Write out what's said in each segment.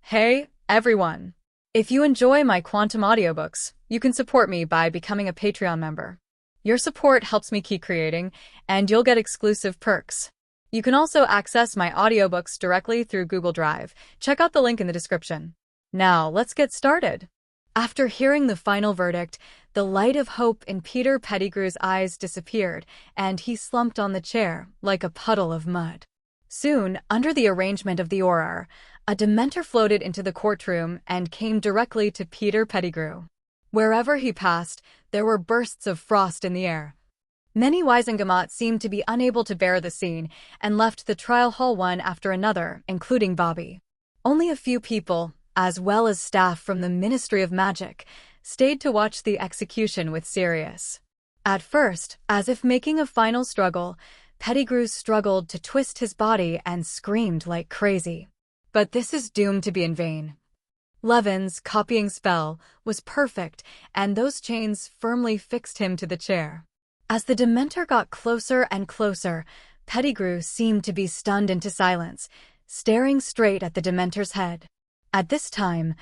Hey, everyone! If you enjoy my quantum audiobooks, you can support me by becoming a Patreon member. Your support helps me keep creating, and you'll get exclusive perks. You can also access my audiobooks directly through Google Drive. Check out the link in the description. Now, let's get started. After hearing the final verdict, the light of hope in Peter Pettigrew's eyes disappeared, and he slumped on the chair like a puddle of mud. Soon, under the arrangement of the Auror, a Dementor floated into the courtroom and came directly to Peter Pettigrew. Wherever he passed, there were bursts of frost in the air. Many Wisengamot seemed to be unable to bear the scene and left the trial hall one after another, including Bobby. Only a few people, as well as staff from the Ministry of Magic, stayed to watch the execution with Sirius. At first, as if making a final struggle, Pettigrew struggled to twist his body and screamed like crazy. But this is doomed to be in vain. Levin's copying spell was perfect, and those chains firmly fixed him to the chair. As the Dementor got closer and closer, Pettigrew seemed to be stunned into silence, staring straight at the Dementor's head. At this time,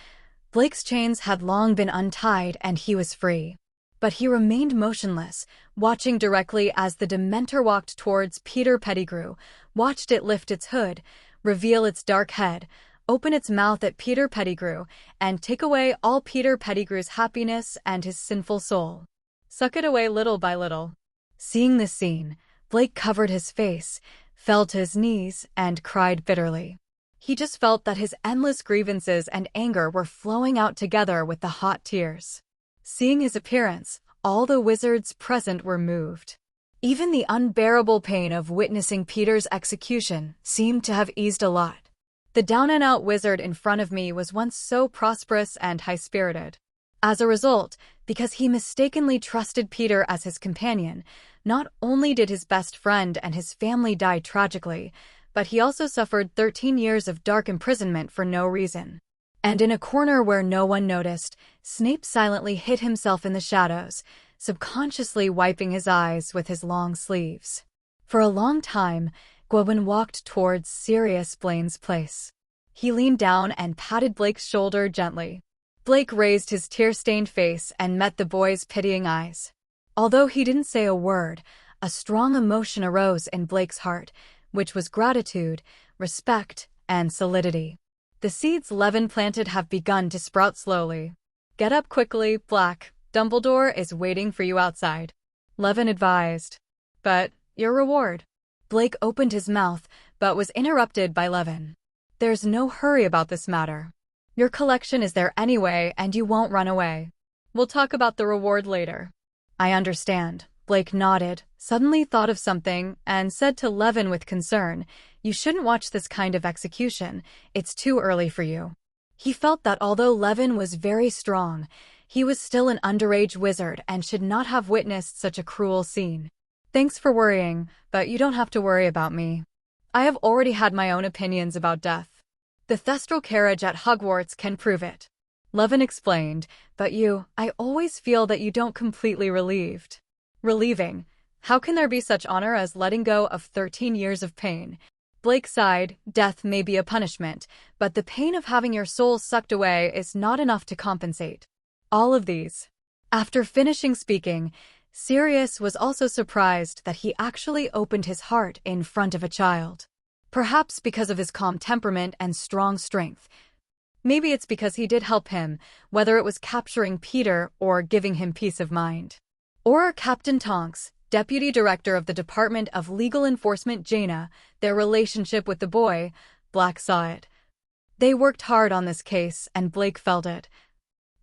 Blake's chains had long been untied and he was free. But he remained motionless, watching directly as the Dementor walked towards Peter Pettigrew, watched it lift its hood, reveal its dark head, open its mouth at Peter Pettigrew, and take away all Peter Pettigrew's happiness and his sinful soul. Suck it away little by little. Seeing this scene, Blake covered his face, fell to his knees, and cried bitterly. He just felt that his endless grievances and anger were flowing out together with the hot tears. Seeing his appearance, all the wizards present were moved. Even the unbearable pain of witnessing Peter's execution seemed to have eased a lot. The down-and-out wizard in front of me was once so prosperous and high-spirited. As a result, because he mistakenly trusted Peter as his companion, not only did his best friend and his family die tragically, but he also suffered 13 years of dark imprisonment for no reason. And in a corner where no one noticed, Snape silently hid himself in the shadows, subconsciously wiping his eyes with his long sleeves. For a long time, Gwyn walked towards Sirius Blaine's place. He leaned down and patted Blake's shoulder gently. Blake raised his tear-stained face and met the boy's pitying eyes. Although he didn't say a word, a strong emotion arose in Blake's heart, which was gratitude, respect, and solidity. The seeds Levin planted have begun to sprout slowly. Get up quickly, Black. Dumbledore is waiting for you outside, Levin advised. But your reward. Blake opened his mouth, but was interrupted by Levin. There's no hurry about this matter. Your collection is there anyway, and you won't run away. We'll talk about the reward later. I understand. Blake nodded, suddenly thought of something, and said to Levin with concern, You shouldn't watch this kind of execution. It's too early for you. He felt that although Levin was very strong, he was still an underage wizard and should not have witnessed such a cruel scene. Thanks for worrying, but you don't have to worry about me. I have already had my own opinions about death. The Thestral carriage at Hogwarts can prove it. Levin explained, but I always feel that you don't completely relieved. Relieving? How can there be such honor as letting go of 13 years of pain? Blake sighed. Death may be a punishment, but the pain of having your soul sucked away is not enough to compensate. All of these. After finishing speaking, Sirius was also surprised that he actually opened his heart in front of a child. Perhaps because of his calm temperament and strong strength. Maybe it's because he did help him, whether it was capturing Peter or giving him peace of mind. Or Captain Tonks, Deputy Director of the Department of Legal Enforcement Jaina, their relationship with the boy, Black saw it. They worked hard on this case, and Blake felt it.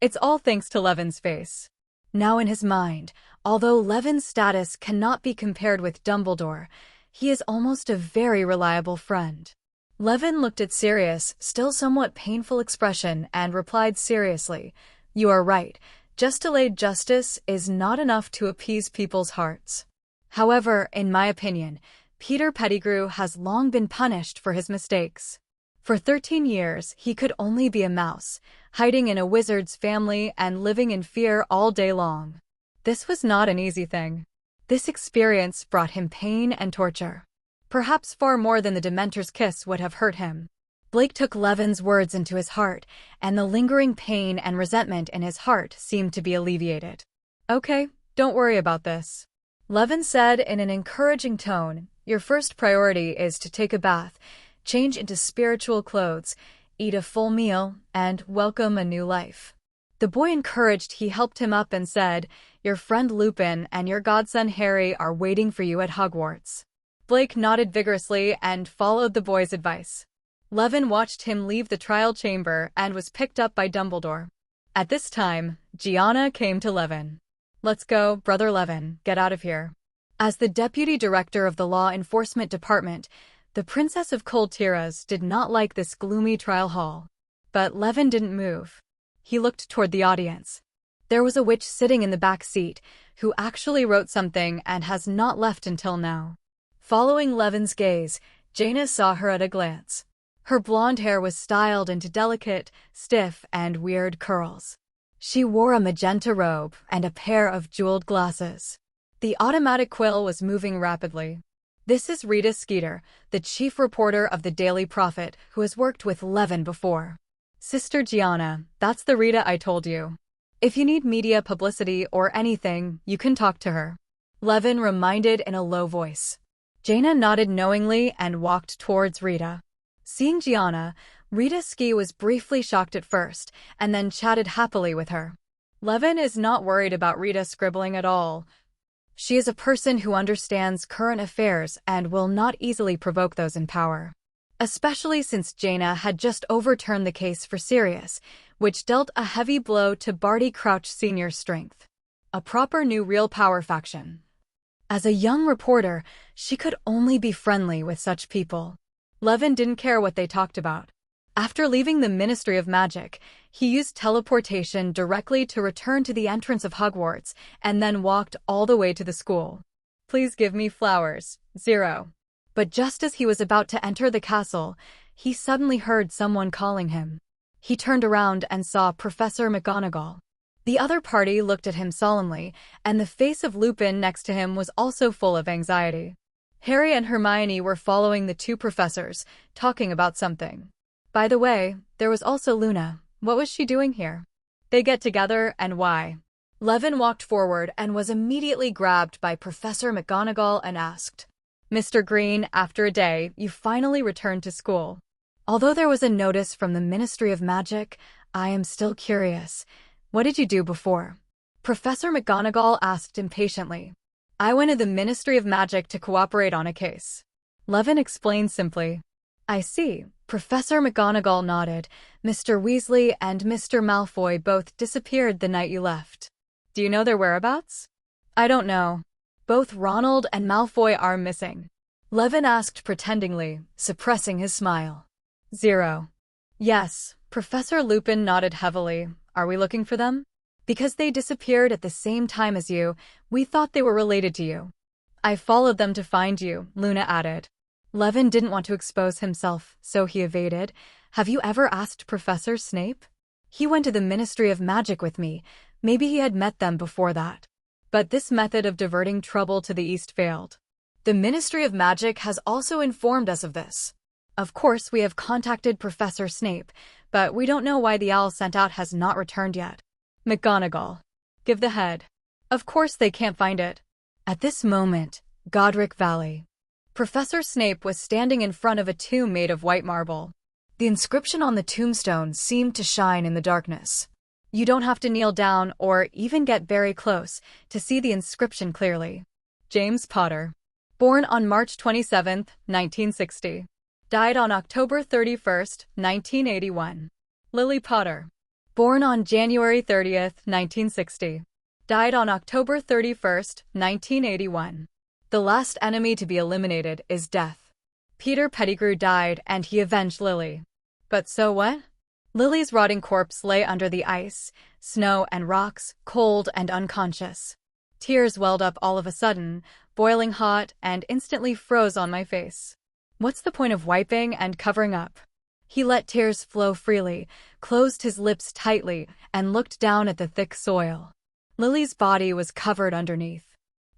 It's all thanks to Levin's face. Now in his mind, although Levin's status cannot be compared with Dumbledore, he is almost a very reliable friend. Levin looked at Sirius, still somewhat painful expression, and replied seriously, You are right. Just delayed justice is not enough to appease people's hearts. However, in my opinion, Peter Pettigrew has long been punished for his mistakes. For 13 years, he could only be a mouse, hiding in a wizard's family and living in fear all day long. This was not an easy thing. This experience brought him pain and torture. Perhaps far more than the Dementor's kiss would have hurt him. Blake took Levin's words into his heart, and the lingering pain and resentment in his heart seemed to be alleviated. "Okay, don't worry about this," Levin said in an encouraging tone. "Your first priority is to take a bath, change into spiritual clothes, eat a full meal, and welcome a new life." The boy encouraged. He helped him up and said, "Your friend Lupin and your godson Harry are waiting for you at Hogwarts." Blake nodded vigorously and followed the boy's advice. Levin watched him leave the trial chamber and was picked up by Dumbledore. At this time, Gianna came to Levin. "Let's go, Brother Levin, get out of here." As the deputy director of the Law Enforcement Department, the Princess of Cold Tiras did not like this gloomy trial hall. But Levin didn't move. He looked toward the audience. There was a witch sitting in the back seat, who actually wrote something and has not left until now. Following Levin's gaze, Jaina saw her at a glance. Her blonde hair was styled into delicate, stiff, and weird curls. She wore a magenta robe and a pair of jeweled glasses. The automatic quill was moving rapidly. "This is Rita Skeeter, the chief reporter of the Daily Prophet, who has worked with Levin before." "Sister Gianna, that's the Rita I told you. If you need media publicity or anything, you can talk to her," Levin reminded in a low voice. Jaina nodded knowingly and walked towards Rita. Seeing Gianna, Rita Ski was briefly shocked at first, and then chatted happily with her. Levin is not worried about Rita scribbling at all. She is a person who understands current affairs and will not easily provoke those in power. Especially since Jaina had just overturned the case for Sirius, which dealt a heavy blow to Barty Crouch Sr.'s strength. A proper new real power faction. As a young reporter, she could only be friendly with such people. Levin didn't care what they talked about. After leaving the Ministry of Magic, he used teleportation directly to return to the entrance of Hogwarts and then walked all the way to the school. "Please give me flowers, 0. But just as he was about to enter the castle, he suddenly heard someone calling him. He turned around and saw Professor McGonagall. The other party looked at him solemnly, and the face of Lupin next to him was also full of anxiety. Harry and Hermione were following the two professors, talking about something. By the way, there was also Luna. What was she doing here? They get together, and why? Levin walked forward and was immediately grabbed by Professor McGonagall and asked, "Mr. Green, after a day, you finally returned to school. Although there was a notice from the Ministry of Magic, I am still curious. What did you do before?" Professor McGonagall asked impatiently. "I went to the Ministry of Magic to cooperate on a case." Levin explained simply. "I see." Professor McGonagall nodded. "Mr. Weasley and Mr. Malfoy both disappeared the night you left. Do you know their whereabouts?" "I don't know. Both Ronald and Malfoy are missing." Levin asked pretendingly, suppressing his smile. 0. "Yes." Professor Lupin nodded heavily. "Are we looking for them?" "Because they disappeared at the same time as you, we thought they were related to you." "I followed them to find you," Luna added. Levin didn't want to expose himself, so he evaded. "Have you ever asked Professor Snape? He went to the Ministry of Magic with me. Maybe he had met them before that." But this method of diverting trouble to the east failed. "The Ministry of Magic has also informed us of this. Of course, we have contacted Professor Snape, but we don't know why the owl sent out has not returned yet." McGonagall. "Give the head." "Of course they can't find it." At this moment, Godric Valley. Professor Snape was standing in front of a tomb made of white marble. The inscription on the tombstone seemed to shine in the darkness. You don't have to kneel down or even get very close to see the inscription clearly. James Potter. Born on March 27, 1960. Died on October 31, 1981. Lily Potter. Born on January 30, 1960. Died on October 31, 1981. The last enemy to be eliminated is death. Peter Pettigrew died and he avenged Lily. But so what? Lily's rotting corpse lay under the ice, snow and rocks, cold and unconscious. Tears welled up all of a sudden, boiling hot, and instantly froze on my face. What's the point of wiping and covering up? He let tears flow freely, closed his lips tightly, and looked down at the thick soil. Lily's body was covered underneath.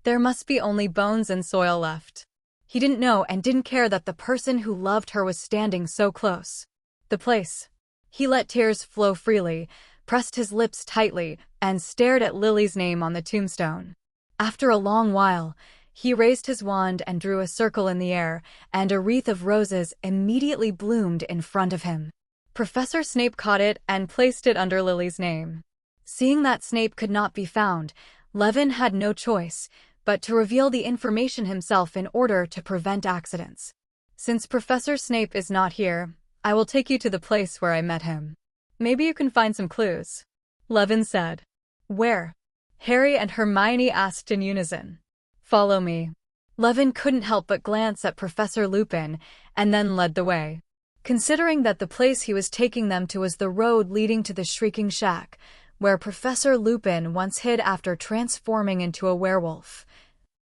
There must be only bones and soil left. He didn't know and didn't care that the person who loved her was standing so close. The place. He let tears flow freely, pressed his lips tightly, and stared at Lily's name on the tombstone. After a long while, he raised his wand and drew a circle in the air, and a wreath of roses immediately bloomed in front of him. Professor Snape caught it and placed it under Lily's name. Seeing that Snape could not be found, Levin had no choice but to reveal the information himself in order to prevent accidents. Since Professor Snape is not here, I will take you to the place where I met him. Maybe you can find some clues. Levin said. Where? Harry and Hermione asked in unison. Follow me. Levin couldn't help but glance at Professor Lupin and then led the way. Considering that the place he was taking them to was the road leading to the Shrieking Shack, where Professor Lupin once hid after transforming into a werewolf.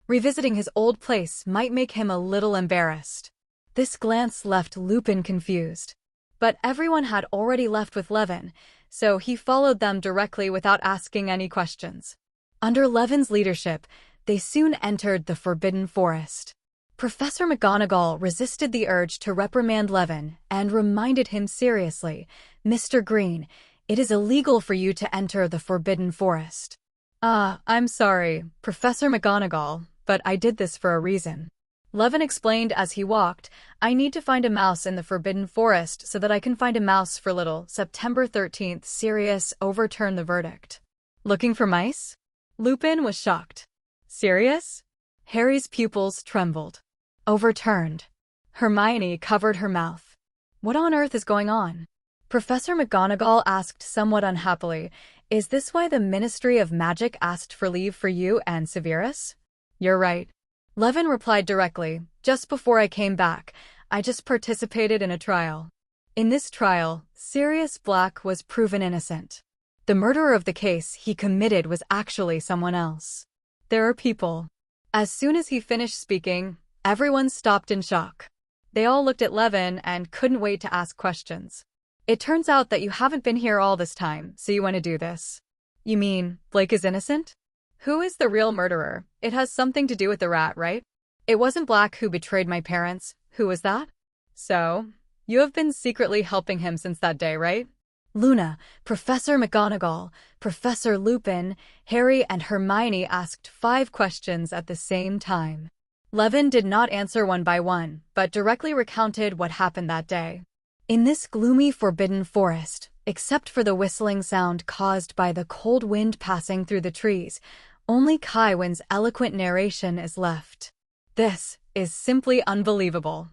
Revisiting his old place might make him a little embarrassed. This glance left Lupin confused. But everyone had already left with Levin, so he followed them directly without asking any questions. Under Levin's leadership, they soon entered the Forbidden Forest. Professor McGonagall resisted the urge to reprimand Levin and reminded him seriously, "Mr. Green, it is illegal for you to enter the Forbidden Forest." I'm sorry, Professor McGonagall, but I did this for a reason. Levin explained as he walked, "I need to find a mouse in the Forbidden Forest so that I can find a mouse for little September 13th. Sirius overturned the verdict." Looking for mice? Lupin was shocked. Serious? Harry's pupils trembled. Overturned. Hermione covered her mouth. What on earth is going on? Professor McGonagall asked somewhat unhappily, "Is this why the Ministry of Magic asked for leave for you and Severus?" "You're right." Levin replied directly, "Just before I came back, I just participated in a trial. In this trial, Sirius Black was proven innocent. The murderer of the case he committed was actually someone else. There are people." As soon as he finished speaking, everyone stopped in shock. They all looked at Levin and couldn't wait to ask questions. "It turns out that you haven't been here all this time, so you want to do this. You mean Blake is innocent? Who is the real murderer? It has something to do with the rat, right? It wasn't Black who betrayed my parents. Who was that? So, you have been secretly helping him since that day, right?" Luna, Professor McGonagall, Professor Lupin, Harry, and Hermione asked 5 questions at the same time. Levin did not answer one by one, but directly recounted what happened that day. In this gloomy forbidden forest, except for the whistling sound caused by the cold wind passing through the trees, only Kywin's eloquent narration is left. This is simply unbelievable.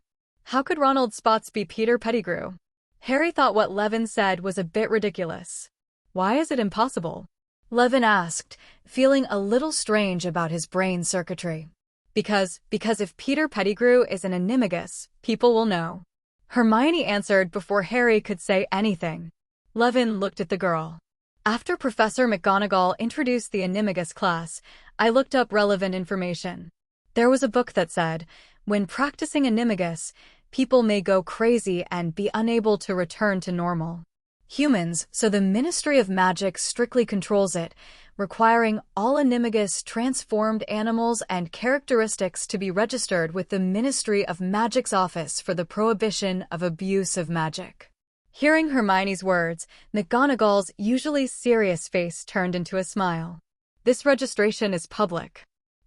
How could Ronald Spots be Peter Pettigrew? Harry thought what Levin said was a bit ridiculous. Why is it impossible? Levin asked, feeling a little strange about his brain circuitry. Because if Peter Pettigrew is an Animagus, people will know. Hermione answered before Harry could say anything. Levin looked at the girl. After Professor McGonagall introduced the Animagus class, I looked up relevant information. There was a book that said, when practicing Animagus, people may go crazy and be unable to return to normal humans, so the Ministry of Magic strictly controls it, requiring all Animagus transformed animals and characteristics to be registered with the Ministry of Magic's Office for the Prohibition of Abuse of Magic. Hearing Hermione's words, McGonagall's usually serious face turned into a smile. This registration is public.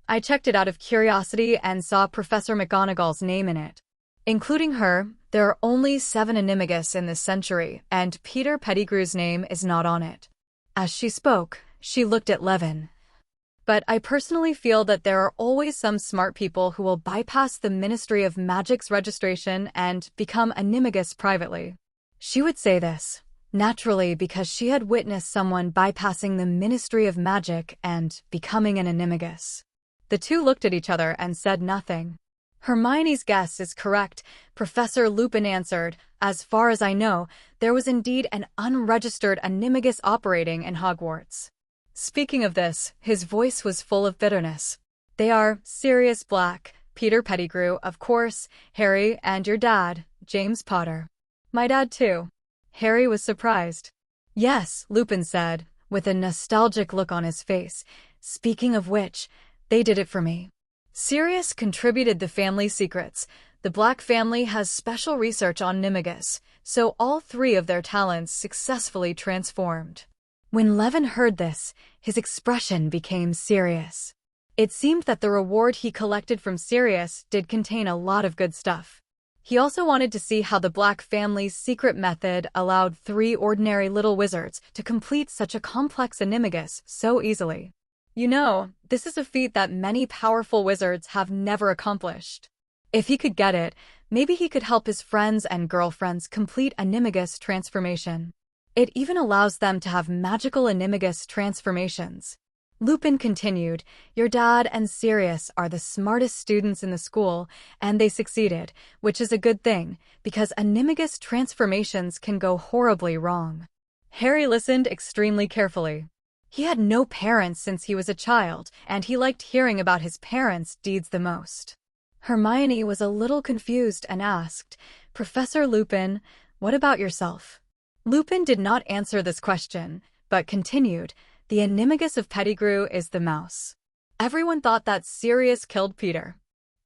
I checked it out of curiosity and saw Professor McGonagall's name in it. Including her, there are only 7 Animagus in this century, and Peter Pettigrew's name is not on it. As she spoke, she looked at Levin. But I personally feel that there are always some smart people who will bypass the Ministry of Magic's registration and become Animagus privately. She would say this, naturally, because she had witnessed someone bypassing the Ministry of Magic and becoming an Animagus. The two looked at each other and said nothing. Hermione's guess is correct, Professor Lupin answered. As far as I know, there was indeed an unregistered Animagus operating in Hogwarts. Speaking of this, his voice was full of bitterness. They are Sirius Black, Peter Pettigrew, of course, Harry, and your dad, James Potter. My dad too. Harry was surprised. Yes, Lupin said, with a nostalgic look on his face. Speaking of which, they did it for me. Sirius contributed the family secrets. The Black family has special research on Animagus. so all three of their talents successfully transformed. When Levin heard this, his expression became serious. It seemed that the reward he collected from Sirius did contain a lot of good stuff. He also wanted to see how the Black family's secret method allowed 3 ordinary little wizards to complete such a complex Animagus so easily. You know, this is a feat that many powerful wizards have never accomplished. If he could get it, maybe he could help his friends and girlfriends complete Animagus transformation. It even allows them to have magical Animagus transformations. Lupin continued, "Your dad and Sirius are the smartest students in the school, and they succeeded, which is a good thing, because Animagus transformations can go horribly wrong." Harry listened extremely carefully. He had no parents since he was a child, and he liked hearing about his parents' deeds the most. Hermione was a little confused and asked, "Professor Lupin, what about yourself?" Lupin did not answer this question, but continued, "The Animagus of Pettigrew is the mouse. Everyone thought that Sirius killed Peter.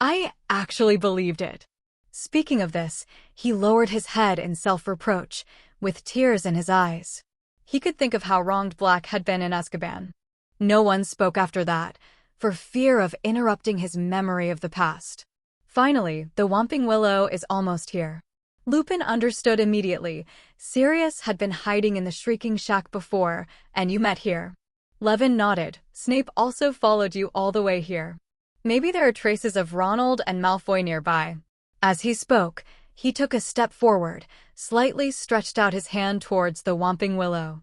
I actually believed it." Speaking of this, he lowered his head in self-reproach, with tears in his eyes. He could think of how wronged Black had been in Azkaban. No one spoke after that, for fear of interrupting his memory of the past. Finally, the Whomping Willow is almost here. Lupin understood immediately. Sirius had been hiding in the Shrieking Shack before, and you met here. Levin nodded. Snape also followed you all the way here. Maybe there are traces of Ronald and Malfoy nearby. As he spoke, he took a step forward, slightly stretched out his hand towards the Whomping Willow.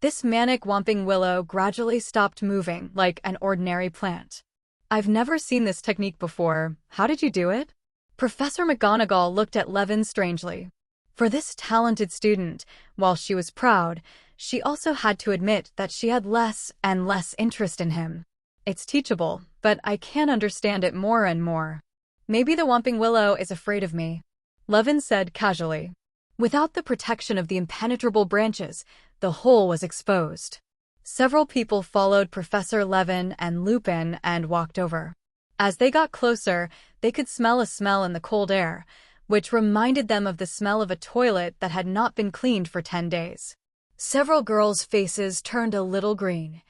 This manic Whomping Willow gradually stopped moving like an ordinary plant. "I've never seen this technique before. How did you do it?" Professor McGonagall looked at Levin strangely. For this talented student, while she was proud, she also had to admit that she had less and less interest in him. "It's teachable, but I can't understand it more and more. Maybe the Whomping Willow is afraid of me," Levin said casually. Without the protection of the impenetrable branches, the hole was exposed. Several people followed Professor Levin and Lupin and walked over. As they got closer, they could smell a smell in the cold air, which reminded them of the smell of a toilet that had not been cleaned for 10 days. Several girls' faces turned a little green.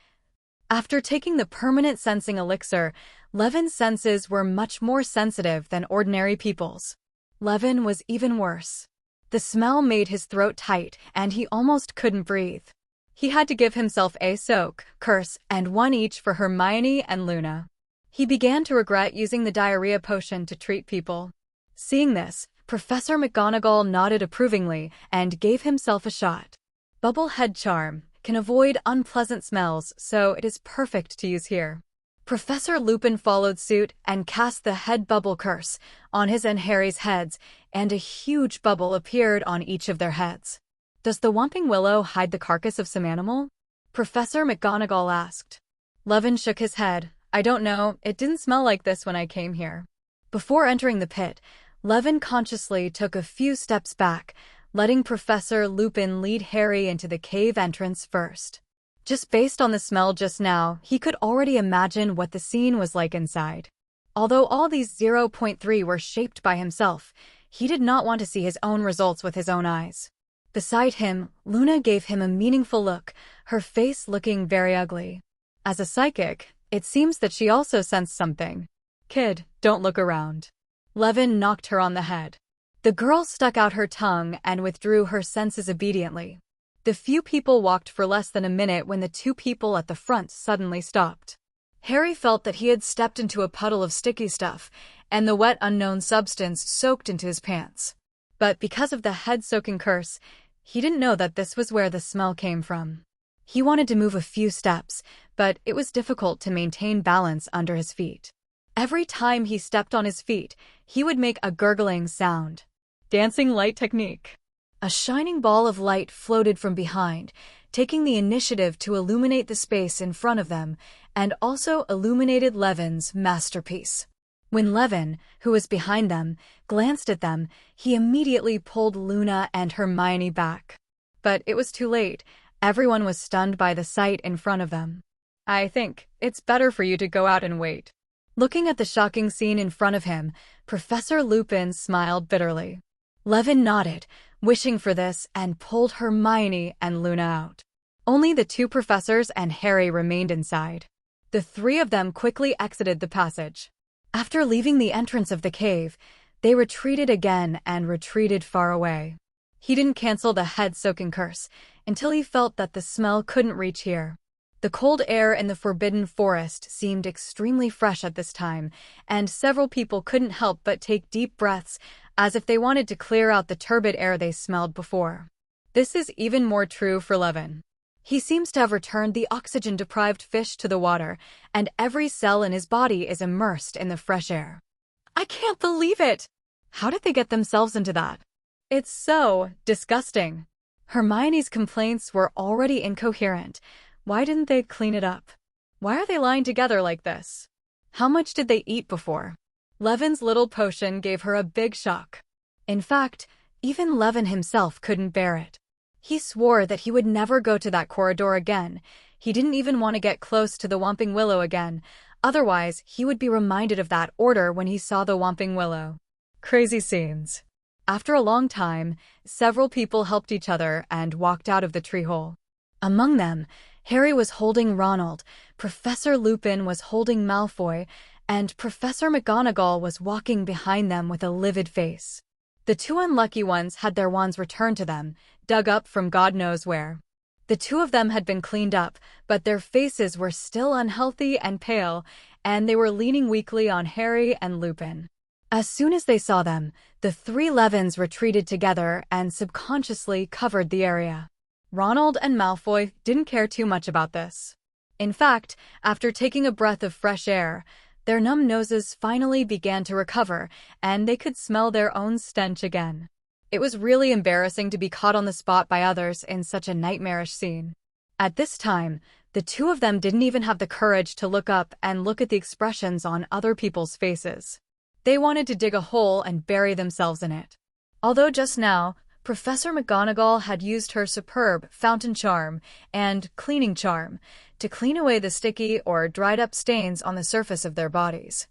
After taking the permanent sensing elixir, Levin's senses were much more sensitive than ordinary people's. Levin was even worse. The smell made his throat tight, and he almost couldn't breathe. He had to give himself a soak, curse, and one each for Hermione and Luna. He began to regret using the diarrhea potion to treat people. Seeing this, Professor McGonagall nodded approvingly and gave himself a shot. Bubble Head Charm can avoid unpleasant smells, so it is perfect to use here. Professor Lupin followed suit and cast the Head Bubble Curse on his and Harry's heads, and a huge bubble appeared on each of their heads. "Does the Whomping Willow hide the carcass of some animal?" Professor McGonagall asked. Levin shook his head. "I don't know, it didn't smell like this when I came here." Before entering the pit, Levin consciously took a few steps back, letting Professor Lupin lead Harry into the cave entrance first. Just based on the smell just now, he could already imagine what the scene was like inside. Although all these 0.3 were shaped by himself, he did not want to see his own results with his own eyes. Beside him, Luna gave him a meaningful look, her face looking very ugly. As a psychic, it seems that she also sensed something. "Kid, don't look around." Levin knocked her on the head. The girl stuck out her tongue and withdrew her senses obediently. The few people walked for less than a minute when the 2 people at the front suddenly stopped. Harry felt that he had stepped into a puddle of sticky stuff, and the wet unknown substance soaked into his pants. But because of the head-soaking curse, he didn't know that this was where the smell came from. He wanted to move a few steps, but it was difficult to maintain balance under his feet. Every time he stepped on his feet, he would make a gurgling sound. Dancing light technique. A shining ball of light floated from behind, taking the initiative to illuminate the space in front of them, and also illuminated Levin's masterpiece. When Levin, who was behind them, glanced at them, he immediately pulled Luna and Hermione back. But it was too late. Everyone was stunned by the sight in front of them. "I think it's better for you to go out and wait." Looking at the shocking scene in front of him, Professor Lupin smiled bitterly. Levin nodded, wishing for this, and pulled Hermione and Luna out. Only the two professors and Harry remained inside. The three of them quickly exited the passage. After leaving the entrance of the cave, they retreated again and retreated far away. He didn't cancel the head-soaking curse until he felt that the smell couldn't reach here. The cold air in the forbidden forest seemed extremely fresh at this time, and several people couldn't help but take deep breaths as if they wanted to clear out the turbid air they smelled before. This is even more true for Levin. He seems to have returned the oxygen-deprived fish to the water, and every cell in his body is immersed in the fresh air. I can't believe it! How did they get themselves into that? It's so disgusting. Hermione's complaints were already incoherent. Why didn't they clean it up? Why are they lying together like this? How much did they eat before? Levin's little potion gave her a big shock. In fact, even Levin himself couldn't bear it. He swore that he would never go to that corridor again. He didn't even want to get close to the Whomping Willow again. Otherwise, he would be reminded of that order when he saw the Whomping Willow. Crazy scenes. After a long time, several people helped each other and walked out of the tree hole. Among them, Harry was holding Ronald, Professor Lupin was holding Malfoy, and Professor McGonagall was walking behind them with a livid face. The two unlucky ones had their wands returned to them, dug up from God knows where. The two of them had been cleaned up, but their faces were still unhealthy and pale, and they were leaning weakly on Harry and Lupin. As soon as they saw them, the three Levins retreated together and subconsciously covered the area. Ronald and Malfoy didn't care too much about this. In fact, after taking a breath of fresh air, their numb noses finally began to recover, and they could smell their own stench again. It was really embarrassing to be caught on the spot by others in such a nightmarish scene. At this time, the two of them didn't even have the courage to look up and look at the expressions on other people's faces. They wanted to dig a hole and bury themselves in it. Although just now, Professor McGonagall had used her superb Fountain Charm and Cleaning Charm to clean away the sticky or dried-up stains on the surface of their bodies.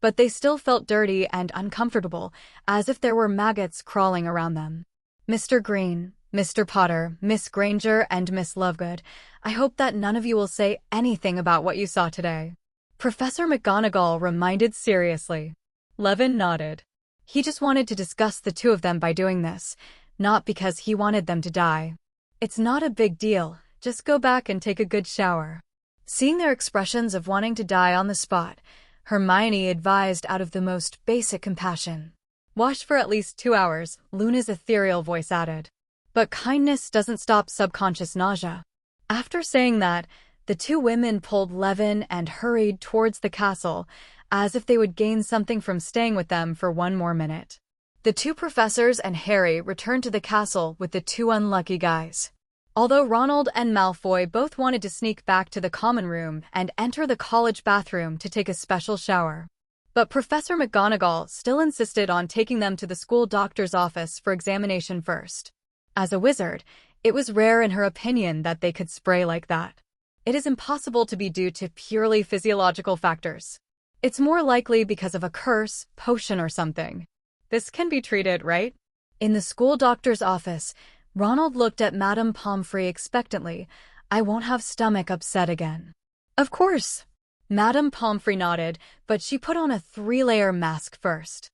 But they still felt dirty and uncomfortable, as if there were maggots crawling around them. Mr. Green, Mr. Potter, Miss Granger, and Miss Lovegood, I hope that none of you will say anything about what you saw today. Professor McGonagall reminded seriously. Levin nodded. He just wanted to disgust the two of them by doing this, not because he wanted them to die. It's not a big deal, just go back and take a good shower. Seeing their expressions of wanting to die on the spot, Hermione advised out of the most basic compassion. Wash for at least 2 hours, Luna's ethereal voice added. But kindness doesn't stop subconscious nausea. After saying that, the two women pulled Levin and hurried towards the castle, as if they would gain something from staying with them for one more minute. The two professors and Harry returned to the castle with the two unlucky guys. Although Ronald and Malfoy both wanted to sneak back to the common room and enter the college bathroom to take a special shower. But Professor McGonagall still insisted on taking them to the school doctor's office for examination first. As a wizard, it was rare in her opinion that they could spray like that. It is impossible to be due to purely physiological factors. It's more likely because of a curse, potion, or something. This can be treated, right? In the school doctor's office, Ronald looked at Madame Pomfrey expectantly. I won't have stomach upset again. Of course. Madame Pomfrey nodded, but she put on a 3-layer mask first.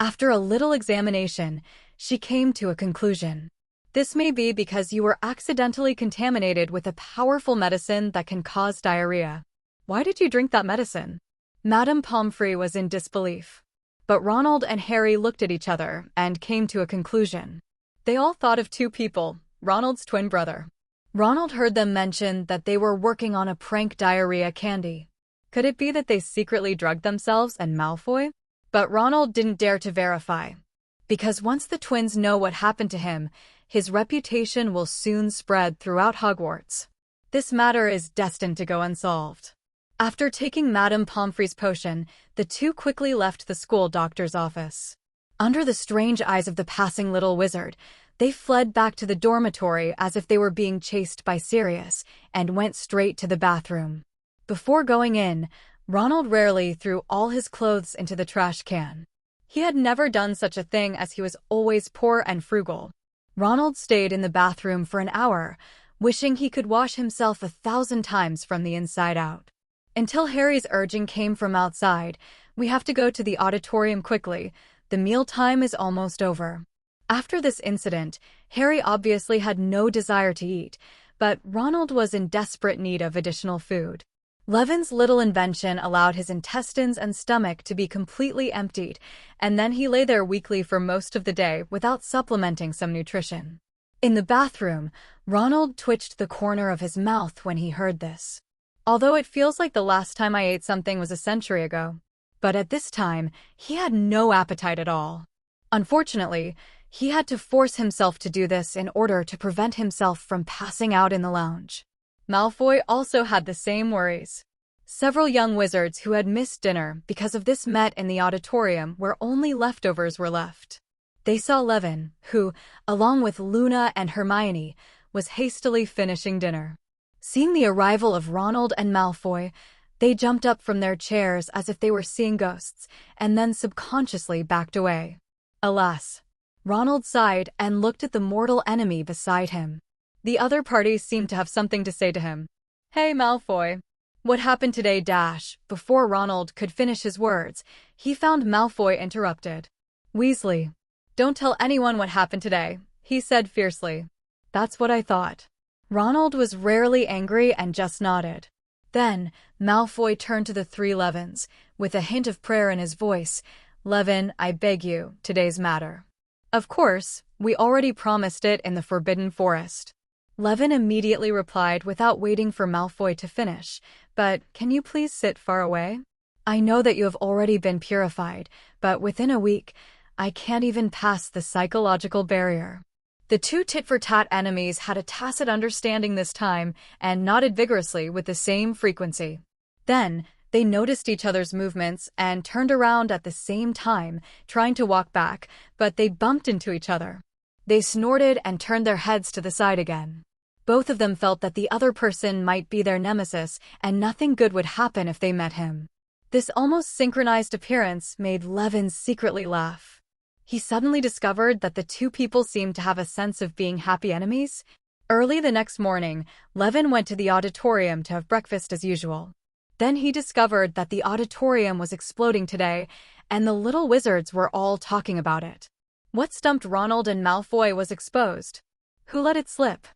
After a little examination, she came to a conclusion. This may be because you were accidentally contaminated with a powerful medicine that can cause diarrhea. Why did you drink that medicine? Madame Pomfrey was in disbelief. But Ronald and Harry looked at each other and came to a conclusion. They all thought of two people, Ronald's twin brother. Ronald heard them mention that they were working on a prank diarrhea candy. Could it be that they secretly drugged themselves and Malfoy? But Ronald didn't dare to verify. Because once the twins know what happened to him, his reputation will soon spread throughout Hogwarts. This matter is destined to go unsolved. After taking Madame Pomfrey's potion, the two quickly left the school doctor's office. Under the strange eyes of the passing little wizard, they fled back to the dormitory as if they were being chased by Sirius and went straight to the bathroom. Before going in, Ronald rarely threw all his clothes into the trash can. He had never done such a thing as he was always poor and frugal. Ronald stayed in the bathroom for an hour, wishing he could wash himself 1,000 times from the inside out. Until Harry's urging came from outside, "We have to go to the auditorium quickly. The meal time is almost over." After this incident, Harry obviously had no desire to eat, but Ronald was in desperate need of additional food. Levin's little invention allowed his intestines and stomach to be completely emptied, and then he lay there weakly for most of the day without supplementing some nutrition. In the bathroom, Ronald twitched the corner of his mouth when he heard this. Although it feels like the last time I ate something was a century ago. But at this time, he had no appetite at all. Unfortunately, he had to force himself to do this in order to prevent himself from passing out in the lounge. Malfoy also had the same worries. Several young wizards who had missed dinner because of this met in the auditorium where only leftovers were left. They saw Levin, who, along with Luna and Hermione, was hastily finishing dinner. Seeing the arrival of Ronald and Malfoy, they jumped up from their chairs as if they were seeing ghosts, and then subconsciously backed away. Alas! Ronald sighed and looked at the mortal enemy beside him. The other party seemed to have something to say to him. "Hey, Malfoy. What happened today?" Before Ronald could finish his words, he found Malfoy interrupted. "Weasley, don't tell anyone what happened today," he said fiercely. "That's what I thought." Ronald was rarely angry and just nodded. Then, Malfoy turned to the three Levins, with a hint of prayer in his voice. "Levin, I beg you, today's matter." "Of course, we already promised it in the Forbidden Forest." Levin immediately replied without waiting for Malfoy to finish, "But can you please sit far away? I know that you have already been purified, but within a week, I can't even pass the psychological barrier." The two tit-for-tat enemies had a tacit understanding this time and nodded vigorously with the same frequency. Then, they noticed each other's movements and turned around at the same time, trying to walk back, but they bumped into each other. They snorted and turned their heads to the side again. Both of them felt that the other person might be their nemesis and nothing good would happen if they met him. This almost synchronized appearance made Levin secretly laugh. He suddenly discovered that the two people seemed to have a sense of being happy enemies. Early the next morning, Levin went to the auditorium to have breakfast as usual. Then he discovered that the auditorium was exploding today, and the little wizards were all talking about it. What stumped Ronald and Malfoy was exposed. Who let it slip?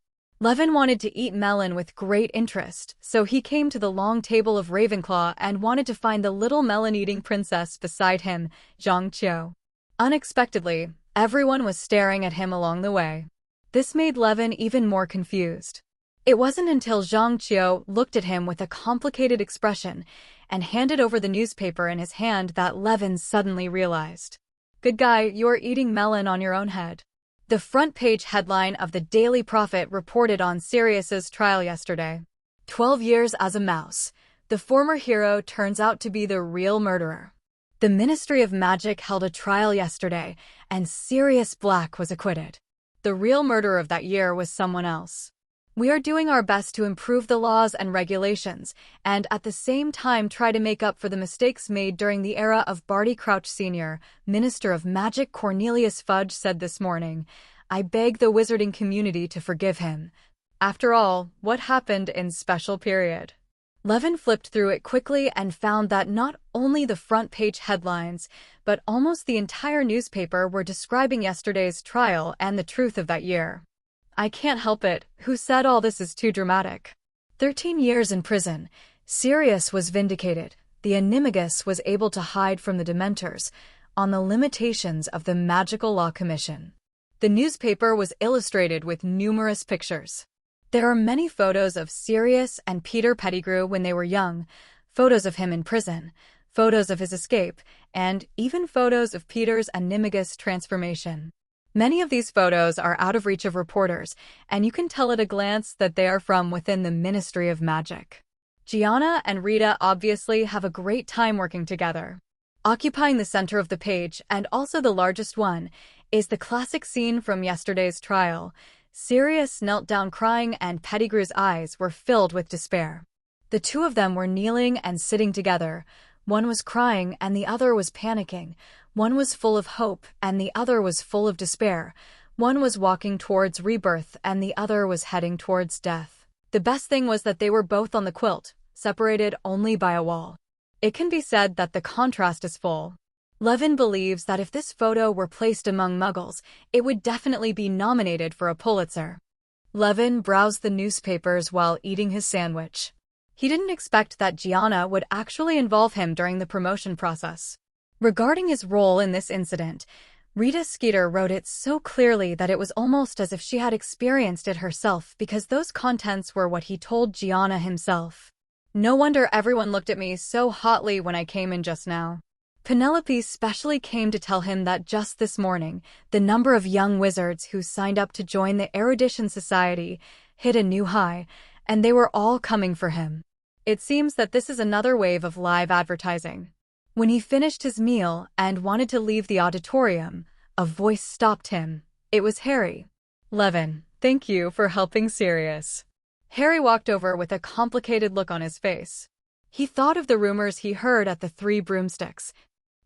Levin wanted to eat melon with great interest, so he came to the long table of Ravenclaw and wanted to find the little melon-eating princess beside him, Zhang. Unexpectedly, everyone was staring at him along the way. This made Levin even more confused. It wasn't until Zhang looked at him with a complicated expression and handed over the newspaper in his hand that Levin suddenly realized. "Good guy, you're eating melon on your own head." The front-page headline of the Daily Prophet reported on Sirius's trial yesterday. 12 years as a mouse. The former hero turns out to be the real murderer. The Ministry of Magic held a trial yesterday, and Sirius Black was acquitted. The real murderer of that year was someone else. We are doing our best to improve the laws and regulations, and at the same time try to make up for the mistakes made during the era of Barty Crouch Sr., Minister of Magic Cornelius Fudge said this morning. "I beg the wizarding community to forgive him. After all, what happened in Special Period?" Levin flipped through it quickly and found that not only the front-page headlines, but almost the entire newspaper were describing yesterday's trial and the truth of that year. "I can't help it. Who said all this is too dramatic?" 13 years in prison. Sirius was vindicated. The Animagus was able to hide from the Dementors on the limitations of the Magical Law Commission. The newspaper was illustrated with numerous pictures. There are many photos of Sirius and Peter Pettigrew when they were young, photos of him in prison, photos of his escape, and even photos of Peter's Animagus transformation. Many of these photos are out of reach of reporters, and you can tell at a glance that they are from within the Ministry of Magic. Gianna and Rita obviously have a great time working together. Occupying the center of the page, and also the largest one, is the classic scene from yesterday's trial. Sirius knelt down crying and Pettigrew's eyes were filled with despair. The two of them were kneeling and sitting together. One was crying and the other was panicking, One was full of hope, and the other was full of despair. One was walking towards rebirth, and the other was heading towards death. The best thing was that they were both on the quilt, separated only by a wall. It can be said that the contrast is full. Levin believes that if this photo were placed among Muggles, it would definitely be nominated for a Pulitzer. Levin browsed the newspapers while eating his sandwich. He didn't expect that Gianna would actually involve him during the promotion process. Regarding his role in this incident, Rita Skeeter wrote it so clearly that it was almost as if she had experienced it herself, because those contents were what he told Gianna himself. No wonder everyone looked at me so hotly when I came in just now. Penelope specially came to tell him that just this morning, the number of young wizards who signed up to join the Erudition Society hit a new high, and they were all coming for him. It seems that this is another wave of live advertising. When he finished his meal and wanted to leave the auditorium, a voice stopped him. It was Harry. "Levin, thank you for helping Sirius." Harry walked over with a complicated look on his face. He thought of the rumors he heard at the Three Broomsticks.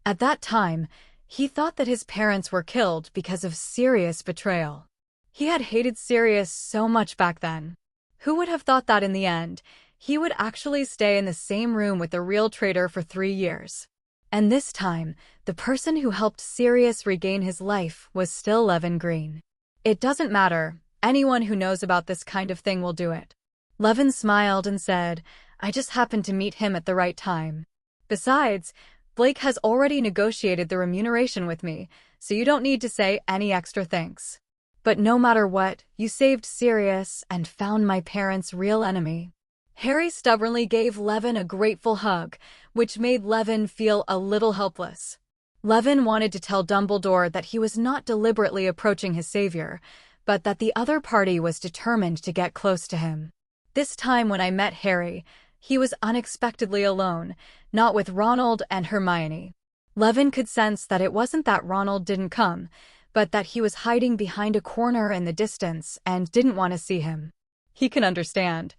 At that time, he thought that his parents were killed because of Sirius' betrayal. He had hated Sirius so much back then. Who would have thought that in the end, he would actually stay in the same room with the real traitor for 3 years? And this time, the person who helped Sirius regain his life was still Levin Green. It doesn't matter, anyone who knows about this kind of thing will do it. Levin smiled and said, "I just happened to meet him at the right time. Besides, Blake has already negotiated the remuneration with me, so you don't need to say any extra thanks. But no matter what, you saved Sirius and found my parents' real enemy." Harry stubbornly gave Levin a grateful hug, which made Levin feel a little helpless. Levin wanted to tell Dumbledore that he was not deliberately approaching his savior, but that the other party was determined to get close to him. This time when I met Harry, he was unexpectedly alone, not with Ronald and Hermione. Levin could sense that it wasn't that Ronald didn't come, but that he was hiding behind a corner in the distance and didn't want to see him. He can understand.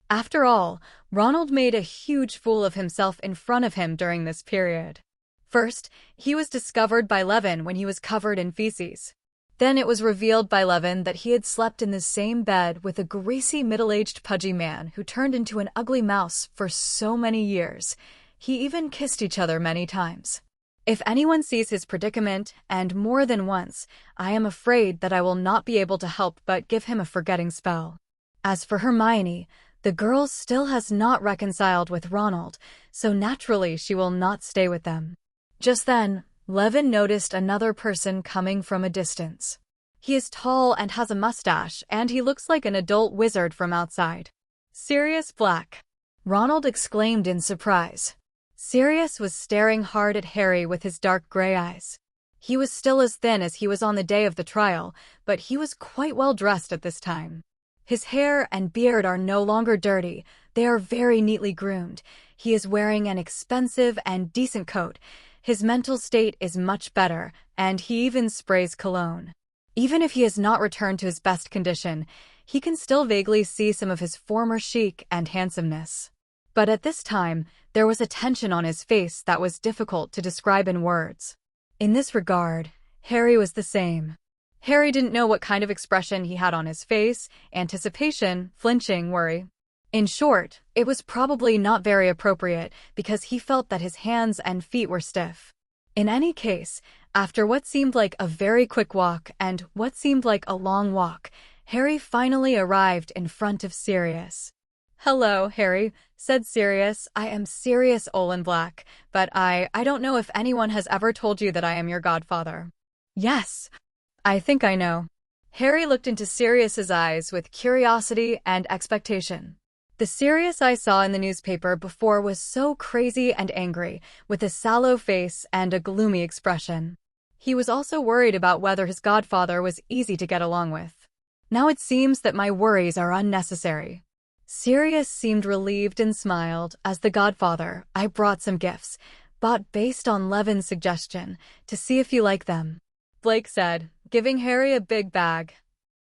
After all, Ronald made a huge fool of himself in front of him during this period. First, he was discovered by Levin when he was covered in feces. Then it was revealed by Levin that he had slept in the same bed with a greasy middle-aged pudgy man who turned into an ugly mouse for so many years. He even kissed each other many times. If anyone sees his predicament, and more than once, I am afraid that I will not be able to help but give him a forgetting spell. As for Hermione, the girl still has not reconciled with Ronald, so naturally she will not stay with them. Just then, Levin noticed another person coming from a distance. He is tall and has a mustache, and he looks like an adult wizard from outside. "Sirius Black!" Ronald exclaimed in surprise. Sirius was staring hard at Harry with his dark gray eyes. He was still as thin as he was on the day of the trial, but he was quite well dressed at this time. His hair and beard are no longer dirty, they are very neatly groomed. He is wearing an expensive and decent coat. His mental state is much better, and he even sprays cologne. Even if he has not returned to his best condition, he can still vaguely see some of his former chic and handsomeness. But at this time, there was a tension on his face that was difficult to describe in words. In this regard, Harry was the same. Harry didn't know what kind of expression he had on his face: anticipation, flinching, worry. In short, it was probably not very appropriate because he felt that his hands and feet were stiff. In any case, after what seemed like a very quick walk and what seemed like a long walk, Harry finally arrived in front of Sirius. "Hello, Harry," said Sirius. "I am Sirius Black, but I don't know if anyone has ever told you that I am your godfather." "Yes, I think I know." Harry looked into Sirius's eyes with curiosity and expectation. The Sirius I saw in the newspaper before was so crazy and angry, with a sallow face and a gloomy expression. He was also worried about whether his godfather was easy to get along with. Now it seems that my worries are unnecessary. Sirius seemed relieved and smiled. "As the godfather, I brought some gifts, bought based on Levin's suggestion, to see if you like them," Blake said, giving Harry a big bag.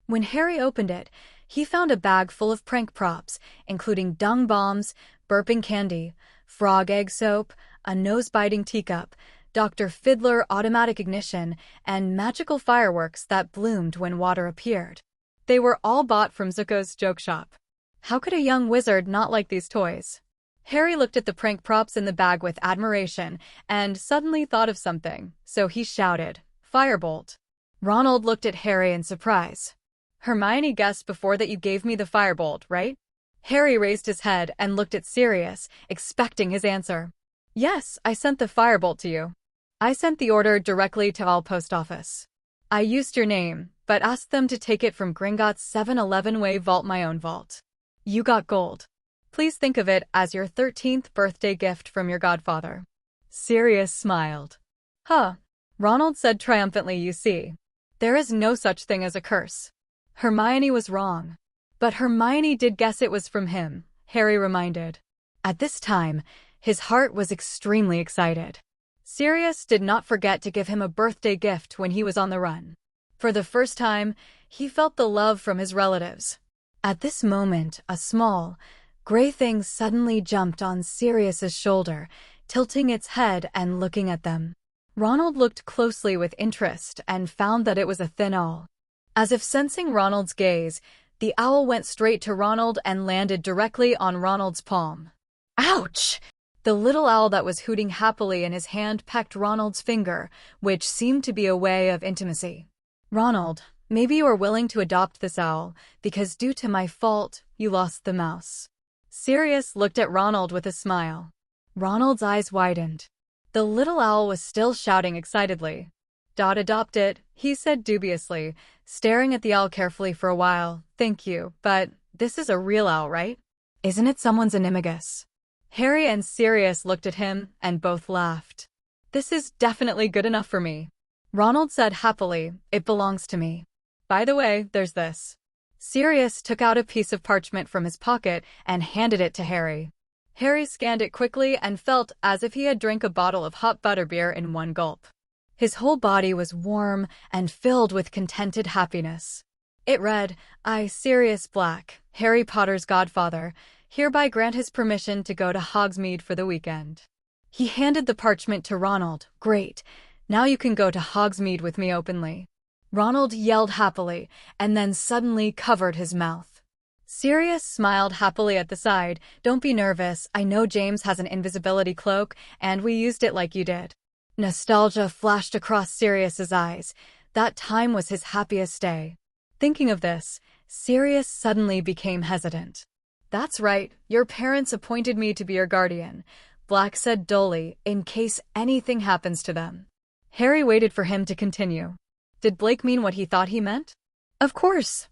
When Harry opened it, he found a bag full of prank props, including dung bombs, burping candy, frog egg soap, a nose-biting teacup, Dr. Fiddler automatic ignition, and magical fireworks that bloomed when water appeared. They were all bought from Zuko's joke shop. How could a young wizard not like these toys? Harry looked at the prank props in the bag with admiration and suddenly thought of something, so he shouted, "Firebolt." Ronald looked at Harry in surprise. "Hermione guessed before that you gave me the firebolt, right?" Harry raised his head and looked at Sirius, expecting his answer. "Yes, I sent the firebolt to you. I sent the order directly to all post office. I used your name, but asked them to take it from Gringotts 7-Eleven way vault, my own vault. You got gold. Please think of it as your 13th birthday gift from your godfather." Sirius smiled. "Huh," Ronald said triumphantly. "You see, there is no such thing as a curse. Hermione was wrong." "But Hermione did guess it was from him," Harry reminded. At this time, his heart was extremely excited. Sirius did not forget to give him a birthday gift when he was on the run. For the first time, he felt the love from his relatives. At this moment, a small, gray thing suddenly jumped on Sirius's shoulder, tilting its head and looking at them. Ronald looked closely with interest and found that it was a thin owl. As if sensing Ronald's gaze, the owl went straight to Ronald and landed directly on Ronald's palm. Ouch! The little owl that was hooting happily in his hand pecked Ronald's finger, which seemed to be a way of intimacy. "Ronald, maybe you are willing to adopt this owl, because due to my fault, you lost the mouse." Sirius looked at Ronald with a smile. Ronald's eyes widened. The little owl was still shouting excitedly. "Adopt it," he said dubiously, staring at the owl carefully for a while. "Thank you, but this is a real owl, right? Isn't it someone's Animagus?" Harry and Sirius looked at him, and both laughed. "This is definitely good enough for me," Ronald said happily. "It belongs to me. By the way, there's this." Sirius took out a piece of parchment from his pocket and handed it to Harry. Harry scanned it quickly and felt as if he had drank a bottle of hot butterbeer in one gulp. His whole body was warm and filled with contented happiness. It read, "I, Sirius Black, Harry Potter's godfather, hereby grant his permission to go to Hogsmeade for the weekend." He handed the parchment to Ronald. "Great, now you can go to Hogsmeade with me openly." Ronald yelled happily, and then suddenly covered his mouth. Sirius smiled happily at the side. "Don't be nervous, I know James has an invisibility cloak, and we used it like you did." Nostalgia flashed across Sirius's eyes. That time was his happiest day. Thinking of this, Sirius suddenly became hesitant. "That's right, your parents appointed me to be your guardian," Black said dully, "in case anything happens to them." Harry waited for him to continue. Did Blake mean what he thought he meant? "Of course.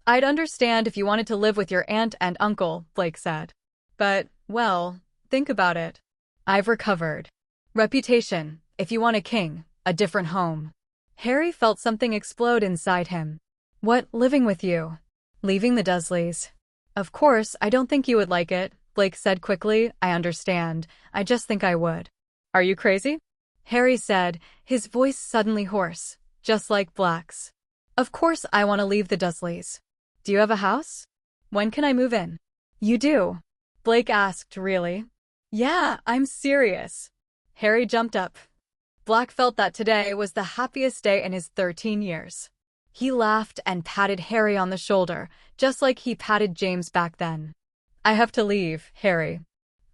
I'd understand if you wanted to live with your aunt and uncle," Blake said. "But, well, think about it. I've recovered. Reputation, if you want a king, a different home." Harry felt something explode inside him. "What, living with you? Leaving the Dursleys?" "Of course, I don't think you would like it," Blake said quickly. "I understand. I just think I would." "Are you crazy?" Harry said, his voice suddenly hoarse, just like Black's. "Of course I want to leave the Dursleys. Do you have a house? When can I move in?" "You do?" Blake asked. "Really?" "Yeah, I'm serious." Harry jumped up. Black felt that today was the happiest day in his 13 years. He laughed and patted Harry on the shoulder, just like he patted James back then. "I have to leave, Harry.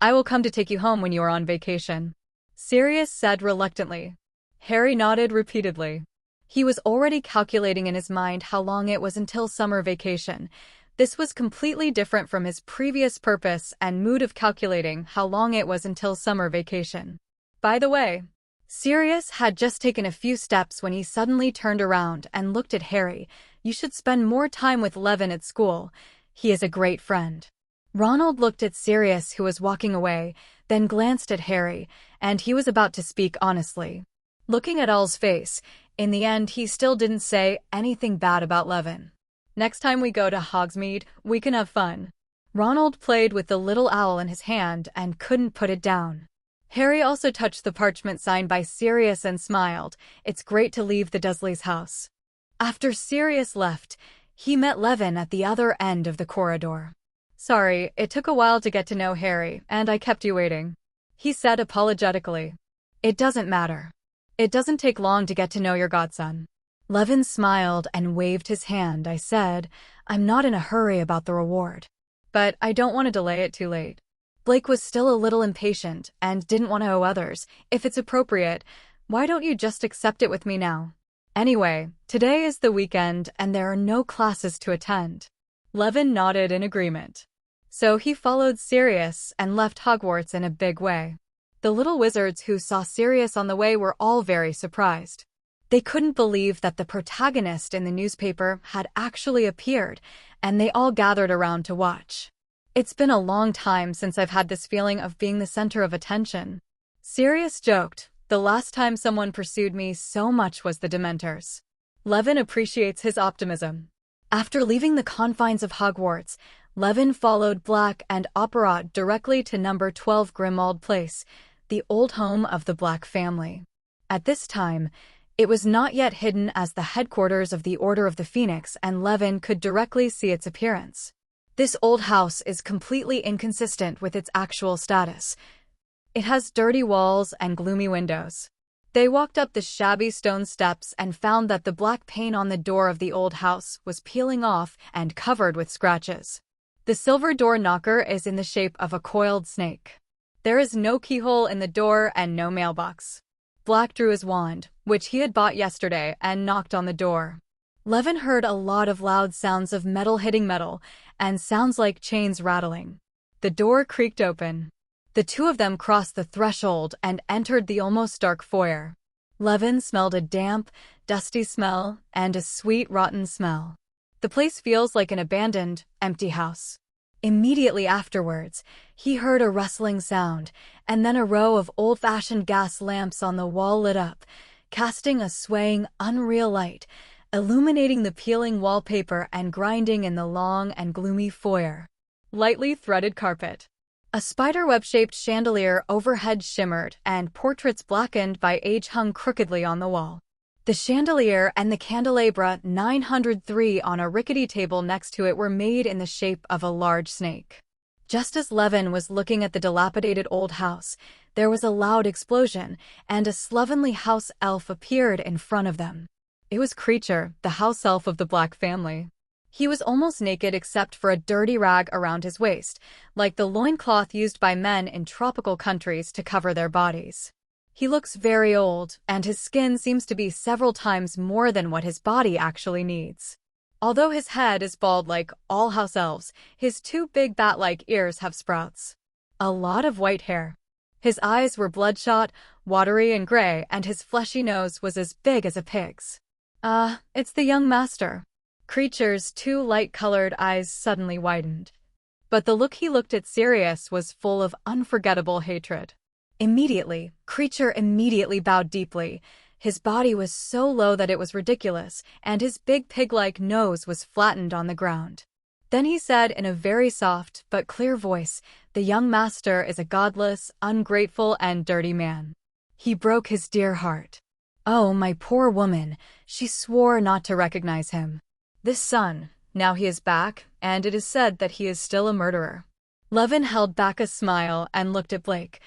I will come to take you home when you are on vacation," Sirius said reluctantly. Harry nodded repeatedly. He was already calculating in his mind how long it was until summer vacation. This was completely different from his previous purpose and mood of calculating how long it was until summer vacation. By the way, Sirius had just taken a few steps when he suddenly turned around and looked at Harry. "You should spend more time with Levin at school. He is a great friend." Ronald looked at Sirius, who was walking away, then glanced at Harry, and he was about to speak honestly. Looking at Al's face, in the end he still didn't say anything bad about Levin. "Next time we go to Hogsmeade, we can have fun." Ronald played with the little owl in his hand and couldn't put it down. Harry also touched the parchment signed by Sirius and smiled. "It's great to leave the Dursleys' house." After Sirius left, he met Levin at the other end of the corridor. "Sorry, it took a while to get to know Harry, and I kept you waiting," he said apologetically. It doesn't matter. It doesn't take long to get to know your godson. Levin smiled and waved his hand. I said, I'm not in a hurry about the reward. But I don't want to delay it too late. Blake was still a little impatient and didn't want to owe others. If it's appropriate, why don't you just accept it with me now? Anyway, today is the weekend and there are no classes to attend. Levin nodded in agreement. So he followed Sirius and left Hogwarts in a big way. The little wizards who saw Sirius on the way were all very surprised. They couldn't believe that the protagonist in the newspaper had actually appeared, and they all gathered around to watch. It's been a long time since I've had this feeling of being the center of attention. Sirius joked, the last time someone pursued me so much was the Dementors. Levin appreciates his optimism. After leaving the confines of Hogwarts, Levin followed Black and Opera directly to number 12 Grimmauld Place, the old home of the Black family. At this time, it was not yet hidden as the headquarters of the Order of the Phoenix, and Levin could directly see its appearance. This old house is completely inconsistent with its actual status. It has dirty walls and gloomy windows. They walked up the shabby stone steps and found that the black paint on the door of the old house was peeling off and covered with scratches. The silver door knocker is in the shape of a coiled snake. There is no keyhole in the door and no mailbox. Black drew his wand, which he had bought yesterday, and knocked on the door. Levin heard a lot of loud sounds of metal hitting metal, and sounds like chains rattling. The door creaked open. The two of them crossed the threshold and entered the almost dark foyer. Levin smelled a damp, dusty smell and a sweet, rotten smell. The place feels like an abandoned, empty house. Immediately afterwards, he heard a rustling sound, and then a row of old-fashioned gas lamps on the wall lit up, casting a swaying, unreal light, illuminating the peeling wallpaper and grinding in the long and gloomy foyer. Lightly threaded carpet. A spiderweb-shaped chandelier overhead shimmered, and portraits blackened by age hung crookedly on the wall. The chandelier and the candelabra 903 on a rickety table next to it were made in the shape of a large snake. Just as Levin was looking at the dilapidated old house, there was a loud explosion, and a slovenly house elf appeared in front of them. It was Creature, the house elf of the Black family. He was almost naked except for a dirty rag around his waist, like the loincloth used by men in tropical countries to cover their bodies. He looks very old, and his skin seems to be several times more than what his body actually needs. Although his head is bald like all house elves, his two big bat-like ears have sprouts. A lot of white hair. His eyes were bloodshot, watery and gray, and his fleshy nose was as big as a pig's. It's the young master. Creature's two light-colored eyes suddenly widened. But the look he looked at Sirius was full of unforgettable hatred. Creature immediately bowed deeply. His body was so low that it was ridiculous, and his big pig-like nose was flattened on the ground. Then he said in a very soft but clear voice, "The young master is a godless, ungrateful, and dirty man." He broke his dear heart. Oh, my poor woman, she swore not to recognize him. This son, now he is back, and it is said that he is still a murderer. Levin held back a smile and looked at Blake.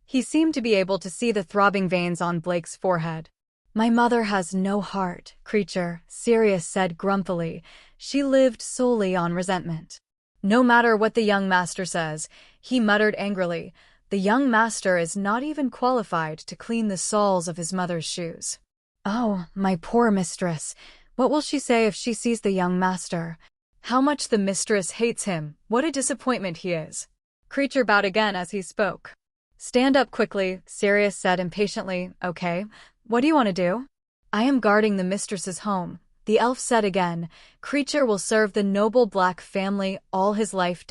He seemed to be able to see the throbbing veins on Blake's forehead. My mother has no heart, Creature, Sirius said grumpily. She lived solely on resentment. No matter what the young master says, he muttered angrily, the young master is not even qualified to clean the soles of his mother's shoes. Oh, my poor mistress. What will she say if she sees the young master? How much the mistress hates him, what a disappointment he is. Creature bowed again as he spoke. Stand up quickly, Sirius said impatiently. Okay, what do you want to do? I am guarding the mistress's home, the elf said again. Creature will serve the noble Black family all his life.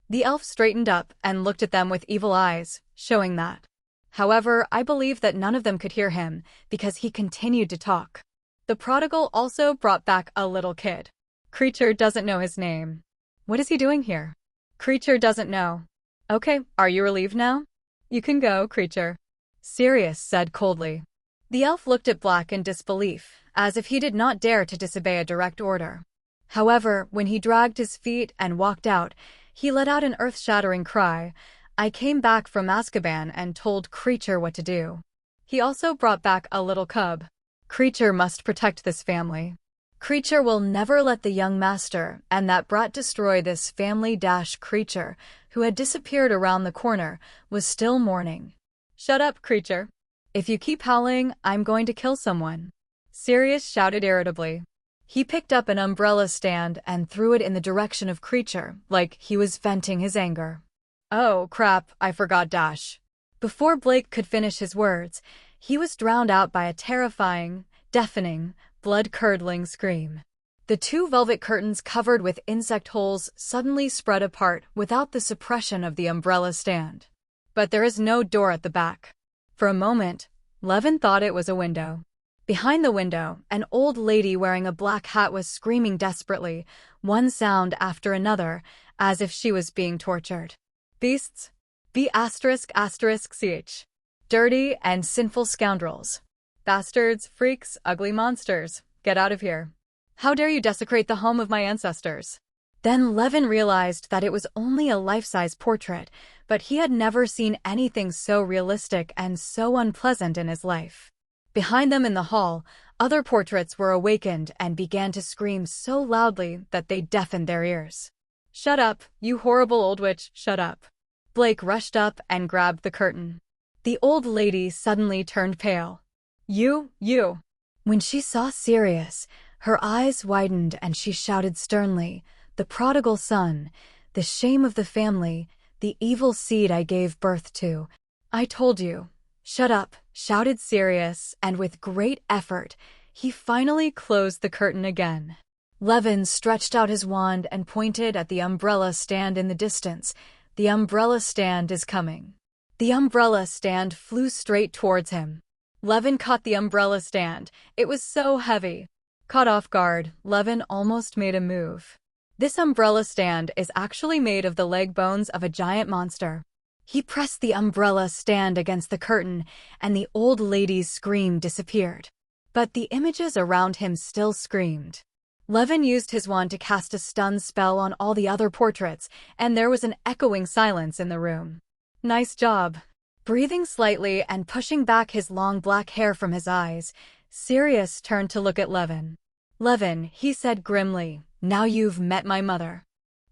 The elf straightened up and looked at them with evil eyes, showing that. However, I believe that none of them could hear him, because he continued to talk. The prodigal also brought back a little kid. Creature doesn't know his name. What is he doing here? Creature doesn't know. Okay, are you relieved now? You can go, Creature. Sirius said coldly. The elf looked at Black in disbelief, as if he did not dare to disobey a direct order. However, when he dragged his feet and walked out, he let out an earth-shattering cry. I came back from Azkaban and told Creature what to do. He also brought back a little cub. Creature must protect this family. Creature will never let the young master and that brat destroy this family. Creature, who had disappeared around the corner, was still mourning. Shut up, Creature. If you keep howling, I'm going to kill someone. Sirius shouted irritably. He picked up an umbrella stand and threw it in the direction of Creature, like he was venting his anger. Oh, crap, I forgot. Before Blake could finish his words, he was drowned out by a terrifying, deafening, blood-curdling scream. The two velvet curtains covered with insect holes suddenly spread apart without the suppression of the umbrella stand. But there is no door at the back. For a moment, Levin thought it was a window. Behind the window, an old lady wearing a black hat was screaming desperately, one sound after another, as if she was being tortured. Beasts. B***ch. Dirty and sinful scoundrels. Bastards, freaks, ugly monsters. Get out of here. How dare you desecrate the home of my ancestors? Then Levin realized that it was only a life-size portrait, but he had never seen anything so realistic and so unpleasant in his life. Behind them in the hall, other portraits were awakened and began to scream so loudly that they deafened their ears. Shut up, you horrible old witch, shut up. Blake rushed up and grabbed the curtain. The old lady suddenly turned pale. You. When she saw Sirius, her eyes widened and she shouted sternly, "The prodigal son, the shame of the family, the evil seed I gave birth to. I told you." Shut up, shouted Sirius, and with great effort, he finally closed the curtain again. Levin stretched out his wand and pointed at the umbrella stand in the distance. The umbrella stand is coming. The umbrella stand flew straight towards him. Levin caught the umbrella stand. It was so heavy. Caught off guard, Levin almost made a move. This umbrella stand is actually made of the leg bones of a giant monster. He pressed the umbrella stand against the curtain, and the old lady's scream disappeared. But the images around him still screamed. Levin used his wand to cast a stun spell on all the other portraits, and there was an echoing silence in the room. Nice job. Breathing slightly and pushing back his long black hair from his eyes, Sirius turned to look at Levin. Levin, he said grimly, now you've met my mother.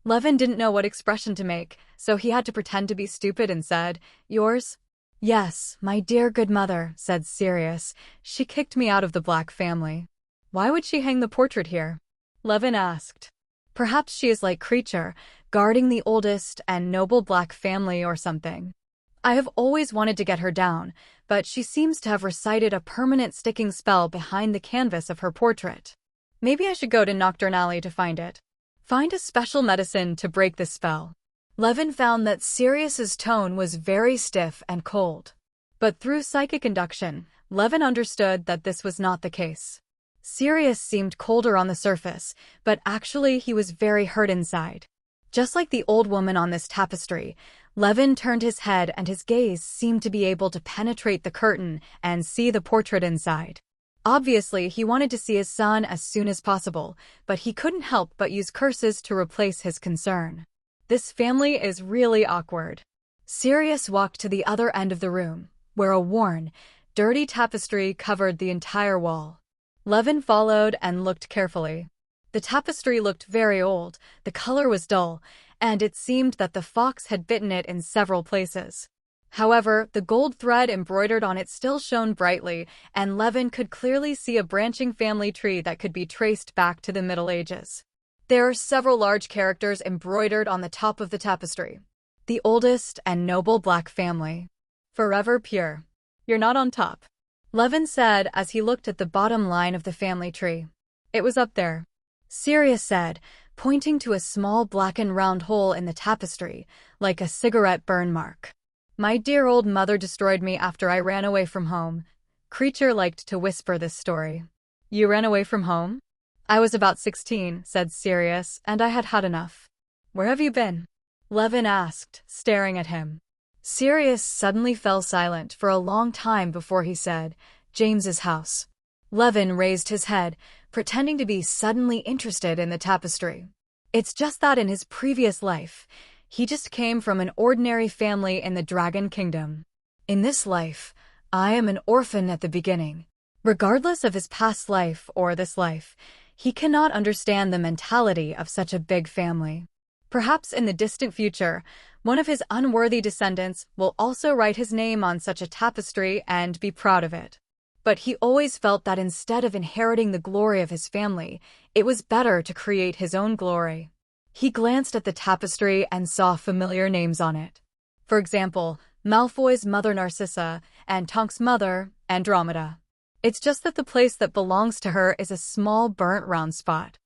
Levin didn't know what expression to make, so he had to pretend to be stupid and said, yours? Yes, my dear good mother, said Sirius. She kicked me out of the black family. Why would she hang the portrait here? Levin asked. Perhaps she is like Creature, guarding the oldest and noble black family or something. I have always wanted to get her down, but she seems to have recited a permanent sticking spell behind the canvas of her portrait. Maybe I should go to Nocturne Alley to find it. Find a special medicine to break the spell. Levin found that Sirius's tone was very stiff and cold. But through psychic induction, Levin understood that this was not the case. Sirius seemed colder on the surface, but actually he was very hurt inside. Just like the old woman on this tapestry, Levin turned his head and his gaze seemed to be able to penetrate the curtain and see the portrait inside. Obviously, he wanted to see his son as soon as possible, but he couldn't help but use curses to replace his concern. This family is really awkward. Sirius walked to the other end of the room, where a worn, dirty tapestry covered the entire wall. Levin followed and looked carefully. The tapestry looked very old, the color was dull, and it seemed that the fox had bitten it in several places. However, the gold thread embroidered on it still shone brightly, and Levin could clearly see a branching family tree that could be traced back to the Middle Ages. There are several large characters embroidered on the top of the tapestry. The oldest and noble black family. Forever pure. You're not on top, Levin said as he looked at the bottom line of the family tree. It was up there. Sirius said, pointing to a small blackened round hole in the tapestry, like a cigarette burn mark. My dear old mother destroyed me after I ran away from home. Creature liked to whisper this story. You ran away from home? I was about 16, said Sirius, and I had had enough. Where have you been? Levin asked, staring at him. Sirius suddenly fell silent for a long time before he said, James's house. Levin raised his head, pretending to be suddenly interested in the tapestry. It's just that in his previous life, He just came from an ordinary family in the Dragon Kingdom. In this life, I am an orphan at the beginning. Regardless of his past life or this life, he cannot understand the mentality of such a big family. Perhaps in the distant future, one of his unworthy descendants will also write his name on such a tapestry and be proud of it. But he always felt that instead of inheriting the glory of his family, it was better to create his own glory. He glanced at the tapestry and saw familiar names on it. For example, Malfoy's mother Narcissa and Tonk's mother, Andromeda. It's just that the place that belongs to her is a small burnt round spot.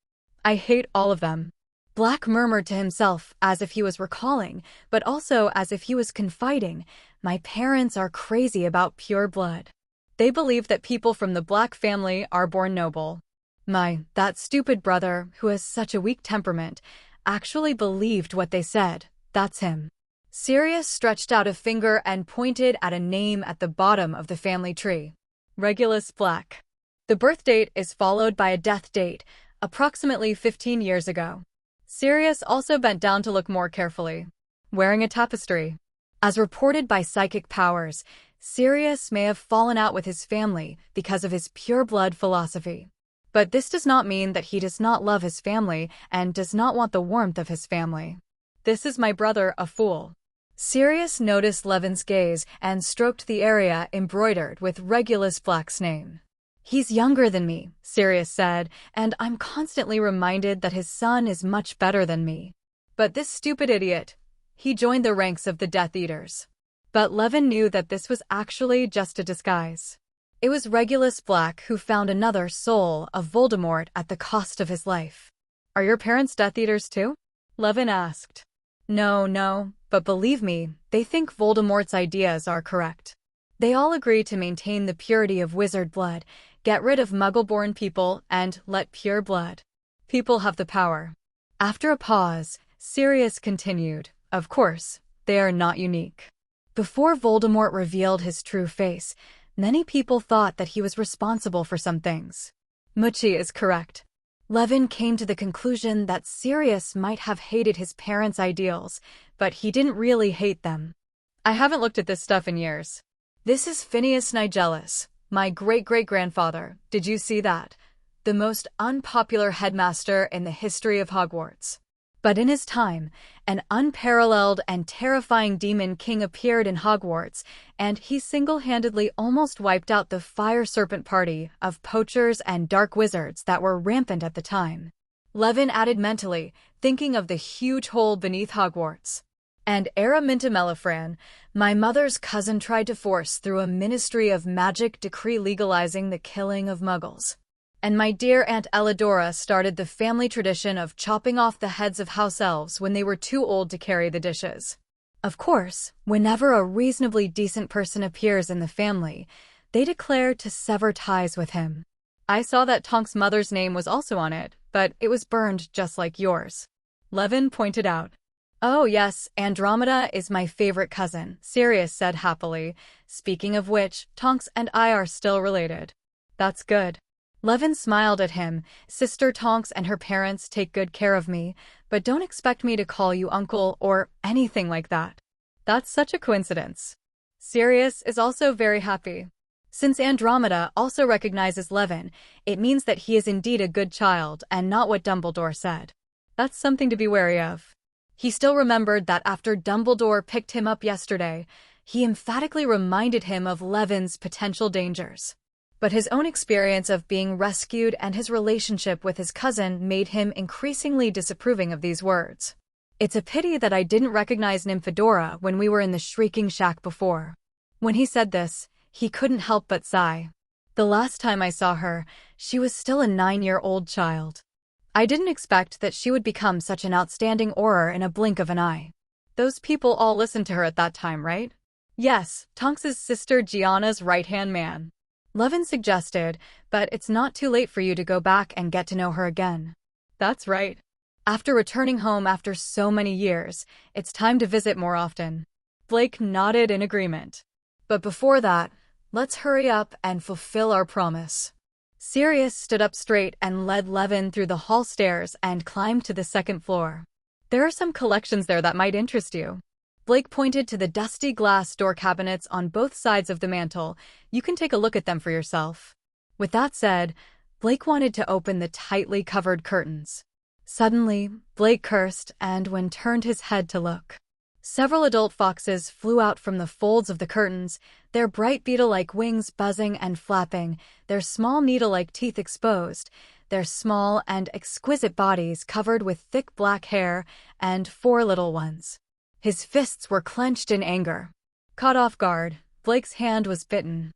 I hate all of them. Black murmured to himself as if he was recalling, but also as if he was confiding, my parents are crazy about pure blood. They believe that people from the Black family are born noble. That stupid brother, who has such a weak temperament, actually believed what they said. That's him. Sirius stretched out a finger and pointed at a name at the bottom of the family tree. Regulus Black. The birth date is followed by a death date, approximately 15 years ago. Sirius also bent down to look more carefully. Wearing a tapestry. As reported by Psychic Powers, Sirius may have fallen out with his family because of his pure blood philosophy. But this does not mean that he does not love his family and does not want the warmth of his family. This is my brother, a fool. Sirius noticed Levin's gaze and stroked the area embroidered with Regulus Black's name. He's younger than me, Sirius said, and I'm constantly reminded that his son is much better than me. But this stupid idiot, he joined the ranks of the Death Eaters. But Levin knew that this was actually just a disguise. It was Regulus Black who found another soul of Voldemort at the cost of his life. Are your parents Death Eaters too? Levin asked. No, but believe me, they think Voldemort's ideas are correct. They all agree to maintain the purity of wizard blood, get rid of Muggle-born people, and let pure blood people have the power. After a pause, Sirius continued, of course, they are not unique. Before Voldemort revealed his true face, many people thought that he was responsible for some things. Muchi is correct. Levin came to the conclusion that Sirius might have hated his parents' ideals, but he didn't really hate them. I haven't looked at this stuff in years. This is Phineas Nigellus, my great-great-grandfather. Did you see that? The most unpopular headmaster in the history of Hogwarts. But in his time, an unparalleled and terrifying demon king appeared in Hogwarts, and he single-handedly almost wiped out the Fire Serpent party of poachers and dark wizards that were rampant at the time. Levin added mentally, thinking of the huge hole beneath Hogwarts. And Araminta Mellifran, my mother's cousin, tried to force through a Ministry of Magic decree legalizing the killing of Muggles. And my dear Aunt Elidora started the family tradition of chopping off the heads of house elves when they were too old to carry the dishes. Of course, whenever a reasonably decent person appears in the family, they declare to sever ties with him. I saw that Tonk's mother's name was also on it, but it was burned just like yours. Levin pointed out. Oh yes, Andromeda is my favorite cousin, Sirius said happily. Speaking of which, Tonks and I are still related. That's good. Levin smiled at him. Sister Tonks and her parents take good care of me, but don't expect me to call you uncle or anything like that. That's such a coincidence. Sirius is also very happy. Since Andromeda also recognizes Levin, it means that he is indeed a good child and not what Dumbledore said. That's something to be wary of. He still remembered that after Dumbledore picked him up yesterday, he emphatically reminded him of Levin's potential dangers. But his own experience of being rescued and his relationship with his cousin made him increasingly disapproving of these words. It's a pity that I didn't recognize Nymphadora when we were in the Shrieking Shack before. When he said this, he couldn't help but sigh. The last time I saw her, she was still a 9-year-old child. I didn't expect that she would become such an outstanding Auror in a blink of an eye. Those people all listened to her at that time, right? Yes, Tonks's sister Gianna's right-hand man. Levin suggested, but it's not too late for you to go back and get to know her again. That's right. After returning home after so many years, it's time to visit more often. Blake nodded in agreement. But before that, let's hurry up and fulfill our promise. Sirius stood up straight and led Levin through the hall stairs and climbed to the second floor. There are some collections there that might interest you. Blake pointed to the dusty glass door cabinets on both sides of the mantel. You can take a look at them for yourself. With that said, Blake wanted to open the tightly covered curtains. Suddenly, Blake cursed and when turned his head to look. Several adult foxes flew out from the folds of the curtains, their bright beetle-like wings buzzing and flapping, their small needle-like teeth exposed, their small and exquisite bodies covered with thick black hair, and 4 little ones. His fists were clenched in anger. Caught off guard, Blake's hand was bitten.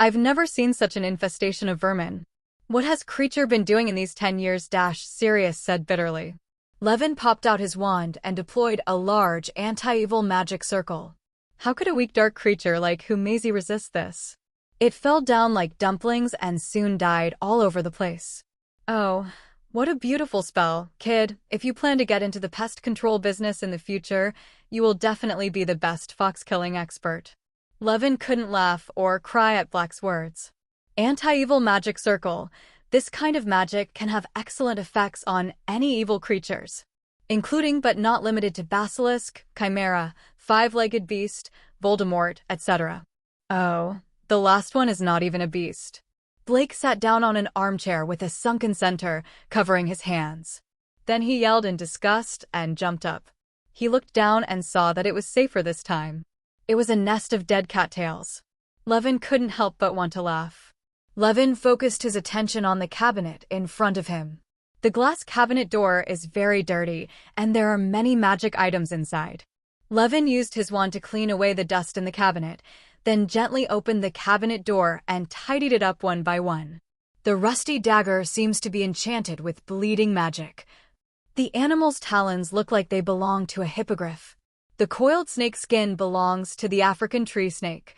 I've never seen such an infestation of vermin. What has creature been doing in these 10 years? Sirius said bitterly. Levin popped out his wand and deployed a large anti-evil magic circle. How could a weak dark creature like who Maisie resist this? It fell down like dumplings and soon died all over the place. Oh, what a beautiful spell, kid. If you plan to get into the pest control business in the future, you will definitely be the best fox-killing expert. Levin couldn't laugh or cry at Black's words. Anti-evil magic circle. This kind of magic can have excellent effects on any evil creatures, including but not limited to basilisk, chimera, 5-legged beast, Voldemort, etc. Oh, the last one is not even a beast. Blake sat down on an armchair with a sunken center, covering his hands. Then he yelled in disgust and jumped up. He looked down and saw that it was safer this time. It was a nest of dead cattails. Levin couldn't help but want to laugh. Levin focused his attention on the cabinet in front of him. The glass cabinet door is very dirty, and there are many magic items inside. Levin used his wand to clean away the dust in the cabinet, then gently opened the cabinet door and tidied it up one by one. The rusty dagger seems to be enchanted with bleeding magic. The animal's talons look like they belong to a hippogriff. The coiled snake skin belongs to the African tree snake.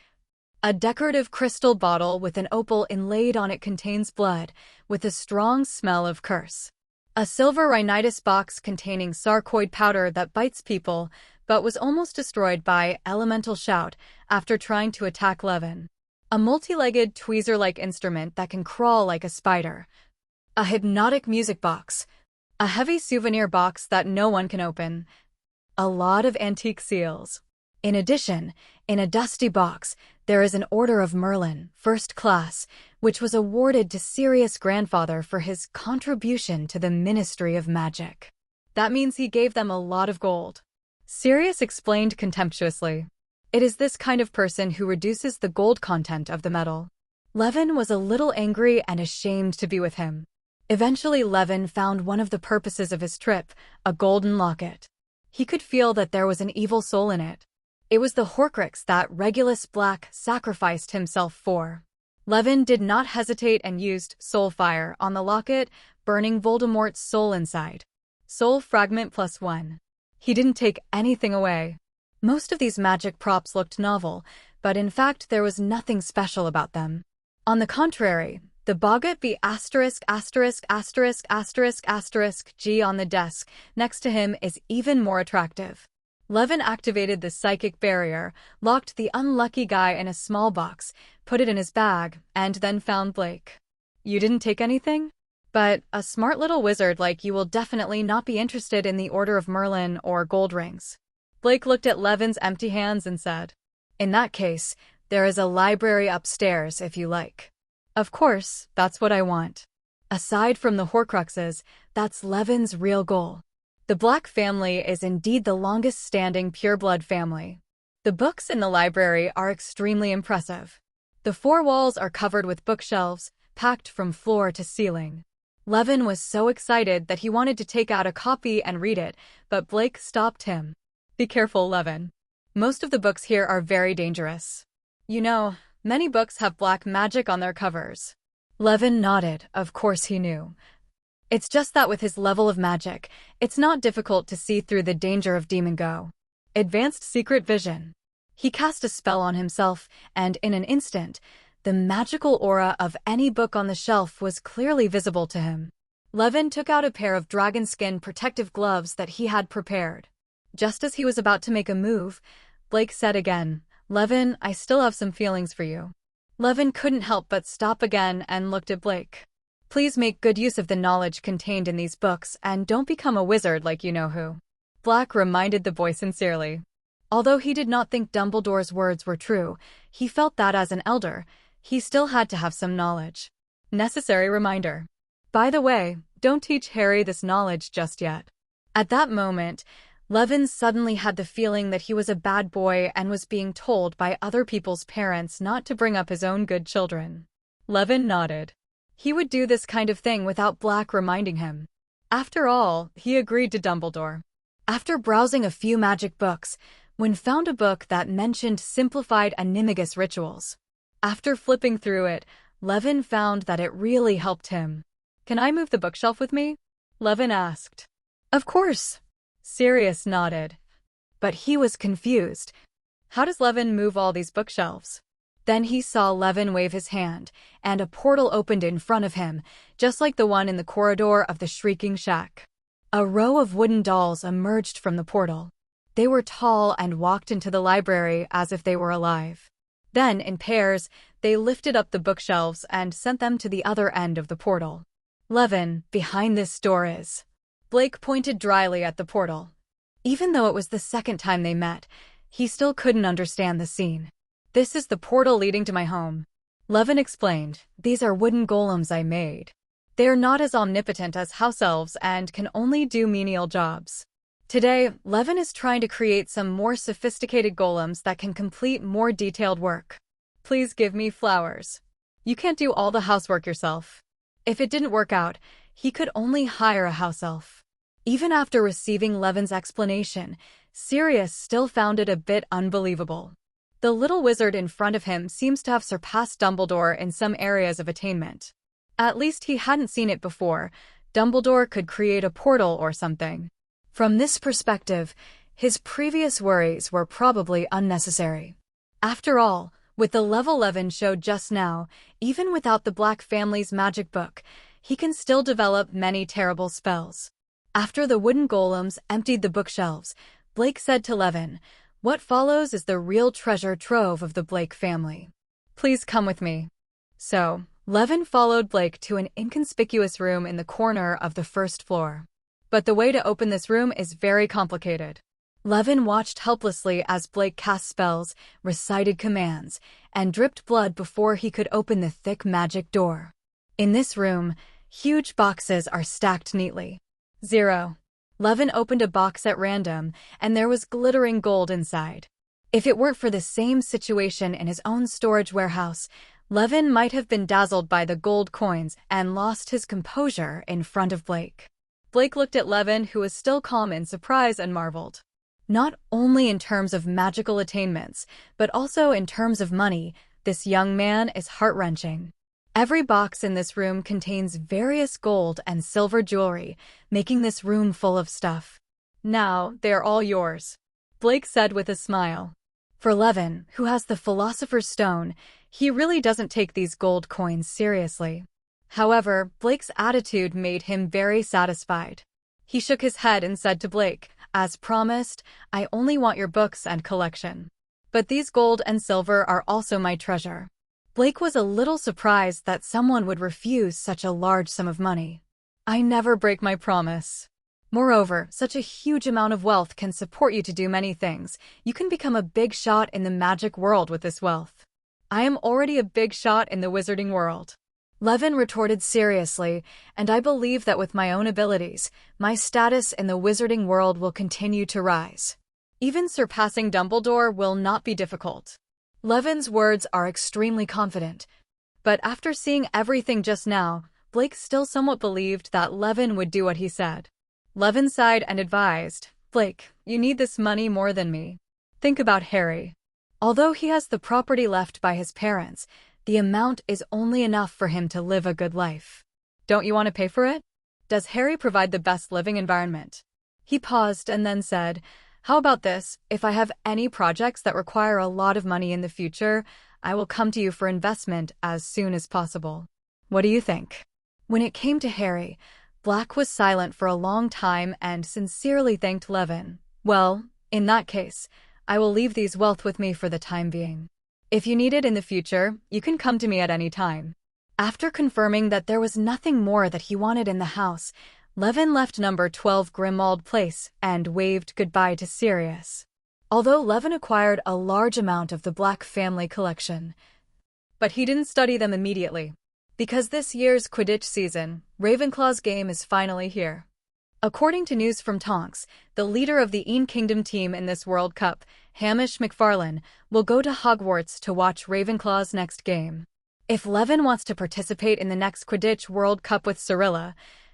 A decorative crystal bottle with an opal inlaid on it contains blood, with a strong smell of curse. A silver rhinitis box containing sarcoid powder that bites people, but was almost destroyed by elemental shout after trying to attack Levin. A multi-legged tweezer-like instrument that can crawl like a spider. A hypnotic music box. A heavy souvenir box that no one can open. A lot of antique seals. In addition, in a dusty box, there is an Order of Merlin, first class, which was awarded to Sirius' grandfather for his contribution to the Ministry of Magic. That means he gave them a lot of gold. Sirius explained contemptuously. It is this kind of person who reduces the gold content of the metal. Levin was a little angry and ashamed to be with him. Eventually, Levin found one of the purposes of his trip, a golden locket. He could feel that there was an evil soul in it. It was the Horcrux that Regulus Black sacrificed himself for. Levin did not hesitate and used Soul Fire on the locket, burning Voldemort's soul inside. Soul Fragment +1. He didn't take anything away. Most of these magic props looked novel, but in fact there was nothing special about them. On the contrary, the Boggart B**************** G on the desk next to him is even more attractive. Levin activated the psychic barrier, locked the unlucky guy in a small box, put it in his bag, and then found Blake. You didn't take anything? But a smart little wizard like you will definitely not be interested in the Order of Merlin or gold rings. Blake looked at Levin's empty hands and said, In that case, there is a library upstairs if you like. Of course, that's what I want. Aside from the Horcruxes, that's Levin's real goal. The Black family is indeed the longest-standing pureblood family. The books in the library are extremely impressive. The 4 walls are covered with bookshelves, packed from floor to ceiling. Levin was so excited that he wanted to take out a copy and read it, but Blake stopped him. Be careful, Levin. Most of the books here are very dangerous. You know, many books have black magic on their covers. Levin nodded. Of course he knew. It's just that with his level of magic, it's not difficult to see through the danger of Demon Go. Advanced secret vision. He cast a spell on himself, and in an instant, the magical aura of any book on the shelf was clearly visible to him. Levin took out a pair of dragon skin protective gloves that he had prepared. Just as he was about to make a move, Blake said again, Levin, I still have some feelings for you. Levin couldn't help but stop again and looked at Blake. Please make good use of the knowledge contained in these books and don't become a wizard like you know who. Black reminded the boy sincerely. Although he did not think Dumbledore's words were true, he felt that as an elder, he still had to have some knowledge. Necessary reminder. By the way, don't teach Harry this knowledge just yet. At that moment, Levin suddenly had the feeling that he was a bad boy and was being told by other people's parents not to bring up his own good children. Levin nodded. He would do this kind of thing without Black reminding him. After all, he agreed to Dumbledore. After browsing a few magic books, Wynne found a book that mentioned simplified Animagus rituals. After flipping through it, Levin found that it really helped him. "Can I move the bookshelf with me?" Levin asked. "Of course." Sirius nodded. But he was confused. How does Levin move all these bookshelves? Then he saw Levin wave his hand, and a portal opened in front of him, just like the one in the corridor of the Shrieking Shack. A row of wooden dolls emerged from the portal. They were tall and walked into the library as if they were alive. Then, in pairs, they lifted up the bookshelves and sent them to the other end of the portal. "Levin, behind this door is." Blake pointed dryly at the portal. Even though it was the second time they met, he still couldn't understand the scene. "This is the portal leading to my home," Levin explained. "These are wooden golems I made. They are not as omnipotent as house elves and can only do menial jobs. Today, Levin is trying to create some more sophisticated golems that can complete more detailed work. Please give me flowers. You can't do all the housework yourself." If it didn't work out, he could only hire a house elf. Even after receiving Levin's explanation, Sirius still found it a bit unbelievable. The little wizard in front of him seems to have surpassed Dumbledore in some areas of attainment. At least he hadn't seen it before. Dumbledore could create a portal or something. From this perspective, his previous worries were probably unnecessary. After all, with the level Levin showed just now, even without the Black family's magic book, he can still develop many terrible spells. After the wooden golems emptied the bookshelves, Blake said to Levin, "What follows is the real treasure trove of the Blake family. Please come with me." So, Levin followed Blake to an inconspicuous room in the corner of the first floor. But the way to open this room is very complicated. Levin watched helplessly as Blake cast spells, recited commands, and dripped blood before he could open the thick magic door. In this room, huge boxes are stacked neatly. 0. Levin opened a box at random, and there was glittering gold inside. If it weren't for the same situation in his own storage warehouse, Levin might have been dazzled by the gold coins and lost his composure in front of Blake. Blake looked at Levin, who was still calm in surprise, and marveled. Not only in terms of magical attainments, but also in terms of money, this young man is heart-wrenching. Every box in this room contains various gold and silver jewelry, making this room full of stuff. "Now, they are all yours," Blake said with a smile. For Levin, who has the Philosopher's Stone, he really doesn't take these gold coins seriously. However, Blake's attitude made him very satisfied. He shook his head and said to Blake, "As promised, I only want your books and collection. But these gold and silver are also my treasure." Blake was a little surprised that someone would refuse such a large sum of money. "I never break my promise. Moreover, such a huge amount of wealth can support you to do many things. You can become a big shot in the magic world with this wealth." "I am already a big shot in the wizarding world," Levin retorted seriously, "and I believe that with my own abilities, my status in the wizarding world will continue to rise. Even surpassing Dumbledore will not be difficult." Levin's words are extremely confident, but after seeing everything just now, Blake still somewhat believed that Levin would do what he said. Levin sighed and advised, "Blake, you need this money more than me. Think about Harry. Although he has the property left by his parents, the amount is only enough for him to live a good life. Don't you want to pay for it? Does Harry provide the best living environment?" He paused and then said, "How about this? If I have any projects that require a lot of money in the future, I will come to you for investment as soon as possible. What do you think?" When it came to Harry, Black was silent for a long time and sincerely thanked Levin. "Well, in that case, I will leave these wealth with me for the time being. If you need it in the future, you can come to me at any time." After confirming that there was nothing more that he wanted in the house, Levin left number 12 Grimmauld Place and waved goodbye to Sirius. Although Levin acquired a large amount of the Black family collection, but he didn't study them immediately. Because this year's Quidditch season, Ravenclaw's game is finally here. According to news from Tonks, the leader of the Een Kingdom team in this World Cup, Hamish McFarlane, will go to Hogwarts to watch Ravenclaw's next game. If Levin wants to participate in the next Quidditch World Cup with Cirilla,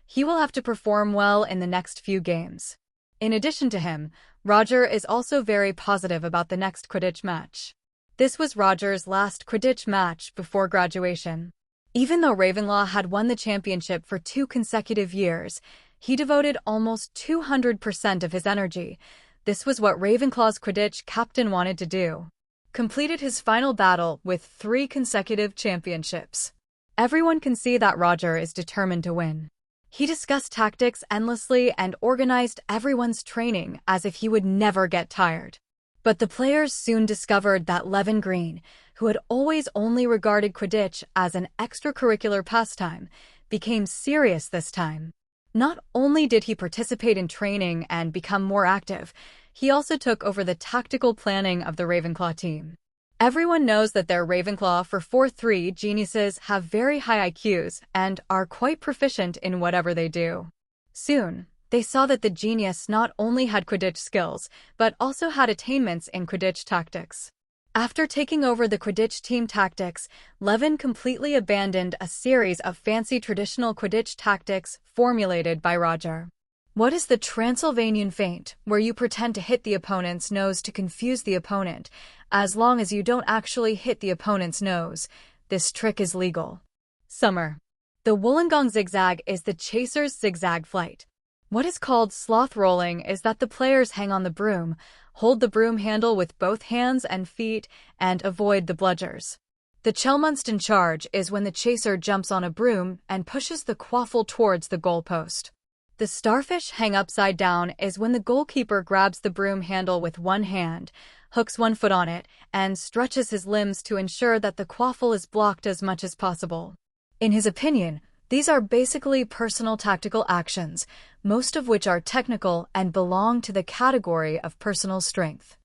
he will have to perform well in the next few games. In addition to him, Roger is also very positive about the next Quidditch match. This was Roger's last Quidditch match before graduation. Even though Ravenclaw had won the championship for 2 consecutive years, he devoted almost 200% of his energy. This was what Ravenclaw's Quidditch captain wanted to do. Completed his final battle with 3 consecutive championships. Everyone can see that Roger is determined to win. He discussed tactics endlessly and organized everyone's training as if he would never get tired. But the players soon discovered that Levin Green, who had always only regarded Quidditch as an extracurricular pastime, became serious this time. Not only did he participate in training and become more active, he also took over the tactical planning of the Ravenclaw team. Everyone knows that their Ravenclaw for 4-3 geniuses have very high IQs and are quite proficient in whatever they do. Soon, they saw that the genius not only had Quidditch skills, but also had attainments in Quidditch tactics. After taking over the Quidditch team tactics, Levin completely abandoned a series of fancy traditional Quidditch tactics formulated by Roger. What is the Transylvanian feint, where you pretend to hit the opponent's nose to confuse the opponent, as long as you don't actually hit the opponent's nose? This trick is legal. Summer. The Wollongong zigzag is the chaser's zigzag flight. What is called sloth rolling is that the players hang on the broom, hold the broom handle with both hands and feet, and avoid the bludgers. The Chelmsford charge is when the chaser jumps on a broom and pushes the quaffle towards the goalpost. The starfish hang upside down is when the goalkeeper grabs the broom handle with one hand, hooks one foot on it, and stretches his limbs to ensure that the quaffle is blocked as much as possible. In his opinion, these are basically personal tactical actions, most of which are technical and belong to the category of personal strength.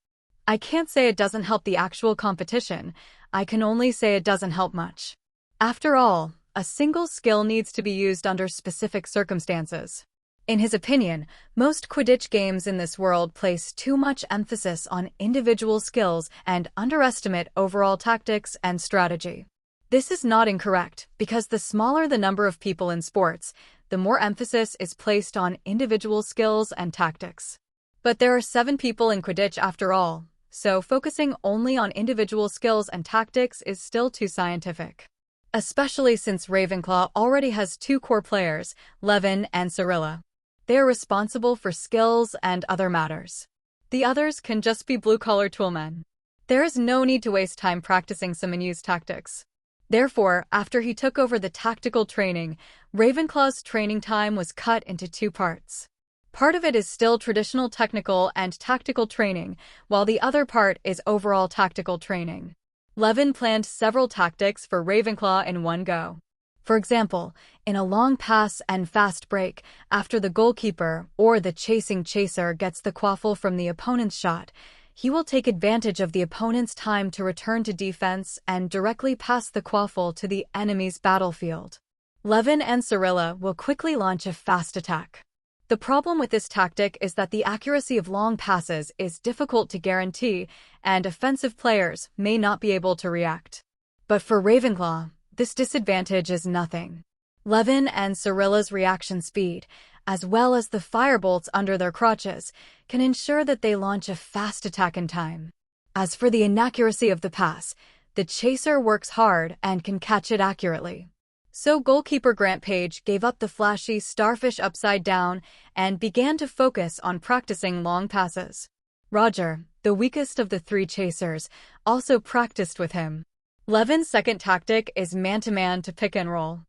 I can't say it doesn't help the actual competition, I can only say it doesn't help much. After all, a single skill needs to be used under specific circumstances. In his opinion, most Quidditch games in this world place too much emphasis on individual skills and underestimate overall tactics and strategy. This is not incorrect, because the smaller the number of people in sports, the more emphasis is placed on individual skills and tactics. But there are 7 people in Quidditch after all, so focusing only on individual skills and tactics is still too scientific. Especially since Ravenclaw already has 2 core players, Levin and Cirilla. They are responsible for skills and other matters. The others can just be blue-collar toolmen. There is no need to waste time practicing some unused tactics. Therefore, after he took over the tactical training, Ravenclaw's training time was cut into 2 parts. Part of it is still traditional technical and tactical training, while the other part is overall tactical training. Levin planned several tactics for Ravenclaw in one go. For example, in a long pass and fast break, after the goalkeeper or the chasing chaser gets the quaffle from the opponent's shot, he will take advantage of the opponent's time to return to defense and directly pass the quaffle to the enemy's battlefield. Levin and Cirilla will quickly launch a fast attack. The problem with this tactic is that the accuracy of long passes is difficult to guarantee, and offensive players may not be able to react. But for Ravenclaw, this disadvantage is nothing. Levin and Cirilla's reaction speed, as well as the firebolts under their crotches, can ensure that they launch a fast attack in time. As for the inaccuracy of the pass, the chaser works hard and can catch it accurately. So goalkeeper Grant Page gave up the flashy starfish upside down and began to focus on practicing long passes. Roger, the weakest of the 3 chasers, also practiced with him. Levin's second tactic is man-to-man to pick and roll.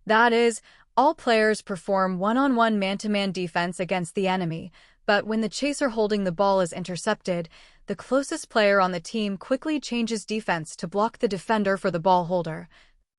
That is, all players perform one-on-one man-to-man defense against the enemy, but when the chaser holding the ball is intercepted, the closest player on the team quickly changes defense to block the defender for the ball holder,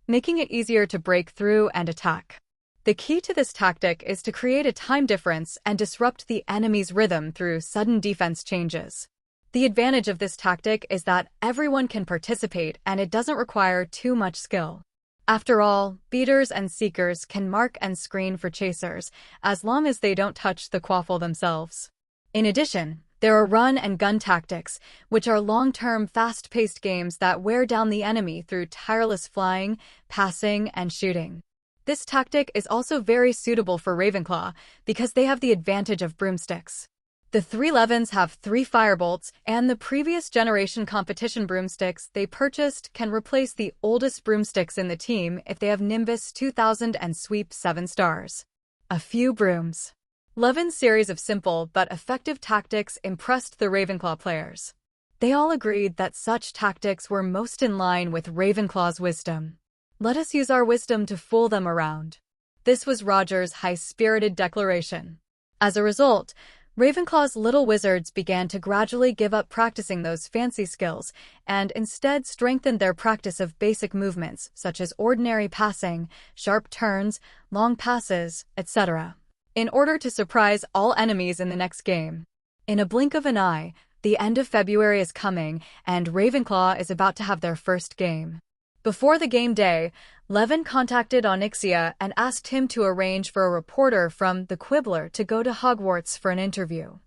making it easier to break through and attack. The key to this tactic is to create a time difference and disrupt the enemy's rhythm through sudden defense changes. The advantage of this tactic is that everyone can participate and it doesn't require too much skill. After all, beaters and seekers can mark and screen for chasers, as long as they don't touch the quaffle themselves. In addition, there are run and gun tactics, which are long-term, fast-paced games that wear down the enemy through tireless flying, passing, and shooting. This tactic is also very suitable for Ravenclaw because they have the advantage of broomsticks. The 3 Levins have 3 firebolts, and the previous generation competition broomsticks they purchased can replace the oldest broomsticks in the team if they have Nimbus 2000 and sweep 7 stars. A few brooms. Levin's series of simple but effective tactics impressed the Ravenclaw players. They all agreed that such tactics were most in line with Ravenclaw's wisdom. Let us use our wisdom to fool them around. This was Roger's high-spirited declaration. As a result, Ravenclaw's little wizards began to gradually give up practicing those fancy skills and instead strengthened their practice of basic movements such as ordinary passing, sharp turns, long passes, etc., in order to surprise all enemies in the next game. In a blink of an eye, the end of February is coming and Ravenclaw is about to have their first game. Before the game day, Levin contacted Onyxia and asked him to arrange for a reporter from The Quibbler to go to Hogwarts for an interview.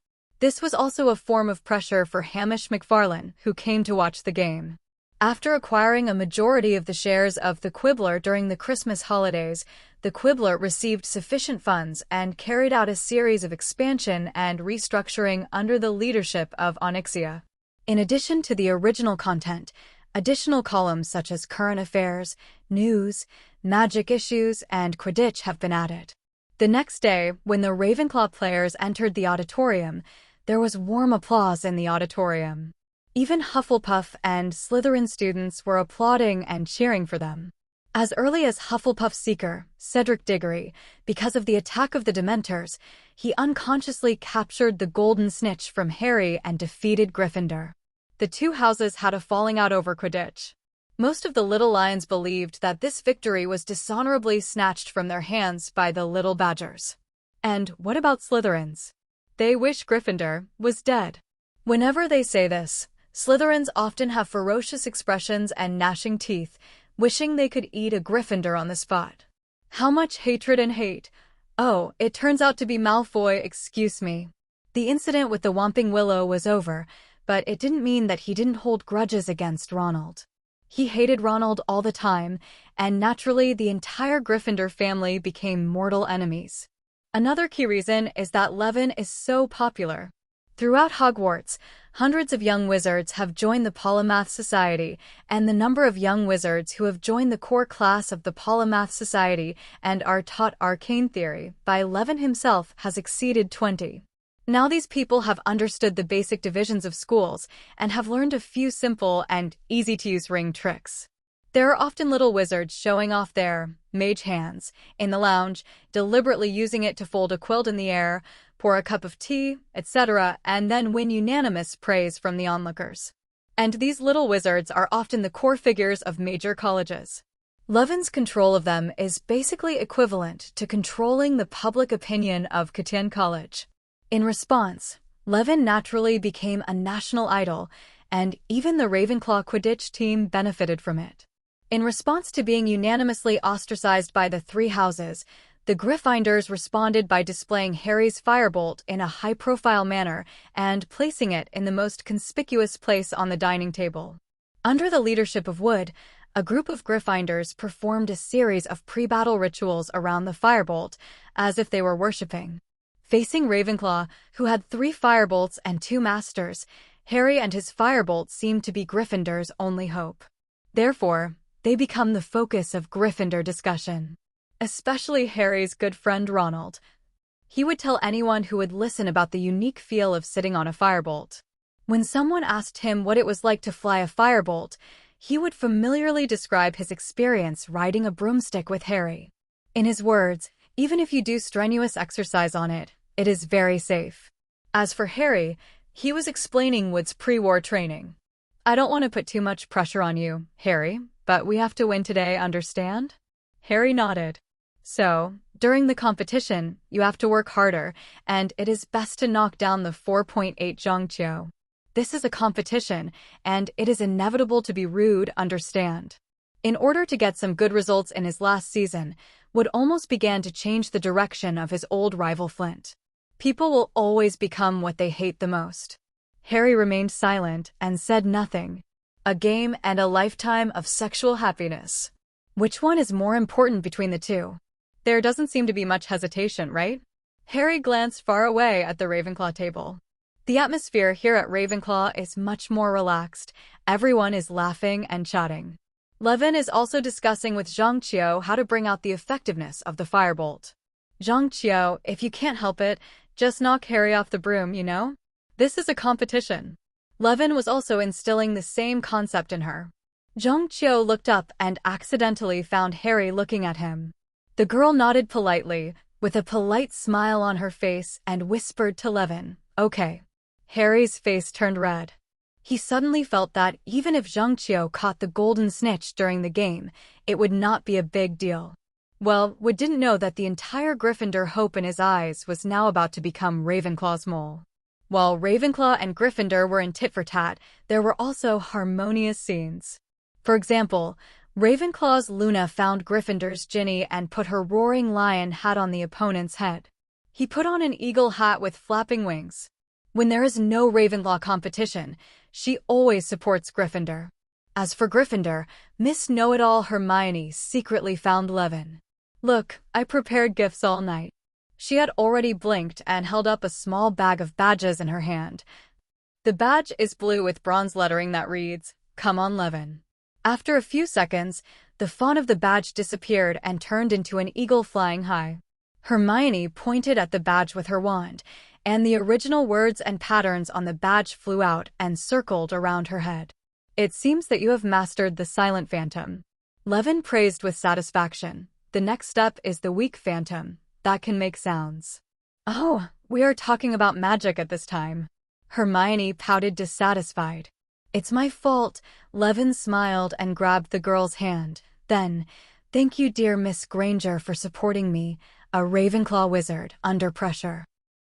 This was also a form of pressure for Hamish McFarlane, who came to watch the game. After acquiring a majority of the shares of The Quibbler during the Christmas holidays, The Quibbler received sufficient funds and carried out a series of expansion and restructuring under the leadership of Onyxia. In addition to the original content, additional columns such as current affairs, news, magic issues, and Quidditch have been added. The next day, when the Ravenclaw players entered the auditorium, there was warm applause in the auditorium. Even Hufflepuff and Slytherin students were applauding and cheering for them. As early as Hufflepuff seeker Cedric Diggory, because of the attack of the Dementors, he unconsciously captured the Golden Snitch from Harry and defeated Gryffindor. The two houses had a falling out over Quidditch. Most of the Little Lions believed that this victory was dishonorably snatched from their hands by the Little Badgers. And what about Slytherins? They wish Gryffindor was dead. Whenever they say this, Slytherins often have ferocious expressions and gnashing teeth, wishing they could eat a Gryffindor on the spot. How much hatred and hate! Oh, it turns out to be Malfoy, excuse me. The incident with the Whomping Willow was over, but it didn't mean that he didn't hold grudges against Ronald. He hated Ronald all the time, and naturally the entire Gryffindor family became mortal enemies. Another key reason is that Levin is so popular. Throughout Hogwarts, hundreds of young wizards have joined the Polymath Society, and the number of young wizards who have joined the core class of the Polymath Society and are taught arcane theory by Levin himself has exceeded 20. Now these people have understood the basic divisions of schools and have learned a few simple and easy-to-use ring tricks. There are often little wizards showing off their mage hands in the lounge, deliberately using it to fold a quilt in the air, pour a cup of tea, etc., and then win unanimous praise from the onlookers. And these little wizards are often the core figures of major colleges. Levin's control of them is basically equivalent to controlling the public opinion of Catan College. In response, Levin naturally became a national idol, and even the Ravenclaw Quidditch team benefited from it. In response to being unanimously ostracized by the 3 houses, the Gryffindors responded by displaying Harry's firebolt in a high-profile manner and placing it in the most conspicuous place on the dining table. Under the leadership of Wood, a group of Gryffindors performed a series of pre-battle rituals around the firebolt, as if they were worshipping. Facing Ravenclaw, who had 3 firebolts and 2 masters, Harry and his firebolt seemed to be Gryffindor's only hope. Therefore, they become the focus of Gryffindor discussion. Especially Harry's good friend Ronald. He would tell anyone who would listen about the unique feel of sitting on a firebolt. When someone asked him what it was like to fly a firebolt, he would familiarly describe his experience riding a broomstick with Harry. In his words, even if you do strenuous exercise on it, it is very safe. As for Harry, he was explaining Wood's pre-war training. I don't want to put too much pressure on you, Harry, but we have to win today, understand? Harry nodded. So, During the competition, you have to work harder, and it is best to knock down the 4.8 Zhangqiu. This is a competition, and it is inevitable to be rude, understand. In order to get some good results in his last season, Wood almost began to change the direction of his old rival Flint. People will always become what they hate the most. Harry remained silent and said nothing. A game and a lifetime of sexual happiness. Which one is more important between the two? There doesn't seem to be much hesitation, right? Harry glanced far away at the Ravenclaw table. The atmosphere here at Ravenclaw is much more relaxed. Everyone is laughing and chatting. Levin is also discussing with Zhangqiu how to bring out the effectiveness of the firebolt. Zhangqiu, if you can't help it, just knock Harry off the broom, you know? This is a competition. Levin was also instilling the same concept in her. Zhangqiu looked up and accidentally found Harry looking at him. The girl nodded politely, with a polite smile on her face, and whispered to Levin, "Okay." Harry's face turned red. He suddenly felt that even if Zhangqiu caught the golden snitch during the game, it would not be a big deal. Well, Wood didn't know that the entire Gryffindor hope in his eyes was now about to become Ravenclaw's mole. While Ravenclaw and Gryffindor were in tit-for-tat, there were also harmonious scenes. For example, Ravenclaw's Luna found Gryffindor's Ginny and put her roaring lion hat on the opponent's head. He put on an eagle hat with flapping wings. When there is no Ravenclaw competition, she always supports Gryffindor. As for Gryffindor, Miss Know-It-All Hermione secretly found Levin. "Look, I prepared gifts all night." She had already blinked and held up a small bag of badges in her hand. The badge is blue with bronze lettering that reads, "Come on, Levin." After a few seconds, the font of the badge disappeared and turned into an eagle flying high. Hermione pointed at the badge with her wand, and the original words and patterns on the badge flew out and circled around her head. "It seems that you have mastered the silent phantom." Levin praised with satisfaction. "The next step is the weak phantom, that can make sounds." "Oh, we are talking about magic at this time." Hermione pouted dissatisfied. "It's my fault." Levin smiled and grabbed the girl's hand. Then, "Thank you, dear Miss Granger, for supporting me, a Ravenclaw wizard, under pressure."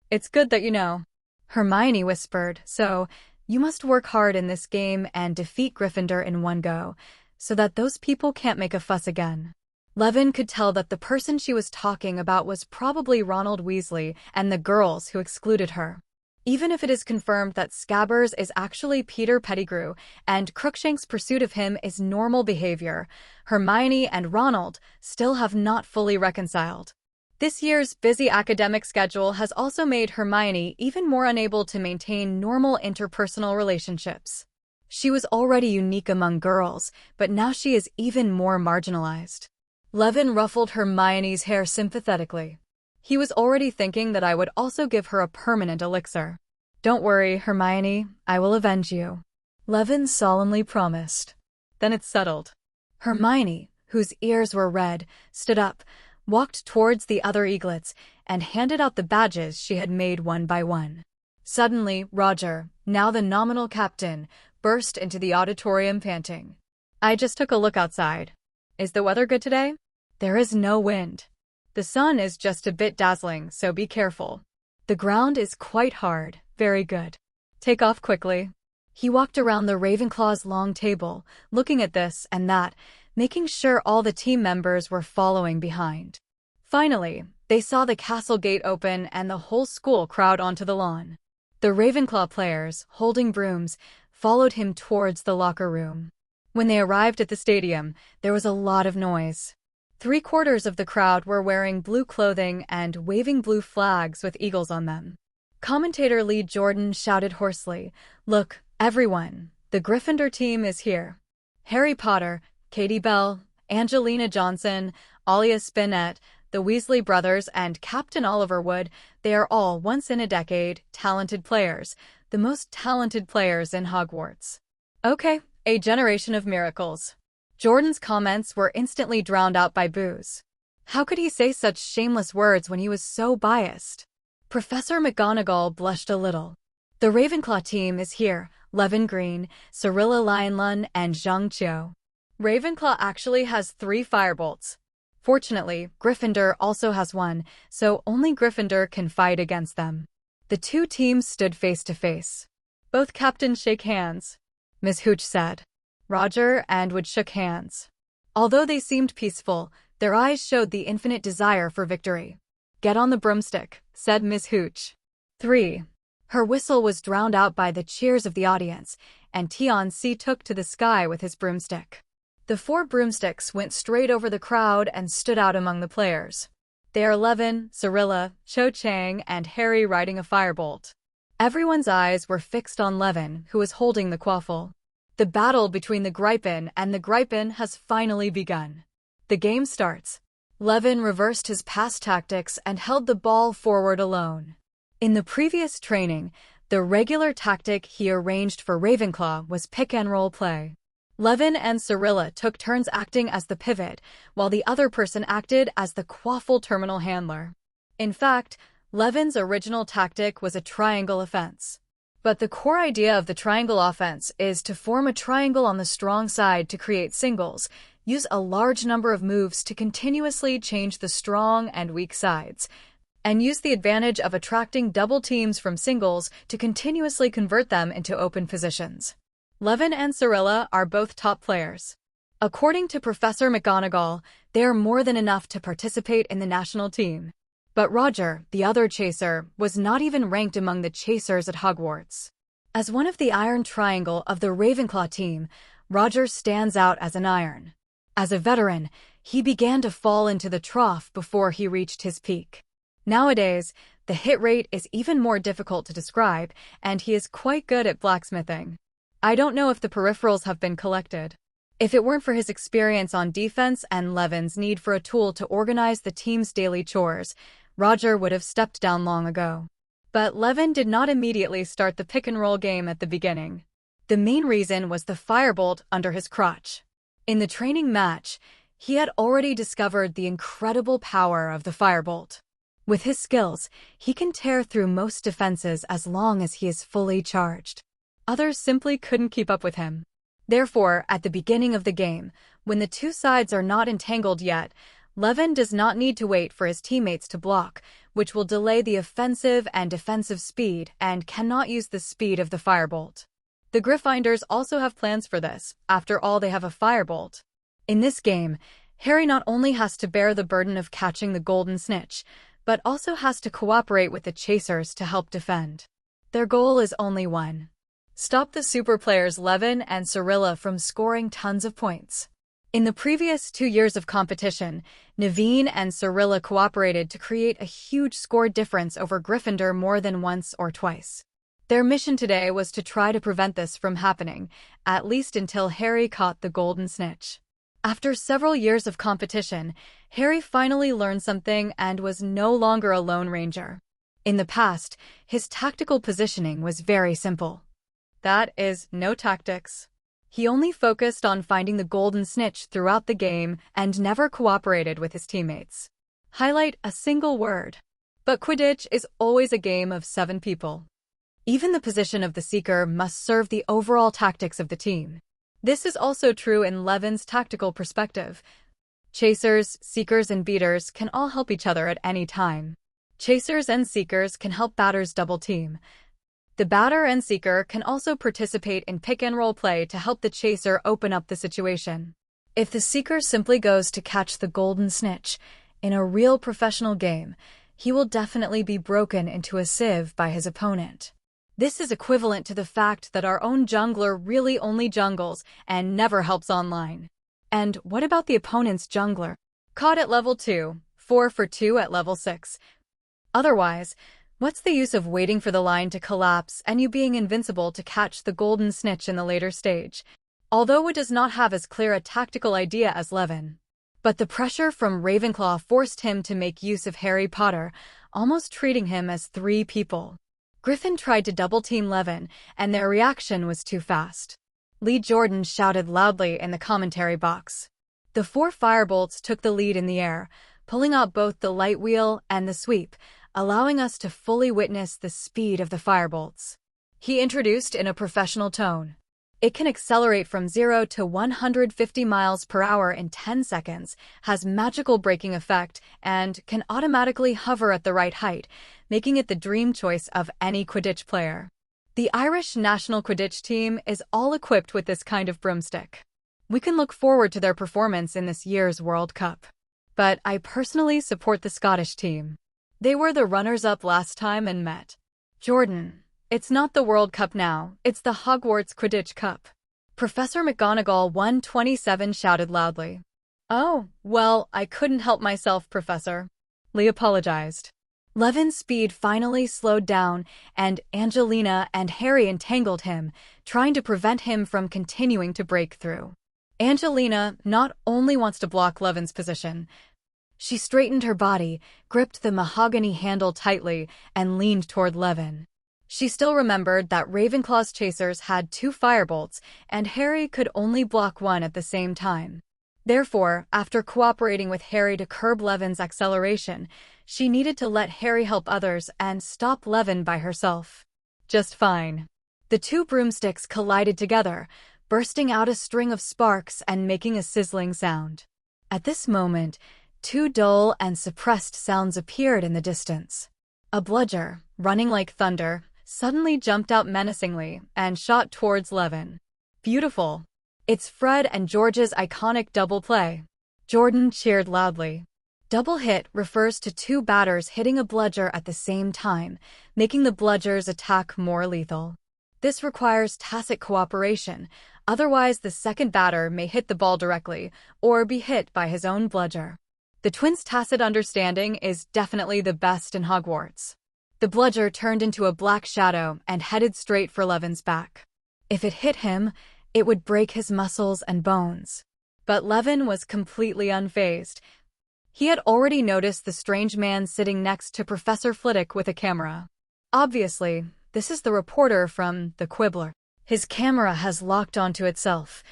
"It's good that you know," Hermione whispered. "So, you must work hard in this game and defeat Gryffindor in one go, so that those people can't make a fuss again." Levin could tell that the person she was talking about was probably Ronald Weasley and the girls who excluded her. Even if it is confirmed that Scabbers is actually Peter Pettigrew and Crookshank's pursuit of him is normal behavior, Hermione and Ronald still have not fully reconciled. This year's busy academic schedule has also made Hermione even more unable to maintain normal interpersonal relationships. She was already unique among girls, but now she is even more marginalized. Levin ruffled Hermione's hair sympathetically. He was already thinking that I would also give her a permanent elixir. "Don't worry, Hermione, I will avenge you," Levin solemnly promised. "Then it's settled." Hermione, whose ears were red, stood up, walked towards the other eaglets, and handed out the badges she had made one by one. Suddenly, Roger, now the nominal captain, burst into the auditorium panting. "I just took a look outside. Is the weather good today?" "There is no wind. The sun is just a bit dazzling, so be careful. The ground is quite hard." "Very good. Take off quickly." He walked around the Ravenclaw's long table, looking at this and that, making sure all the team members were following behind. Finally, they saw the castle gate open and the whole school crowd onto the lawn. The Ravenclaw players, holding brooms, followed him towards the locker room. When they arrived at the stadium, there was a lot of noise. 3/4 of the crowd were wearing blue clothing and waving blue flags with eagles on them. Commentator Lee Jordan shouted hoarsely, "Look, everyone, the Gryffindor team is here. Harry Potter, Katie Bell, Angelina Johnson, Alia Spinett, the Weasley brothers, and Captain Oliver Wood, they are all once-in-a-decade talented players, the most talented players in Hogwarts. Okay, a generation of miracles." Jordan's comments were instantly drowned out by boos. How could he say such shameless words when he was so biased? Professor McGonagall blushed a little. "The Ravenclaw team is here, Levin Green, Cirilla Lionlun, and Zhang Qiu. Ravenclaw actually has 3 firebolts." Fortunately, Gryffindor also has one, so only Gryffindor can fight against them. The two teams stood face to face. Both captains shake hands, Miss Hooch said. Roger and Wood shook hands. Although they seemed peaceful, their eyes showed the infinite desire for victory. Get on the broomstick, said Miss Hooch. 3. Her whistle was drowned out by the cheers of the audience, and Tion-C took to the sky with his broomstick. The 4 broomsticks went straight over the crowd and stood out among the players. They are Levin, Cyrilla, Cho Chang, and Harry riding a firebolt. Everyone's eyes were fixed on Levin, who was holding the quaffle. The battle between the Gryphon and the Gryphon has finally begun. The game starts. Levin reversed his past tactics and held the ball forward alone. In the previous training, the regular tactic he arranged for Ravenclaw was pick-and-roll play. Levin and Cyrilla took turns acting as the pivot, while the other person acted as the quaffle terminal handler. In fact, Levin's original tactic was a triangle offense. But the core idea of the triangle offense is to form a triangle on the strong side to create singles, use a large number of moves to continuously change the strong and weak sides, and use the advantage of attracting double teams from singles to continuously convert them into open positions. Levin and Cyrilla are both top players. According to Professor McGonagall, they are more than enough to participate in the national team. But Roger, the other chaser, was not even ranked among the chasers at Hogwarts. As one of the Iron Triangle of the Ravenclaw team, Roger stands out as an Iron. As a veteran, he began to fall into the trough before he reached his peak. Nowadays, the hit rate is even more difficult to describe, and he is quite good at blacksmithing. I don't know if the peripherals have been collected. If it weren't for his experience on defense and Levin's need for a tool to organize the team's daily chores, Roger would have stepped down long ago. But Levin did not immediately start the pick-and-roll game at the beginning. The main reason was the firebolt under his crotch. In the training match, he had already discovered the incredible power of the firebolt. With his skills, he can tear through most defenses as long as he is fully charged. Others simply couldn't keep up with him. Therefore, at the beginning of the game, when the two sides are not entangled yet, Levin does not need to wait for his teammates to block, which will delay the offensive and defensive speed and cannot use the speed of the firebolt. The Gryffindors also have plans for this. After all, they have a firebolt. In this game, Harry not only has to bear the burden of catching the golden snitch, but also has to cooperate with the chasers to help defend. Their goal is only one: stop the super players Levin and Cyrilla from scoring tons of points. In the previous 2 years of competition, Levin and Cyrilla cooperated to create a huge score difference over Gryffindor more than once or twice. Their mission today was to try to prevent this from happening, at least until Harry caught the golden snitch. After several years of competition, Harry finally learned something and was no longer a Lone Ranger. In the past, his tactical positioning was very simple. That is, no tactics. He only focused on finding the golden snitch throughout the game and never cooperated with his teammates. Highlight a single word. But Quidditch is always a game of 7 people. Even the position of the seeker must serve the overall tactics of the team. This is also true in Levin's tactical perspective. Chasers, seekers, and beaters can all help each other at any time. Chasers and seekers can help batters double team. The batter and seeker can also participate in pick-and-roll play to help the chaser open up the situation. If the seeker simply goes to catch the golden snitch in a real professional game, he will definitely be broken into a sieve by his opponent. This is equivalent to the fact that our own jungler really only jungles and never helps online. And what about the opponent's jungler? Caught at level 2, 4 for 2 at level 6. Otherwise, what's the use of waiting for the line to collapse and you being invincible to catch the golden snitch in the later stage? Although it does not have as clear a tactical idea as Levin. But the pressure from Ravenclaw forced him to make use of Harry Potter, almost treating him as 3 people. Griffin tried to double-team Levin, and their reaction was too fast. Lee Jordan shouted loudly in the commentary box. The 4 firebolts took the lead in the air, pulling out both the light wheel and the sweep, allowing us to fully witness the speed of the firebolts. He introduced in a professional tone. It can accelerate from 0 to 150 miles per hour in 10 seconds, has magical braking effect, and can automatically hover at the right height, making it the dream choice of any Quidditch player. The Irish national Quidditch team is all equipped with this kind of broomstick. We can look forward to their performance in this year's World Cup. But I personally support the Scottish team. They were the runners-up last time and met. Jordan, it's not the World Cup now, it's the Hogwarts Quidditch Cup. Professor McGonagall 127 shouted loudly. Oh, well, I couldn't help myself, Professor. Lee apologized. Levin's speed finally slowed down, and Angelina and Harry entangled him, trying to prevent him from continuing to break through. Angelina not only wants to block Levin's position, she straightened her body, gripped the mahogany handle tightly, and leaned toward Levin. She still remembered that Ravenclaw's chasers had 2 firebolts, and Harry could only block one at the same time. Therefore, after cooperating with Harry to curb Levin's acceleration, she needed to let Harry help others and stop Levin by herself. Just fine. The 2 broomsticks collided together, bursting out a string of sparks and making a sizzling sound. At this moment, 2 dull and suppressed sounds appeared in the distance. A bludger, running like thunder, suddenly jumped out menacingly and shot towards Levin. Beautiful. It's Fred and George's iconic double play. Jordan cheered loudly. Double hit refers to 2 batters hitting a bludger at the same time, making the bludger's attack more lethal. This requires tacit cooperation, otherwise the second batter may hit the ball directly or be hit by his own bludger. The twins' tacit understanding is definitely the best in Hogwarts. The bludger turned into a black shadow and headed straight for Levin's back. If it hit him, it would break his muscles and bones. But Levin was completely unfazed. He had already noticed the strange man sitting next to Professor Flitwick with a camera. Obviously, this is the reporter from The Quibbler. His camera has locked onto itself.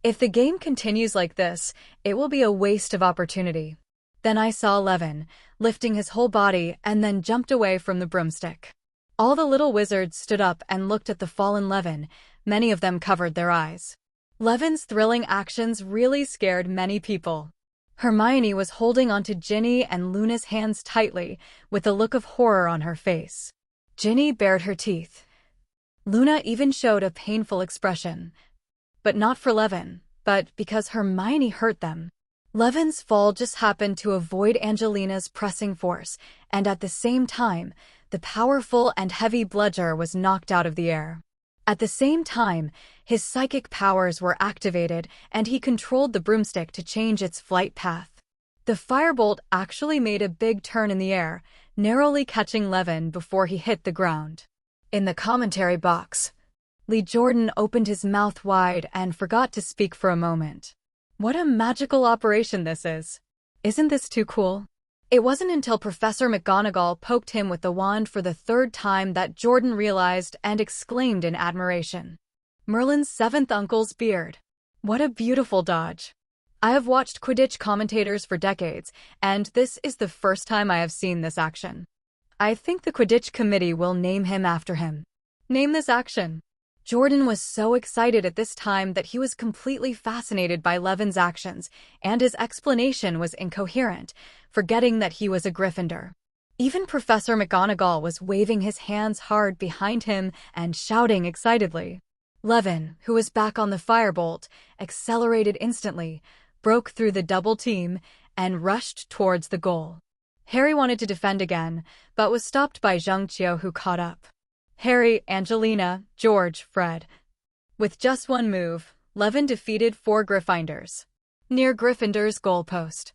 If the game continues like this, it will be a waste of opportunity. Then I saw Levin, lifting his whole body and then jumped away from the broomstick. All the little wizards stood up and looked at the fallen Levin, many of them covered their eyes. Levin's thrilling actions really scared many people. Hermione was holding onto Ginny and Luna's hands tightly, with a look of horror on her face. Ginny bared her teeth. Luna even showed a painful expression. But not for Levin, but because Hermione hurt them. Levin's fall just happened to avoid Angelina's pressing force, and at the same time, the powerful and heavy bludger was knocked out of the air. At the same time, his psychic powers were activated, and he controlled the broomstick to change its flight path. The firebolt actually made a big turn in the air, narrowly catching Levin before he hit the ground. In the commentary box, Lee Jordan opened his mouth wide and forgot to speak for a moment. What a magical operation this is. Isn't this too cool? It wasn't until Professor McGonagall poked him with the wand for the 3rd time that Jordan realized and exclaimed in admiration. Merlin's 7th uncle's beard. What a beautiful dodge. I have watched Quidditch commentators for decades, and this is the first time I have seen this action. I think the Quidditch committee will name him after him. Name this action. Jordan was so excited at this time that he was completely fascinated by Levin's actions, and his explanation was incoherent, forgetting that he was a Gryffindor. Even Professor McGonagall was waving his hands hard behind him and shouting excitedly. Levin, who was back on the firebolt, accelerated instantly, broke through the double team, and rushed towards the goal. Harry wanted to defend again, but was stopped by Zhang-Chio, who caught up. Harry, Angelina, George, Fred. With just one move, Levin defeated 4 Gryffindors. Near Gryffindor's goalpost.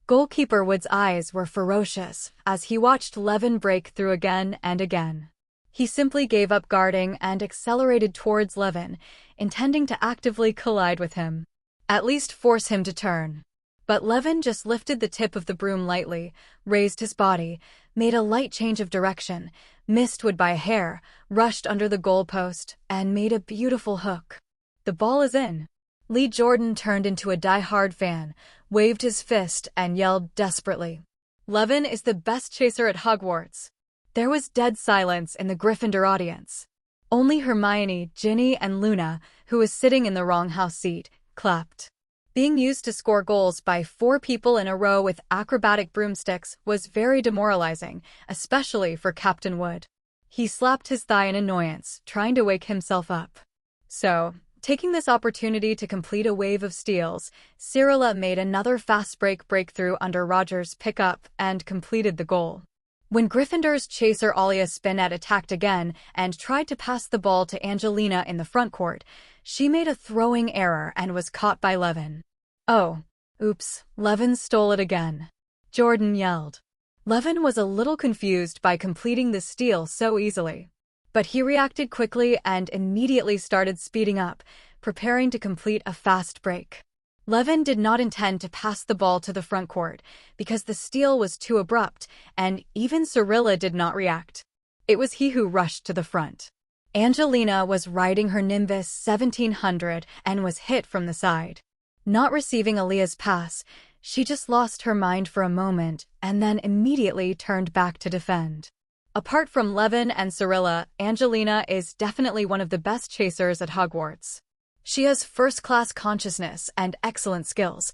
Goalkeeper Wood's eyes were ferocious as he watched Levin break through again and again. He simply gave up guarding and accelerated towards Levin, intending to actively collide with him. At least force him to turn. But Levin just lifted the tip of the broom lightly, raised his body, made a light change of direction, missed Wood by a hair, rushed under the goalpost, and made a beautiful hook. The ball is in. Lee Jordan turned into a die-hard fan, waved his fist, and yelled desperately. Levin is the best chaser at Hogwarts. There was dead silence in the Gryffindor audience. Only Hermione, Ginny, and Luna, who was sitting in the wrong house seat, clapped. Being used to score goals by 4 people in a row with acrobatic broomsticks was very demoralizing, especially for Captain Wood. He slapped his thigh in annoyance, trying to wake himself up. So, taking this opportunity to complete a wave of steals, Cyrilla made another fast break breakthrough under Roger's pickup and completed the goal. When Gryffindor's chaser Alia Spinnet attacked again and tried to pass the ball to Angelina in the front court, she made a throwing error and was caught by Levin. "Oh, oops, Levin stole it again," Jordan yelled. Levin was a little confused by completing the steal so easily. But he reacted quickly and immediately started speeding up, preparing to complete a fast break. Levin did not intend to pass the ball to the front court because the steal was too abrupt, and even Cyrilla did not react. It was he who rushed to the front. Angelina was riding her Nimbus 1700 and was hit from the side. Not receiving Alia's pass, she just lost her mind for a moment and then immediately turned back to defend. Apart from Levin and Cyrilla, Angelina is definitely one of the best chasers at Hogwarts. She has first-class consciousness and excellent skills.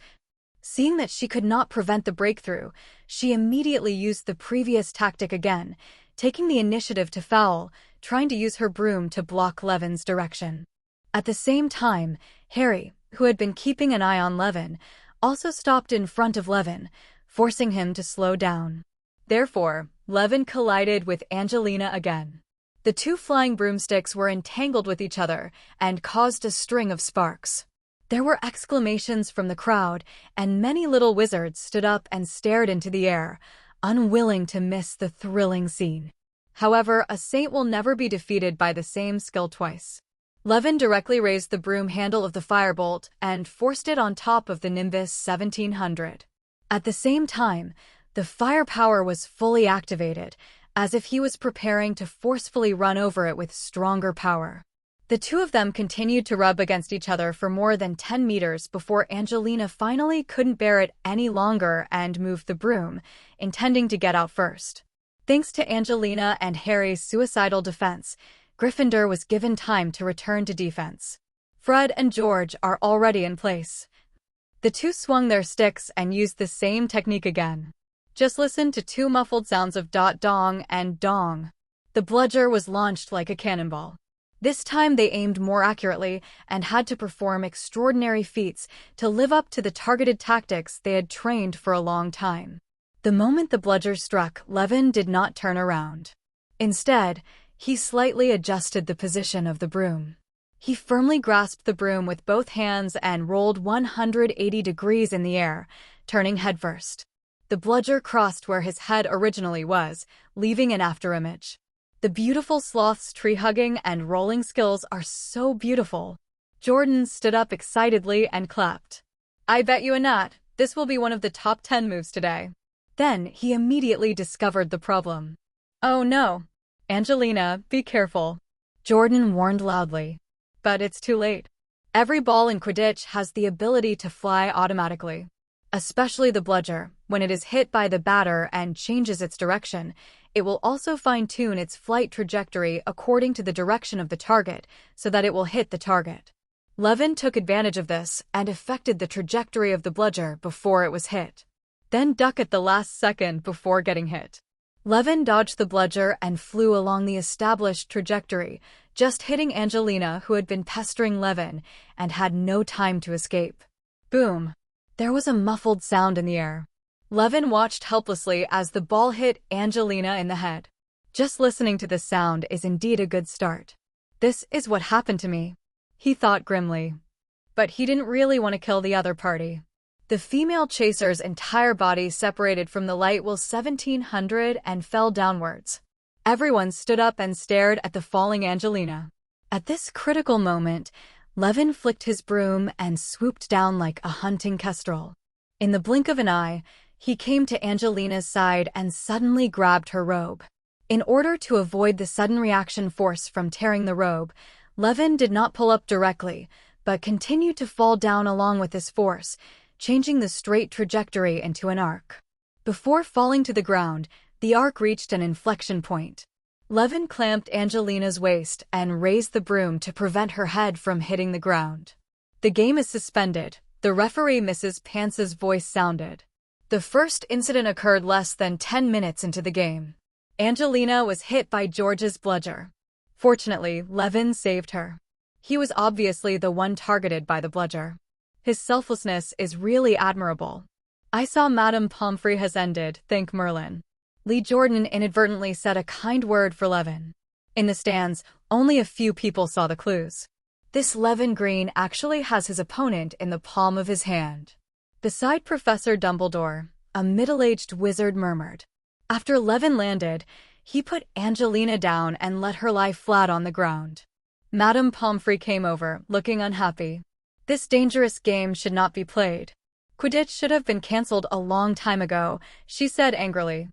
Seeing that she could not prevent the breakthrough, she immediately used the previous tactic again, taking the initiative to foul, trying to use her broom to block Levin's direction. At the same time, Harry, who had been keeping an eye on Levin, also stopped in front of Levin, forcing him to slow down. Therefore, Levin collided with Angelina again. The 2 flying broomsticks were entangled with each other and caused a string of sparks. There were exclamations from the crowd, and many little wizards stood up and stared into the air, unwilling to miss the thrilling scene. However, a saint will never be defeated by the same skill twice. Levin directly raised the broom handle of the firebolt and forced it on top of the Nimbus 1700. At the same time, the firepower was fully activated, as if he was preparing to forcefully run over it with stronger power. The 2 of them continued to rub against each other for more than 10 meters before Angelina finally couldn't bear it any longer and moved the broom, intending to get out first. Thanks to Angelina and Harry's suicidal defense, Gryffindor was given time to return to defense. Fred and George are already in place. The 2 swung their sticks and used the same technique again. Just listen to 2 muffled sounds of dot-dong and dong. The bludger was launched like a cannonball. This time they aimed more accurately and had to perform extraordinary feats to live up to the targeted tactics they had trained for a long time. The moment the bludger struck, Levin did not turn around. Instead, he slightly adjusted the position of the broom. He firmly grasped the broom with both hands and rolled 180 degrees in the air, turning headfirst. The bludger crossed where his head originally was, leaving an afterimage. The beautiful sloth's tree-hugging and rolling skills are so beautiful. Jordan stood up excitedly and clapped. "I bet you a nut, this will be one of the top 10 moves today." Then he immediately discovered the problem. "Oh no. Angelina, be careful," Jordan warned loudly. But it's too late. Every ball in Quidditch has the ability to fly automatically. Especially the bludger, when it is hit by the batter and changes its direction, it will also fine-tune its flight trajectory according to the direction of the target, so that it will hit the target. Levin took advantage of this and affected the trajectory of the bludger before it was hit. Then duck at the last second before getting hit. Levin dodged the bludger and flew along the established trajectory, just hitting Angelina, who had been pestering Levin and had no time to escape. Boom! There was a muffled sound in the air. Levin watched helplessly as the ball hit Angelina in the head. Just listening to the sound is indeed a good start. This is what happened to me, he thought grimly. But he didn't really want to kill the other party. The female chaser's entire body separated from the light will 1700 and fell downwards. Everyone stood up and stared at the falling Angelina. At this critical moment, Levin flicked his broom and swooped down like a hunting kestrel. In the blink of an eye, he came to Angelina's side and suddenly grabbed her robe. In order to avoid the sudden reaction force from tearing the robe, Levin did not pull up directly, but continued to fall down along with this force, changing the straight trajectory into an arc. Before falling to the ground, the arc reached an inflection point. Levin clamped Angelina's waist and raised the broom to prevent her head from hitting the ground. The game is suspended, the referee Mrs. Pance's voice sounded. The first incident occurred less than 10 minutes into the game. Angelina was hit by George's bludger. Fortunately, Levin saved her. He was obviously the one targeted by the bludger. His selflessness is really admirable. I saw Madame Pomfrey has ended, thank Merlin. Lee Jordan inadvertently said a kind word for Levin. In the stands, only a few people saw the clues. This Levin Green actually has his opponent in the palm of his hand. Beside Professor Dumbledore, a middle-aged wizard murmured. After Levin landed, he put Angelina down and let her lie flat on the ground. Madame Pomfrey came over, looking unhappy. This dangerous game should not be played. Quidditch should have been cancelled a long time ago, she said angrily.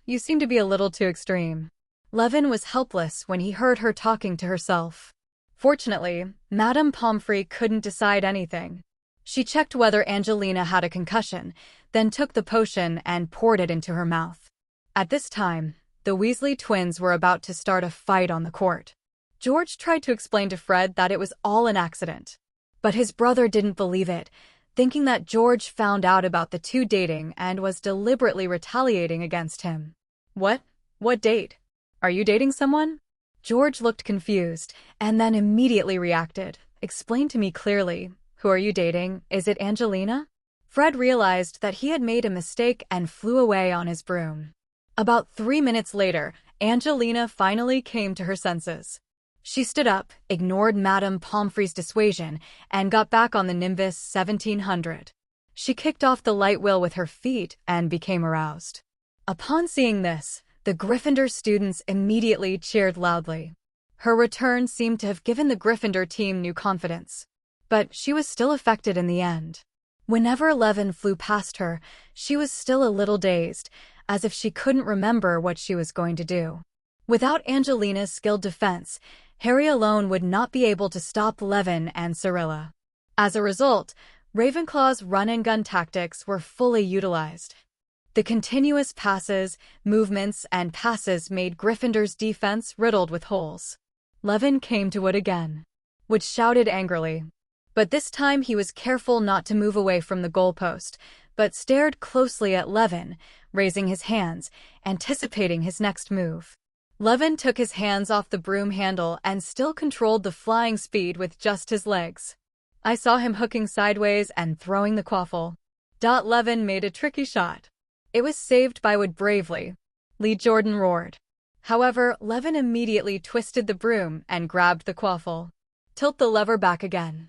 You seem to be a little too extreme. Levin was helpless when he heard her talking to herself. Fortunately, Madame Pomfrey couldn't decide anything. She checked whether Angelina had a concussion, then took the potion and poured it into her mouth. At this time, the Weasley twins were about to start a fight on the court. George tried to explain to Fred that it was all an accident. But his brother didn't believe it, thinking that George found out about the two dating and was deliberately retaliating against him. What? What date? Are you dating someone? George looked confused, and then immediately reacted. Explain to me clearly. Who are you dating? Is it Angelina? Fred realized that he had made a mistake and flew away on his broom. About 3 minutes later, Angelina finally came to her senses. She stood up, ignored Madame Pomfrey's dissuasion, and got back on the Nimbus 1700. She kicked off the light wheel with her feet and became aroused. Upon seeing this, the Gryffindor students immediately cheered loudly. Her return seemed to have given the Gryffindor team new confidence. But she was still affected in the end. Whenever Levin flew past her, she was still a little dazed, as if she couldn't remember what she was going to do. Without Angelina's skilled defense, Harry alone would not be able to stop Levin and Cyrilla. As a result, Ravenclaw's run-and-gun tactics were fully utilized. The continuous passes, movements, and passes made Gryffindor's defense riddled with holes. Levin came to it again. Wood shouted angrily. But this time he was careful not to move away from the goalpost, but stared closely at Levin, raising his hands, anticipating his next move. Levin took his hands off the broom handle and still controlled the flying speed with just his legs. I saw him hooking sideways and throwing the quaffle. Levin made a tricky shot. It was saved by Wood bravely. Lee Jordan roared. However, Levin immediately twisted the broom and grabbed the quaffle. Tilt the lever back again.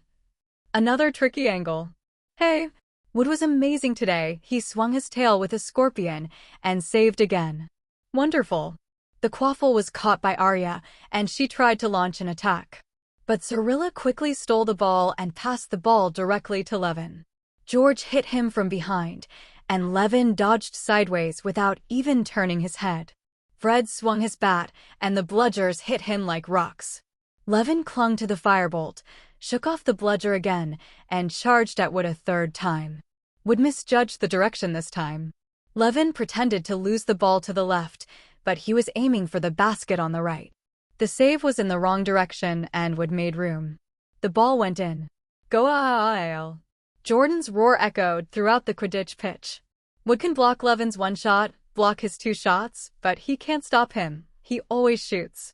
Another tricky angle. Hey! Wood was amazing today. He swung his tail with a scorpion and saved again. Wonderful. The quaffle was caught by Arya, and she tried to launch an attack. But Cyrilla quickly stole the ball and passed the ball directly to Levin. George hit him from behind, and Levin dodged sideways without even turning his head. Fred swung his bat, and the bludgers hit him like rocks. Levin clung to the firebolt, shook off the bludger again, and charged at Wood a third time. Wood misjudged the direction this time. Levin pretended to lose the ball to the left, but he was aiming for the basket on the right. The save was in the wrong direction, and Wood made room. The ball went in. Go Isle! Jordan's roar echoed throughout the Quidditch pitch. Wood can block Levin's one shot, block his two shots, but he can't stop him. He always shoots.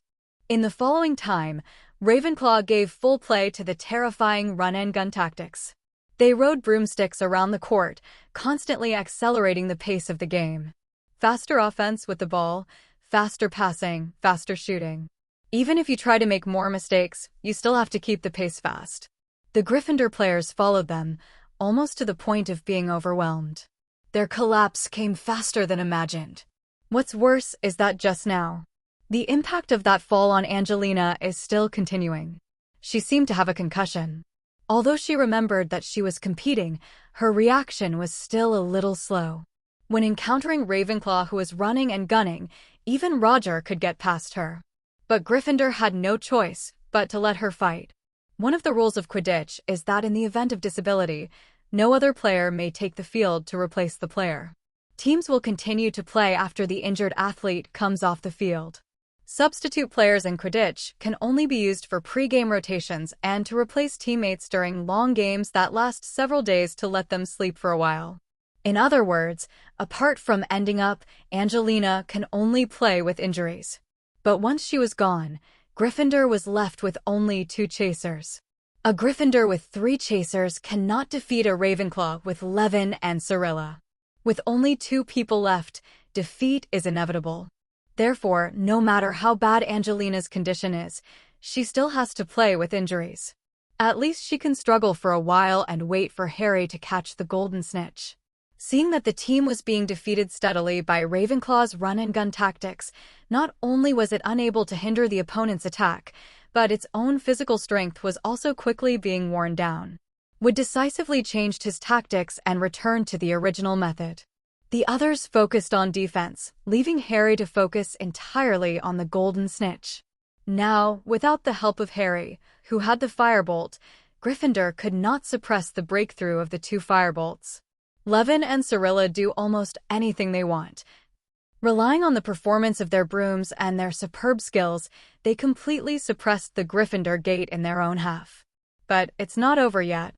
In the following time, Ravenclaw gave full play to the terrifying run-and-gun tactics. They rode broomsticks around the court, constantly accelerating the pace of the game. Faster offense with the ball, faster passing, faster shooting. Even if you try to make more mistakes, you still have to keep the pace fast. The Gryffindor players followed them, almost to the point of being overwhelmed. Their collapse came faster than imagined. What's worse is that just now, the impact of that fall on Angelina is still continuing. She seemed to have a concussion. Although she remembered that she was competing, her reaction was still a little slow. When encountering Ravenclaw, who was running and gunning, even Roger could get past her. But Gryffindor had no choice but to let her fight. One of the rules of Quidditch is that in the event of disability, no other player may take the field to replace the player. Teams will continue to play after the injured athlete comes off the field. Substitute players in Quidditch can only be used for pre-game rotations and to replace teammates during long games that last several days to let them sleep for a while. In other words, apart from ending up, Angelina can only play with injuries. But once she was gone, Gryffindor was left with only 2 chasers. A Gryffindor with 3 chasers cannot defeat a Ravenclaw with Levin and Cirilla. With only 2 people left, defeat is inevitable. Therefore, no matter how bad Angelina's condition is, she still has to play with injuries. At least she can struggle for a while and wait for Harry to catch the golden snitch. Seeing that the team was being defeated steadily by Ravenclaw's run-and-gun tactics, not only was it unable to hinder the opponent's attack, but its own physical strength was also quickly being worn down. Wood decisively changed his tactics and returned to the original method. The others focused on defense, leaving Harry to focus entirely on the golden snitch. Now, without the help of Harry, who had the firebolt, Gryffindor could not suppress the breakthrough of the 2 firebolts. Levin and Cirilla do almost anything they want. Relying on the performance of their brooms and their superb skills, they completely suppressed the Gryffindor gate in their own half. But it's not over yet.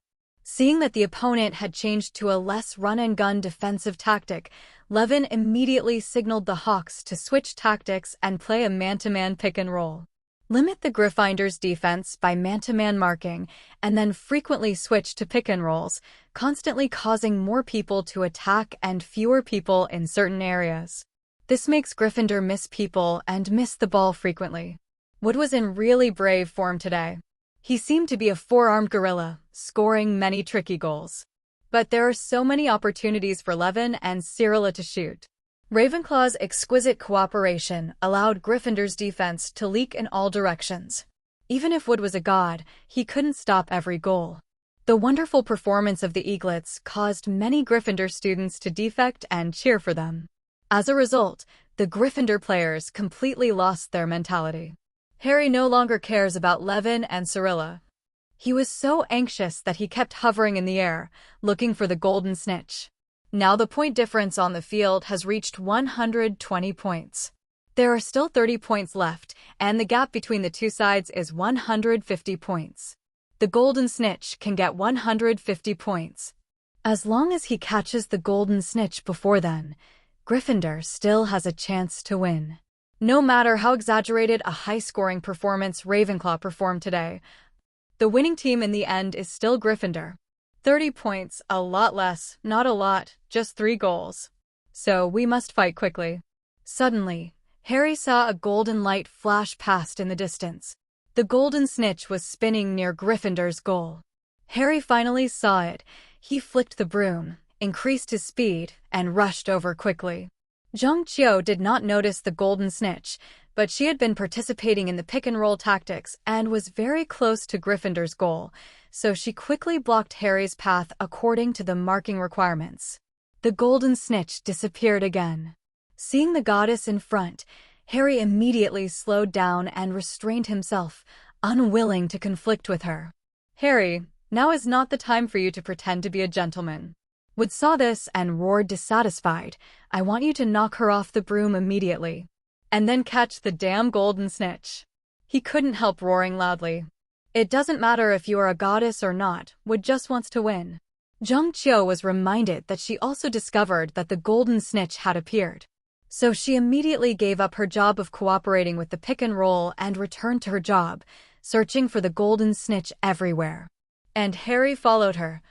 Seeing that the opponent had changed to a less run-and-gun defensive tactic, Levin immediately signaled the Hawks to switch tactics and play a man-to-man pick-and-roll. Limit the Gryffindor's defense by man-to-man marking, and then frequently switch to pick-and-rolls, constantly causing more people to attack and fewer people in certain areas. This makes Gryffindor miss people and miss the ball frequently. Wood was in really brave form today. He seemed to be a 4-armed gorilla, scoring many tricky goals. But there are so many opportunities for Levin and Cirilla to shoot. Ravenclaw's exquisite cooperation allowed Gryffindor's defense to leak in all directions. Even if Wood was a god, he couldn't stop every goal. The wonderful performance of the Eaglets caused many Gryffindor students to defect and cheer for them. As a result, the Gryffindor players completely lost their mentality. Harry no longer cares about Levin and Cirilla. He was so anxious that he kept hovering in the air, looking for the golden snitch. Now the point difference on the field has reached 120 points. There are still 30 points left, and the gap between the 2 sides is 150 points. The golden snitch can get 150 points. As long as he catches the golden snitch before then, Gryffindor still has a chance to win. No matter how exaggerated a high-scoring performance Ravenclaw performed today, the winning team in the end is still Gryffindor. 30 points, a lot less, not a lot, just 3 goals. So we must fight quickly. Suddenly, Harry saw a golden light flash past in the distance. The golden snitch was spinning near Gryffindor's goal. Harry finally saw it. He flicked the broom, increased his speed, and rushed over quickly. Zhang Qiu did not notice the golden snitch, but she had been participating in the pick-and-roll tactics and was very close to Gryffindor's goal, so she quickly blocked Harry's path according to the marking requirements. The golden snitch disappeared again. Seeing the goddess in front, Harry immediately slowed down and restrained himself, unwilling to conflict with her. "Harry, now is not the time for you to pretend to be a gentleman." Wood saw this and roared dissatisfied, "I want you to knock her off the broom immediately. And then catch the damn golden snitch." He couldn't help roaring loudly. It doesn't matter if you are a goddess or not, Wood just wants to win. Zhang Qiu was reminded that she also discovered that the golden snitch had appeared. So she immediately gave up her job of cooperating with the pick-and-roll and returned to her job, searching for the golden snitch everywhere. And Harry followed her.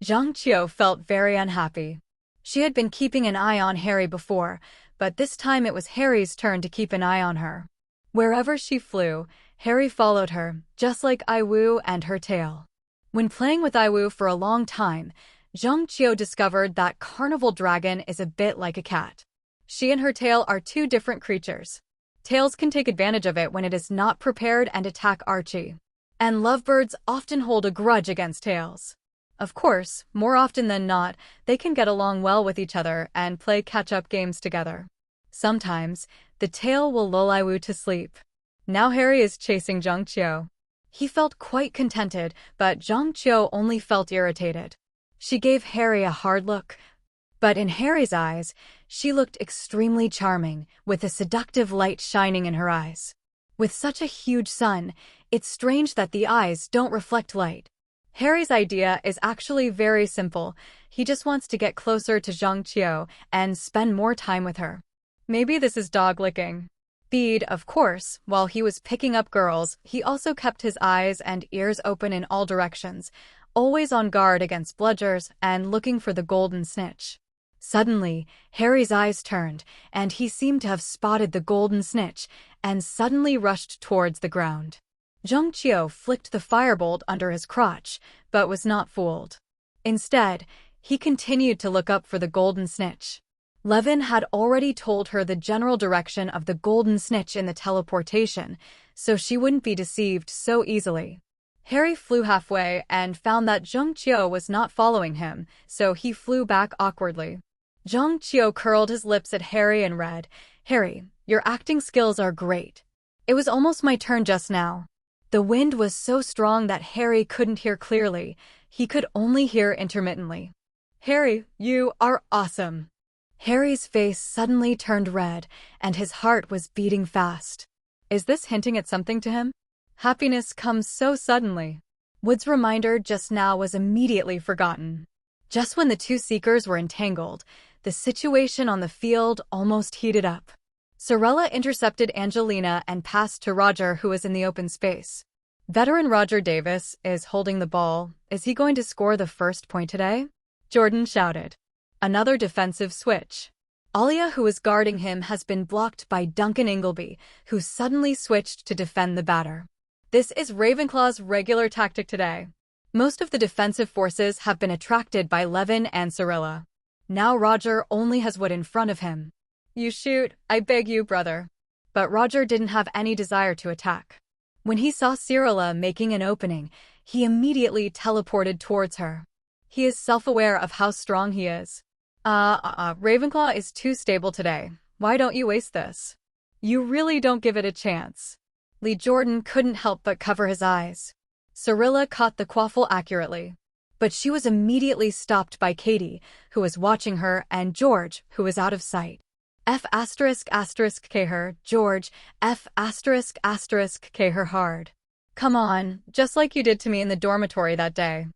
Zhang Qiu felt very unhappy. She had been keeping an eye on Harry before, but this time it was Harry's turn to keep an eye on her. Wherever she flew, Harry followed her, just like Aiwu and her tail. When playing with Aiwu for a long time, Zhang Qiu discovered that Carnival Dragon is a bit like a cat. She and her tail are 2 different creatures. Tails can take advantage of it when it is not prepared and attack Archie. And lovebirds often hold a grudge against tails. Of course, more often than not, they can get along well with each other and play catch-up games together. Sometimes, the tail will lull Aiwu to sleep. Now Harry is chasing Zhang Qiu. He felt quite contented, but Zhang Qiu only felt irritated. She gave Harry a hard look, But in Harry's eyes, she looked extremely charming, with a seductive light shining in her eyes. With such a huge sun, it's strange that the eyes don't reflect light. Harry's idea is actually very simple. He just wants to get closer to Zhang Qiu and spend more time with her. Maybe this is dog licking. Bede, of course, while he was picking up girls, he also kept his eyes and ears open in all directions, always on guard against bludgers and looking for the golden snitch. Suddenly, Harry's eyes turned, and he seemed to have spotted the golden snitch, and suddenly rushed towards the ground. Zhang Qiu flicked the firebolt under his crotch, but was not fooled. Instead, he continued to look up for the golden snitch. Levin had already told her the general direction of the golden snitch in the teleportation, so she wouldn't be deceived so easily. Harry flew halfway and found that Zhang Qiu was not following him, so he flew back awkwardly. Zhang Qiu curled his lips at Harry and read, "Harry, your acting skills are great. It was almost my turn just now." The wind was so strong that Harry couldn't hear clearly. He could only hear intermittently. "Harry, you are awesome." Harry's face suddenly turned red, and his heart was beating fast. Is this hinting at something to him? Happiness comes so suddenly. Wood's reminder just now was immediately forgotten. Just when the two seekers were entangled, the situation on the field almost heated up. Sorella intercepted Angelina and passed to Roger, who was in the open space. Veteran Roger Davis is holding the ball. Is he going to score the first point today? Jordan shouted. Another defensive switch. Alia, who was guarding him, has been blocked by Duncan Ingleby, who suddenly switched to defend the batter. This is Ravenclaw's regular tactic today. Most of the defensive forces have been attracted by Levin and Sorella. Now Roger only has Wood in front of him. You shoot, I beg you, brother. But Roger didn't have any desire to attack. When he saw Sorella making an opening, he immediately teleported towards her. He is self-aware of how strong he is. Ravenclaw is too stable today. Why don't you waste this? You really don't give it a chance. Lee Jordan couldn't help but cover his eyes. Sorella caught the quaffle accurately, but she was immediately stopped by Katie, who was watching her, and George, who was out of sight. F***K her, George, F***K her hard. Come on, just like you did to me in the dormitory that day.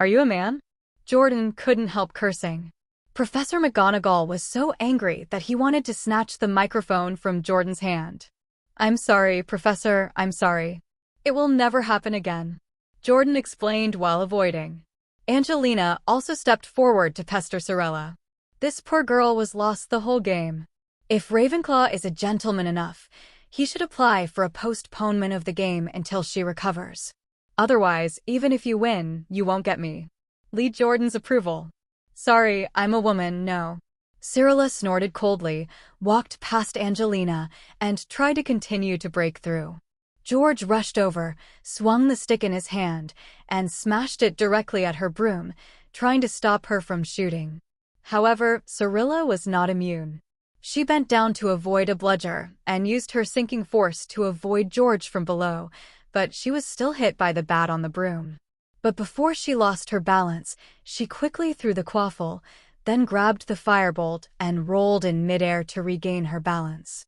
Are you a man? Jordan couldn't help cursing. Professor McGonagall was so angry that he wanted to snatch the microphone from Jordan's hand. I'm sorry, Professor, I'm sorry. It will never happen again. Jordan explained while avoiding. Angelina also stepped forward to pester Sorella. This poor girl was lost the whole game. If Ravenclaw is a gentleman enough, he should apply for a postponement of the game until she recovers. Otherwise, even if you win, you won't get me. Lee Jordan's approval. Sorry, I'm a woman, no. Sorella snorted coldly, walked past Angelina, and tried to continue to break through. George rushed over, swung the stick in his hand, and smashed it directly at her broom, trying to stop her from shooting. However, Sorella was not immune. She bent down to avoid a bludger, and used her sinking force to avoid George from below, but she was still hit by the bat on the broom. But before she lost her balance, she quickly threw the quaffle, then grabbed the firebolt and rolled in midair to regain her balance.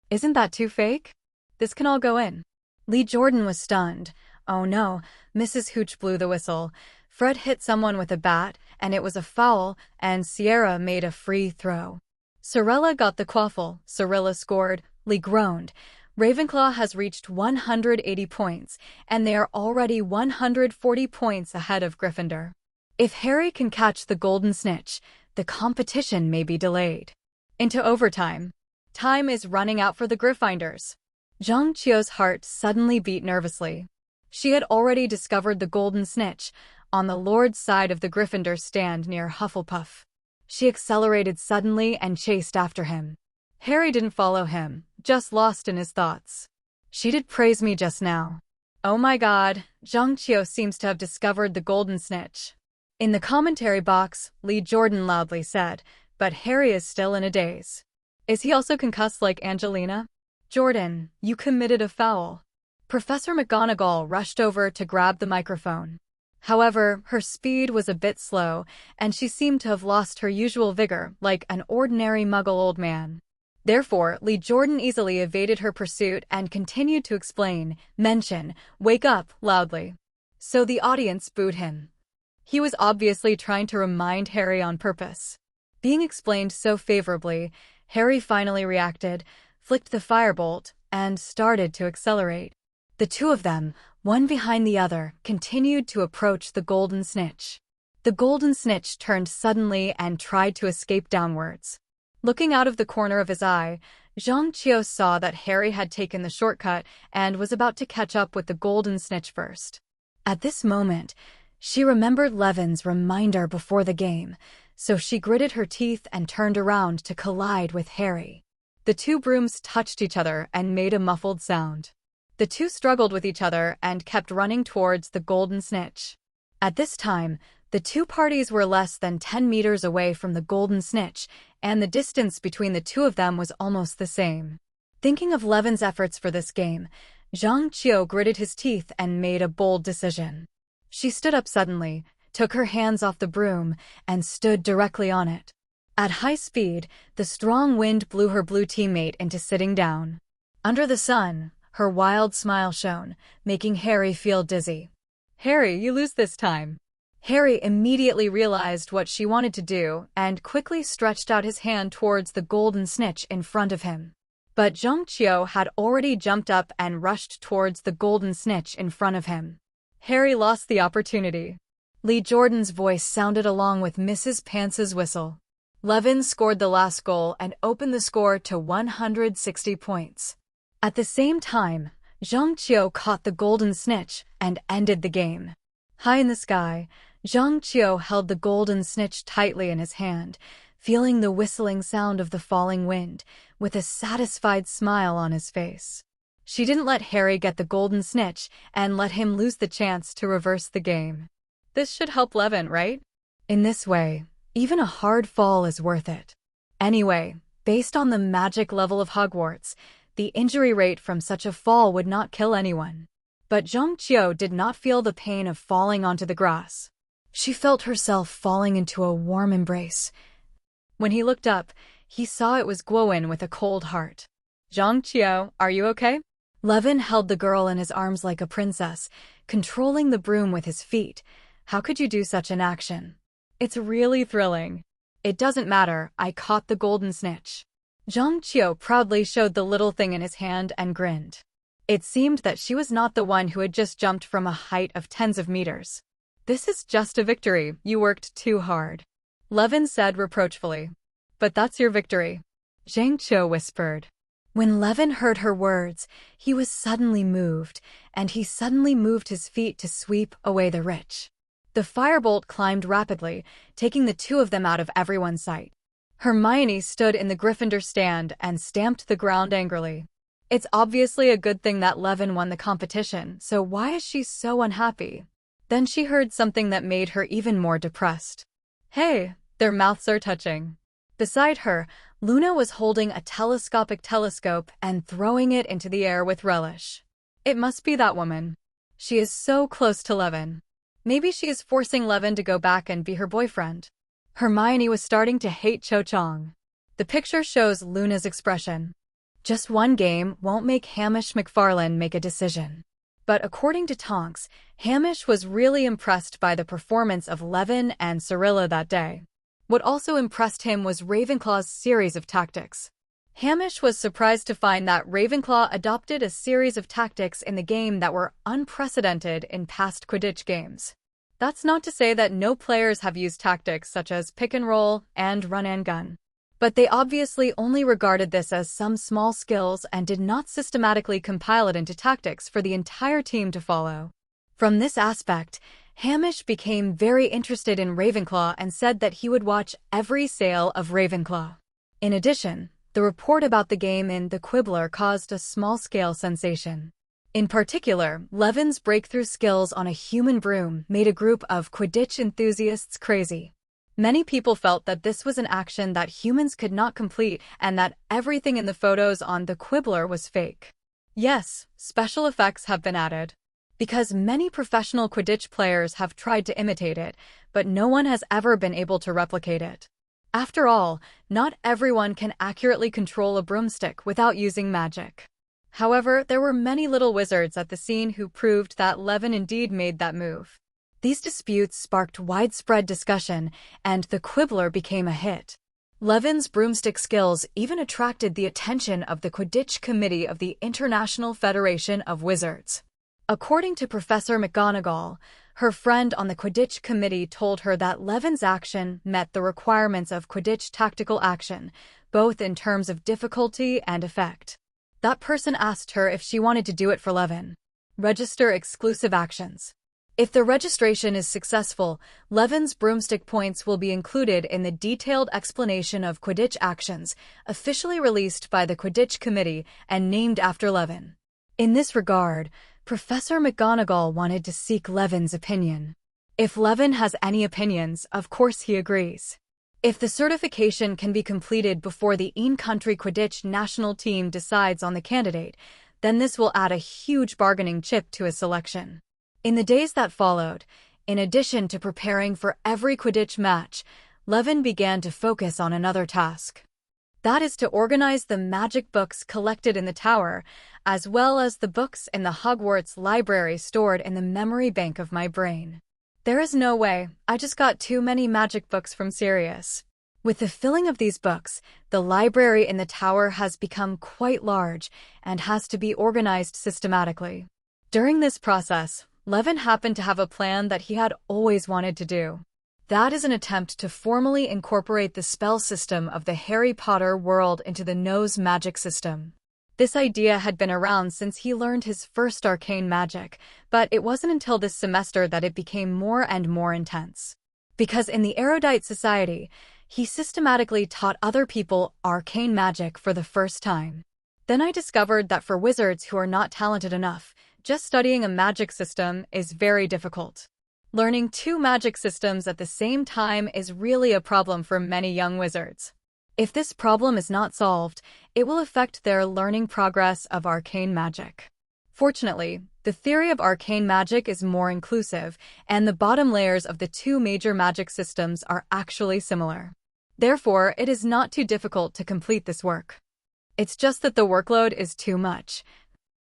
Isn't that too fake? This can all go in. Lee Jordan was stunned. Oh no, Mrs. Hooch blew the whistle. Fred hit someone with a bat, and it was a foul, and Sierra made a free throw. Sorella got the quaffle. Sorella scored. Lee groaned. Ravenclaw has reached 180 points, and they are already 140 points ahead of Gryffindor. If Harry can catch the golden snitch, the competition may be delayed. Into overtime. Time is running out for the Gryffindors. Zhang Qiu's heart suddenly beat nervously. She had already discovered the golden snitch on the Lord's side of the Gryffindor stand near Hufflepuff. She accelerated suddenly and chased after him. Harry didn't follow him, just lost in his thoughts. She did praise me just now. Oh my god, Zhang Qiu seems to have discovered the golden snitch. In the commentary box, Lee Jordan loudly said, but Harry is still in a daze. Is he also concussed like Angelina? Jordan, you committed a foul. Professor McGonagall rushed over to grab the microphone. However, her speed was a bit slow, and she seemed to have lost her usual vigor, like an ordinary muggle old man. Therefore, Lee Jordan easily evaded her pursuit and continued to mention, "Wake up," loudly. So the audience booed him. He was obviously trying to remind Harry on purpose. Being explained so favorably, Harry finally reacted, flicked the firebolt, and started to accelerate. The two of them, one behind the other, continued to approach the golden snitch. The golden snitch turned suddenly and tried to escape downwards. Looking out of the corner of his eye, Zhang Qiu saw that Harry had taken the shortcut and was about to catch up with the golden snitch first. At this moment, she remembered Levin's reminder before the game, so she gritted her teeth and turned around to collide with Harry. The two brooms touched each other and made a muffled sound. The two struggled with each other and kept running towards the golden snitch. At this time, the two parties were less than 10 meters away from the golden snitch, and the distance between the two of them was almost the same. Thinking of Levin's efforts for this game, Zhang Qiu gritted his teeth and made a bold decision. She stood up suddenly, took her hands off the broom, and stood directly on it. At high speed, the strong wind blew her blue teammate into sitting down. Under the sun, her wild smile shone, making Harry feel dizzy. "Harry, you lose this time." Harry immediately realized what she wanted to do and quickly stretched out his hand towards the golden snitch in front of him. But Zhang Qiu had already jumped up and rushed towards the golden snitch in front of him. Harry lost the opportunity. Lee Jordan's voice sounded along with Mrs. Pants's whistle. Levin scored the last goal and opened the score to 160 points. At the same time, Zhang Qiu caught the golden snitch and ended the game. High in the sky, Zhang Qiu held the golden snitch tightly in his hand, feeling the whistling sound of the falling wind, with a satisfied smile on his face. She didn't let Harry get the golden snitch and let him lose the chance to reverse the game. This should help Levin, right? In this way, even a hard fall is worth it. Anyway, based on the magic level of Hogwarts, the injury rate from such a fall would not kill anyone. But Zhang Qiu did not feel the pain of falling onto the grass. She felt herself falling into a warm embrace. When he looked up, he saw it was Guowen with a cold heart. "Zhang Qiu, are you okay?" Levin held the girl in his arms like a princess, controlling the broom with his feet. "How could you do such an action? It's really thrilling." "It doesn't matter, I caught the golden snitch." Zhang Qiu proudly showed the little thing in his hand and grinned. It seemed that she was not the one who had just jumped from a height of tens of meters. "This is just a victory, you worked too hard," Levin said reproachfully. "But that's your victory," Zhang Qiu whispered. When Levin heard her words, he was suddenly moved, and he suddenly moved his feet to sweep away the rich. The firebolt climbed rapidly, taking the two of them out of everyone's sight. Hermione stood in the Gryffindor stand and stamped the ground angrily. It's obviously a good thing that Levin won the competition, so why is she so unhappy? Then she heard something that made her even more depressed. "Hey, their mouths are touching." Beside her, Luna was holding a telescopic telescope and throwing it into the air with relish. It must be that woman. She is so close to Levin. Maybe she is forcing Levin to go back and be her boyfriend. Hermione was starting to hate Cho Chang. The picture shows Luna's expression. Just one game won't make Hamish McFarlane make a decision. But according to Tonks, Hamish was really impressed by the performance of Levin and Cyrilla that day. What also impressed him was Ravenclaw's series of tactics. Hamish was surprised to find that Ravenclaw adopted a series of tactics in the game that were unprecedented in past Quidditch games. That's not to say that no players have used tactics such as pick and roll and run and gun. But they obviously only regarded this as some small skills and did not systematically compile it into tactics for the entire team to follow. From this aspect, Hamish became very interested in Ravenclaw and said that he would watch every sale of Ravenclaw. In addition, the report about the game in The Quibbler caused a small-scale sensation. In particular, Levin's breakthrough skills on a human broom made a group of Quidditch enthusiasts crazy. Many people felt that this was an action that humans could not complete and that everything in the photos on The Quibbler was fake. Yes, special effects have been added. because many professional Quidditch players have tried to imitate it, but no one has ever been able to replicate it. After all, not everyone can accurately control a broomstick without using magic. However, there were many little wizards at the scene who proved that Levin indeed made that move. These disputes sparked widespread discussion, and the Quibbler became a hit. Levin's broomstick skills even attracted the attention of the Quidditch Committee of the International Federation of Wizards. According to Professor McGonagall, her friend on the Quidditch Committee told her that Levin's action met the requirements of Quidditch tactical action, both in terms of difficulty and effect. That person asked her if she wanted to do it for Levin. Register exclusive actions. If the registration is successful, Levin's broomstick points will be included in the detailed explanation of Quidditch actions, officially released by the Quidditch Committee and named after Levin. In this regard, Professor McGonagall wanted to seek Levin's opinion. If Levin has any opinions, of course he agrees. If the certification can be completed before the in-country Quidditch national team decides on the candidate, then this will add a huge bargaining chip to his selection. In the days that followed, in addition to preparing for every Quidditch match, Levin began to focus on another task. That is to organize the magic books collected in the tower, as well as the books in the Hogwarts library stored in the memory bank of my brain. There is no way, I just got too many magic books from Sirius. With the filling of these books, the library in the tower has become quite large and has to be organized systematically. During this process, Levin happened to have a plan that he had always wanted to do. That is an attempt to formally incorporate the spell system of the Harry Potter world into the Knows magic system. This idea had been around since he learned his first arcane magic, but it wasn't until this semester that it became more and more intense. Because in the Erudite Society, he systematically taught other people arcane magic for the first time. Then I discovered that for wizards who are not talented enough, just studying a magic system is very difficult. Learning two magic systems at the same time is really a problem for many young wizards. If this problem is not solved, it will affect their learning progress of arcane magic. Fortunately, the theory of arcane magic is more inclusive, and the bottom layers of the two major magic systems are actually similar. Therefore, it is not too difficult to complete this work. It's just that the workload is too much.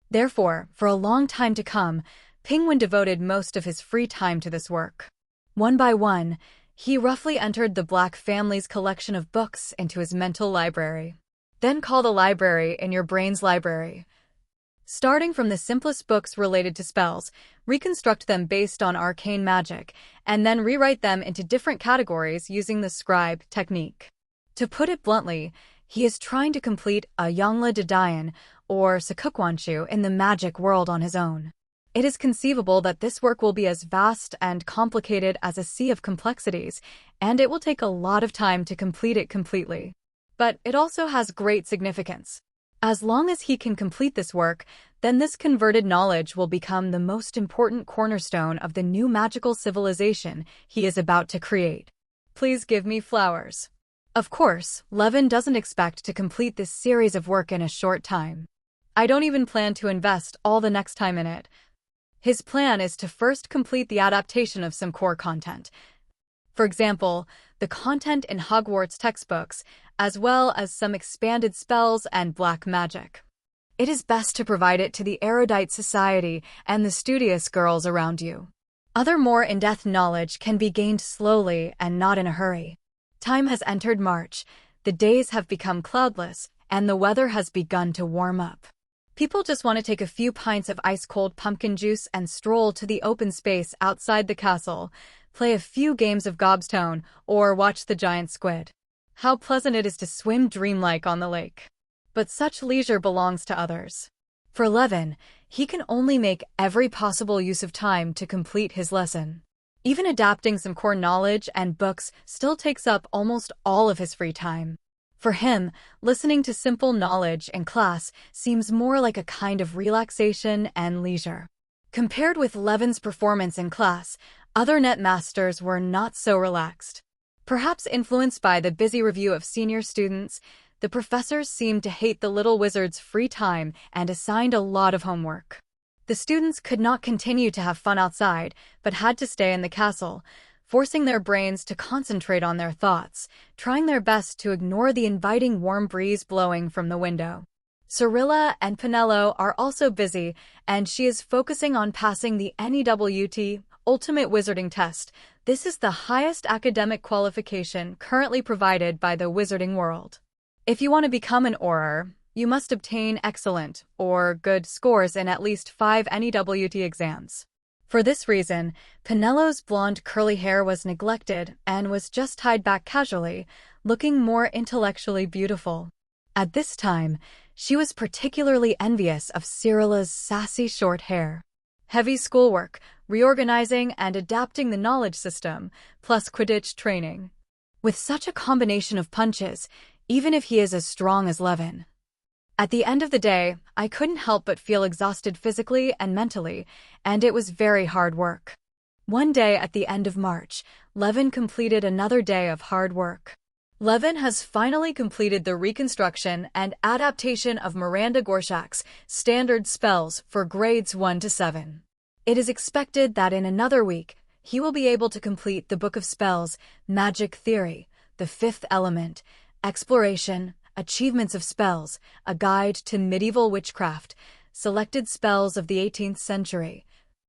Therefore, for a long time to come, Penguin devoted most of his free time to this work. One by one, he roughly entered the Black family's collection of books into his mental library. Then call the library in your brain's library. Starting from the simplest books related to spells, reconstruct them based on arcane magic, and then rewrite them into different categories using the scribe technique. To put it bluntly, he is trying to complete a Yangla Dadayan or Sakukwanshu in the magic world on his own. It is conceivable that this work will be as vast and complicated as a sea of complexities, and it will take a lot of time to complete it completely. But it also has great significance. As long as he can complete this work, then this converted knowledge will become the most important cornerstone of the new magical civilization he is about to create. Please give me flowers. Of course, Levin doesn't expect to complete this series of work in a short time. I don't even plan to invest all the next time in it. His plan is to first complete the adaptation of some core content. For example, the content in Hogwarts textbooks, as well as some expanded spells and black magic. It is best to provide it to the Erudite Society and the studious girls around you. Other more in-depth knowledge can be gained slowly and not in a hurry. Time has entered March, the days have become cloudless, and the weather has begun to warm up. People just want to take a few pints of ice-cold pumpkin juice and stroll to the open space outside the castle, play a few games of gobstone, or watch the giant squid. How pleasant it is to swim dreamlike on the lake. But such leisure belongs to others. For Levin, he can only make every possible use of time to complete his lesson. Even adapting some core knowledge and books still takes up almost all of his free time. For him, listening to simple knowledge in class seems more like a kind of relaxation and leisure. Compared with Levin's performance in class, other net masters were not so relaxed. Perhaps influenced by the busy review of senior students, the professors seemed to hate the little wizard's free time and assigned a lot of homework. The students could not continue to have fun outside, but had to stay in the castle, forcing their brains to concentrate on their thoughts, trying their best to ignore the inviting warm breeze blowing from the window. Cyrilla and Penelo are also busy, and she is focusing on passing the NEWT, Ultimate Wizarding Test. This is the highest academic qualification currently provided by the wizarding world. If you want to become an Auror, you must obtain excellent or good scores in at least 5 NEWT exams. For this reason, Penelo's blonde curly hair was neglected and was just tied back casually, looking more intellectually beautiful. At this time, she was particularly envious of Cyrilla's sassy short hair. Heavy schoolwork, reorganizing and adapting the knowledge system, plus Quidditch training. With such a combination of punches, even if he is as strong as Levin. At the end of the day, I couldn't help but feel exhausted physically and mentally, and it was very hard work. One day at the end of March, Levin completed another day of hard work. Levin has finally completed the reconstruction and adaptation of Miranda Gorshak's standard spells for grades 1 to 7. It is expected that in another week, he will be able to complete the Book of Spells, Magic Theory, the Fifth Element, Exploration, Achievements of Spells, A Guide to Medieval Witchcraft, Selected Spells of the 18th Century,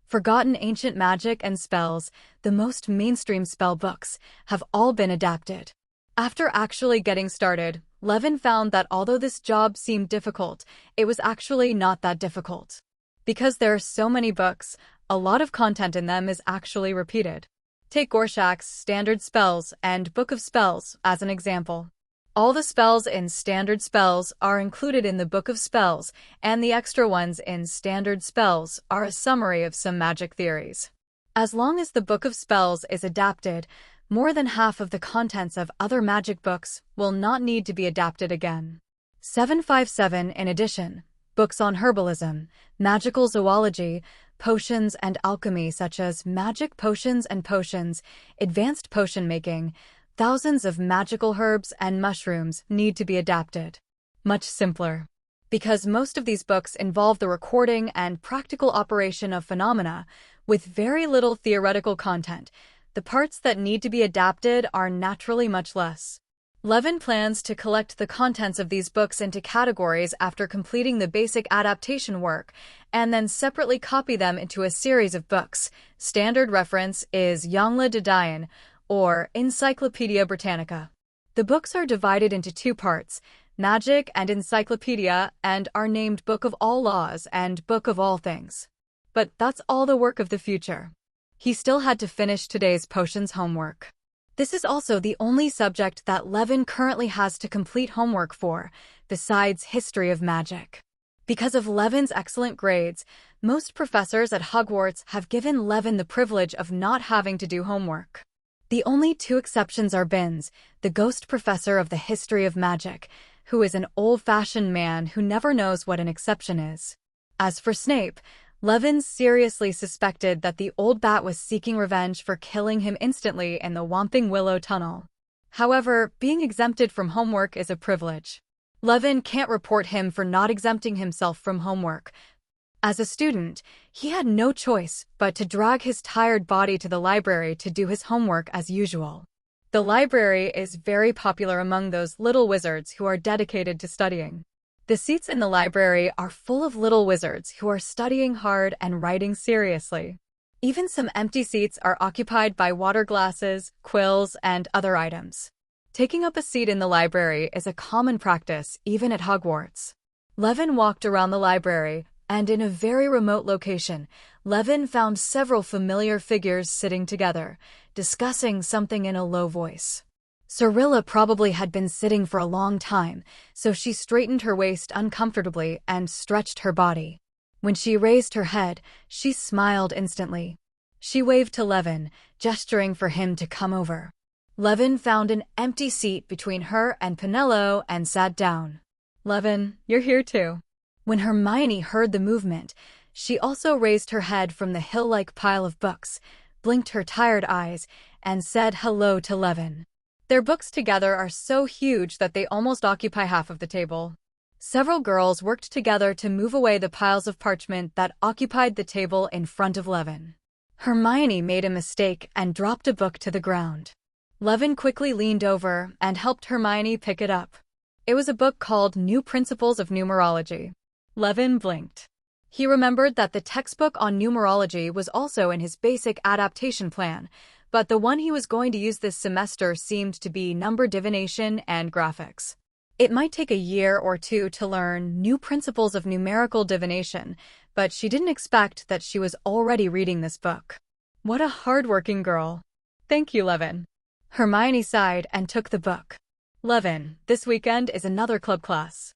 Forgotten Ancient Magic and Spells. The most mainstream spell books have all been adapted. After actually getting started, Levin found that although this job seemed difficult, it was actually not that difficult. Because there are so many books, a lot of content in them is actually repeated. Take Gorshak's Standard Spells and Book of Spells as an example. All the spells in Standard Spells are included in the Book of Spells, and the extra ones in Standard Spells are a summary of some magic theories. As long as the Book of Spells is adapted, more than half of the contents of other magic books will not need to be adapted again. 757 In addition, books on herbalism, magical zoology, potions and alchemy such as magic potions and potions, advanced potion making, thousands of magical herbs and mushrooms need to be adapted. Much simpler. Because most of these books involve the recording and practical operation of phenomena, with very little theoretical content, the parts that need to be adapted are naturally much less. Levin plans to collect the contents of these books into categories after completing the basic adaptation work, and then separately copy them into a series of books. Standard reference is Yangla de Dian, or Encyclopedia Britannica. The books are divided into 2 parts, Magic and Encyclopedia, and are named Book of All Laws and Book of All Things. But that's all the work of the future. He still had to finish today's potions homework. This is also the only subject that Levin currently has to complete homework for, besides history of magic. Because of Levin's excellent grades, most professors at Hogwarts have given Levin the privilege of not having to do homework. The only 2 exceptions are Binns, the ghost professor of the history of magic, who is an old-fashioned man who never knows what an exception is. As for Snape, Levin seriously suspected that the old bat was seeking revenge for killing him instantly in the Whomping Willow Tunnel. However, being exempted from homework is a privilege. Levin can't report him for not exempting himself from homework. As a student, he had no choice but to drag his tired body to the library to do his homework as usual. The library is very popular among those little wizards who are dedicated to studying. The seats in the library are full of little wizards who are studying hard and writing seriously. Even some empty seats are occupied by water glasses, quills, and other items. Taking up a seat in the library is a common practice even at Hogwarts. Levin walked around the library, and in a very remote location, Levin found several familiar figures sitting together, discussing something in a low voice. Cyrilla probably had been sitting for a long time, so she straightened her waist uncomfortably and stretched her body. When she raised her head, she smiled instantly. She waved to Levin, gesturing for him to come over. Levin found an empty seat between her and Penelo and sat down. "Levin, you're here too." When Hermione heard the movement, she also raised her head from the hill-like pile of books, blinked her tired eyes, and said hello to Levin. Their books together are so huge that they almost occupy half of the table. Several girls worked together to move away the piles of parchment that occupied the table in front of Levin. Hermione made a mistake and dropped a book to the ground. Levin quickly leaned over and helped Hermione pick it up. It was a book called New Principles of Numerology. Levin blinked. He remembered that the textbook on numerology was also in his basic adaptation plan, but the one he was going to use this semester seemed to be number divination and graphics. It might take a year or two to learn new principles of numerical divination, but she didn't expect that she was already reading this book. What a hardworking girl. Thank you, Levin. Hermione sighed and took the book. Levin, this weekend is another club class.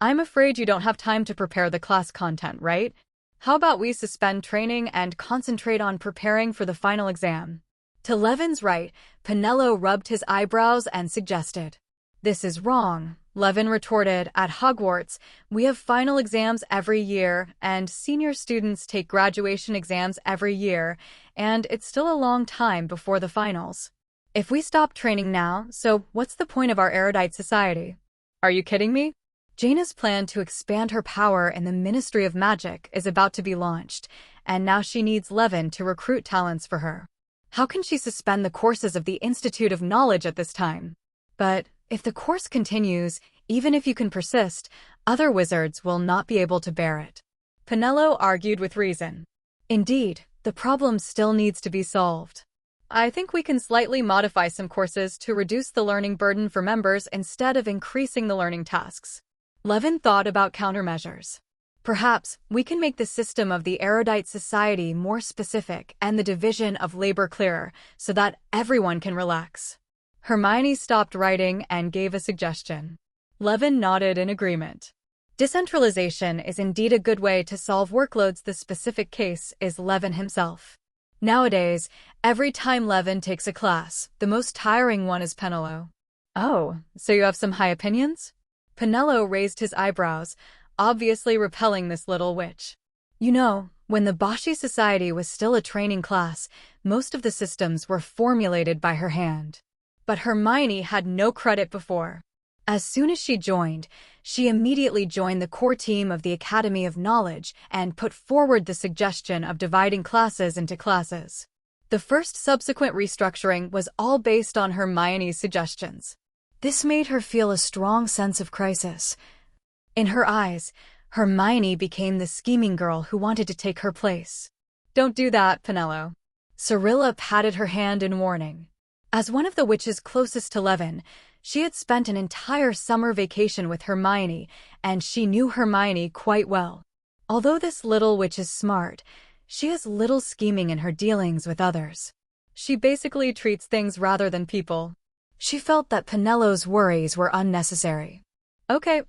I'm afraid you don't have time to prepare the class content, right? How about we suspend training and concentrate on preparing for the final exam? To Levin's right, Penelo rubbed his eyebrows and suggested. This is wrong, Levin retorted. At Hogwarts, we have final exams every year, and senior students take graduation exams every year, and it's still a long time before the finals. If we stop training now, so what's the point of our erudite society? Are you kidding me? Jaina's plan to expand her power in the Ministry of Magic is about to be launched, and now she needs Levin to recruit talents for her. How can she suspend the courses of the Institute of Knowledge at this time? But if the course continues, even if you can persist, other wizards will not be able to bear it. Penelo argued with reason. Indeed, the problem still needs to be solved. I think we can slightly modify some courses to reduce the learning burden for members instead of increasing the learning tasks. Levin thought about countermeasures. Perhaps we can make the system of the erudite society more specific and the division of labor clearer so that everyone can relax. Hermione stopped writing and gave a suggestion. Levin nodded in agreement. Decentralization is indeed a good way to solve workloads. The specific case is Levin himself. Nowadays, every time Levin takes a class, the most tiring one is Penelo. Oh, so you have some high opinions? Penelo raised his eyebrows, obviously repelling this little witch. You know, when the Bashi Society was still a training class, most of the systems were formulated by her hand. But Hermione had no credit before. As soon as she joined, she immediately joined the core team of the Academy of Knowledge and put forward the suggestion of dividing classes into classes. The first subsequent restructuring was all based on Hermione's suggestions. This made her feel a strong sense of crisis. In her eyes, Hermione became the scheming girl who wanted to take her place. Don't do that, Penelo. Cyrilla patted her hand in warning. As one of the witches closest to Levin, she had spent an entire summer vacation with Hermione, and she knew Hermione quite well. Although this little witch is smart, she has little scheming in her dealings with others. She basically treats things rather than people. She felt that Penelo's worries were unnecessary. Okay,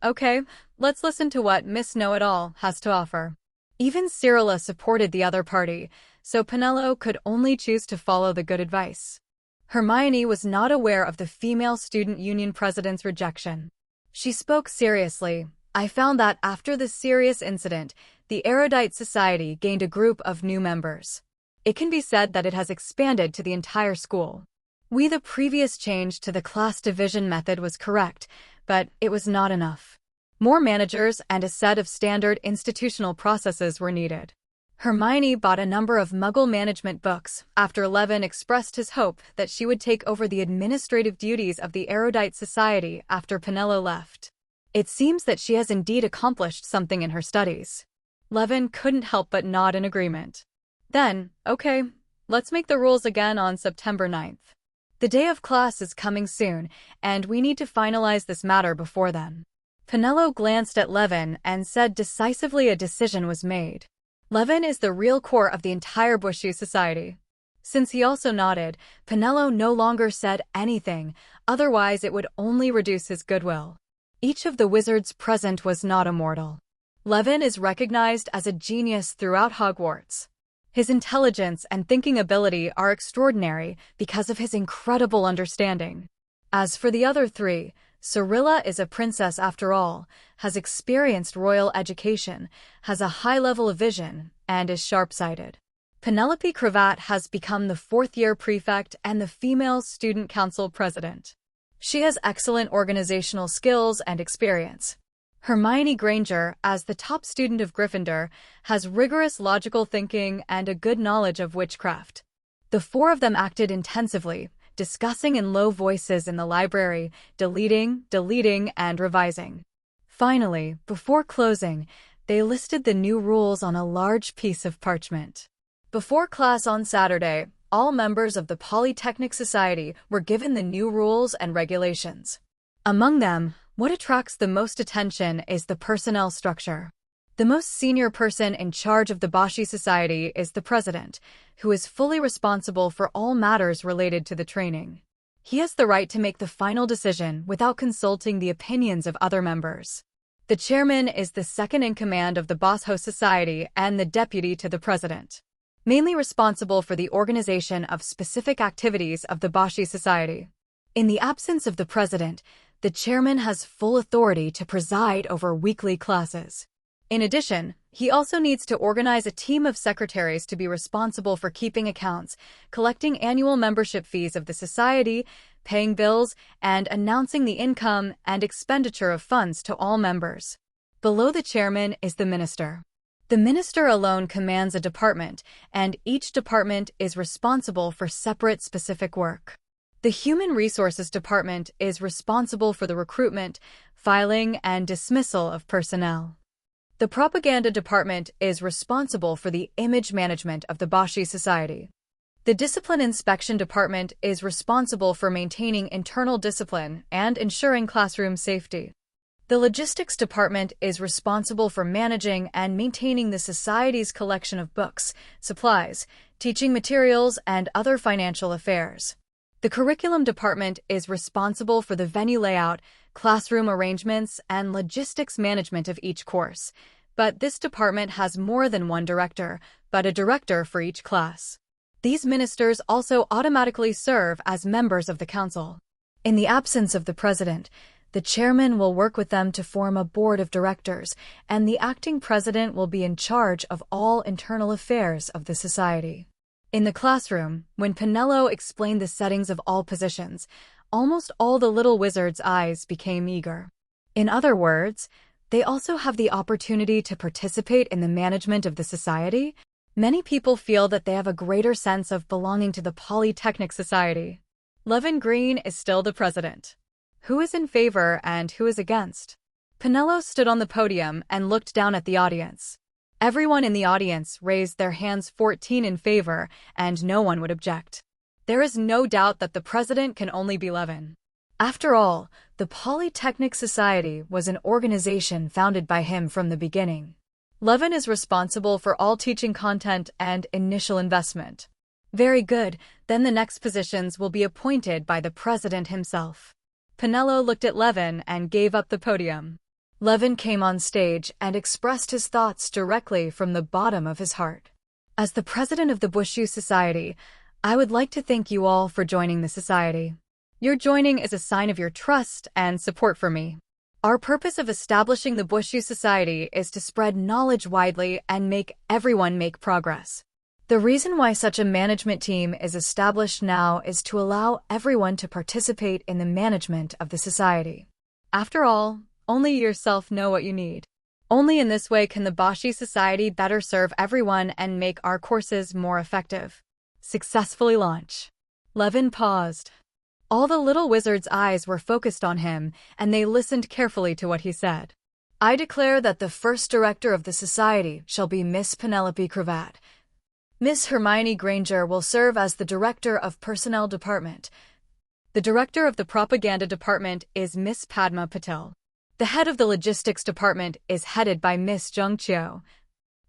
let's listen to what Miss Know-It-All has to offer. Even Cyrilla supported the other party, so Penelo could only choose to follow the good advice. Hermione was not aware of the female student union president's rejection. She spoke seriously. I found that after this serious incident, the Erudite Society gained a group of new members. It can be said that it has expanded to the entire school. The previous change to the class division method was correct, but it was not enough. More managers and a set of standard institutional processes were needed. Hermione bought a number of Muggle management books after Levin expressed his hope that she would take over the administrative duties of the Erudite Society after Penelo left. It seems that she has indeed accomplished something in her studies. Levin couldn't help but nod in agreement. Then, okay, let's make the rules again on September 9th. The day of class is coming soon, and we need to finalize this matter before then. Penelo glanced at Levin and said decisively a decision was made. Levin is the real core of the entire Bashi Society. Since he also nodded, Penelo no longer said anything, otherwise it would only reduce his goodwill. Each of the wizards present was not a mortal. Levin is recognized as a genius throughout Hogwarts. His intelligence and thinking ability are extraordinary because of his incredible understanding. As for the other three, Cyrilla is a princess after all, has experienced royal education, has a high level of vision, and is sharp-sighted. Penelope Cravat has become the fourth-year prefect and the female student council president. She has excellent organizational skills and experience. Hermione Granger, as the top student of Gryffindor, has rigorous logical thinking and a good knowledge of witchcraft. The four of them acted intensively, discussing in low voices in the library, deleting, and revising. Finally, before closing, they listed the new rules on a large piece of parchment. Before class on Saturday, all members of the Polytechnic Society were given the new rules and regulations. Among them, what attracts the most attention is the personnel structure. The most senior person in charge of the Bashi Society is the president, who is fully responsible for all matters related to the training. He has the right to make the final decision without consulting the opinions of other members. The chairman is the second in command of the Boss Society and the deputy to the president, mainly responsible for the organization of specific activities of the Bashi Society. In the absence of the president, the chairman has full authority to preside over weekly classes. In addition, he also needs to organize a team of secretaries to be responsible for keeping accounts, collecting annual membership fees of the society, paying bills, and announcing the income and expenditure of funds to all members. Below the chairman is the minister. The minister alone commands a department, and each department is responsible for separate specific work. The Human Resources Department is responsible for the recruitment, filing, and dismissal of personnel. The Propaganda Department is responsible for the image management of the Bashi Society. The Discipline Inspection Department is responsible for maintaining internal discipline and ensuring classroom safety. The Logistics Department is responsible for managing and maintaining the Society's collection of books, supplies, teaching materials, and other financial affairs. The Curriculum Department is responsible for the venue layout, classroom arrangements, and logistics management of each course, but this department has more than one director, but a director for each class. These ministers also automatically serve as members of the council. In the absence of the president, the chairman will work with them to form a board of directors, and the acting president will be in charge of all internal affairs of the society. In the classroom, when Pinello explained the settings of all positions, almost all the little wizards' eyes became eager. In other words, they also have the opportunity to participate in the management of the society. Many people feel that they have a greater sense of belonging to the Polytechnic Society. Levin Green is still the president. Who is in favor and who is against? Pinello stood on the podium and looked down at the audience. Everyone in the audience raised their hands 14 in favor, and no one would object. There is no doubt that the president can only be Levin. After all, the Polytechnic Society was an organization founded by him from the beginning. Levin is responsible for all teaching content and initial investment. Very good, then the next positions will be appointed by the president himself. Pinello looked at Levin and gave up the podium. Levin came on stage and expressed his thoughts directly from the bottom of his heart. As the president of the Bushu Society, I would like to thank you all for joining the society. Your joining is a sign of your trust and support for me. Our purpose of establishing the Bushu Society is to spread knowledge widely and make everyone make progress. The reason why such a management team is established now is to allow everyone to participate in the management of the society. After all, only yourself know what you need. Only in this way can the Bashi Society better serve everyone and make our courses more effective. Successfully launch. Levin paused. All the little wizards' eyes were focused on him, and they listened carefully to what he said. I declare that the first director of the society shall be Miss Penelope Cravat. Miss Hermione Granger will serve as the director of Personnel Department. The director of the Propaganda Department is Miss Padma Patel. The head of the Logistics Department is headed by Miss Zheng Qiu.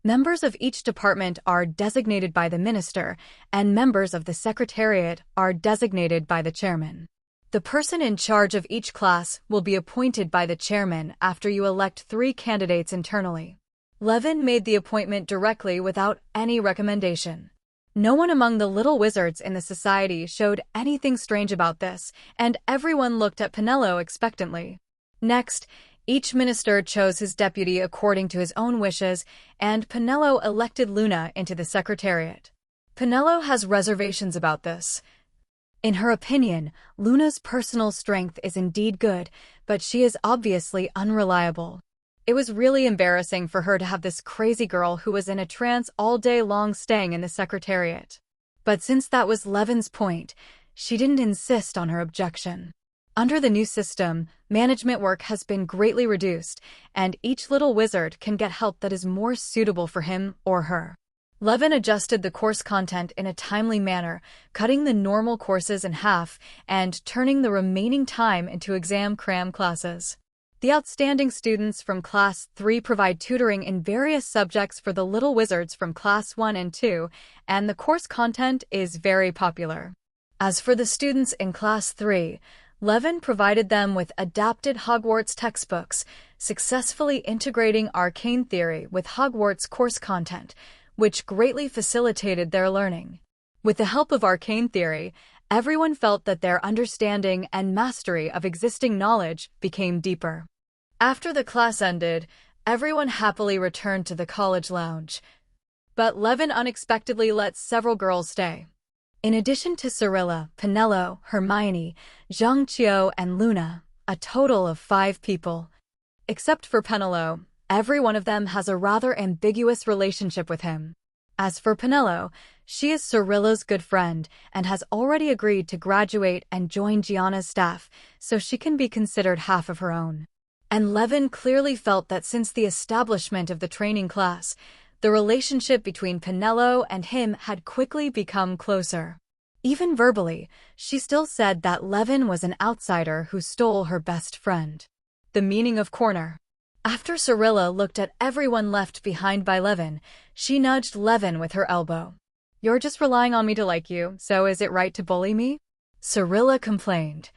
Members of each department are designated by the minister, and members of the secretariat are designated by the chairman. The person in charge of each class will be appointed by the chairman after you elect 3 candidates internally. Levin made the appointment directly without any recommendation. No one among the little wizards in the society showed anything strange about this, and everyone looked at Pinello expectantly. Next, each minister chose his deputy according to his own wishes, and Pinello elected Luna into the secretariat. Pinello has reservations about this. In her opinion, Luna's personal strength is indeed good, but she is obviously unreliable. It was really embarrassing for her to have this crazy girl who was in a trance all day long staying in the secretariat. But since that was Levin's point, she didn't insist on her objection. Under the new system, management work has been greatly reduced, and each little wizard can get help that is more suitable for him or her. Levin adjusted the course content in a timely manner, cutting the normal courses in half and turning the remaining time into exam cram classes. The outstanding students from Class 3 provide tutoring in various subjects for the little wizards from Class 1 and 2, and the course content is very popular. As for the students in Class 3, Levin provided them with adapted Hogwarts textbooks, successfully integrating arcane theory with Hogwarts course content, which greatly facilitated their learning. With the help of arcane theory, everyone felt that their understanding and mastery of existing knowledge became deeper. After the class ended, everyone happily returned to the college lounge. But Levin unexpectedly let several girls stay. In addition to Cyrilla, Penelo, Hermione, Zhangqiu, and Luna, a total of 5 people. Except for Penelo, every one of them has a rather ambiguous relationship with him. As for Penelo, she is Cyrilla's good friend and has already agreed to graduate and join Gianna's staff, so she can be considered half of her own. And Levin clearly felt that since the establishment of the training class, the relationship between Penelo and him had quickly become closer. Even verbally, she still said that Levin was an outsider who stole her best friend. The meaning of corner. After Cyrilla looked at everyone left behind by Levin, she nudged Levin with her elbow. "You're just relying on me to like you, so is it right to bully me?" Cyrilla complained.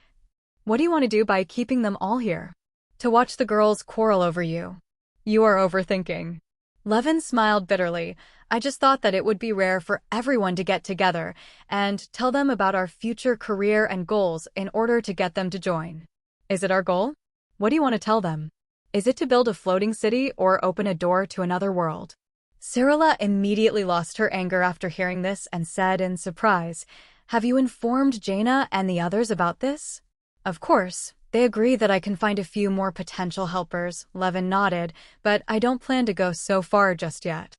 "What do you want to do by keeping them all here?" "To watch the girls quarrel over you." "You are overthinking." Levin smiled bitterly. "I just thought that it would be rare for everyone to get together and tell them about our future career and goals in order to get them to join." "Is it our goal? What do you want to tell them? Is it to build a floating city or open a door to another world?" Cyrilla immediately lost her anger after hearing this and said in surprise, "Have you informed Jaina and the others about this?" "Of course. They agree that I can find a few more potential helpers," Levin nodded, "but I don't plan to go so far just yet.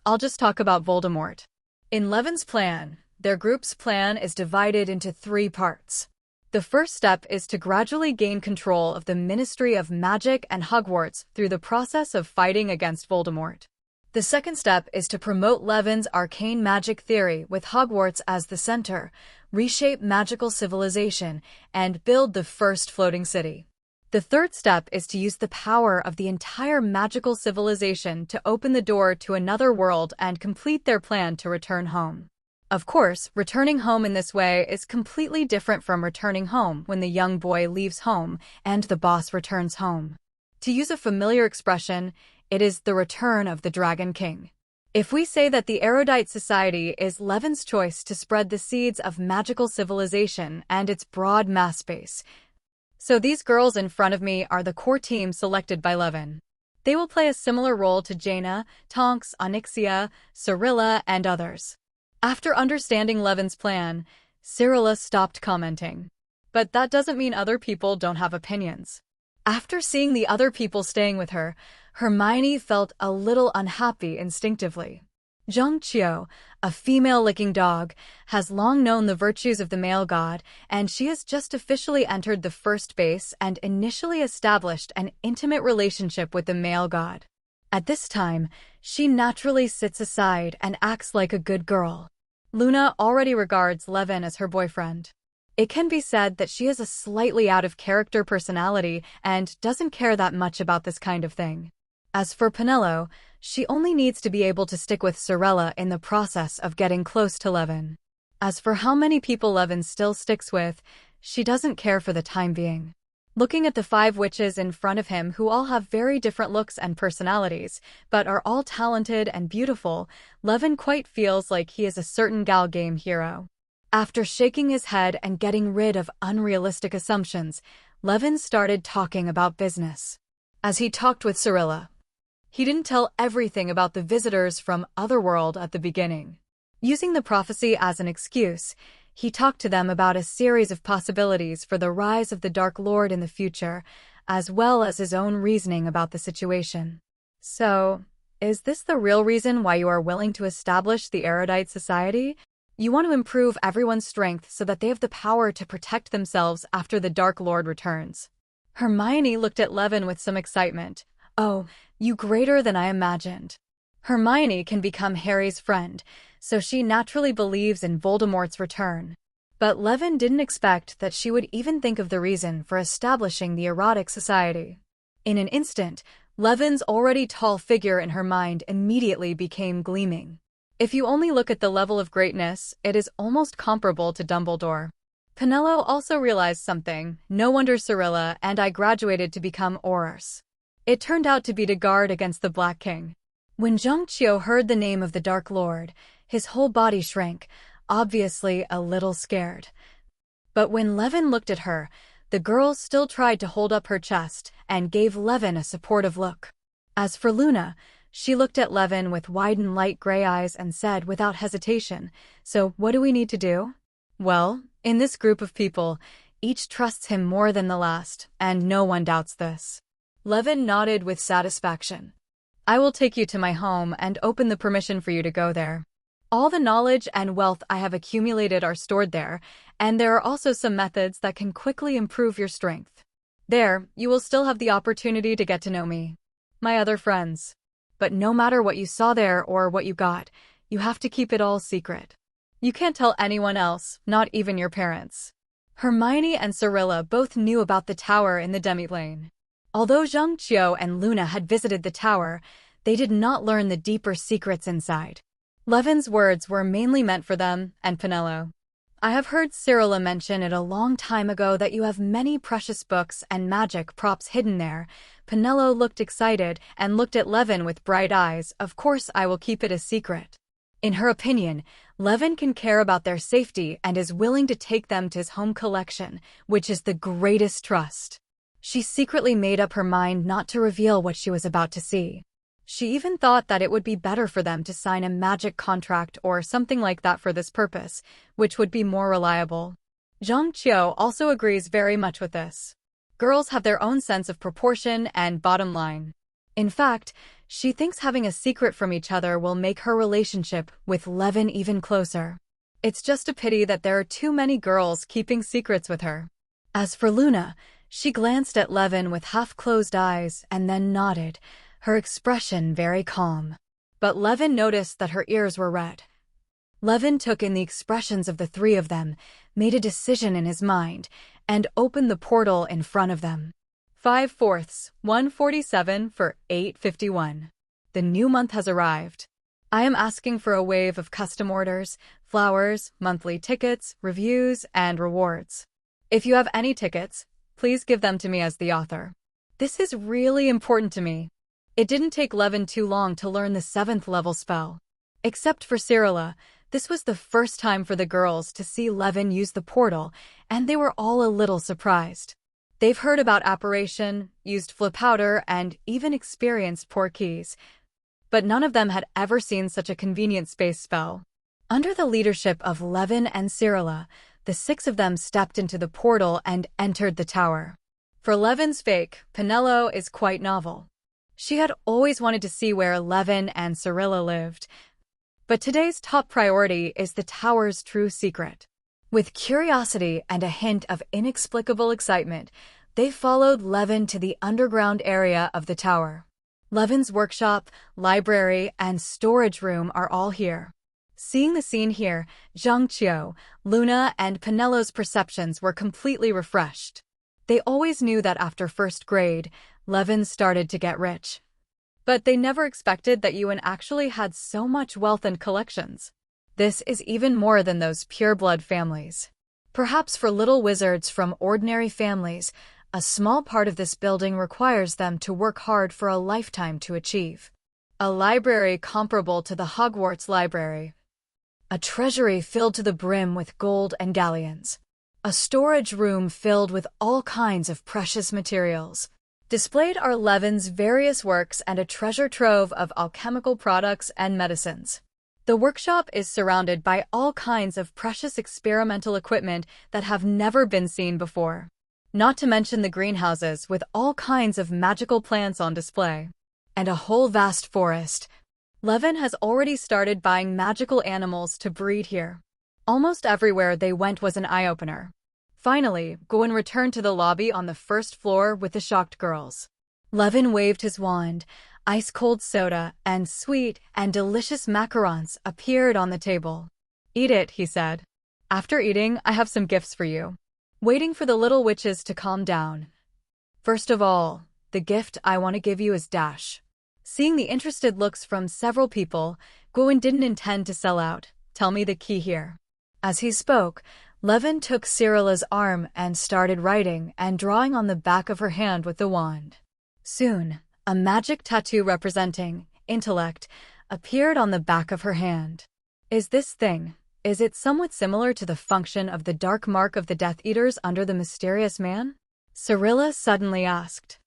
I'll just talk about Voldemort." In Levin's plan, their group's plan is divided into 3 parts. The first step is to gradually gain control of the Ministry of Magic and Hogwarts through the process of fighting against Voldemort. The second step is to promote Levin's arcane magic theory with Hogwarts as the center, reshape magical civilization, and build the first floating city. The third step is to use the power of the entire magical civilization to open the door to another world and complete their plan to return home. Of course, returning home in this way is completely different from returning home when the young boy leaves home and the boss returns home. To use a familiar expression, it is the return of the Dragon King. If we say that the erudite society is Levin's choice to spread the seeds of magical civilization and its broad mass base, so these girls in front of me are the core team selected by Levin. They will play a similar role to Jaina, Tonks, Onyxia, Cyrilla, and others. After understanding Levin's plan, Cyrilla stopped commenting. But that doesn't mean other people don't have opinions. After seeing the other people staying with her, Hermione felt a little unhappy instinctively. Zhangqiu, a female-licking dog, has long known the virtues of the male god, and she has just officially entered the first base and initially established an intimate relationship with the male god. At this time, she naturally sits aside and acts like a good girl. Luna already regards Levin as her boyfriend. It can be said that she has a slightly out-of-character personality and doesn't care that much about this kind of thing. As for Penelo, she only needs to be able to stick with Cyrilla in the process of getting close to Levin. As for how many people Levin still sticks with, she doesn't care for the time being. Looking at the 5 witches in front of him who all have very different looks and personalities, but are all talented and beautiful, Levin quite feels like he is a certain gal game hero. After shaking his head and getting rid of unrealistic assumptions, Levin started talking about business. As he talked with Cyrilla, he didn't tell everything about the visitors from Otherworld at the beginning. Using the prophecy as an excuse, he talked to them about a series of possibilities for the rise of the Dark Lord in the future, as well as his own reasoning about the situation. So, is this the real reason why you are willing to establish the erudite society? You want to improve everyone's strength so that they have the power to protect themselves after the Dark Lord returns. Hermione looked at Levin with some excitement. Oh, you greater than I imagined. Hermione can become Harry's friend, so she naturally believes in Voldemort's return. But Levin didn't expect that she would even think of the reason for establishing the erotic society. In an instant, Levin's already tall figure in her mind immediately became gleaming. If you only look at the level of greatness, it is almost comparable to Dumbledore. Penelo also realized something. No wonder Cyrilla and I graduated to become Aurors. It turned out to be to guard against the Black King. When Zhongqiu heard the name of the Dark Lord, his whole body shrank, obviously a little scared. But when Levin looked at her, the girl still tried to hold up her chest and gave Levin a supportive look. As for Luna, she looked at Levin with widened light gray eyes and said without hesitation, "So what do we need to do?" Well, in this group of people, each trusts him more than the last, and no one doubts this. Levin nodded with satisfaction. I will take you to my home and open the permission for you to go there. All the knowledge and wealth I have accumulated are stored there, and there are also some methods that can quickly improve your strength. There, you will still have the opportunity to get to know me, my other friends. But no matter what you saw there or what you got, you have to keep it all secret. You can't tell anyone else, not even your parents. Hermione and Cyrilla both knew about the tower in the Demi-Plane. Although Zhongqiu and Luna had visited the tower, they did not learn the deeper secrets inside. Levin's words were mainly meant for them and Penelo. I have heard Cyrilla mention it a long time ago that you have many precious books and magic props hidden there. Penelo looked excited and looked at Levin with bright eyes. Of course I will keep it a secret. In her opinion, Levin can care about their safety and is willing to take them to his home collection, which is the greatest trust. She secretly made up her mind not to reveal what she was about to see. She even thought that it would be better for them to sign a magic contract or something like that for this purpose, which would be more reliable. Zhongqiu also agrees very much with this. Girls have their own sense of proportion and bottom line. In fact, she thinks having a secret from each other will make her relationship with Levin even closer. It's just a pity that there are too many girls keeping secrets with her. As for Luna, she glanced at Levin with half-closed eyes and then nodded, her expression very calm. But Levin noticed that her ears were red. Levin took in the expressions of the three of them, made a decision in his mind, and opened the portal in front of them. 5/4, 147 for 851. The new month has arrived. I am asking for a wave of custom orders, flowers, monthly tickets, reviews, and rewards. If you have any tickets, please give them to me as the author. This is really important to me. It didn't take Levin too long to learn the 7th level spell. Except for Cyrilla, this was the first time for the girls to see Levin use the portal, and they were all a little surprised. They've heard about apparition, used flip powder, and even experienced porkeys, but none of them had ever seen such a convenient space spell. Under the leadership of Levin and Cyrilla, the 6 of them stepped into the portal and entered the tower. For Levin's fake, Penelo is quite novel. She had always wanted to see where Levin and Cyrilla lived, but today's top priority is the tower's true secret. With curiosity and a hint of inexplicable excitement, they followed Levin to the underground area of the tower. Levin's workshop, library, and storage room are all here. Seeing the scene here, Zhongqiu, Luna, and Penelo's perceptions were completely refreshed. They always knew that after first grade, Levin started to get rich. But they never expected that Yuan actually had so much wealth and collections. This is even more than those pure-blood families. Perhaps for little wizards from ordinary families, a small part of this building requires them to work hard for a lifetime to achieve. A library comparable to the Hogwarts library. A treasury filled to the brim with gold and galleons. A storage room filled with all kinds of precious materials. Displayed are Levin's various works and a treasure trove of alchemical products and medicines. The workshop is surrounded by all kinds of precious experimental equipment that have never been seen before. Not to mention the greenhouses with all kinds of magical plants on display. And a whole vast forest. Levin has already started buying magical animals to breed here. Almost everywhere they went was an eye-opener. Finally, Gwen returned to the lobby on the first floor with the shocked girls. Levin waved his wand. Ice-cold soda and sweet and delicious macarons appeared on the table. "Eat it," he said. "After eating, I have some gifts for you." Waiting for the little witches to calm down. "First of all, the gift I want to give you is Dash." Seeing the interested looks from several people, Gwen didn't intend to sell out. "Tell me the key here." As he spoke, Levin took Cyrilla's arm and started writing and drawing on the back of her hand with the wand. Soon, a magic tattoo representing intellect appeared on the back of her hand. Is it somewhat similar to the function of the dark mark of the Death Eaters under the mysterious man? Cyrilla suddenly asked.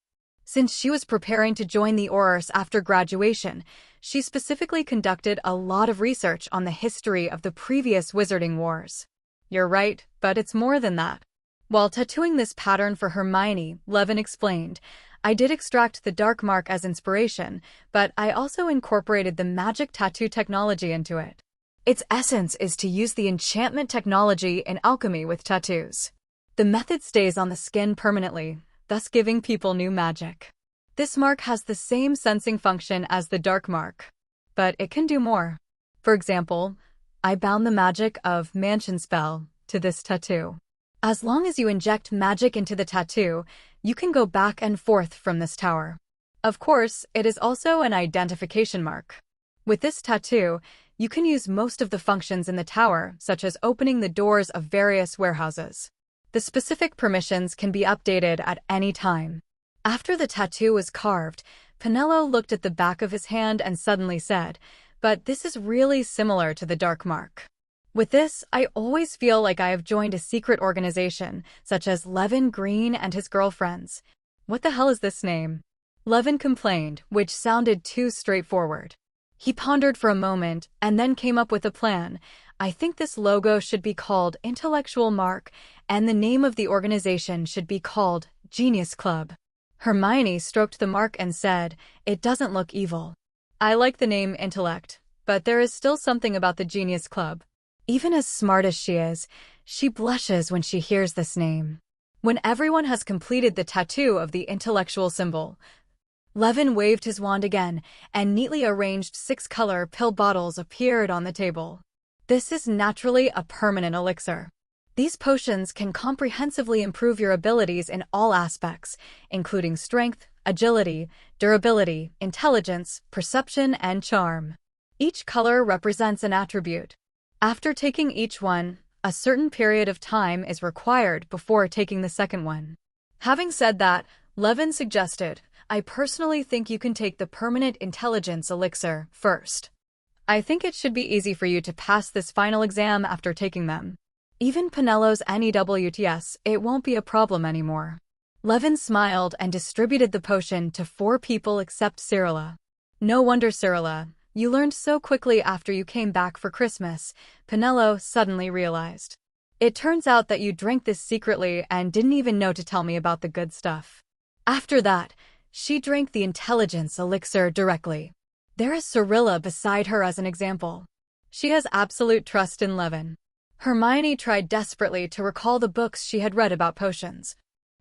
Since she was preparing to join the Aurors after graduation, she specifically conducted a lot of research on the history of the previous Wizarding Wars. "You're right, but it's more than that." While tattooing this pattern for Hermione, Levin explained, "I did extract the dark mark as inspiration, but I also incorporated the magic tattoo technology into it. Its essence is to use the enchantment technology in alchemy with tattoos. The method stays on the skin permanently, thus giving people new magic. This mark has the same sensing function as the dark mark, but it can do more. For example, I bound the magic of Mansion spell to this tattoo. As long as you inject magic into the tattoo, you can go back and forth from this tower. Of course, it is also an identification mark. With this tattoo, you can use most of the functions in the tower, such as opening the doors of various warehouses. The specific permissions can be updated at any time." After the tattoo was carved, Pinello looked at the back of his hand and suddenly said, "But this is really similar to the dark mark. With this, I always feel like I have joined a secret organization, such as Levin Green and his girlfriends. What the hell is this name?" Levin complained, which sounded too straightforward. He pondered for a moment and then came up with a plan. "I think this logo should be called Intellectual Mark, and the name of the organization should be called Genius Club." Hermione stroked the mark and said, "It doesn't look evil." "I like the name Intellect, but there is still something about the Genius Club." Even as smart as she is, she blushes when she hears this name. When everyone has completed the tattoo of the intellectual symbol, Levin waved his wand again, and neatly arranged 6-color pill bottles appeared on the table. This is naturally a permanent elixir. These potions can comprehensively improve your abilities in all aspects, including strength, agility, durability, intelligence, perception, and charm. Each color represents an attribute. After taking each one, a certain period of time is required before taking the second one. Having said that, Levin suggested, "I personally think you can take the permanent intelligence elixir first. I think it should be easy for you to pass this final exam after taking them. Even Pinello's NEWTS, it won't be a problem anymore." Levin smiled and distributed the potion to 4 people except Cyrilla. "No wonder, Cyrilla. You learned so quickly after you came back for Christmas," Pinello suddenly realized. "It turns out that you drank this secretly and didn't even know to tell me about the good stuff." After that, she drank the intelligence elixir directly. There is Cyrilla beside her as an example. She has absolute trust in Levin. Hermione tried desperately to recall the books she had read about potions.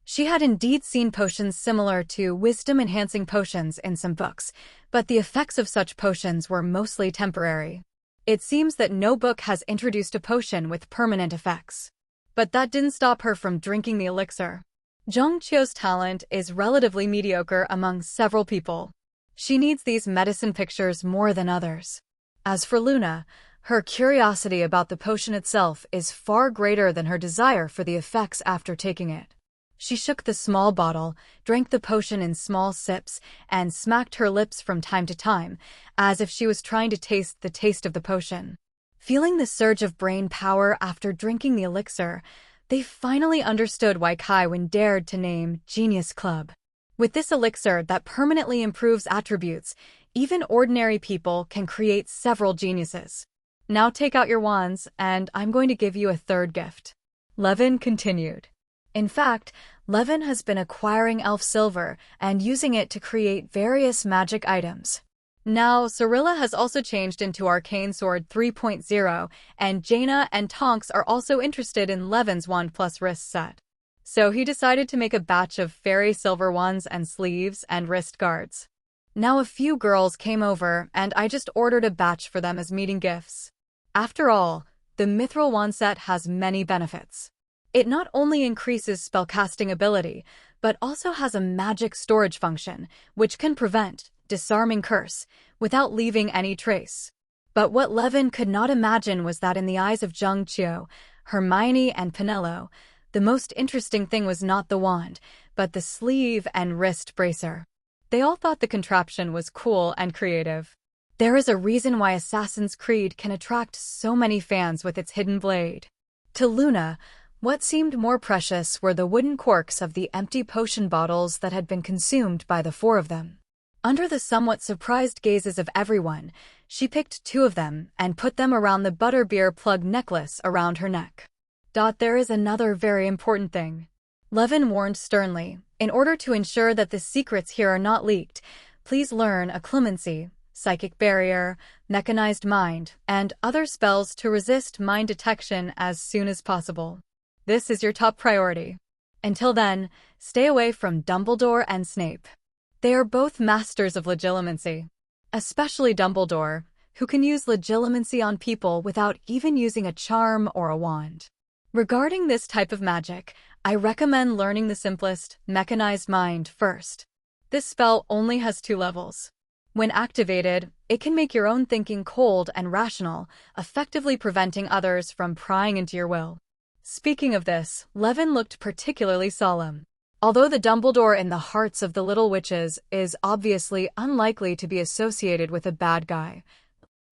She had indeed seen potions similar to wisdom-enhancing potions in some books, but the effects of such potions were mostly temporary. It seems that no book has introduced a potion with permanent effects. But that didn't stop her from drinking the elixir. Zhongqiu's talent is relatively mediocre among several people. She needs these medicine pictures more than others. As for Luna, her curiosity about the potion itself is far greater than her desire for the effects after taking it. She shook the small bottle, drank the potion in small sips, and smacked her lips from time to time, as if she was trying to taste the taste of the potion. Feeling the surge of brain power after drinking the elixir, they finally understood why Kaiwen dared to name Genius Club. With this elixir that permanently improves attributes, even ordinary people can create several geniuses. "Now take out your wands, and I'm going to give you a third gift." Levin continued. In fact, Levin has been acquiring elf silver and using it to create various magic items. Now, Cirilla has also changed into Arcane Sword 3.0, and Jaina and Tonks are also interested in Levin's Wand plus wrist set. So he decided to make a batch of fairy silver wands and sleeves and wrist guards. Now a few girls came over, and I just ordered a batch for them as meeting gifts. After all, the Mithril wand set has many benefits. It not only increases spellcasting ability, but also has a magic storage function, which can prevent disarming curse without leaving any trace. But what Levin could not imagine was that in the eyes of Zheng Qiu, Hermione, and Penelo, the most interesting thing was not the wand, but the sleeve and wrist bracer. They all thought the contraption was cool and creative. There is a reason why Assassin's Creed can attract so many fans with its hidden blade. To Luna, what seemed more precious were the wooden corks of the empty potion bottles that had been consumed by the four of them. Under the somewhat surprised gazes of everyone, she picked two of them and put them around the butterbeer plug necklace around her neck. There is another very important thing. Levin warned sternly, in order to ensure that the secrets here are not leaked, please learn a clemency, psychic barrier, mechanized mind, and other spells to resist mind detection as soon as possible. This is your top priority. Until then, stay away from Dumbledore and Snape. They are both masters of legilimency. Especially Dumbledore, who can use legilimency on people without even using a charm or a wand. Regarding this type of magic, I recommend learning the simplest, mechanized mind first. This spell only has 2 levels. When activated, it can make your own thinking cold and rational, effectively preventing others from prying into your will. Speaking of this, Levin looked particularly solemn. Although the Dumbledore in the hearts of the little witches is obviously unlikely to be associated with a bad guy,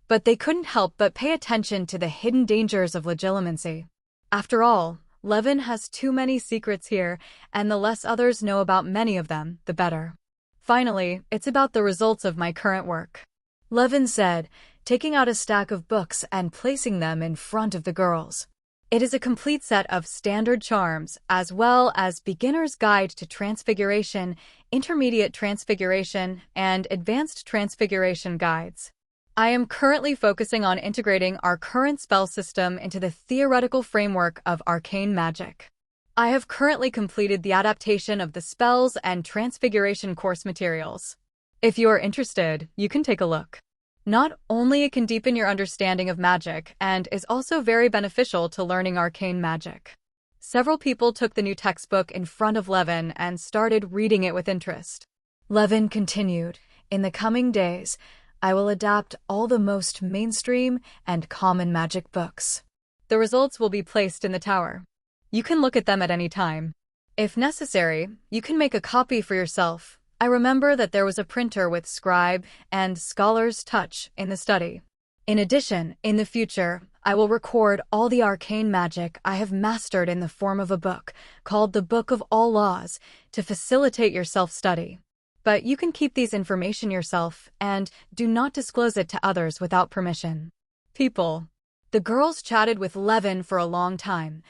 but they couldn't help but pay attention to the hidden dangers of legilimency. After all, Levin has too many secrets here, and the less others know about many of them, the better. Finally, it's about the results of my current work. Levin said, taking out a stack of books and placing them in front of the girls. It is a complete set of standard charms, as well as Beginner's Guide to Transfiguration, Intermediate Transfiguration, and Advanced Transfiguration guides. I am currently focusing on integrating our current spell system into the theoretical framework of arcane magic. I have currently completed the adaptation of the spells and transfiguration course materials. If you are interested, you can take a look. Not only it can deepen your understanding of magic and is also very beneficial to learning arcane magic. Several people took the new textbook in front of Levin and started reading it with interest. Levin continued, in the coming days, I will adapt all the most mainstream and common magic books. The results will be placed in the tower. You can look at them at any time. If necessary, you can make a copy for yourself. I remember that there was a printer with scribe and scholar's touch in the study. In addition, in the future, I will record all the arcane magic I have mastered in the form of a book, called the Book of All Laws, to facilitate your self-study. But you can keep these information yourself, and do not disclose it to others without permission. People. The girls chatted with Levin for a long time.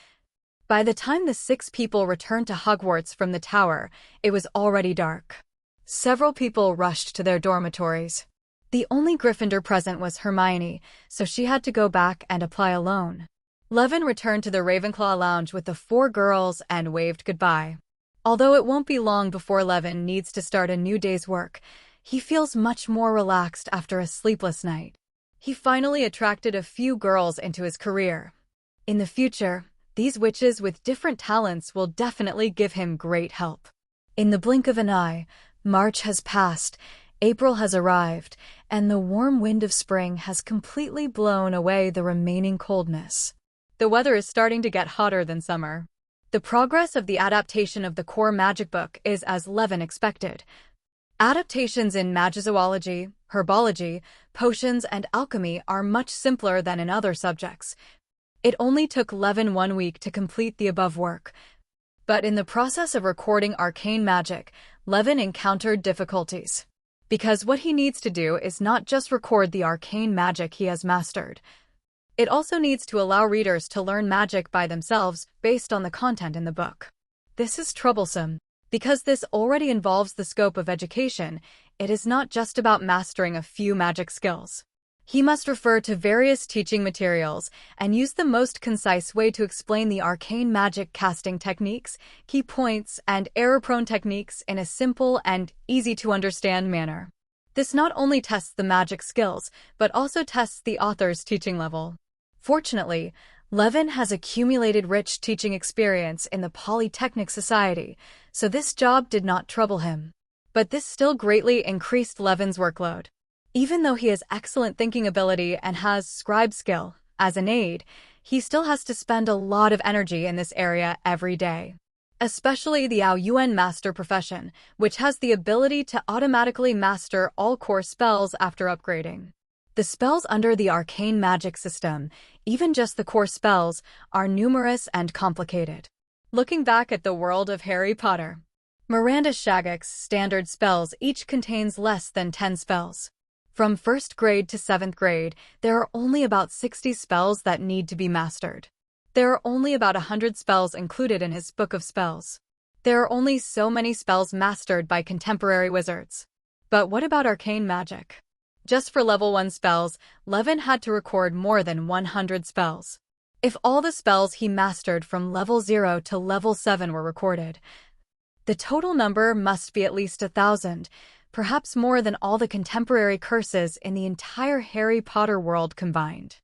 By the time the 6 people returned to Hogwarts from the tower, it was already dark. Several people rushed to their dormitories. The only Gryffindor present was Hermione, so she had to go back and apply alone. Levin returned to the Ravenclaw lounge with the 4 girls and waved goodbye. Although it won't be long before Levin needs to start a new day's work, he feels much more relaxed after a sleepless night. He finally attracted a few girls into his career. In the future, these witches with different talents will definitely give him great help. In the blink of an eye, March has passed, April has arrived, and the warm wind of spring has completely blown away the remaining coldness. The weather is starting to get hotter than summer. The progress of the adaptation of the core magic book is as Levin expected. Adaptations in magizoology, herbology, potions, and alchemy are much simpler than in other subjects. It only took Levin 1 week to complete the above work. But in the process of recording arcane magic, Levin encountered difficulties. Because what he needs to do is not just record the arcane magic he has mastered. It also needs to allow readers to learn magic by themselves based on the content in the book. This is troublesome. Because this already involves the scope of education, it is not just about mastering a few magic skills. He must refer to various teaching materials and use the most concise way to explain the arcane magic casting techniques, key points, and error-prone techniques in a simple and easy-to-understand manner. This not only tests the magic skills, but also tests the author's teaching level. Fortunately, Levin has accumulated rich teaching experience in the Polytechnic Society, so this job did not trouble him. But this still greatly increased Levin's workload. Even though he has excellent thinking ability and has scribe skill as an aid, he still has to spend a lot of energy in this area every day. Especially the Aoyuan master profession, which has the ability to automatically master all core spells after upgrading. The spells under the arcane magic system, even just the core spells, are numerous and complicated. Looking back at the world of Harry Potter, Miranda Shaggok's standard spells each contains less than 10 spells. From 1st grade to 7th grade, there are only about 60 spells that need to be mastered. There are only about 100 spells included in his book of spells. There are only so many spells mastered by contemporary wizards. But what about arcane magic? Just for level 1 spells, Levin had to record more than 100 spells. If all the spells he mastered from level 0 to level 7 were recorded, the total number must be at least 1,000, perhaps more than all the contemporary curses in the entire Harry Potter world combined.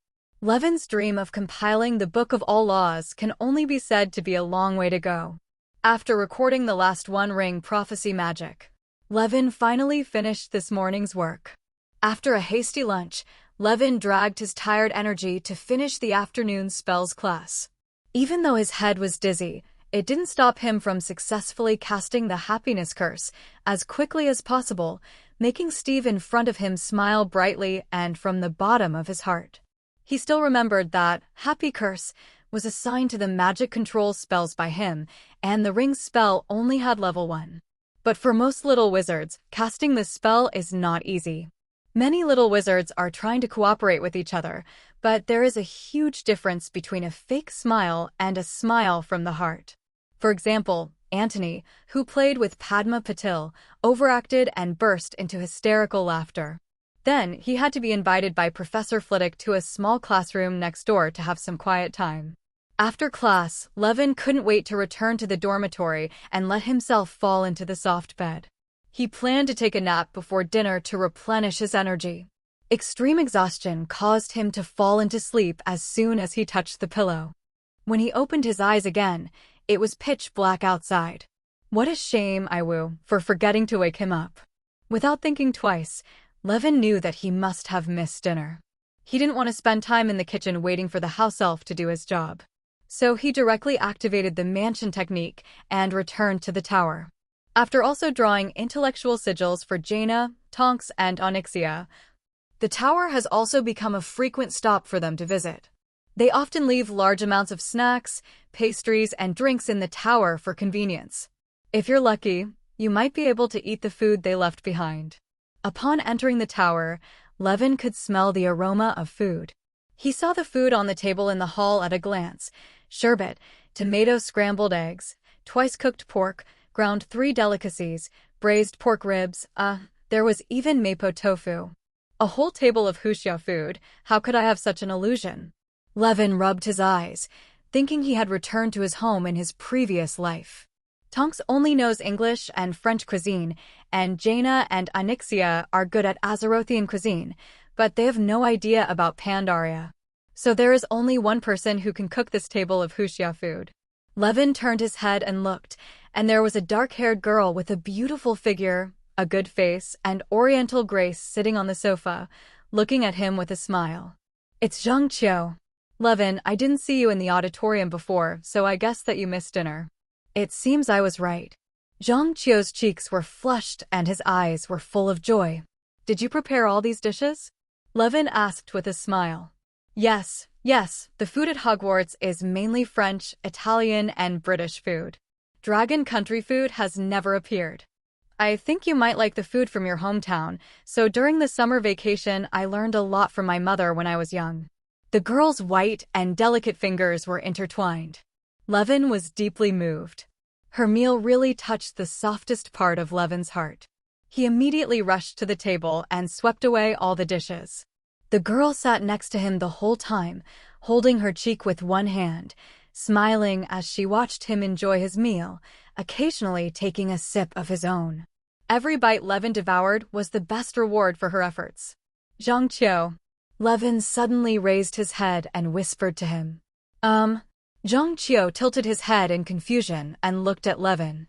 Levin's dream of compiling the Book of All Laws can only be said to be a long way to go. After recording the last One Ring prophecy magic, Levin finally finished this morning's work. After a hasty lunch, Levin dragged his tired energy to finish the afternoon spells class. Even though his head was dizzy, it didn't stop him from successfully casting the happiness curse as quickly as possible, making Steve in front of him smile brightly and from the bottom of his heart. He still remembered that happy curse was assigned to the magic control spells by him, and the ring spell only had level 1. But for most little wizards, casting this spell is not easy. Many little wizards are trying to cooperate with each other, but there is a huge difference between a fake smile and a smile from the heart. For example, Antony, who played with Padma Patil, overacted and burst into hysterical laughter. Then, he had to be invited by Professor Flitwick to a small classroom next door to have some quiet time. After class, Levin couldn't wait to return to the dormitory and let himself fall into the soft bed. He planned to take a nap before dinner to replenish his energy. Extreme exhaustion caused him to fall into sleep as soon as he touched the pillow. When he opened his eyes again, it was pitch black outside. What a shame, for forgetting to wake him up. Without thinking twice, Levin knew that he must have missed dinner. He didn't want to spend time in the kitchen waiting for the house elf to do his job. So he directly activated the mansion technique and returned to the tower. After also drawing intellectual sigils for Jaina, Tonks, and Onyxia, the tower has also become a frequent stop for them to visit. They often leave large amounts of snacks, pastries, and drinks in the tower for convenience. If you're lucky, you might be able to eat the food they left behind. Upon entering the tower, Levin could smell the aroma of food. He saw the food on the table in the hall at a glance: sherbet, tomato scrambled eggs, twice-cooked pork, ground 3 delicacies, braised pork ribs, there was even mapo tofu. A whole table of wuxia food. How could I have such an illusion? Levin rubbed his eyes, thinking he had returned to his home in his previous life. Tonks only knows English and French cuisine, and Jaina and Onyxia are good at Azerothian cuisine, but they have no idea about Pandaria. So there is only one person who can cook this table of wuxia food. Levin turned his head and looked, and there was a dark-haired girl with a beautiful figure, a good face, and oriental grace sitting on the sofa, looking at him with a smile. It's Zhang Qiu. Levin, I didn't see you in the auditorium before, so I guess that you missed dinner. It seems I was right. Zhang Qiu's cheeks were flushed and his eyes were full of joy. Did you prepare all these dishes? Levin asked with a smile. Yes, the food at Hogwarts is mainly French, Italian, and British food. Dragon country food has never appeared. I think you might like the food from your hometown, so during the summer vacation I learned a lot from my mother when I was young. The girl's white and delicate fingers were intertwined. Levin was deeply moved. Her meal really touched the softest part of Levin's heart. He immediately rushed to the table and swept away all the dishes. The girl sat next to him the whole time, holding her cheek with one hand, smiling as she watched him enjoy his meal, occasionally taking a sip of his own. Every bite Levin devoured was the best reward for her efforts. Zhangqiu. Levin suddenly raised his head and whispered to him. Zhangqiu tilted his head in confusion and looked at Levin.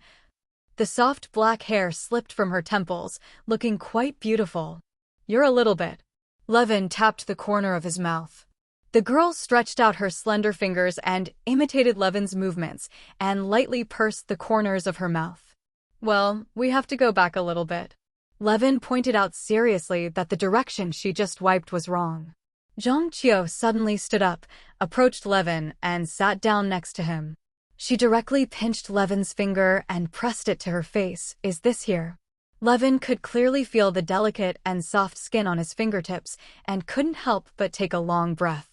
The soft black hair slipped from her temples, looking quite beautiful. You're a little bit. Levin tapped the corner of his mouth. The girl stretched out her slender fingers and imitated Levin's movements and lightly pursed the corners of her mouth. Well, we have to go back a little bit. Levin pointed out seriously that the direction she just wiped was wrong. Zhangqiu suddenly stood up, approached Levin, and sat down next to him. She directly pinched Levin's finger and pressed it to her face. Is this here? Levin could clearly feel the delicate and soft skin on his fingertips and couldn't help but take a long breath.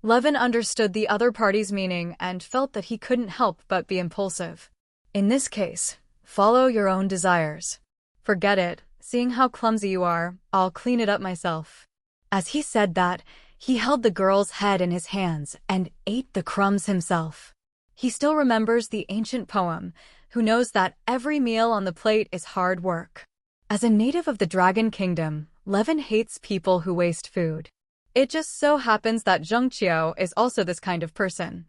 Levin understood the other party's meaning and felt that he couldn't help but be impulsive. In this case, follow your own desires. Forget it, seeing how clumsy you are, I'll clean it up myself. As he said that, he held the girl's head in his hands and ate the crumbs himself. He still remembers the ancient poem, who knows that every meal on the plate is hard work. As a native of the Dragon Kingdom, Levin hates people who waste food. It just so happens that Zhangqiu is also this kind of person.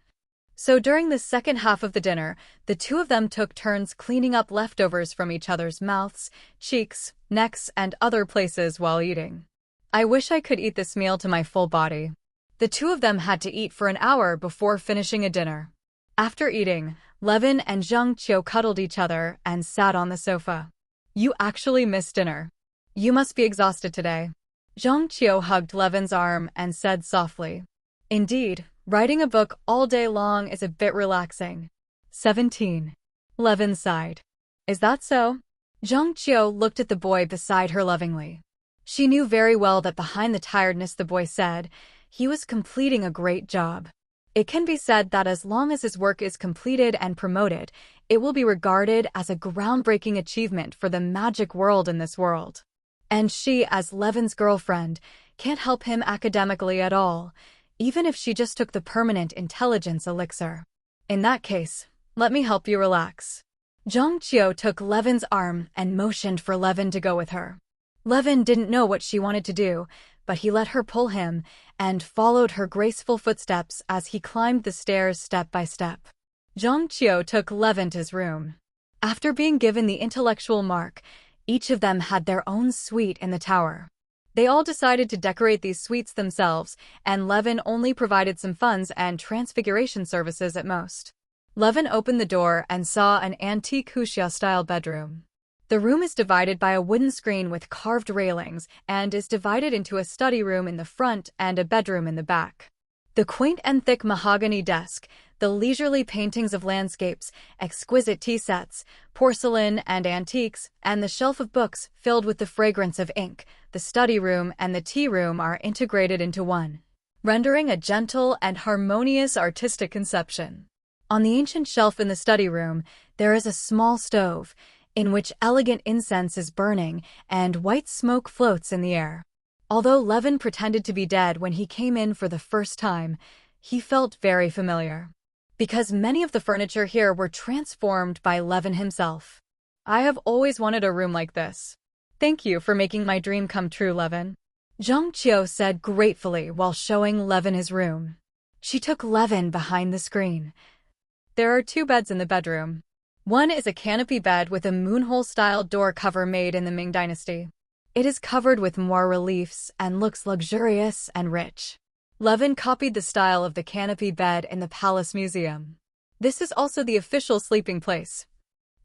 So during the second half of the dinner, the two of them took turns cleaning up leftovers from each other's mouths, cheeks, necks, and other places while eating. I wish I could eat this meal to my full body. The two of them had to eat for an hour before finishing a dinner. After eating, Levin and Zhangqiu cuddled each other and sat on the sofa. You actually missed dinner. You must be exhausted today. Zhangqiu hugged Levin's arm and said softly. Indeed, writing a book all day long is a bit relaxing. 17. Levin sighed. Is that so? Zhangqiu looked at the boy beside her lovingly. She knew very well that behind the tiredness the boy said, he was completing a great job. It can be said that as long as his work is completed and promoted, it will be regarded as a groundbreaking achievement for the magic world in this world. And she, as Levin's girlfriend, can't help him academically at all, even if she just took the permanent intelligence elixir. In that case, let me help you relax. Zhangqiu took Levin's arm and motioned for Levin to go with her. Levin didn't know what she wanted to do, but he let her pull him and followed her graceful footsteps as he climbed the stairs step by step. Zhangqiu took Levin to his room. After being given the intellectual mark, each of them had their own suite in the tower. They all decided to decorate these suites themselves, and Levin only provided some funds and transfiguration services at most. Levin opened the door and saw an antique Wuxia-style bedroom. The room is divided by a wooden screen with carved railings and is divided into a study room in the front and a bedroom in the back. The quaint and thick mahogany desk, the leisurely paintings of landscapes, exquisite tea sets, porcelain and antiques, and the shelf of books filled with the fragrance of ink, the study room and the tea room are integrated into one, rendering a gentle and harmonious artistic conception. On the ancient shelf in the study room, there is a small stove, in which elegant incense is burning and white smoke floats in the air. Although Levin pretended to be dead when he came in for the first time, he felt very familiar. Because many of the furniture here were transformed by Levin himself. I have always wanted a room like this. Thank you for making my dream come true, Levin. Zhangqiu said gratefully while showing Levin his room. She took Levin behind the screen. There are 2 beds in the bedroom. One is a canopy bed with a moonhole-style door cover made in the Ming Dynasty. It is covered with more reliefs and looks luxurious and rich. Levin copied the style of the canopy bed in the Palace Museum. This is also the official sleeping place.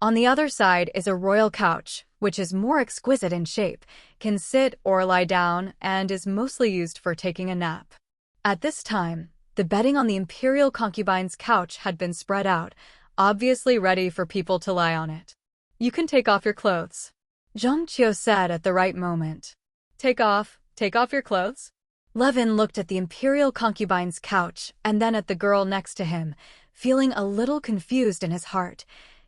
On the other side is a royal couch, which is more exquisite in shape, can sit or lie down, and is mostly used for taking a nap. At this time, the bedding on the imperial concubine's couch had been spread out, obviously ready for people to lie on it. You can take off your clothes. Zhangqiu said at the right moment. Take off your clothes? Levin looked at the imperial concubine's couch and then at the girl next to him, feeling a little confused in his heart.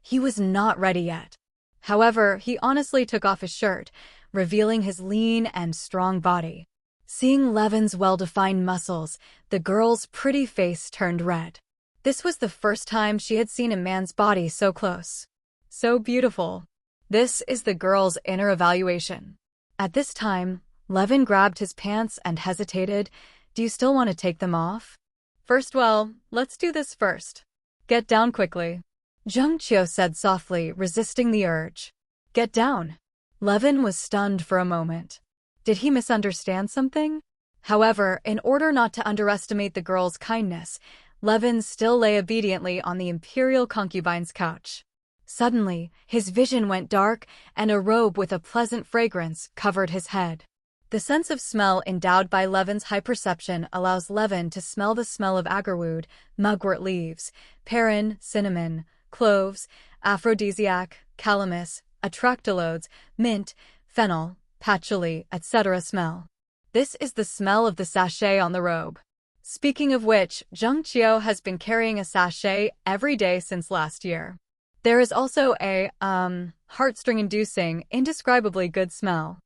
He was not ready yet. However, he honestly took off his shirt, revealing his lean and strong body. Seeing Levin's well-defined muscles, the girl's pretty face turned red. This was the first time she had seen a man's body so close. So beautiful. This is the girl's inner evaluation. At this time, Levin grabbed his pants and hesitated. Do you still want to take them off? First, well, let's do this first. Get down quickly. Jungchio said softly, resisting the urge. Get down. Levin was stunned for a moment. Did he misunderstand something? However, in order not to underestimate the girl's kindness, Levin still lay obediently on the imperial concubine's couch. Suddenly, his vision went dark, and a robe with a pleasant fragrance covered his head. The sense of smell endowed by Levin's high perception allows Levin to smell the smell of agarwood, mugwort leaves, perrin, cinnamon, cloves, aphrodisiac, calamus, atractylodes, mint, fennel, patchouli, etc. smell. This is the smell of the sachet on the robe. Speaking of which, Jungchio has been carrying a sachet every day since last year. There is also a, heartstring-inducing, indescribably good smell.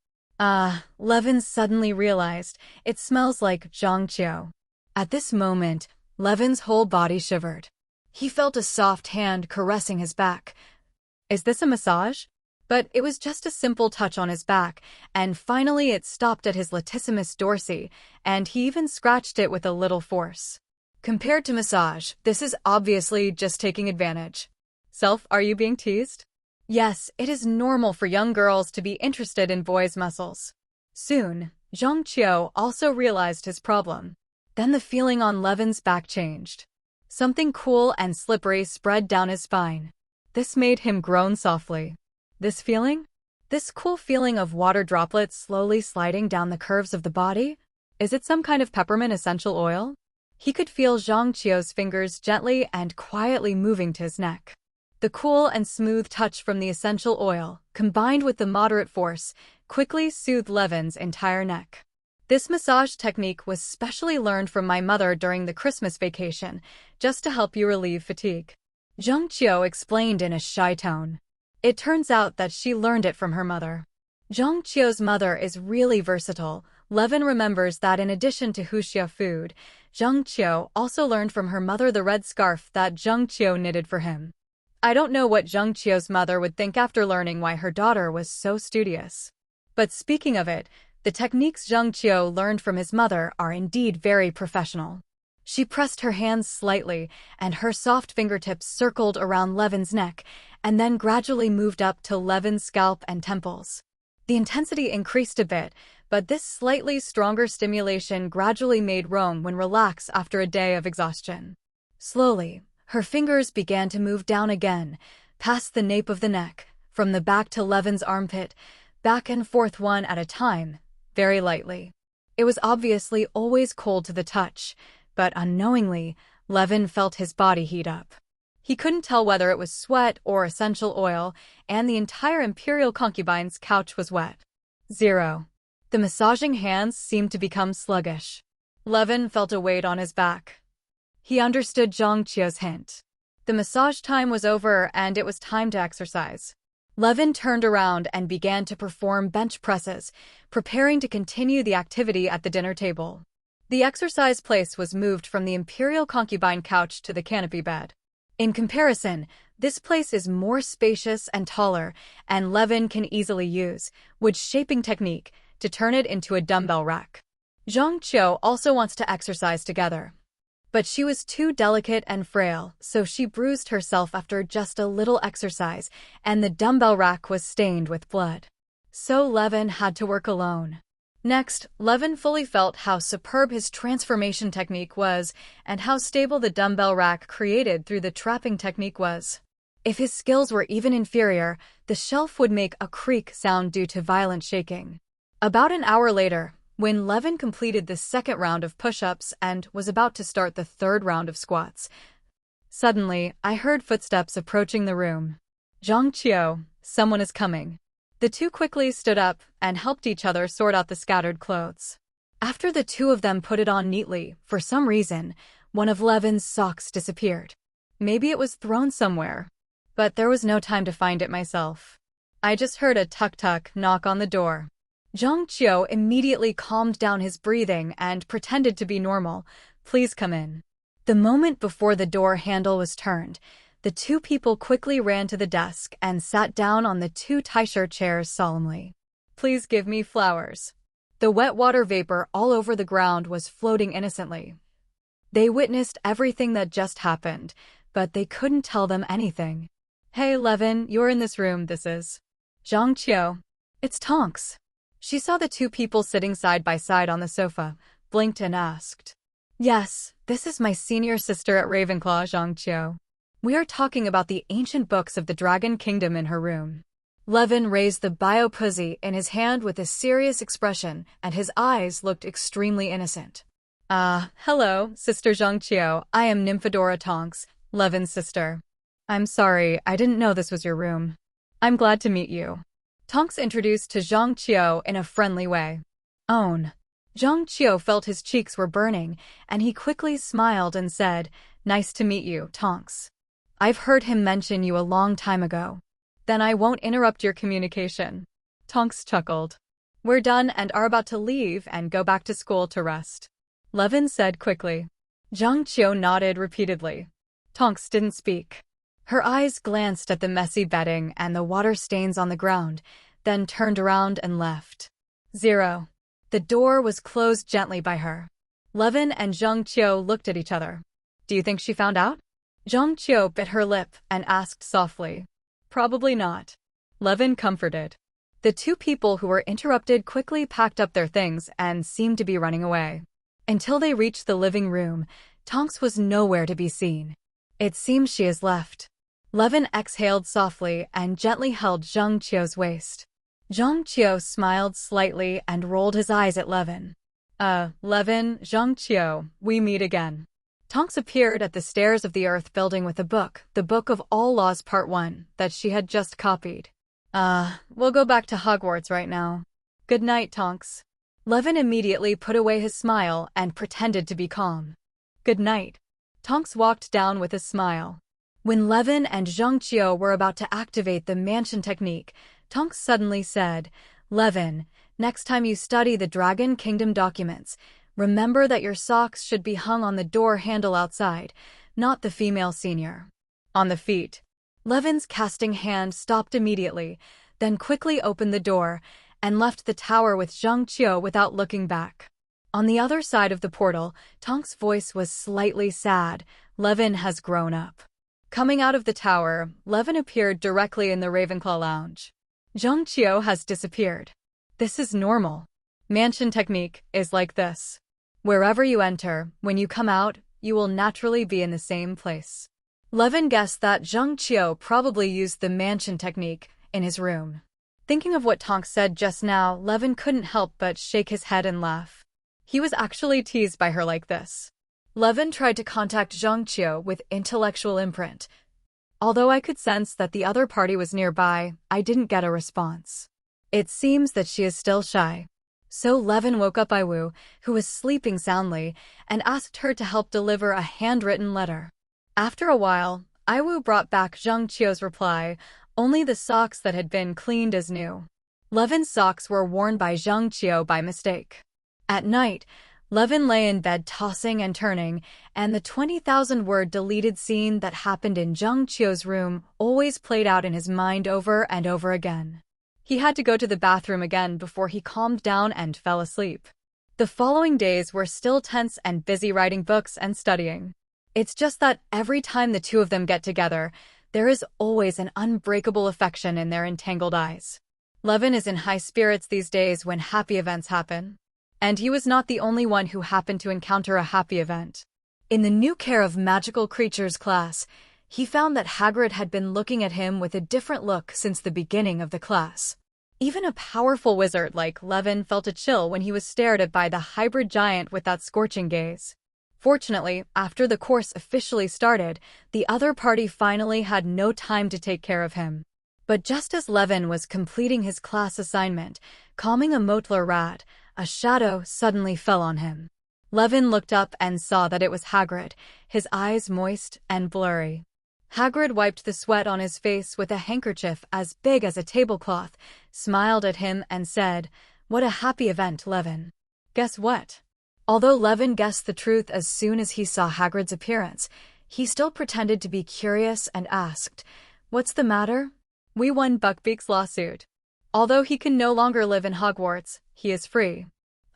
Levin suddenly realized it smells like Jungchio. At this moment, Levin's whole body shivered. He felt a soft hand caressing his back. Is this a massage? But it was just a simple touch on his back, and finally it stopped at his latissimus dorsi, and he even scratched it with a little force. Compared to massage, this is obviously just taking advantage. Self, are you being teased? Yes, it is normal for young girls to be interested in boys' muscles. Soon, Jungchio also realized his problem. Then the feeling on Levin's back changed. Something cool and slippery spread down his spine. This made him groan softly. This feeling? This cool feeling of water droplets slowly sliding down the curves of the body? Is it some kind of peppermint essential oil? He could feel Jungchio's fingers gently and quietly moving to his neck. The cool and smooth touch from the essential oil, combined with the moderate force, quickly soothed Levin's entire neck. This massage technique was specially learned from my mother during the Christmas vacation, just to help you relieve fatigue. Jungchio explained in a shy tone. It turns out that she learned it from her mother. Jungchio's mother is really versatile. Levin remembers that in addition to Huxia food, Jungchio also learned from her mother the red scarf that Jungchio knitted for him. I don't know what Jungchio's mother would think after learning why her daughter was so studious. But speaking of it, the techniques Jungchio learned from his mother are indeed very professional. She pressed her hands slightly, and her soft fingertips circled around Levin's neck, and then gradually moved up to Levin's scalp and temples. The intensity increased a bit, but this slightly stronger stimulation gradually made Roan relax after a day of exhaustion. Slowly, her fingers began to move down again, past the nape of the neck, from the back to Levin's armpit, back and forth one at a time, very lightly. It was obviously always cold to the touch, but unknowingly, Levin felt his body heat up. He couldn't tell whether it was sweat or essential oil, and the entire imperial concubine's couch was wet. 0. The massaging hands seemed to become sluggish. Levin felt a weight on his back. He understood Jungchio's hint. The massage time was over and it was time to exercise. Levin turned around and began to perform bench presses, preparing to continue the activity at the dinner table. The exercise place was moved from the imperial concubine couch to the canopy bed. In comparison, this place is more spacious and taller, and Levin can easily use wood shaping technique to turn it into a dumbbell rack. Jungchio also wants to exercise together. But she was too delicate and frail, so she bruised herself after just a little exercise, and the dumbbell rack was stained with blood. So Levin had to work alone. Next, Levin fully felt how superb his transformation technique was, and how stable the dumbbell rack created through the trapping technique was. If his skills were even inferior, the shelf would make a creak sound due to violent shaking. About an hour later, when Levin completed the second round of push-ups and was about to start the third round of squats, suddenly, I heard footsteps approaching the room. Jungchio, someone is coming. The two quickly stood up and helped each other sort out the scattered clothes. After the two of them put it on neatly, for some reason, one of Levin's socks disappeared. Maybe it was thrown somewhere. but there was no time to find it myself. I just heard a tuk-tuk knock on the door. Zhang Qiu immediately calmed down his breathing and pretended to be normal. Please come in. The moment before the door handle was turned, the two people quickly ran to the desk and sat down on the two Taisher chairs solemnly. Please give me flowers. The wet water vapor all over the ground was floating innocently. They witnessed everything that just happened, but they couldn't tell them anything. Hey Levin, you're in this room, this is Zhang Qiu. It's Tonks. She saw the two people sitting side by side on the sofa, blinked and asked. Yes, this is my senior sister at Ravenclaw, Zhang Qiu. We are talking about the ancient books of the Dragon Kingdom in her room. Levin raised the bio-pussy in his hand with a serious expression, and his eyes looked extremely innocent. Hello, Sister Zhang Qiu. I am Nymphadora Tonks, Levin's sister. I'm sorry, I didn't know this was your room. I'm glad to meet you. Tonks introduced to Zhang Qiu in a friendly way. Own. Zhang Qiu felt his cheeks were burning, and he quickly smiled and said, Nice to meet you, Tonks. I've heard him mention you a long time ago. Then I won't interrupt your communication. Tonks chuckled. We're done and are about to leave and go back to school to rest. Levin said quickly. Zhang Qiu nodded repeatedly. Tonks didn't speak. Her eyes glanced at the messy bedding and the water stains on the ground, then turned around and left. 0. The door was closed gently by her. Levin and Zhang Qiu looked at each other. Do you think she found out? Zhang Qiu bit her lip and asked softly. Probably not. Levin comforted. The two people who were interrupted quickly packed up their things and seemed to be running away. Until they reached the living room, Tonks was nowhere to be seen. It seems she has left. Levin exhaled softly and gently held Zhang Qiu's waist. Zhang Qiu smiled slightly and rolled his eyes at Levin. Levin, Zhang Qiu, we meet again. Tonks appeared at the stairs of the Earth building with a book, the Book of All Laws Part 1, that she had just copied. We'll go back to Hogwarts right now. Good night, Tonks. Levin immediately put away his smile and pretended to be calm. Good night. Tonks walked down with a smile. When Levin and Zhang Qiu were about to activate the mansion technique, Tonks suddenly said, Levin, next time you study the Dragon Kingdom documents, remember that your socks should be hung on the door handle outside, not the female senior. On the feet. Levin's casting hand stopped immediately, then quickly opened the door, and left the tower with Zhang Qiu without looking back. On the other side of the portal, Tonks' voice was slightly sad. Levin has grown up. Coming out of the tower, Levin appeared directly in the Ravenclaw lounge. Zhang Qiu has disappeared. This is normal. Mansion technique is like this. Wherever you enter, when you come out, you will naturally be in the same place. Levin guessed that Zhang Qiu probably used the mansion technique in his room. Thinking of what Tonks said just now, Levin couldn't help but shake his head and laugh. He was actually teased by her like this. Levin tried to contact Zhang Qiu with intellectual imprint. Although I could sense that the other party was nearby, I didn't get a response. It seems that she is still shy. So Levin woke up Iwu, who was sleeping soundly, and asked her to help deliver a handwritten letter. After a while, Iwu brought back Zhang Qiu's reply, only the socks that had been cleaned as new. Levin's socks were worn by Zhang Qiu by mistake. At night, Levin lay in bed tossing and turning, and the 20,000-word deleted scene that happened in Zhang Qiu's room always played out in his mind over and over again. He had to go to the bathroom again before he calmed down and fell asleep. The following days were still tense and busy writing books and studying. It's just that every time the two of them get together, there is always an unbreakable affection in their entangled eyes. Levin is in high spirits these days when happy events happen. And he was not the only one who happened to encounter a happy event. In the new Care of Magical Creatures class, he found that Hagrid had been looking at him with a different look since the beginning of the class. Even a powerful wizard like Levin felt a chill when he was stared at by the hybrid giant with that scorching gaze. Fortunately, after the course officially started, the other party finally had no time to take care of him. But just as Levin was completing his class assignment, calming a Motler rat, a shadow suddenly fell on him. Levin looked up and saw that it was Hagrid, his eyes moist and blurry. Hagrid wiped the sweat on his face with a handkerchief as big as a tablecloth, smiled at him, and said, "What a happy event, Levin." Guess what? Although Levin guessed the truth as soon as he saw Hagrid's appearance, he still pretended to be curious and asked, "What's the matter?" "We won Buckbeak's lawsuit. Although he can no longer live in Hogwarts, he is free.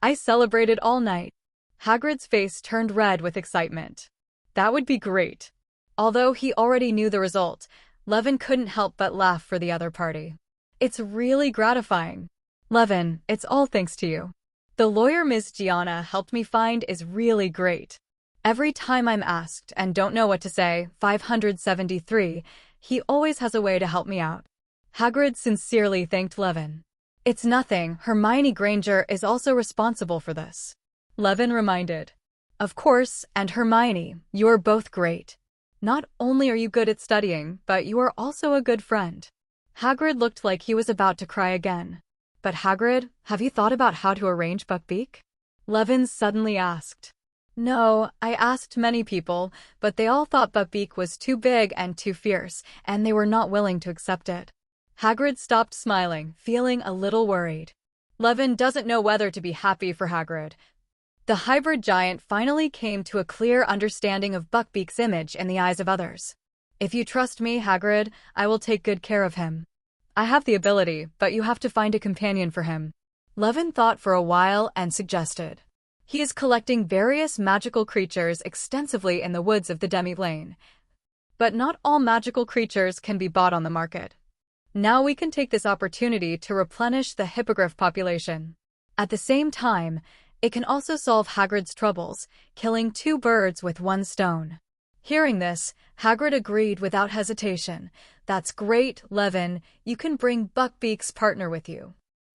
I celebrated all night." Hagrid's face turned red with excitement. That would be great. Although he already knew the result, Levin couldn't help but laugh for the other party. "It's really gratifying. Levin, it's all thanks to you. The lawyer Miss Gianna helped me find is really great. Every time I'm asked and don't know what to say, 573, he always has a way to help me out." Hagrid sincerely thanked Levin. "It's nothing, Hermione Granger is also responsible for this," Levin reminded. "Of course, and Hermione, you're both great. Not only are you good at studying, but you are also a good friend." Hagrid looked like he was about to cry again. "But Hagrid, have you thought about how to arrange Buckbeak?" Levin suddenly asked. "No, I asked many people, but they all thought Buckbeak was too big and too fierce, and they were not willing to accept it." Hagrid stopped smiling, feeling a little worried. Levin doesn't know whether to be happy for Hagrid. The hybrid giant finally came to a clear understanding of Buckbeak's image in the eyes of others. "If you trust me, Hagrid, I will take good care of him. I have the ability, but you have to find a companion for him." Levin thought for a while and suggested, "He is collecting various magical creatures extensively in the woods of the Demi-Lane. But not all magical creatures can be bought on the market. Now we can take this opportunity to replenish the hippogriff population. At the same time, it can also solve Hagrid's troubles, killing two birds with one stone." Hearing this, Hagrid agreed without hesitation. "That's great, Levin. You can bring Buckbeak's partner with you."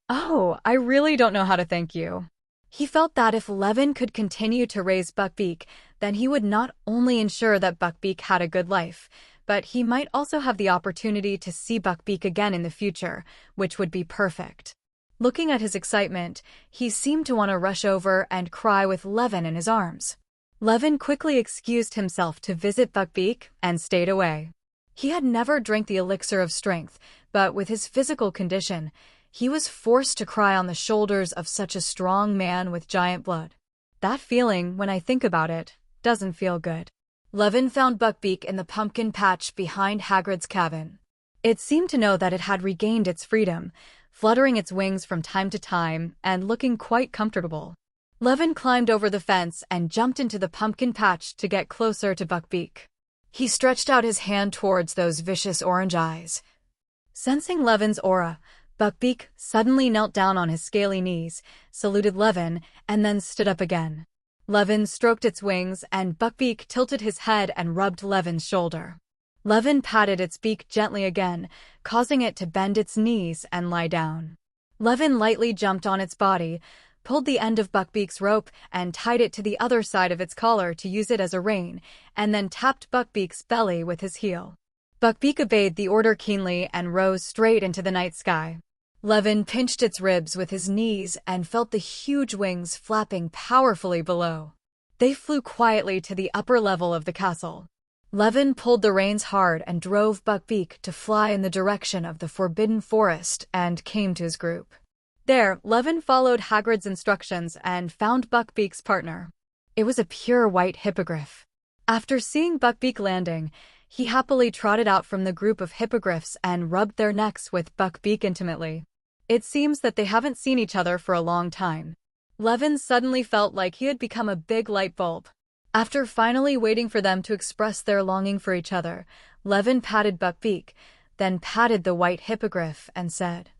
"Oh, I really don't know how to thank you." He felt that if Levin could continue to raise Buckbeak, then he would not only ensure that Buckbeak had a good life, but he might also have the opportunity to see Buckbeak again in the future, which would be perfect. Looking at his excitement, he seemed to want to rush over and cry with Levin in his arms. Levin quickly excused himself to visit Buckbeak and stayed away. He had never drank the elixir of strength, but with his physical condition, he was forced to cry on the shoulders of such a strong man with giant blood. That feeling, when I think about it, doesn't feel good. Levin found Buckbeak in the pumpkin patch behind Hagrid's cabin. It seemed to know that it had regained its freedom, fluttering its wings from time to time and looking quite comfortable. Levin climbed over the fence and jumped into the pumpkin patch to get closer to Buckbeak. He stretched out his hand towards those vicious orange eyes. Sensing Levin's aura, Buckbeak suddenly knelt down on his scaly knees, saluted Levin, and then stood up again. Levin stroked its wings, and Buckbeak tilted his head and rubbed Levin's shoulder. Levin patted its beak gently again, causing it to bend its knees and lie down. Levin lightly jumped on its body, pulled the end of Buckbeak's rope and tied it to the other side of its collar to use it as a rein, and then tapped Buckbeak's belly with his heel. Buckbeak obeyed the order keenly and rose straight into the night sky. Levin pinched its ribs with his knees and felt the huge wings flapping powerfully below. They flew quietly to the upper level of the castle. Levin pulled the reins hard and drove Buckbeak to fly in the direction of the Forbidden Forest and came to his group. There, Levin followed Hagrid's instructions and found Buckbeak's partner. It was a pure white hippogriff. After seeing Buckbeak landing, he happily trotted out from the group of hippogriffs and rubbed their necks with Buckbeak intimately. It seems that they haven't seen each other for a long time. Levin suddenly felt like he had become a big light bulb. After finally waiting for them to express their longing for each other, Levin patted Buckbeak, then patted the white hippogriff and said,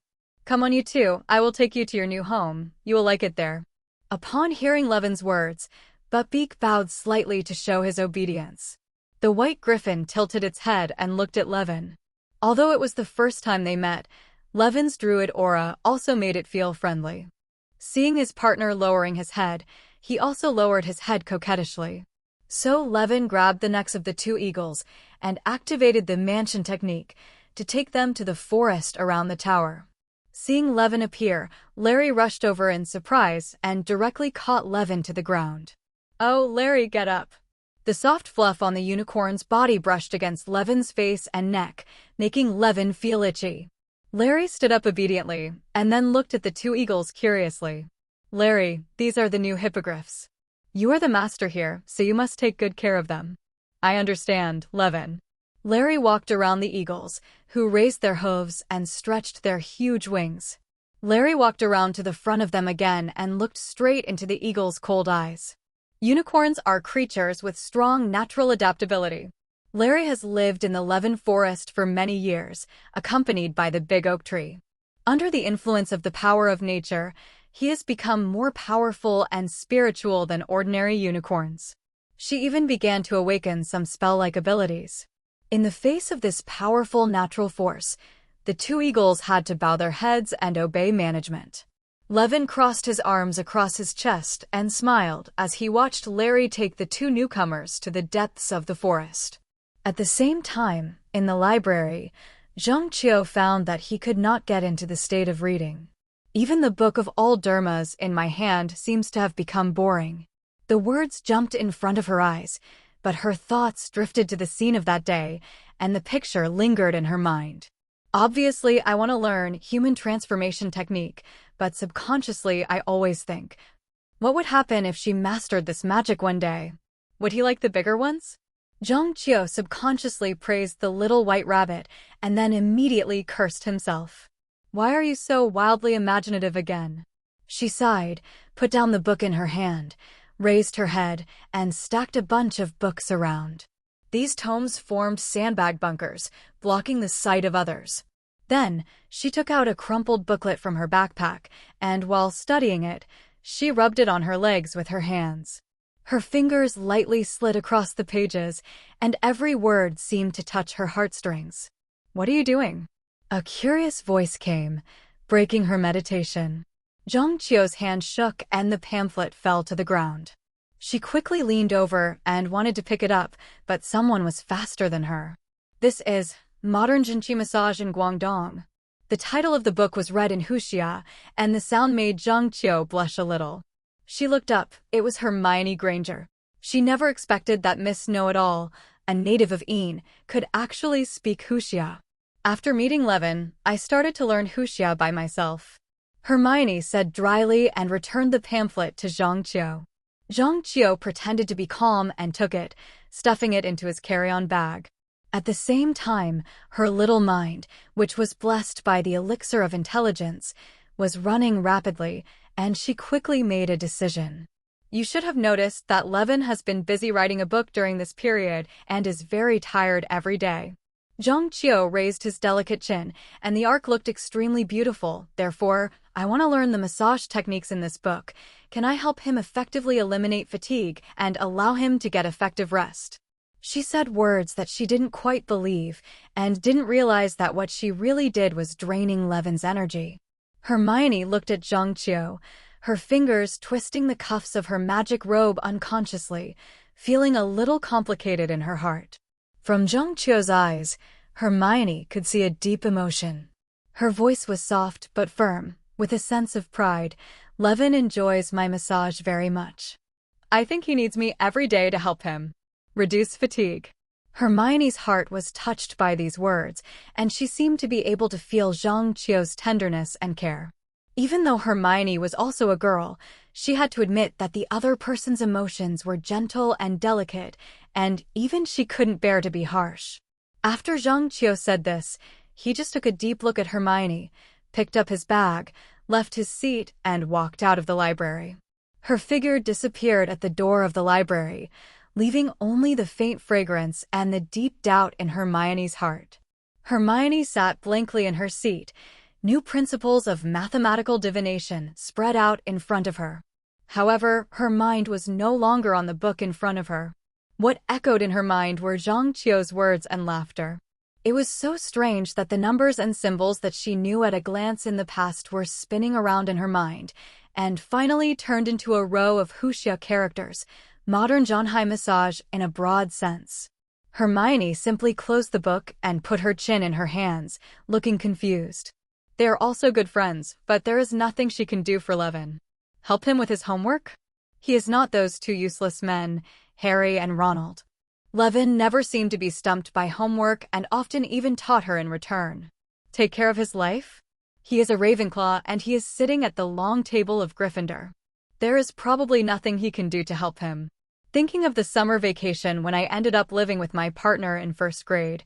"Come on, you two, I will take you to your new home. You will like it there." Upon hearing Levin's words, Buckbeak bowed slightly to show his obedience. The white griffin tilted its head and looked at Levin. Although it was the first time they met, Levin's druid aura also made it feel friendly. Seeing his partner lowering his head, he also lowered his head coquettishly. So Levin grabbed the necks of the two eagles and activated the mansion technique to take them to the forest around the tower. Seeing Levin appear, Larry rushed over in surprise and directly caught Levin to the ground. "Oh, Larry, get up. The soft fluff on the unicorn's body brushed against Levin's face and neck, making Levin feel itchy. Larry stood up obediently, and then looked at the two eagles curiously. Larry, these are the new hippogriffs. You are the master here, so you must take good care of them. I understand, Levin. Larry walked around the eagles, who raised their hooves and stretched their huge wings. Larry walked around to the front of them again and looked straight into the eagles' cold eyes. Unicorns are creatures with strong natural adaptability. Larry has lived in the Levin forest for many years, accompanied by the big oak tree. Under the influence of the power of nature, he has become more powerful and spiritual than ordinary unicorns. She even began to awaken some spell-like abilities. In the face of this powerful natural force, the two eagles had to bow their heads and obey management. Levin crossed his arms across his chest and smiled as he watched Larry take the two newcomers to the depths of the forest. At the same time, in the library, Zhang Qiu found that he could not get into the state of reading. Even the book of all dharmas in my hand seems to have become boring. The words jumped in front of her eyes, but her thoughts drifted to the scene of that day, and the picture lingered in her mind. Obviously, I want to learn human transformation technique, but subconsciously I always think, what would happen if she mastered this magic one day? Would he like the bigger ones? Zhang Qiu subconsciously praised the little white rabbit and then immediately cursed himself. Why are you so wildly imaginative again? She sighed, put down the book in her hand, raised her head, and stacked a bunch of books around. These tomes formed sandbag bunkers, blocking the sight of others. Then, she took out a crumpled booklet from her backpack, and while studying it, she rubbed it on her legs with her hands. Her fingers lightly slid across the pages, and every word seemed to touch her heartstrings. What are you doing? A curious voice came, breaking her meditation. Zhang Qiu's hand shook and the pamphlet fell to the ground. She quickly leaned over and wanted to pick it up, but someone was faster than her. This is Modern Jinqi Massage in Guangdong. The title of the book was read in Wuxia, and the sound made Zhang Qiu blush a little. She looked up. It was Hermione Granger. She never expected that Miss Know-It-All, a native of Yin, could actually speak Wuxia. After meeting Levin, I started to learn Wuxia by myself. Hermione said dryly and returned the pamphlet to Zhang Qiu. Zhang Qiu pretended to be calm and took it, stuffing it into his carry-on bag. At the same time, her little mind, which was blessed by the elixir of intelligence, was running rapidly, and she quickly made a decision. You should have noticed that Levin has been busy writing a book during this period and is very tired every day. Zhang Qiu raised his delicate chin, and the arc looked extremely beautiful. Therefore, I want to learn the massage techniques in this book. Can I help him effectively eliminate fatigue and allow him to get effective rest? She said words that she didn't quite believe and didn't realize that what she really did was draining Levin's energy. Hermione looked at Zhang Qiu, her fingers twisting the cuffs of her magic robe unconsciously, feeling a little complicated in her heart. From Zhang Qiu's eyes, Hermione could see a deep emotion. Her voice was soft but firm, with a sense of pride. Levin enjoys my massage very much. I think he needs me every day to help him reduce fatigue. Hermione's heart was touched by these words, and she seemed to be able to feel Zhang Qiu's tenderness and care. Even though Hermione was also a girl, she had to admit that the other person's emotions were gentle and delicate, and even she couldn't bear to be harsh. After Zhang Qiu said this, he just took a deep look at Hermione, picked up his bag, left his seat, and walked out of the library. Her figure disappeared at the door of the library, leaving only the faint fragrance and the deep doubt in Hermione's heart. Hermione sat blankly in her seat, new principles of mathematical divination spread out in front of her. However, her mind was no longer on the book in front of her. What echoed in her mind were Zhang Qiu's words and laughter. It was so strange that the numbers and symbols that she knew at a glance in the past were spinning around in her mind, and finally turned into a row of Wuxia characters, modern Zhanhai massage in a broad sense. Hermione simply closed the book and put her chin in her hands, looking confused. They are also good friends, but there is nothing she can do for Levin. Help him with his homework? He is not those two useless men, Harry, and Ronald. Levin never seemed to be stumped by homework and often even taught her in return. Take care of his life? He is a Ravenclaw and he is sitting at the long table of Gryffindor. There is probably nothing he can do to help him. Thinking of the summer vacation when I ended up living with my partner in first grade.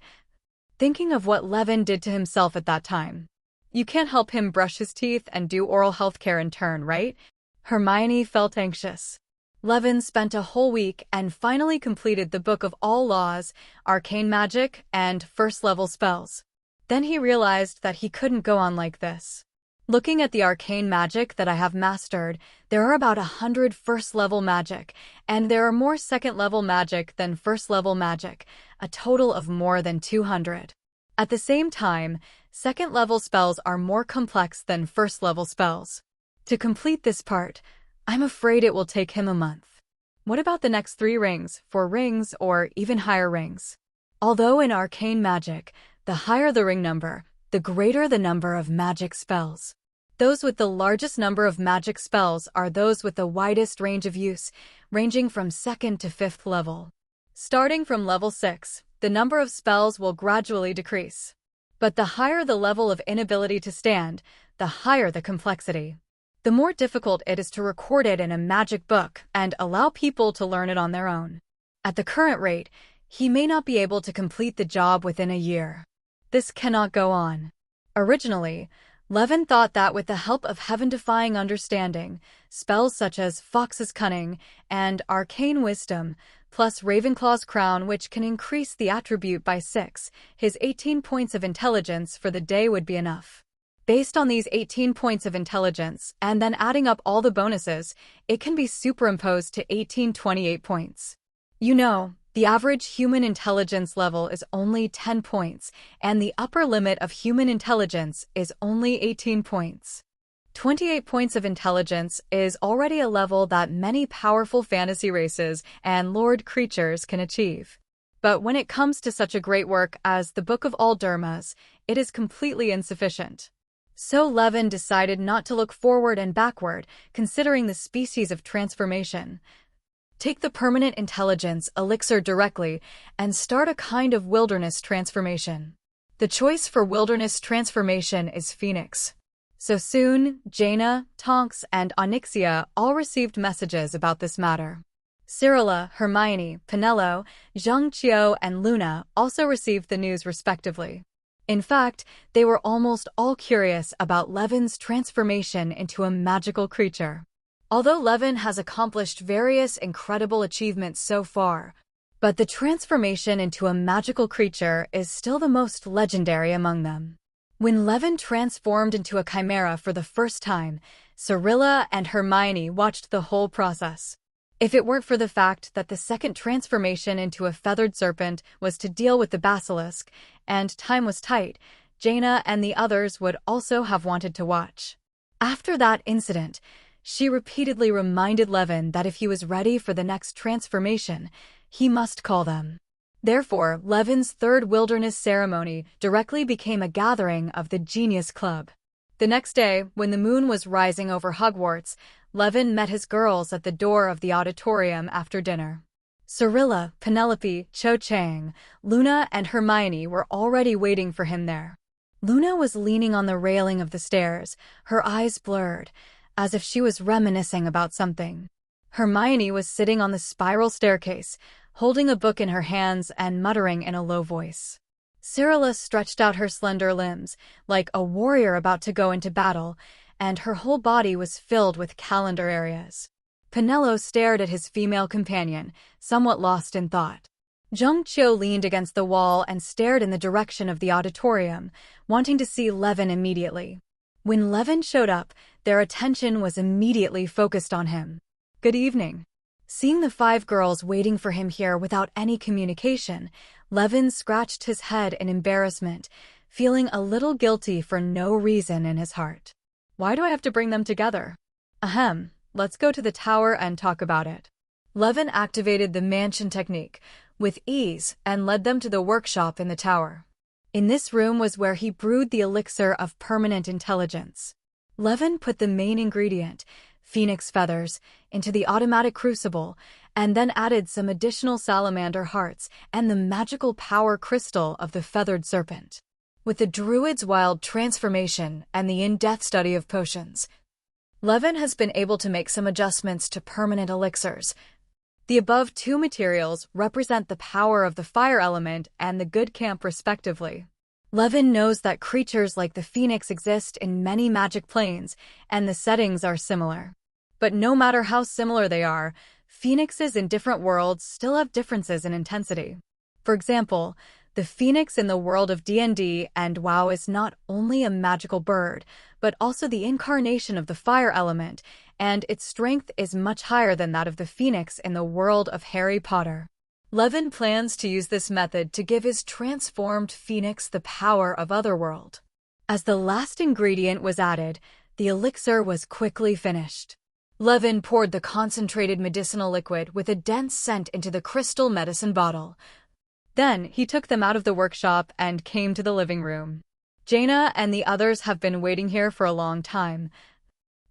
Thinking of what Levin did to himself at that time. You can't help him brush his teeth and do oral health care in turn, right? Hermione felt anxious. Levin spent a whole week and finally completed the Book of All Laws, Arcane Magic, and first-level spells. Then he realized that he couldn't go on like this. Looking at the arcane magic that I have mastered, there are about 100 first-level magic, and there are more second-level magic than first-level magic, a total of more than 200. At the same time, second-level spells are more complex than first-level spells. To complete this part, I'm afraid it will take him a month. What about the next 3 rings, 4 rings, or even higher rings? Although in arcane magic, the higher the ring number, the greater the number of magic spells. Those with the largest number of magic spells are those with the widest range of use, ranging from 2nd to 5th level. Starting from level 6, the number of spells will gradually decrease. But the higher the level of inability to stand, the higher the complexity. The more difficult it is to record it in a magic book and allow people to learn it on their own. At the current rate, he may not be able to complete the job within a year. This cannot go on. Originally, Levin thought that with the help of heaven-defying understanding, spells such as Fox's Cunning and Arcane Wisdom, plus Ravenclaw's Crown, which can increase the attribute by 6, his 18 points of intelligence for the day would be enough. Based on these 18 points of intelligence, and then adding up all the bonuses, it can be superimposed to 1828 points. You know, the average human intelligence level is only 10 points, and the upper limit of human intelligence is only 18 points. 28 points of intelligence is already a level that many powerful fantasy races and lord creatures can achieve. But when it comes to such a great work as the Book of All Dermas, it is completely insufficient. So Levin decided not to look forward and backward, considering the species of transformation. Take the permanent intelligence elixir directly and start a kind of wilderness transformation. The choice for wilderness transformation is Phoenix. So soon, Jaina, Tonks, and Onyxia all received messages about this matter. Cyrilla, Hermione, Penelo, Zhangqiu, and Luna also received the news respectively. In fact, they were almost all curious about Levin's transformation into a magical creature. Although Levin has accomplished various incredible achievements so far, but the transformation into a magical creature is still the most legendary among them. When Levin transformed into a chimera for the first time, Cyrilla and Hermione watched the whole process. If it weren't for the fact that the second transformation into a feathered serpent was to deal with the basilisk, and time was tight, Jaina and the others would also have wanted to watch. After that incident, she repeatedly reminded Levin that if he was ready for the next transformation, he must call them. Therefore, Levin's third wilderness ceremony directly became a gathering of the Genius Club. The next day, when the moon was rising over Hogwarts, Levin met his girls at the door of the auditorium after dinner. Cyrilla, Penelope, Cho Chang, Luna, and Hermione were already waiting for him there. Luna was leaning on the railing of the stairs, her eyes blurred, as if she was reminiscing about something. Hermione was sitting on the spiral staircase, holding a book in her hands and muttering in a low voice. Cyrilla stretched out her slender limbs, like a warrior about to go into battle, and her whole body was filled with calendar areas. Penelo stared at his female companion, somewhat lost in thought. Zhangqiu leaned against the wall and stared in the direction of the auditorium, wanting to see Levin immediately. When Levin showed up, their attention was immediately focused on him. Good evening. Seeing the 5 girls waiting for him here without any communication, Levin scratched his head in embarrassment, feeling a little guilty for no reason in his heart. Why do I have to bring them together? Ahem, let's go to the tower and talk about it. Levin activated the mansion technique with ease and led them to the workshop in the tower. In this room was where he brewed the elixir of permanent intelligence. Levin put the main ingredient, phoenix feathers, into the automatic crucible and then added some additional salamander hearts and the magical power crystal of the feathered serpent. With the Druid's wild transformation and the in-depth study of potions, Levin has been able to make some adjustments to permanent elixirs. The above two materials represent the power of the fire element and the good camp respectively. Levin knows that creatures like the phoenix exist in many magic planes, and the settings are similar. But no matter how similar they are, phoenixes in different worlds still have differences in intensity. For example, the phoenix in the world of D&D and WoW is not only a magical bird, but also the incarnation of the fire element, and its strength is much higher than that of the phoenix in the world of Harry Potter. Levin plans to use this method to give his transformed phoenix the power of Otherworld. As the last ingredient was added, the elixir was quickly finished. Levin poured the concentrated medicinal liquid with a dense scent into the crystal medicine bottle. Then he took them out of the workshop and came to the living room. Jaina and the others have been waiting here for a long time.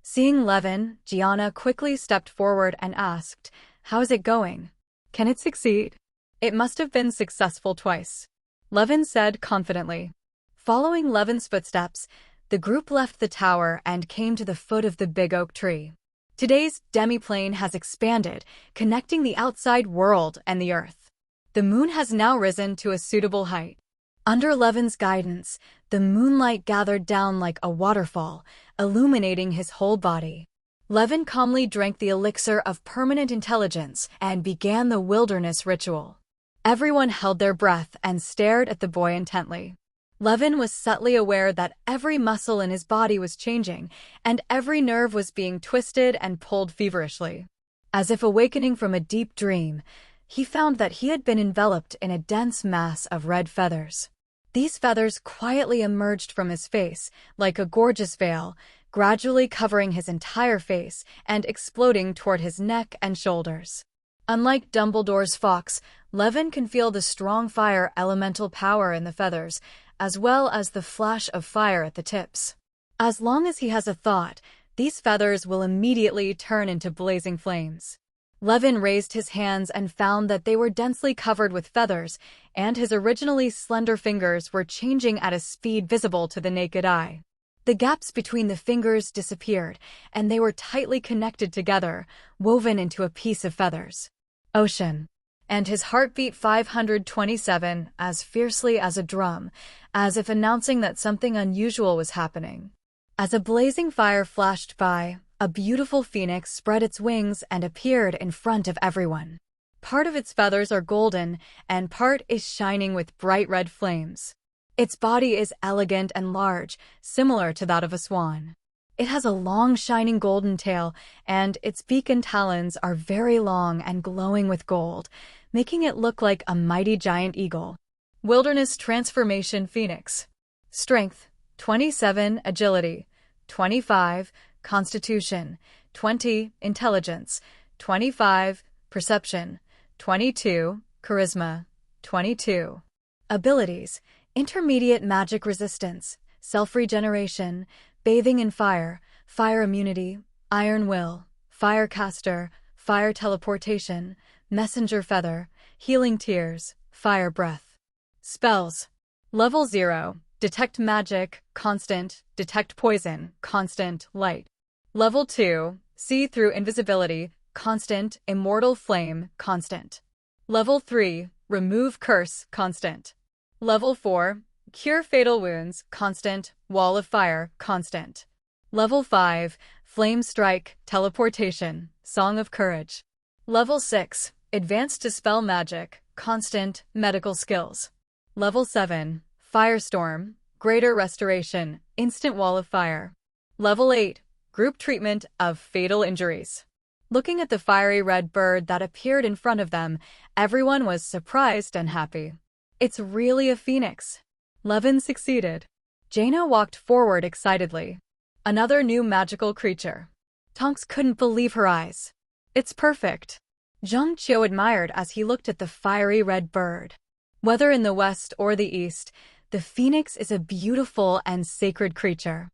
Seeing Levin, Gianna quickly stepped forward and asked, "How's it going? Can it succeed?" "It must have been successful twice," Levin said confidently. Following Levin's footsteps, the group left the tower and came to the foot of the big oak tree. Today's demiplane has expanded, connecting the outside world and the earth. The moon has now risen to a suitable height. Under Levin's guidance, the moonlight gathered down like a waterfall, illuminating his whole body. Levin calmly drank the elixir of permanent intelligence and began the wilderness ritual. Everyone held their breath and stared at the boy intently. Levin was subtly aware that every muscle in his body was changing, and every nerve was being twisted and pulled feverishly. As if awakening from a deep dream, he found that he had been enveloped in a dense mass of red feathers. These feathers quietly emerged from his face, like a gorgeous veil, gradually covering his entire face and exploding toward his neck and shoulders. Unlike Dumbledore's fox, Levin can feel the strong fire elemental power in the feathers, as well as the flash of fire at the tips. As long as he has a thought, these feathers will immediately turn into blazing flames. Levin raised his hands and found that they were densely covered with feathers, and his originally slender fingers were changing at a speed visible to the naked eye. The gaps between the fingers disappeared, and they were tightly connected together, woven into a piece of feathers. Ocean. And his heart beat 527 as fiercely as a drum, as if announcing that something unusual was happening. As a blazing fire flashed by, a beautiful phoenix spread its wings and appeared in front of everyone. Part of its feathers are golden, and part is shining with bright red flames. Its body is elegant and large, similar to that of a swan. It has a long shining golden tail, and its beak and talons are very long and glowing with gold, making it look like a mighty giant eagle. Wilderness Transformation Phoenix. Strength, 27, Agility, 25, Constitution, 20, Intelligence, 25, Perception, 22, Charisma, 22. Abilities: Intermediate Magic Resistance, Self-Regeneration, Bathing in Fire, Fire Immunity, Iron Will, Firecaster, Fire Teleportation, Messenger Feather, Healing Tears, Fire Breath. Spells: Level 0, Detect Magic, Constant, Detect Poison, Constant, Light. Level 2, See Through Invisibility, Constant, Immortal Flame, Constant. Level 3, Remove Curse, Constant. Level 4, Cure Fatal Wounds, Constant, Wall of Fire, Constant. Level 5, Flame Strike, Teleportation, Song of Courage. Level 6, Advanced Dispel Magic, Constant, Medical Skills. Level 7, Firestorm, Greater Restoration, Instant Wall of Fire. Level 8, Group Treatment of Fatal Injuries. Looking at the fiery red bird that appeared in front of them, everyone was surprised and happy. It's really a phoenix. Levin succeeded. Jaina walked forward excitedly. Another new magical creature. Tonks couldn't believe her eyes. It's perfect. Zhang Qiu admired as he looked at the fiery red bird. Whether in the west or the east, the phoenix is a beautiful and sacred creature.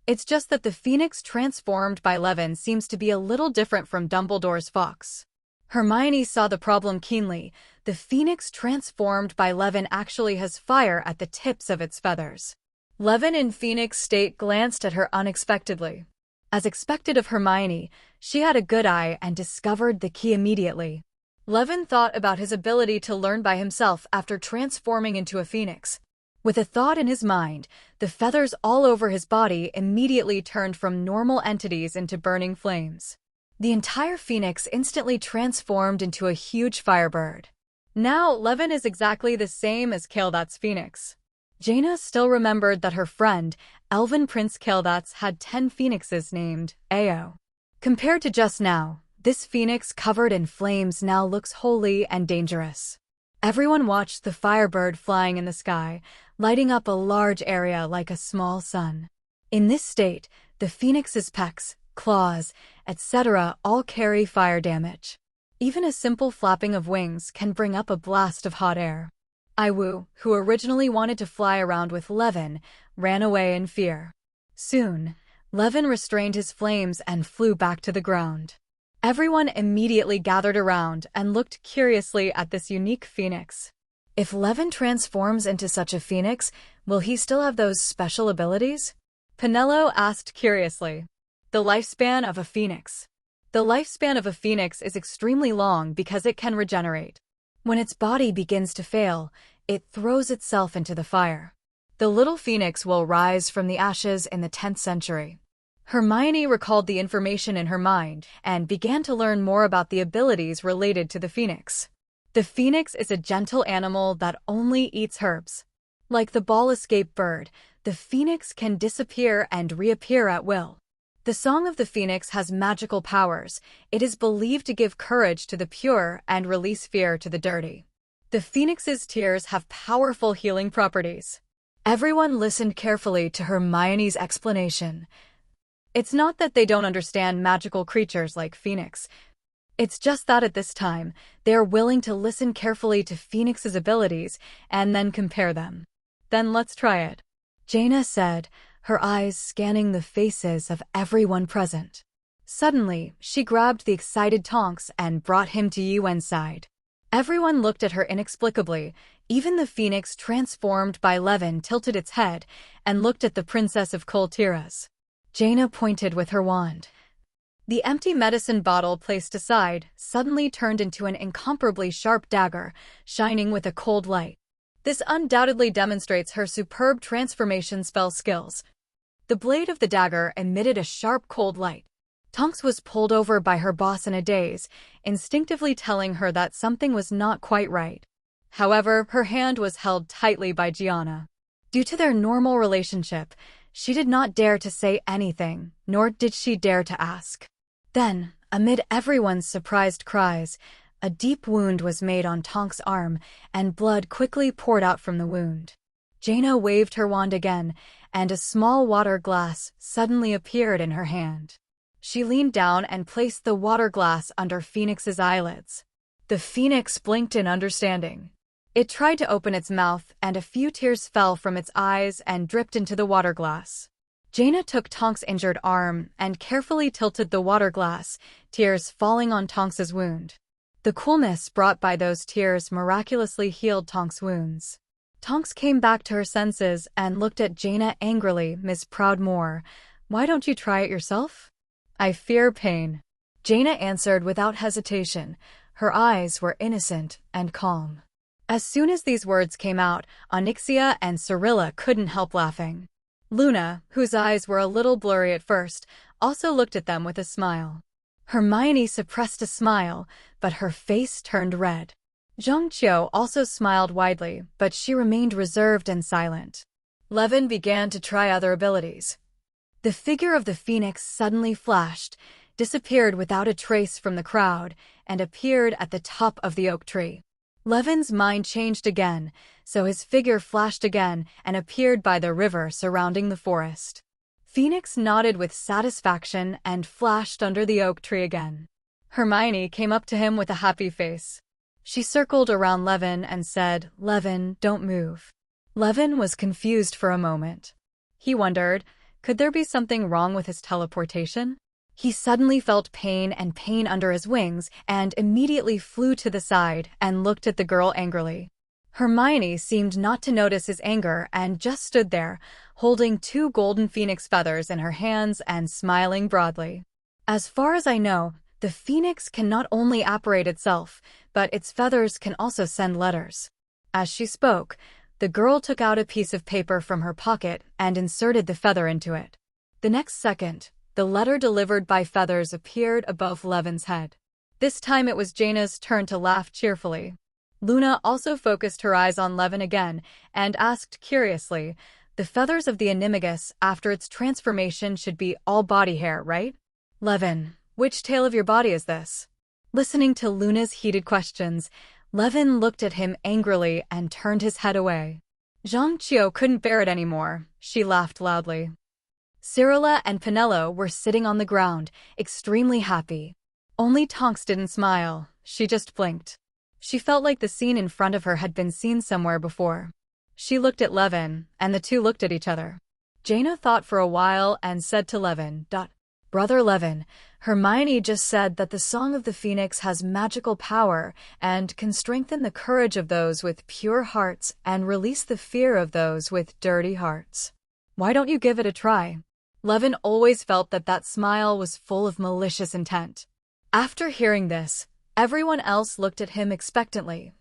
It's just that the phoenix transformed by Levin seems to be a little different from Dumbledore's fox. Hermione saw the problem keenly. The phoenix transformed by Levin actually has fire at the tips of its feathers. Levin in phoenix state glanced at her unexpectedly. As expected of Hermione, she had a good eye and discovered the key immediately. Levin thought about his ability to learn by himself after transforming into a phoenix. With a thought in his mind, the feathers all over his body immediately turned from normal entities into burning flames. The entire phoenix instantly transformed into a huge firebird. Now, Levin is exactly the same as Caeldath's phoenix. Jaina still remembered that her friend, Elven Prince Caeldath, had 10 phoenixes named Ao. Compared to just now, this phoenix covered in flames now looks holy and dangerous. Everyone watched the firebird flying in the sky, lighting up a large area like a small sun. In this state, the phoenix's pecks, claws, etc. all carry fire damage. Even a simple flapping of wings can bring up a blast of hot air. Iwu, who originally wanted to fly around with Levin, ran away in fear. Soon, Levin restrained his flames and flew back to the ground. Everyone immediately gathered around and looked curiously at this unique phoenix. If Levin transforms into such a phoenix, will he still have those special abilities? Penelo asked curiously. The lifespan of a phoenix. The lifespan of a phoenix is extremely long because it can regenerate. When its body begins to fail, it throws itself into the fire. The little phoenix will rise from the ashes in the 10th century. Hermione recalled the information in her mind and began to learn more about the abilities related to the phoenix. The phoenix is a gentle animal that only eats herbs. Like the ball-escape bird, the phoenix can disappear and reappear at will. The Song of the Phoenix has magical powers. It is believed to give courage to the pure and release fear to the dirty. The phoenix's tears have powerful healing properties. Everyone listened carefully to Hermione's explanation. It's not that they don't understand magical creatures like Phoenix. It's just that at this time, they are willing to listen carefully to Phoenix's abilities and then compare them. Then let's try it, Jaina said, her eyes scanning the faces of everyone present. Suddenly, she grabbed the excited Tonks and brought him to Yuen's side. Everyone looked at her inexplicably. Even the phoenix transformed by Levin tilted its head and looked at the Princess of Coltiras. Jaina pointed with her wand. The empty medicine bottle placed aside suddenly turned into an incomparably sharp dagger, shining with a cold light. This undoubtedly demonstrates her superb transformation spell skills. The blade of the dagger emitted a sharp cold light. Tonks was pulled over by her boss in a daze, instinctively telling her that something was not quite right. However, her hand was held tightly by Gianna. Due to their normal relationship, she did not dare to say anything, nor did she dare to ask. Then, amid everyone's surprised cries, a deep wound was made on Tonks' arm, and blood quickly poured out from the wound. Jaina waved her wand again, and a small water glass suddenly appeared in her hand. She leaned down and placed the water glass under Phoenix's eyelids. The Phoenix blinked in understanding. It tried to open its mouth, and a few tears fell from its eyes and dripped into the water glass. Jaina took Tonks' injured arm and carefully tilted the water glass, tears falling on Tonks' wound. The coolness brought by those tears miraculously healed Tonks' wounds. Tonks came back to her senses and looked at Jaina angrily. Miss Proudmoore, why don't you try it yourself? I fear pain, Jaina answered without hesitation. Her eyes were innocent and calm. As soon as these words came out, Onyxia and Cyrilla couldn't help laughing. Luna, whose eyes were a little blurry at first, also looked at them with a smile. Hermione suppressed a smile, but her face turned red. Zhongqiu also smiled widely, but she remained reserved and silent. Levin began to try other abilities. The figure of the phoenix suddenly flashed, disappeared without a trace from the crowd, and appeared at the top of the oak tree. Levin's mind changed again, so his figure flashed again and appeared by the river surrounding the forest. Phoenix nodded with satisfaction and flashed under the oak tree again. Hermione came up to him with a happy face. She circled around Levin and said, "Levin, don't move." Levin was confused for a moment. He wondered, could there be something wrong with his teleportation? He suddenly felt pain and pain under his wings and immediately flew to the side and looked at the girl angrily. Hermione seemed not to notice his anger and just stood there, holding 2 golden phoenix feathers in her hands and smiling broadly. As far as I know, the phoenix can not only apparate itself, but its feathers can also send letters. As she spoke, the girl took out a piece of paper from her pocket and inserted the feather into it. The next second, the letter delivered by feathers appeared above Levin's head. This time it was Jaina's turn to laugh cheerfully. Luna also focused her eyes on Levin again and asked curiously, "The feathers of the Animagus after its transformation should be all body hair, right?" "Levin, which tail of your body is this?" Listening to Luna's heated questions, Levin looked at him angrily and turned his head away. Zhang Qiu couldn't bear it anymore. She laughed loudly. Cyrilla and Penelo were sitting on the ground, extremely happy. Only Tonks didn't smile. She just blinked. She felt like the scene in front of her had been seen somewhere before. She looked at Levin, and the two looked at each other. Jaina thought for a while and said to Levin, "Brother Levin, Hermione just said that the Song of the Phoenix has magical power and can strengthen the courage of those with pure hearts and release the fear of those with dirty hearts. Why don't you give it a try?" Levin always felt that that smile was full of malicious intent. After hearing this, everyone else looked at him expectantly.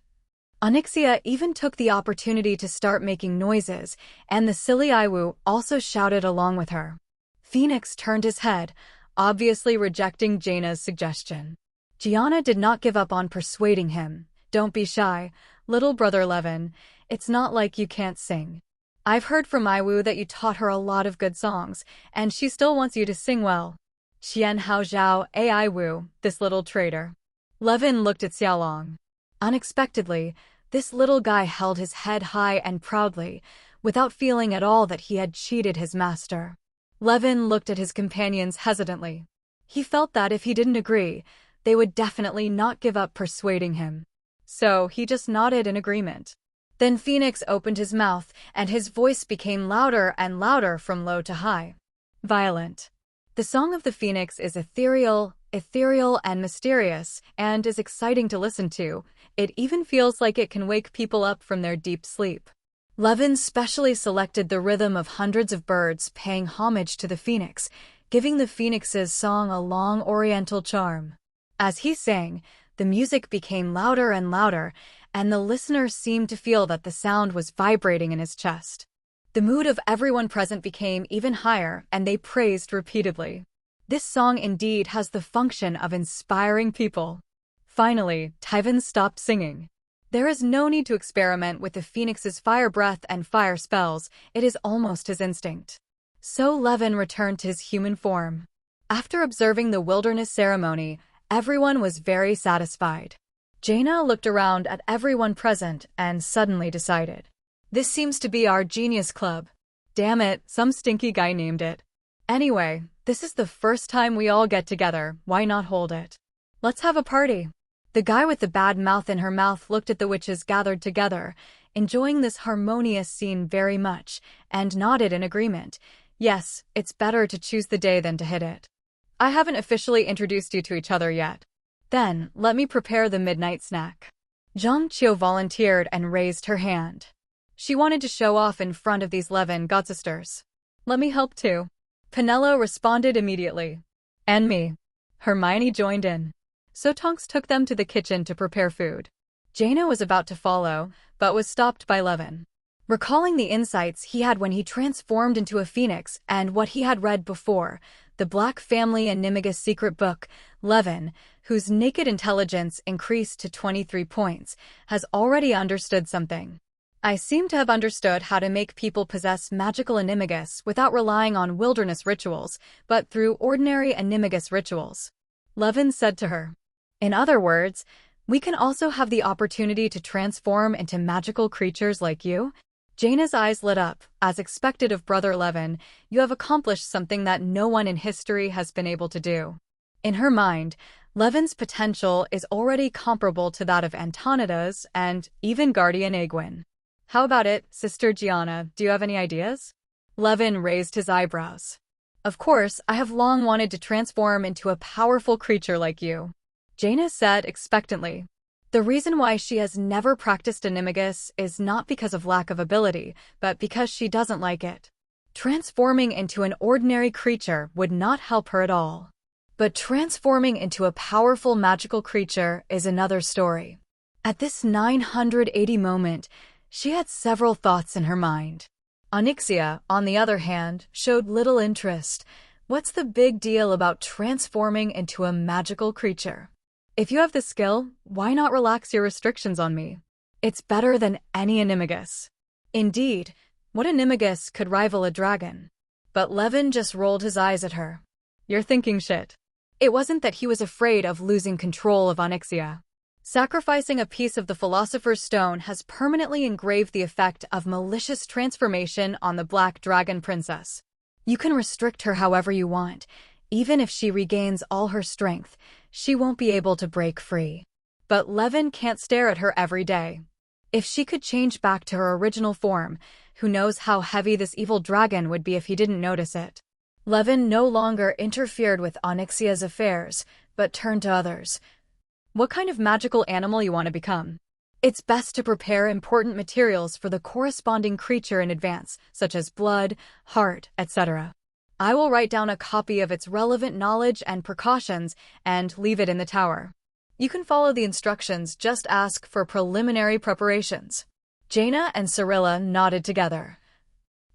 Onyxia even took the opportunity to start making noises, and the silly Iwu also shouted along with her. Phoenix turned his head, obviously rejecting Jaina's suggestion. Gianna did not give up on persuading him. "Don't be shy, little brother Levin. It's not like you can't sing. I've heard from Iwu that you taught her a lot of good songs, and she still wants you to sing well." Qian Hao Zhao A Iwu, this little traitor. Levin looked at Xiaolong. Unexpectedly, this little guy held his head high and proudly, without feeling at all that he had cheated his master. Levin looked at his companions hesitantly. He felt that if he didn't agree, they would definitely not give up persuading him. So he just nodded in agreement. Then Phoenix opened his mouth, and his voice became louder and louder from low to high. Violent. The Song of the Phoenix is ethereal and mysterious, and is exciting to listen to. It even feels like it can wake people up from their deep sleep. Levin specially selected the rhythm of hundreds of birds paying homage to the phoenix, giving the phoenix's song a long oriental charm. As he sang, the music became louder and louder, and the listener seemed to feel that the sound was vibrating in his chest. The mood of everyone present became even higher, and they praised repeatedly. This song indeed has the function of inspiring people. Finally, Tyvan stopped singing. There is no need to experiment with the phoenix's fire breath and fire spells. It is almost his instinct. So Levin returned to his human form. After observing the wilderness ceremony, everyone was very satisfied. Jaina looked around at everyone present and suddenly decided. "This seems to be our genius club. Damn it, some stinky guy named it. Anyway, this is the first time we all get together. Why not hold it? Let's have a party." The guy with the bad mouth in her mouth looked at the witches gathered together, enjoying this harmonious scene very much, and nodded in agreement. "Yes, it's better to choose the day than to hit it. I haven't officially introduced you to each other yet. Then, let me prepare the midnight snack." Zhang Qiu volunteered and raised her hand. She wanted to show off in front of these Levin godsisters. "Let me help too." Penelo responded immediately. "And me." Hermione joined in. So Tonks took them to the kitchen to prepare food. Jaina was about to follow, but was stopped by Levin. Recalling the insights he had when he transformed into a phoenix and what he had read before, the Black Family Animagus secret book, Levin, whose naked intelligence increased to 23 points, has already understood something. "I seem to have understood how to make people possess magical Animagus without relying on wilderness rituals, but through ordinary Animagus rituals," Levin said to her. "In other words, we can also have the opportunity to transform into magical creatures like you?" Jaina's eyes lit up. "As expected of Brother Levin, you have accomplished something that no one in history has been able to do." In her mind, Levin's potential is already comparable to that of Antonida's and even Guardian Egwin. "How about it, Sister Gianna? Do you have any ideas?" Levin raised his eyebrows. Of course, I have long wanted to transform into a powerful creature like you, Jaina said expectantly. The reason why she has never practiced Animagus is not because of lack of ability, but because she doesn't like it. Transforming into an ordinary creature would not help her at all. But transforming into a powerful magical creature is another story. At this 980 moment, she had several thoughts in her mind. Onyxia, on the other hand, showed little interest. What's the big deal about transforming into a magical creature? If you have the skill, why not relax your restrictions on me? It's better than any Animagus. Indeed, what Animagus could rival a dragon? But Levin just rolled his eyes at her. You're thinking shit. It wasn't that he was afraid of losing control of Onyxia. Sacrificing a piece of the Philosopher's Stone has permanently engraved the effect of malicious transformation on the Black Dragon Princess. You can restrict her however you want. Even if she regains all her strength, she won't be able to break free. But Levin can't stare at her every day. If she could change back to her original form, who knows how heavy this evil dragon would be if he didn't notice it. Levin no longer interfered with Onyxia's affairs, but turned to others. What kind of magical animal you want to become? It's best to prepare important materials for the corresponding creature in advance, such as blood, heart, etc. I will write down a copy of its relevant knowledge and precautions and leave it in the tower. You can follow the instructions, just ask for preliminary preparations. Jaina and Cyrilla nodded together.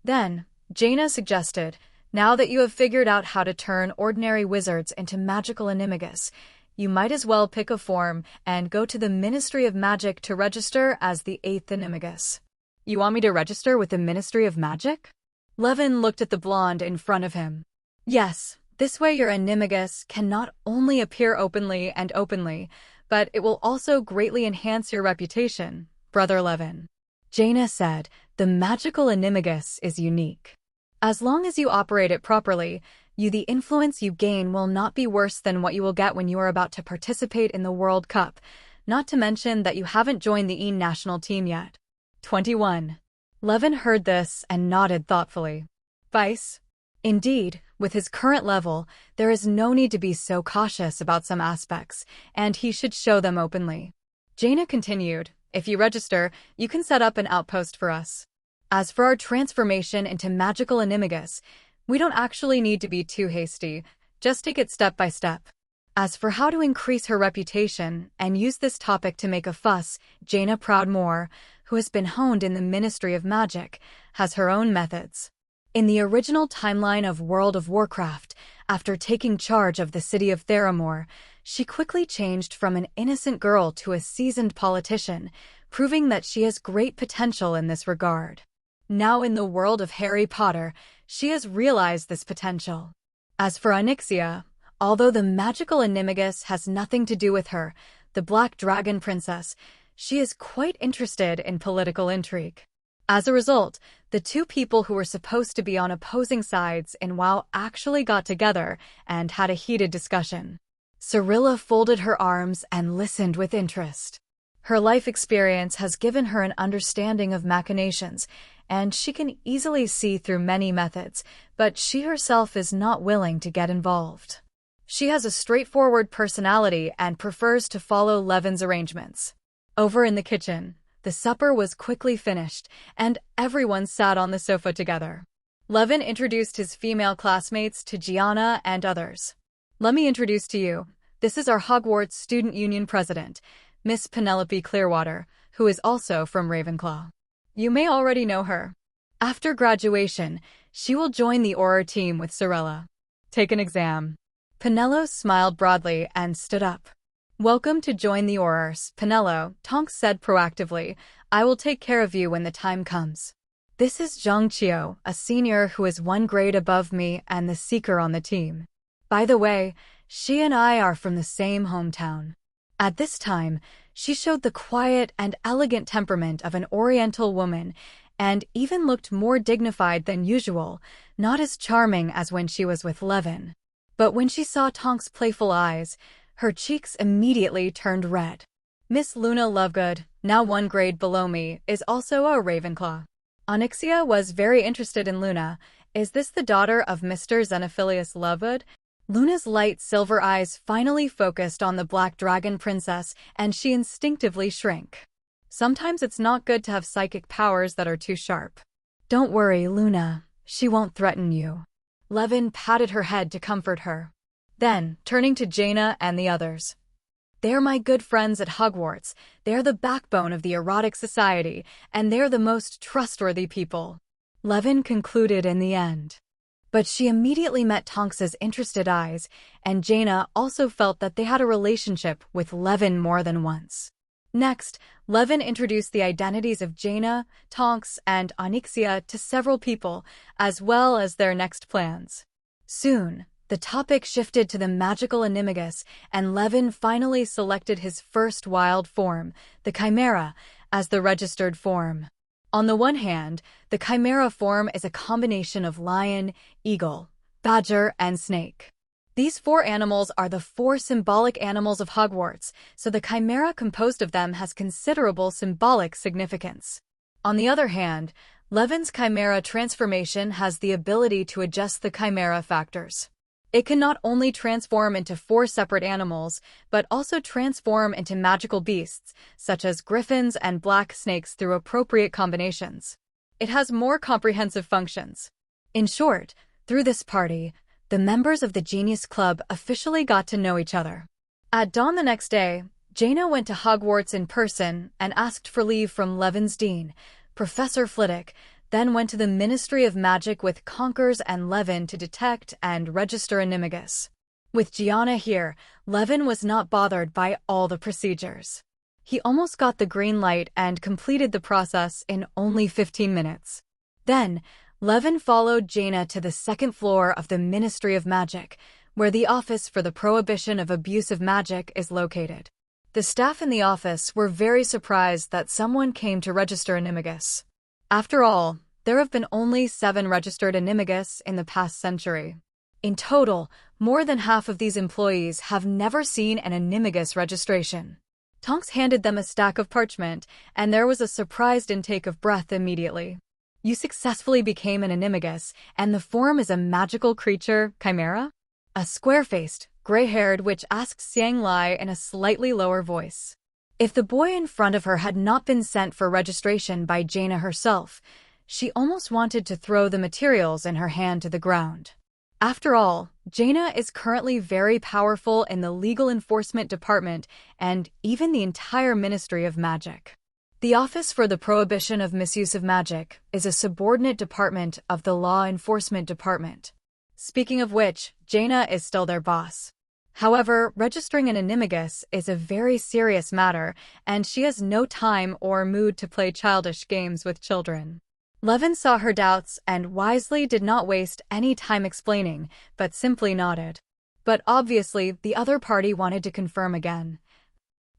Then, Jaina suggested, now that you have figured out how to turn ordinary wizards into magical Animagus, you might as well pick a form and go to the Ministry of Magic to register as the 8th Animagus. You want me to register with the Ministry of Magic? Levin looked at the blonde in front of him. Yes, this way your Animagus can not only appear openly, but it will also greatly enhance your reputation, Brother Levin. Jaina said, the magical Animagus is unique. As long as you operate it properly, the influence you gain will not be worse than what you will get when you are about to participate in the World Cup, not to mention that you haven't joined the national team yet. 21. Levin heard this and nodded thoughtfully. Vice? Indeed, with his current level, there is no need to be so cautious about some aspects, and he should show them openly. Jaina continued, if you register, you can set up an outpost for us. As for our transformation into magical Animagus, we don't actually need to be too hasty, just take it step by step. As for how to increase her reputation and use this topic to make a fuss, Jaina Proudmoore, who has been honed in the Ministry of Magic, has her own methods. In the original timeline of World of Warcraft, after taking charge of the city of Theramore, she quickly changed from an innocent girl to a seasoned politician, proving that she has great potential in this regard. Now in the world of Harry Potter, she has realized this potential. As for Onyxia, although the magical Animagus has nothing to do with her, the Black Dragon Princess, she is quite interested in political intrigue. As a result, the two people who were supposed to be on opposing sides in WoW actually got together and had a heated discussion. Cyrilla folded her arms and listened with interest. Her life experience has given her an understanding of machinations, and she can easily see through many methods, but she herself is not willing to get involved. She has a straightforward personality and prefers to follow Levin's arrangements. Over in the kitchen, the supper was quickly finished, and everyone sat on the sofa together. Levin introduced his female classmates to Gianna and others. Let me introduce to you, this is our Hogwarts Student Union President, Miss Penelope Clearwater, who is also from Ravenclaw. You may already know her. After graduation, she will join the Auror team with Cyrilla. Take an exam. Penelo smiled broadly and stood up. Welcome to join the Aurors, Penelo, Tonks said proactively. I will take care of you when the time comes. This is Zhang Qiu, a senior who is one grade above me and the seeker on the team. By the way, she and I are from the same hometown. At this time, she showed the quiet and elegant temperament of an Oriental woman and even looked more dignified than usual, not as charming as when she was with Levin. But when she saw Tonks' playful eyes, her cheeks immediately turned red. Miss Luna Lovegood, now one grade below me, is also a Ravenclaw. Onyxia was very interested in Luna, Is this the daughter of Mr. Xenophilius Lovewood? Luna's light silver eyes finally focused on the Black Dragon Princess, and she instinctively shrank. Sometimes it's not good to have psychic powers that are too sharp. Don't worry, Luna. She won't threaten you. Levin patted her head to comfort her. Then, turning to Jaina and the others. They're my good friends at Hogwarts. They're the backbone of the erotic society, and they're the most trustworthy people. Levin concluded in the end. But she immediately met Tonks's interested eyes, and Jaina also felt that they had a relationship with Levin more than once. Next, Levin introduced the identities of Jaina, Tonks, and Onyxia to several people, as well as their next plans. Soon, the topic shifted to the magical Animagus, and Levin finally selected his first wild form, the Chimera, as the registered form. On the one hand, the Chimera form is a combination of lion, eagle, badger, and snake. These 4 animals are the 4 symbolic animals of Hogwarts, so the Chimera composed of them has considerable symbolic significance. On the other hand, Levin's Chimera transformation has the ability to adjust the Chimera factors. It can not only transform into 4 separate animals, but also transform into magical beasts, such as griffins and black snakes through appropriate combinations. It has more comprehensive functions. In short, through this party, the members of the Genius Club officially got to know each other. At dawn the next day, Jaina went to Hogwarts in person and asked for leave from Levin's dean, Professor Flitwick, then went to the Ministry of Magic with Conkers and Levin to detect and register Animagus. With Gianna here, Levin was not bothered by all the procedures. He almost got the green light and completed the process in only 15 minutes. Then, Levin followed Jaina to the 2nd floor of the Ministry of Magic, where the Office for the Prohibition of Abusive Magic is located. The staff in the office were very surprised that someone came to register Animagus. After all, there have been only 7 registered Animagus in the past century. In total, more than half of these employees have never seen an Animagus registration. Tonks handed them a stack of parchment, and there was a surprised intake of breath immediately. You successfully became an Animagus, and the form is a magical creature, Chimera? A square-faced, gray-haired witch asked Xiang Lai in a slightly lower voice. If the boy in front of her had not been sent for registration by Jaina herself, she almost wanted to throw the materials in her hand to the ground. After all, Jaina is currently very powerful in the Legal Enforcement Department and even the entire Ministry of Magic. The Office for the Prohibition of Misuse of Magic is a subordinate department of the Law Enforcement Department. Speaking of which, Jaina is still their boss. However, registering an Animagus is a very serious matter, and she has no time or mood to play childish games with children. Levin saw her doubts and wisely did not waste any time explaining, but simply nodded. But obviously, the other party wanted to confirm again.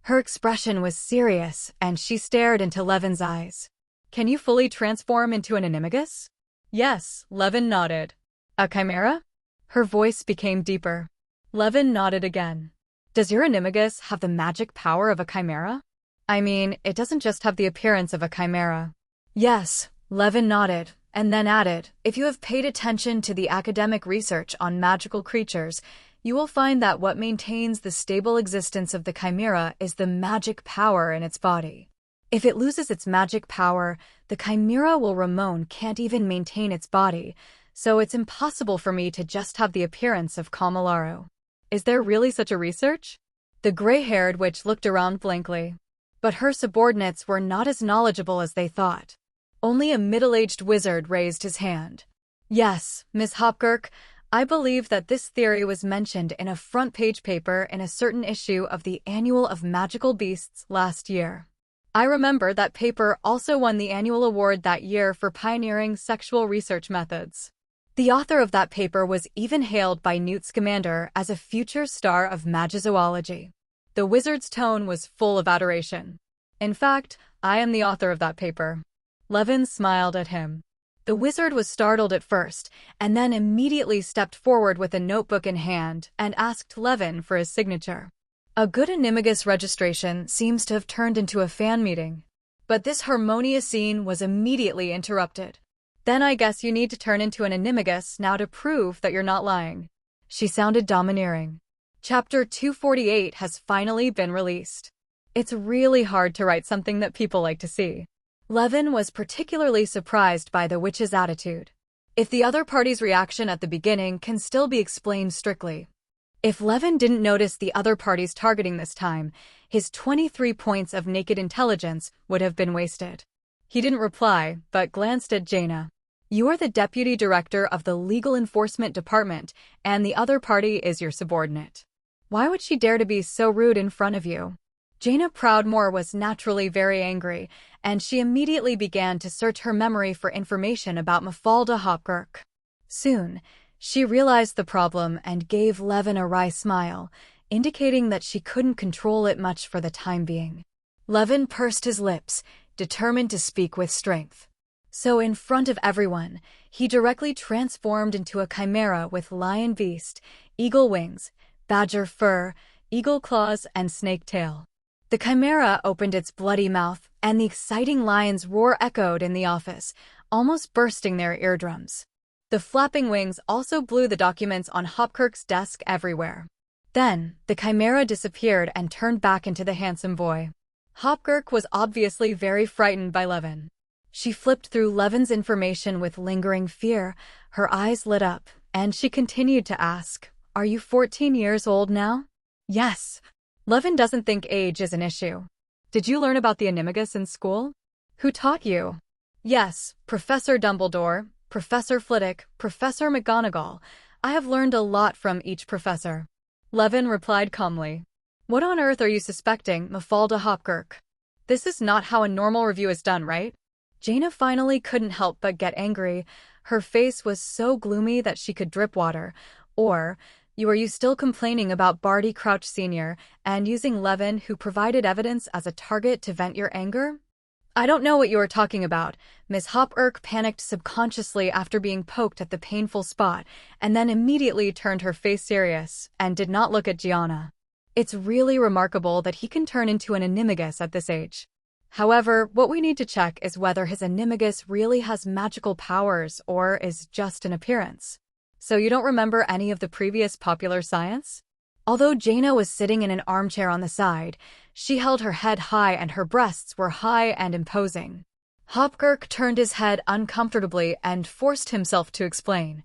Her expression was serious, and she stared into Levin's eyes. Can you fully transform into an Animagus? Yes, Levin nodded. A chimera? Her voice became deeper. Levin nodded again. Does your Animagus have the magic power of a chimera? I mean, it doesn't just have the appearance of a chimera. Yes, Levin nodded, and then added, if you have paid attention to the academic research on magical creatures, you will find that what maintains the stable existence of the chimera is the magic power in its body. If it loses its magic power, the chimera will Ramon can't even maintain its body, so it's impossible for me to just have the appearance of Kamalaru. Is there really such a research? The gray-haired witch looked around blankly. But her subordinates were not as knowledgeable as they thought. Only a middle-aged wizard raised his hand. Yes, Miss Hopkirk, I believe that this theory was mentioned in a front-page paper in a certain issue of the Annual of Magical Beasts last year. I remember that paper also won the annual award that year for pioneering sexual research methods. The author of that paper was even hailed by Newt Scamander as a future star of magizoology. The wizard's tone was full of adoration. In fact, I am the author of that paper. Levin smiled at him. The wizard was startled at first, and then immediately stepped forward with a notebook in hand and asked Levin for his signature. A good Animagus registration seems to have turned into a fan meeting. But this harmonious scene was immediately interrupted. Then I guess you need to turn into an Animagus now to prove that you're not lying. She sounded domineering. Chapter 248 has finally been released. It's really hard to write something that people like to see. Levin was particularly surprised by the witch's attitude. If the other party's reaction at the beginning can still be explained strictly. If Levin didn't notice the other party's targeting this time, his 23 points of naked intelligence would have been wasted. He didn't reply, but glanced at Jaina. You are the deputy director of the legal enforcement department, and the other party is your subordinate. Why would she dare to be so rude in front of you? Jaina Proudmoore was naturally very angry, and she immediately began to search her memory for information about Mafalda Hopkirk. Soon, she realized the problem and gave Levin a wry smile, indicating that she couldn't control it much for the time being. Levin pursed his lips, determined to speak with strength. So in front of everyone, he directly transformed into a chimera with lion beast, eagle wings, badger fur, eagle claws, and snake tail. The chimera opened its bloody mouth, and the exciting lion's roar echoed in the office, almost bursting their eardrums. The flapping wings also blew the documents on Hopkirk's desk everywhere. Then, the chimera disappeared and turned back into the handsome boy. Hopkirk was obviously very frightened by Levin. She flipped through Levin's information with lingering fear, her eyes lit up, and she continued to ask, "Are you 14 years old now?" "Yes." Levin doesn't think age is an issue. "Did you learn about the Animagus in school?" "Who taught you?" "Yes, Professor Dumbledore, Professor Flitwick, Professor McGonagall. I have learned a lot from each professor." Levin replied calmly. "What on earth are you suspecting, Mafalda Hopkirk? This is not how a normal review is done, right?" Jaina finally couldn't help but get angry. Her face was so gloomy that she could drip water. Or, are you still complaining about Barty Crouch Sr. and using Levin, who provided evidence, as a target to vent your anger? "I don't know what you are talking about." Miss Hopkirk panicked subconsciously after being poked at the painful spot, and then immediately turned her face serious and did not look at Gianna. It's really remarkable that he can turn into an Animagus at this age. However, what we need to check is whether his Animagus really has magical powers or is just an appearance. So you don't remember any of the previous popular science? Although Jaina was sitting in an armchair on the side, she held her head high and her breasts were high and imposing. Hopkirk turned his head uncomfortably and forced himself to explain.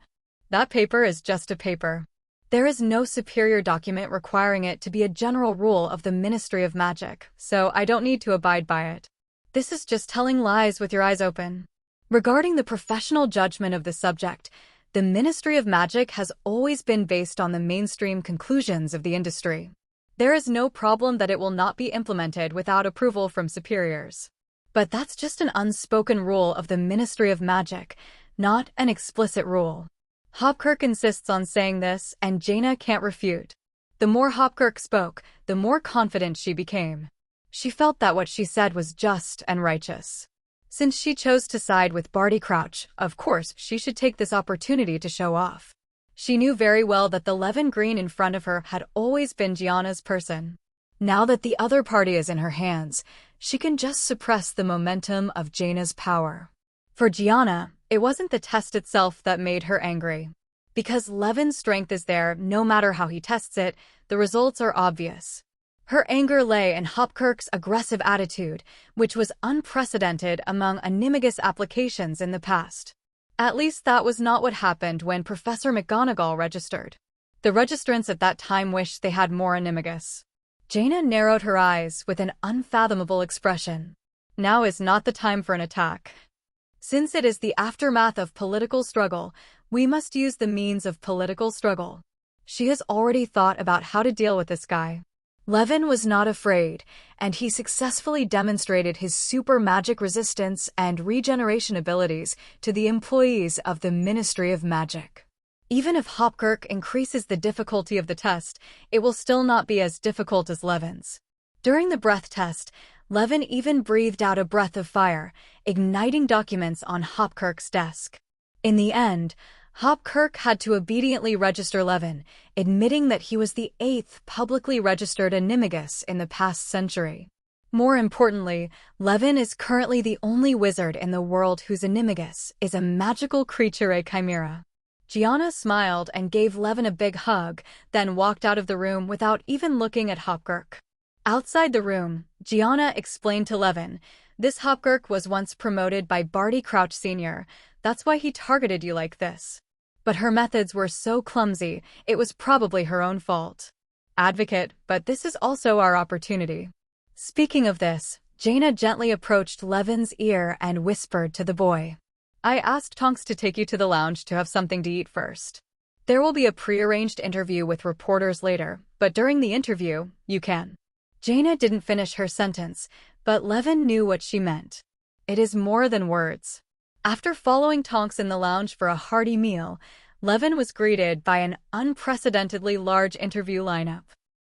"That paper is just a paper. There is no superior document requiring it to be a general rule of the Ministry of Magic, so I don't need to abide by it. This is just telling lies with your eyes open. Regarding the professional judgment of the subject, the Ministry of Magic has always been based on the mainstream conclusions of the industry. There is no problem that it will not be implemented without approval from superiors. But that's just an unspoken rule of the Ministry of Magic, not an explicit rule." Hopkirk insists on saying this, and Jaina can't refute. The more Hopkirk spoke, the more confident she became. She felt that what she said was just and righteous. Since she chose to side with Barty Crouch, of course she should take this opportunity to show off. She knew very well that the Levin green in front of her had always been Gianna's person. Now that the other party is in her hands, she can just suppress the momentum of Jaina's power. For Gianna, it wasn't the test itself that made her angry. Because Levin's strength is there, no matter how he tests it, the results are obvious. Her anger lay in Hopkirk's aggressive attitude, which was unprecedented among Animagus applications in the past. At least that was not what happened when Professor McGonagall registered. The registrants at that time wished they had more Animagus. Jaina narrowed her eyes with an unfathomable expression. Now is not the time for an attack. Since it is the aftermath of political struggle, we must use the means of political struggle. She has already thought about how to deal with this guy. Levin was not afraid, and he successfully demonstrated his super magic resistance and regeneration abilities to the employees of the Ministry of Magic. Even if Hopkirk increases the difficulty of the test, it will still not be as difficult as Levin's. During the breath test, Levin even breathed out a breath of fire, igniting documents on Hopkirk's desk. In the end, Hopkirk had to obediently register Levin, admitting that he was the 8th publicly registered Animagus in the past century. More importantly, Levin is currently the only wizard in the world whose Animagus is a magical creature, a chimera. Gianna smiled and gave Levin a big hug, then walked out of the room without even looking at Hopkirk. Outside the room, Gianna explained to Levin, "This Hopkirk was once promoted by Barty Crouch Sr., that's why he targeted you like this. But her methods were so clumsy, it was probably her own fault." Advocate, but this is also our opportunity. Speaking of this, Jaina gently approached Levin's ear and whispered to the boy, "I asked Tonks to take you to the lounge to have something to eat first. There will be a prearranged interview with reporters later, but during the interview, you can." Jaina didn't finish her sentence, but Levin knew what she meant. It is more than words. After following Tonks in the lounge for a hearty meal, Levin was greeted by an unprecedentedly large interview lineup.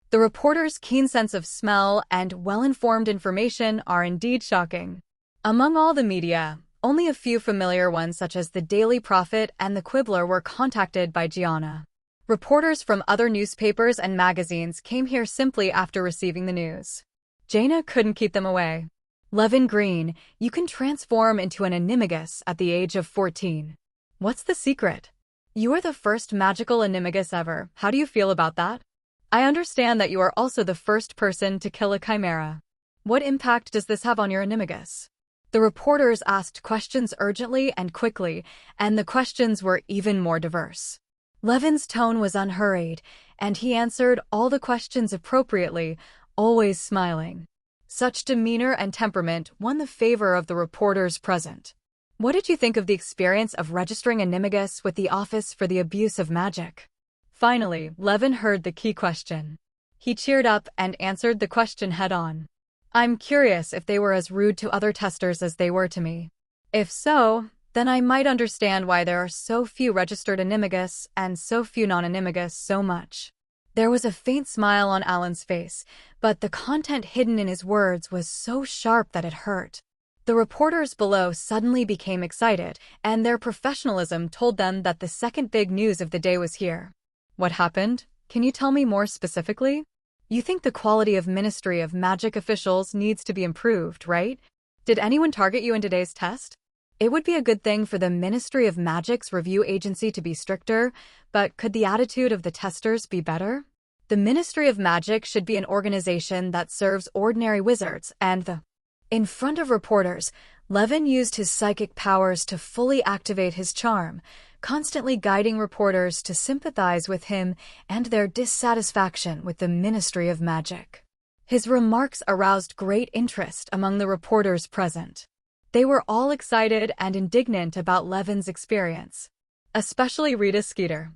The reporter's keen sense of smell and well-informed information are indeed shocking. Among all the media, only a few familiar ones such as the Daily Prophet and the Quibbler were contacted by Gianna. Reporters from other newspapers and magazines came here simply after receiving the news. Jaina couldn't keep them away. "Levin Green, you can transform into an Animagus at the age of 14. What's the secret? You are the first magical Animagus ever. How do you feel about that? I understand that you are also the first person to kill a chimera. What impact does this have on your Animagus?" The reporters asked questions urgently and quickly, and the questions were even more diverse. Levin's tone was unhurried, and he answered all the questions appropriately, always smiling. Such demeanor and temperament won the favor of the reporters present. "What did you think of the experience of registering Animagus with the Office for the Abuse of Magic?" Finally, Levin heard the key question. He cheered up and answered the question head-on. "I'm curious if they were as rude to other testers as they were to me. If so, then I might understand why there are so few registered Animagus and so few non-Animagus so much." There was a faint smile on Alan's face, but the content hidden in his words was so sharp that it hurt. The reporters below suddenly became excited, and their professionalism told them that the second big news of the day was here. "What happened? Can you tell me more specifically? You think the quality of Ministry of Magic officials needs to be improved, right? Did anyone target you in today's test? It would be a good thing for the Ministry of Magic's review agency to be stricter, but could the attitude of the testers be better? The Ministry of Magic should be an organization that serves ordinary wizards and the..." In front of reporters, Levin used his psychic powers to fully activate his charm, constantly guiding reporters to sympathize with him and their dissatisfaction with the Ministry of Magic. His remarks aroused great interest among the reporters present. They were all excited and indignant about Levin's experience, especially Rita Skeeter.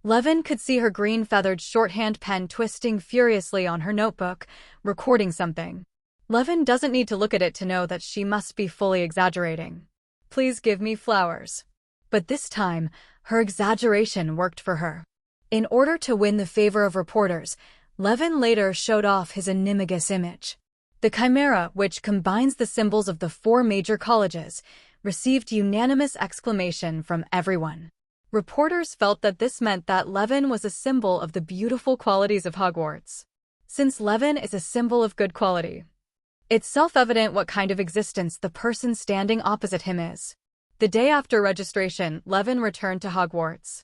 Levin could see her green-feathered shorthand pen twisting furiously on her notebook, recording something. Levin doesn't need to look at it to know that she must be fully exaggerating. "Please give me flowers." But this time, her exaggeration worked for her. In order to win the favor of reporters, Levin later showed off his Animagus image. The chimera, which combines the symbols of the 4 major colleges, received unanimous acclamation from everyone. Reporters felt that this meant that Levin was a symbol of the beautiful qualities of Hogwarts. Since Levin is a symbol of good quality, it's self-evident what kind of existence the person standing opposite him is. The day after registration, Levin returned to Hogwarts.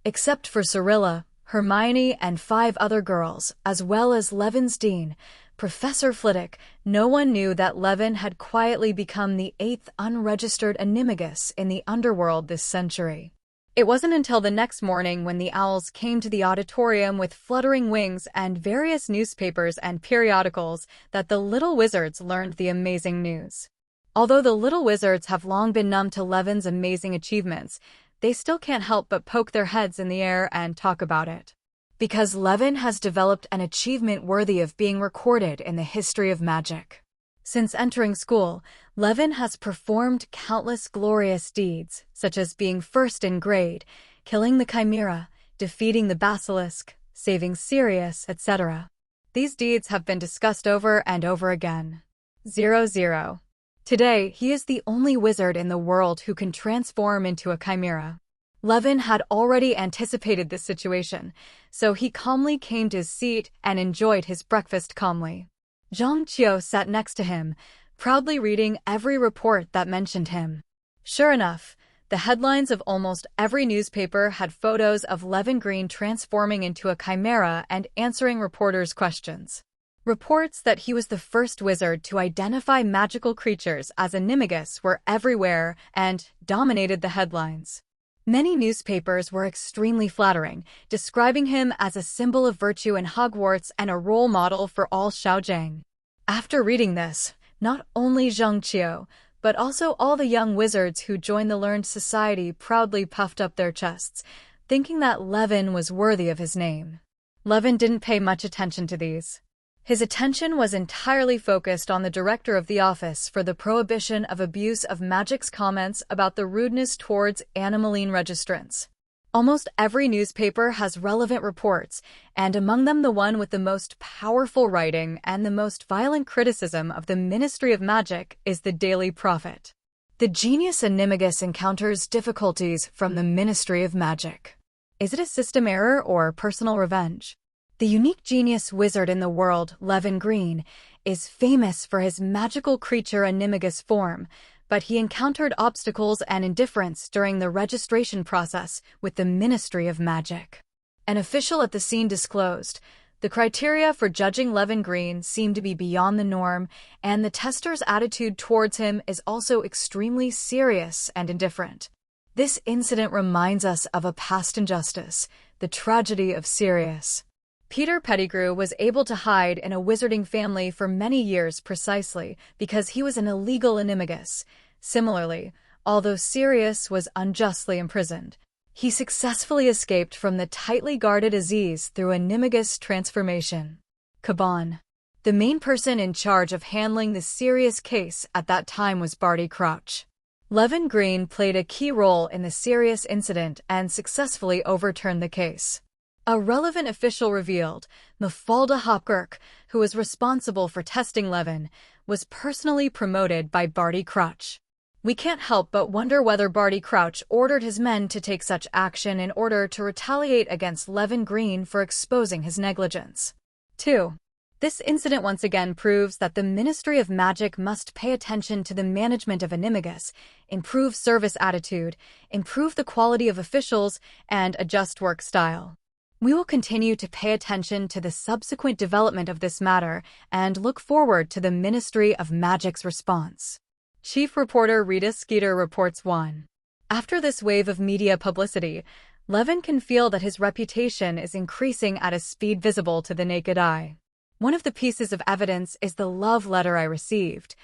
Except for Cyrilla, Hermione, and 5 other girls, as well as Levin's dean, Professor Flitwick, no one knew that Levin had quietly become the 8th unregistered Animagus in the underworld this century. It wasn't until the next morning when the owls came to the auditorium with fluttering wings and various newspapers and periodicals that the little wizards learned the amazing news. Although the little wizards have long been numb to Levin's amazing achievements, they still can't help but poke their heads in the air and talk about it. Because Levin has developed an achievement worthy of being recorded in the history of magic. Since entering school, Levin has performed countless glorious deeds, such as being first in grade, killing the chimera, defeating the basilisk, saving Sirius, etc. These deeds have been discussed over and over again. 0-0. Today, he is the only wizard in the world who can transform into a chimera. Levin had already anticipated this situation, so he calmly came to his seat and enjoyed his breakfast calmly. Zhang Qiu sat next to him, proudly reading every report that mentioned him. Sure enough, the headlines of almost every newspaper had photos of Levin Green transforming into a chimera and answering reporters' questions. Reports that he was the first wizard to identify magical creatures as Animagus were everywhere and dominated the headlines. Many newspapers were extremely flattering, describing him as a symbol of virtue in Hogwarts and a role model for all Xiaojiang. After reading this, not only Zhang Qiu, but also all the young wizards who joined the learned society proudly puffed up their chests, thinking that Levin was worthy of his name. Levin didn't pay much attention to these. His attention was entirely focused on the director of the Office for the Prohibition of Abuse of Magic's comments about the rudeness towards animaline registrants. Almost every newspaper has relevant reports, and among them the one with the most powerful writing and the most violent criticism of the Ministry of Magic is the Daily Prophet. The genius Animagus encounters difficulties from the Ministry of Magic. Is it a system error or personal revenge? The unique genius wizard in the world, Levin Green, is famous for his magical creature Animagus form, but he encountered obstacles and indifference during the registration process with the Ministry of Magic. An official at the scene disclosed, the criteria for judging Levin Green seem to be beyond the norm, and the tester's attitude towards him is also extremely serious and indifferent. This incident reminds us of a past injustice, the tragedy of Sirius. Peter Pettigrew was able to hide in a wizarding family for many years precisely because he was an illegal Animagus. Similarly, although Sirius was unjustly imprisoned, he successfully escaped from the tightly guarded Aziz through Animagus transformation. Caban. The main person in charge of handling the Sirius case at that time was Barty Crouch. Levin Green played a key role in the Sirius incident and successfully overturned the case. A relevant official revealed Mafalda Hopkirk, who was responsible for testing Levin, was personally promoted by Barty Crouch. We can't help but wonder whether Barty Crouch ordered his men to take such action in order to retaliate against Levin Green for exposing his negligence. 2. This incident once again proves that the Ministry of Magic must pay attention to the management of Animagus, improve service attitude, improve the quality of officials, and adjust work style. We will continue to pay attention to the subsequent development of this matter and look forward to the Ministry of Magic's response. Chief Reporter Rita Skeeter reports 1. After this wave of media publicity, Levin can feel that his reputation is increasing at a speed visible to the naked eye. One of the pieces of evidence is the love letter I received.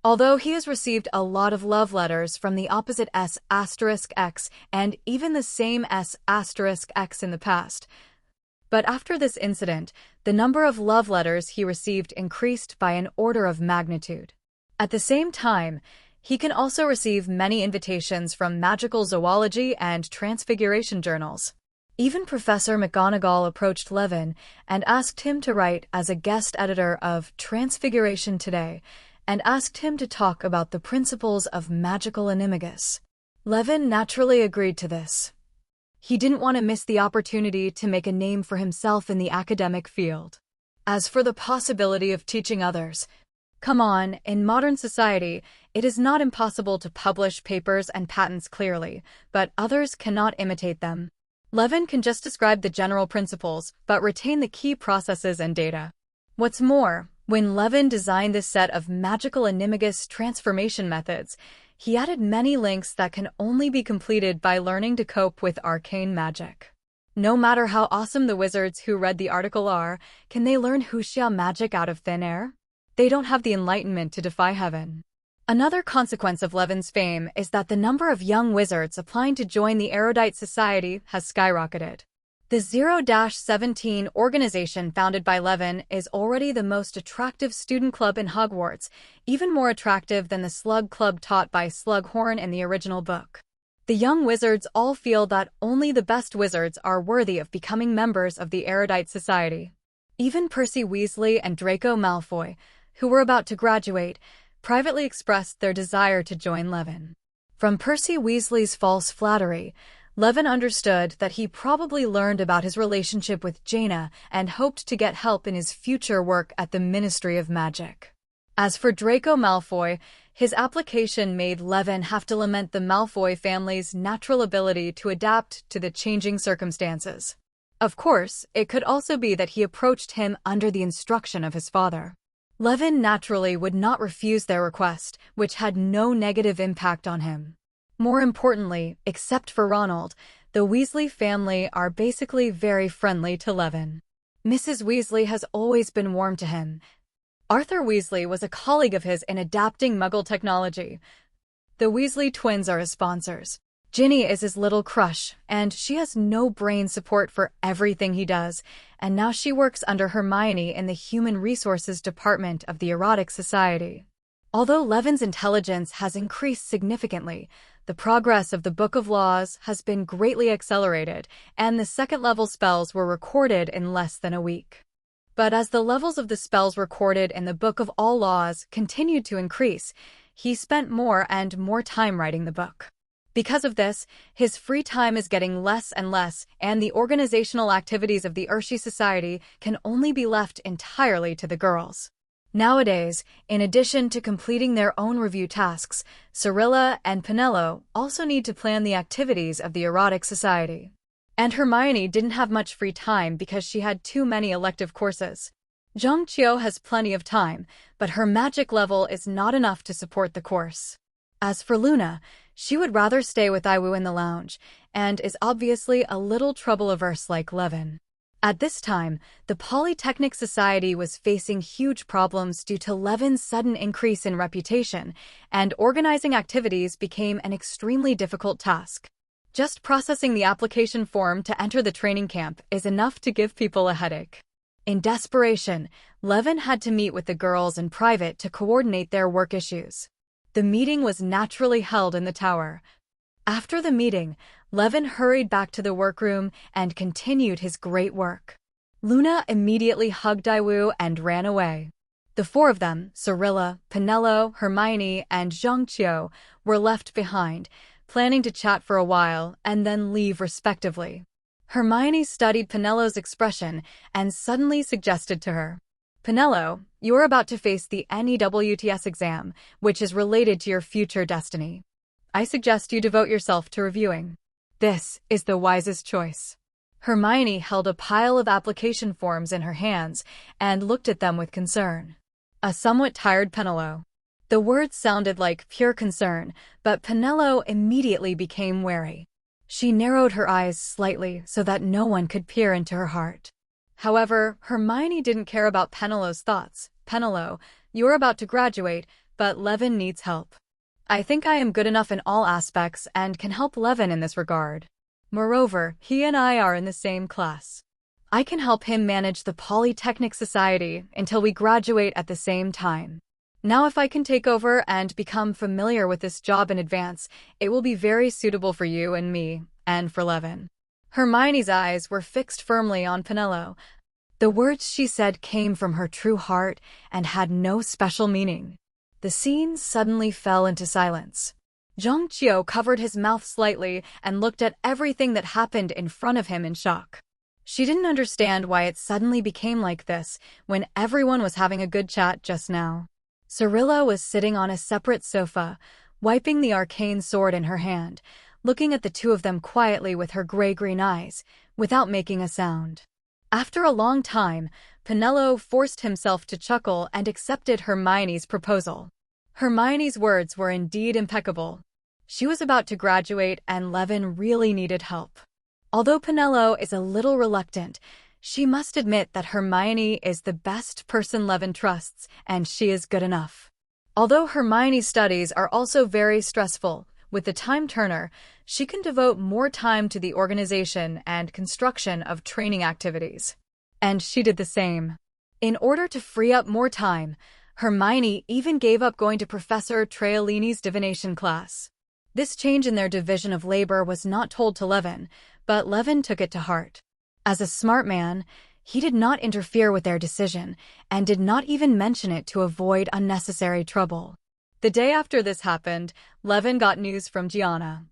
Although he has received a lot of love letters from the opposite S*X and even the same S*X in the past. But after this incident, the number of love letters he received increased by an order of magnitude. At the same time, he can also receive many invitations from magical zoology and transfiguration journals. Even Professor McGonagall approached Levin and asked him to write as a guest editor of Transfiguration Today, and asked him to talk about the principles of magical Animagus. Levin naturally agreed to this. He didn't want to miss the opportunity to make a name for himself in the academic field. As for the possibility of teaching others, come on, in modern society, it is not impossible to publish papers and patents clearly, but others cannot imitate them. Levin can just describe the general principles, but retain the key processes and data. What's more, when Levin designed this set of magical Animagus transformation methods, he added many links that can only be completed by learning to cope with arcane magic. No matter how awesome the wizards who read the article are, can they learn wuxia magic out of thin air? They don't have the enlightenment to defy heaven. Another consequence of Levin's fame is that the number of young wizards applying to join the Erudite Society has skyrocketed. The 0-17 organization founded by Levin is already the most attractive student club in Hogwarts, even more attractive than the Slug Club taught by Slughorn in the original book. The young wizards all feel that only the best wizards are worthy of becoming members of the Erudite Society. Even Percy Weasley and Draco Malfoy, who were about to graduate, privately expressed their desire to join Levin. From Percy Weasley's false flattery, Levin understood that he probably learned about his relationship with Jaina and hoped to get help in his future work at the Ministry of Magic. As for Draco Malfoy, his application made Levin have to lament the Malfoy family's natural ability to adapt to the changing circumstances. Of course, it could also be that he approached him under the instruction of his father. Levin naturally would not refuse their request, which had no negative impact on him. More importantly, except for Ronald, the Weasley family are basically very friendly to Levin. Mrs. Weasley has always been warm to him. Arthur Weasley was a colleague of his in adapting Muggle technology. The Weasley twins are his sponsors. Ginny is his little crush, and she has no brain support for everything he does, and now she works under Hermione in the Human Resources Department of the Erotic Society. Although Levin's intelligence has increased significantly, the progress of the Book of Laws has been greatly accelerated, and the second-level spells were recorded in less than a week. But as the levels of the spells recorded in the Book of All Laws continued to increase, he spent more and more time writing the book. Because of this, his free time is getting less and less, and the organizational activities of the Urshi Society can only be left entirely to the girls. Nowadays, in addition to completing their own review tasks, Cirilla and Penelo also need to plan the activities of the Erotic Society. And Hermione didn't have much free time because she had too many elective courses. Zhongqiu has plenty of time, but her magic level is not enough to support the course. As for Luna, she would rather stay with Iwu in the lounge, and is obviously a little trouble-averse like Levin. At this time, the Polytechnic Society was facing huge problems due to Levin's sudden increase in reputation, and organizing activities became an extremely difficult task. Just processing the application form to enter the training camp is enough to give people a headache. In desperation, Levin had to meet with the girls in private to coordinate their work issues. The meeting was naturally held in the tower. After the meeting, Levin hurried back to the workroom and continued his great work. Luna immediately hugged Iwu and ran away. The four of them, Cirilla, Penelo, Hermione, and Zhongqiu, were left behind, planning to chat for a while and then leave respectively. Hermione studied Penelo's expression and suddenly suggested to her, "Penelo, you are about to face the NEWTS exam, which is related to your future destiny. I suggest you devote yourself to reviewing. This is the wisest choice." Hermione held a pile of application forms in her hands and looked at them with concern. A somewhat tired Penelo. The words sounded like pure concern, but Penelo immediately became wary. She narrowed her eyes slightly so that no one could peer into her heart. However, Hermione didn't care about Penelo's thoughts. "Penelo, you're about to graduate, but Levin needs help. I think I am good enough in all aspects and can help Levin in this regard. Moreover, he and I are in the same class. I can help him manage the Polytechnic Society until we graduate at the same time. Now if I can take over and become familiar with this job in advance, it will be very suitable for you and me, and for Levin." Hermione's eyes were fixed firmly on Penelo. The words she said came from her true heart and had no special meaning. The scene suddenly fell into silence. Zhongqiu covered his mouth slightly and looked at everything that happened in front of him in shock. She didn't understand why it suddenly became like this when everyone was having a good chat just now. Cirilla was sitting on a separate sofa, wiping the arcane sword in her hand, looking at the two of them quietly with her gray-green eyes, without making a sound. After a long time, Penelo forced himself to chuckle and accepted Hermione's proposal. Hermione's words were indeed impeccable. She was about to graduate and Levin really needed help. Although Penelo is a little reluctant, she must admit that Hermione is the best person Levin trusts, and she is good enough. Although Hermione's studies are also very stressful, with the time turner, she can devote more time to the organization and construction of training activities. And she did the same. In order to free up more time, Hermione even gave up going to Professor Traolini's divination class. This change in their division of labor was not told to Levin, but Levin took it to heart. As a smart man, he did not interfere with their decision and did not even mention it to avoid unnecessary trouble. The day after this happened, Levin got news from Gianna.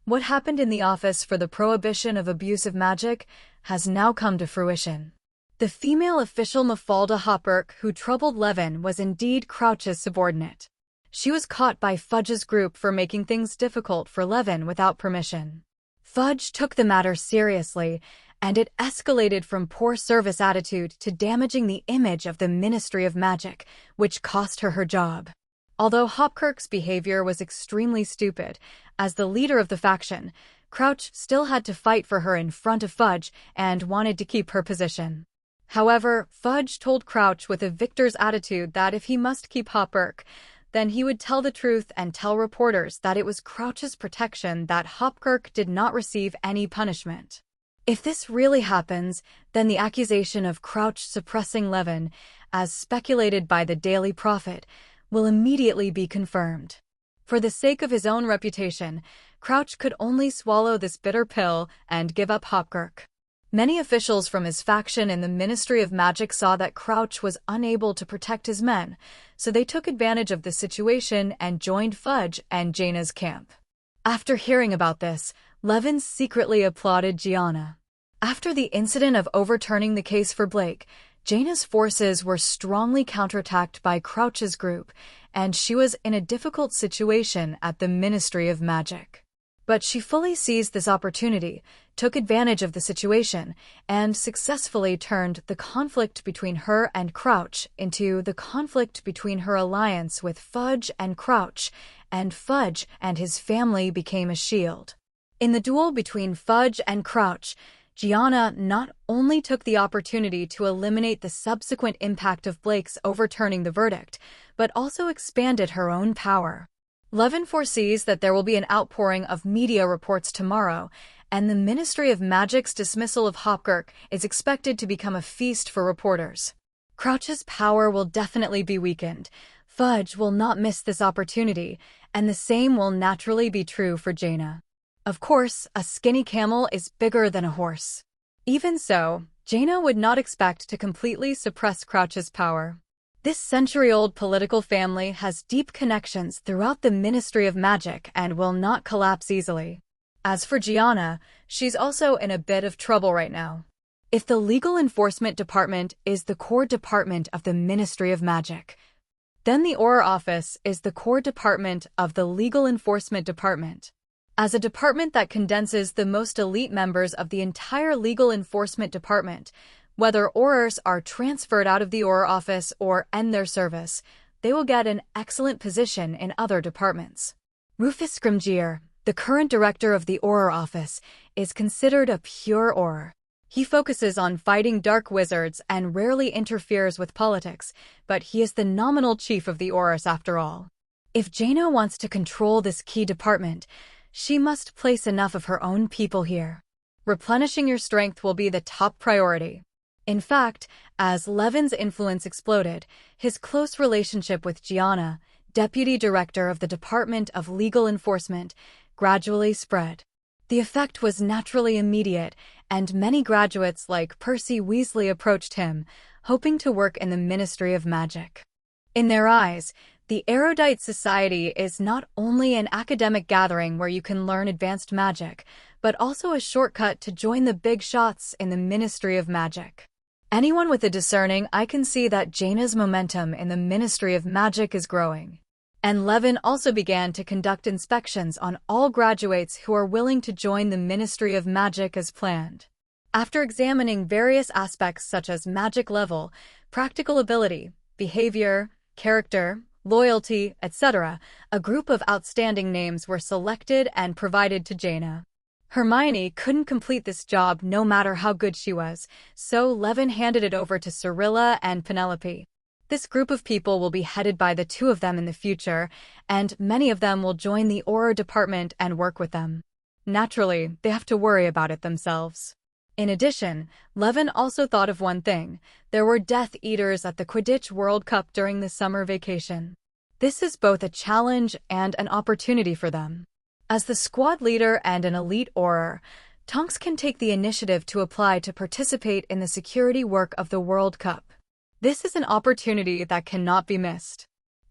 What happened in the office for the prohibition of abusive magic has now come to fruition. The female official Mafalda Hopkirk who troubled Levin was indeed Crouch's subordinate. She was caught by Fudge's group for making things difficult for Levin without permission. Fudge took the matter seriously, and it escalated from poor service attitude to damaging the image of the Ministry of Magic, which cost her her job. Although Hopkirk's behavior was extremely stupid, as the leader of the faction, Crouch still had to fight for her in front of Fudge and wanted to keep her position. However, Fudge told Crouch with a victor's attitude that if he must keep Hopkirk, then he would tell the truth and tell reporters that it was Crouch's protection that Hopkirk did not receive any punishment. If this really happens, then the accusation of Crouch suppressing Levin, as speculated by the Daily Prophet, will immediately be confirmed. For the sake of his own reputation, Crouch could only swallow this bitter pill and give up Hopkirk. Many officials from his faction in the Ministry of Magic saw that Crouch was unable to protect his men, so they took advantage of the situation and joined Fudge and Jaina's camp. After hearing about this, Levin secretly applauded Gianna. After the incident of overturning the case for Blake, Jaina's forces were strongly counterattacked by Crouch's group, and she was in a difficult situation at the Ministry of Magic. But she fully seized this opportunity, took advantage of the situation, and successfully turned the conflict between her and Crouch into the conflict between her alliance with Fudge and Crouch, and Fudge and his family became a shield. In the duel between Fudge and Crouch, Gianna not only took the opportunity to eliminate the subsequent impact of Blake's overturning the verdict, but also expanded her own power. Levin foresees that there will be an outpouring of media reports tomorrow, and the Ministry of Magic's dismissal of Hopkirk is expected to become a feast for reporters. Crouch's power will definitely be weakened. Fudge will not miss this opportunity, and the same will naturally be true for Jaina. Of course, a skinny camel is bigger than a horse. Even so, Jaina would not expect to completely suppress Crouch's power. This century-old political family has deep connections throughout the Ministry of Magic and will not collapse easily. As for Gianna, she's also in a bit of trouble right now. If the Legal Enforcement Department is the core department of the Ministry of Magic, then the Auror Office is the core department of the Legal Enforcement Department. As a department that condenses the most elite members of the entire Legal Enforcement Department, whether Aurors are transferred out of the Auror Office or end their service, they will get an excellent position in other departments. Rufus Scrimgeour, the current director of the Auror Office, is considered a pure Auror. He focuses on fighting dark wizards and rarely interferes with politics, but he is the nominal chief of the Aurors after all. If Jaina wants to control this key department, she must place enough of her own people here. Replenishing your strength will be the top priority. In fact, as Levin's influence exploded, his close relationship with Gianna, deputy director of the Department of Legal Enforcement, gradually spread. The effect was naturally immediate, and many graduates like Percy Weasley approached him, hoping to work in the Ministry of Magic. In their eyes, the Erudite Society is not only an academic gathering where you can learn advanced magic, but also a shortcut to join the big shots in the Ministry of Magic. Anyone with a discerning eye can see that Jaina's momentum in the Ministry of Magic is growing. And Levin also began to conduct inspections on all graduates who are willing to join the Ministry of Magic as planned. After examining various aspects such as magic level, practical ability, behavior, character, loyalty, etc., a group of outstanding names were selected and provided to Jaina. Hermione couldn't complete this job no matter how good she was, so Levin handed it over to Cyrilla and Penelope. This group of people will be headed by the two of them in the future, and many of them will join the Auror department and work with them. Naturally, they have to worry about it themselves. In addition, Levin also thought of one thing. There were Death Eaters at the Quidditch World Cup during the summer vacation. This is both a challenge and an opportunity for them. As the squad leader and an elite Auror, Tonks can take the initiative to apply to participate in the security work of the World Cup. This is an opportunity that cannot be missed.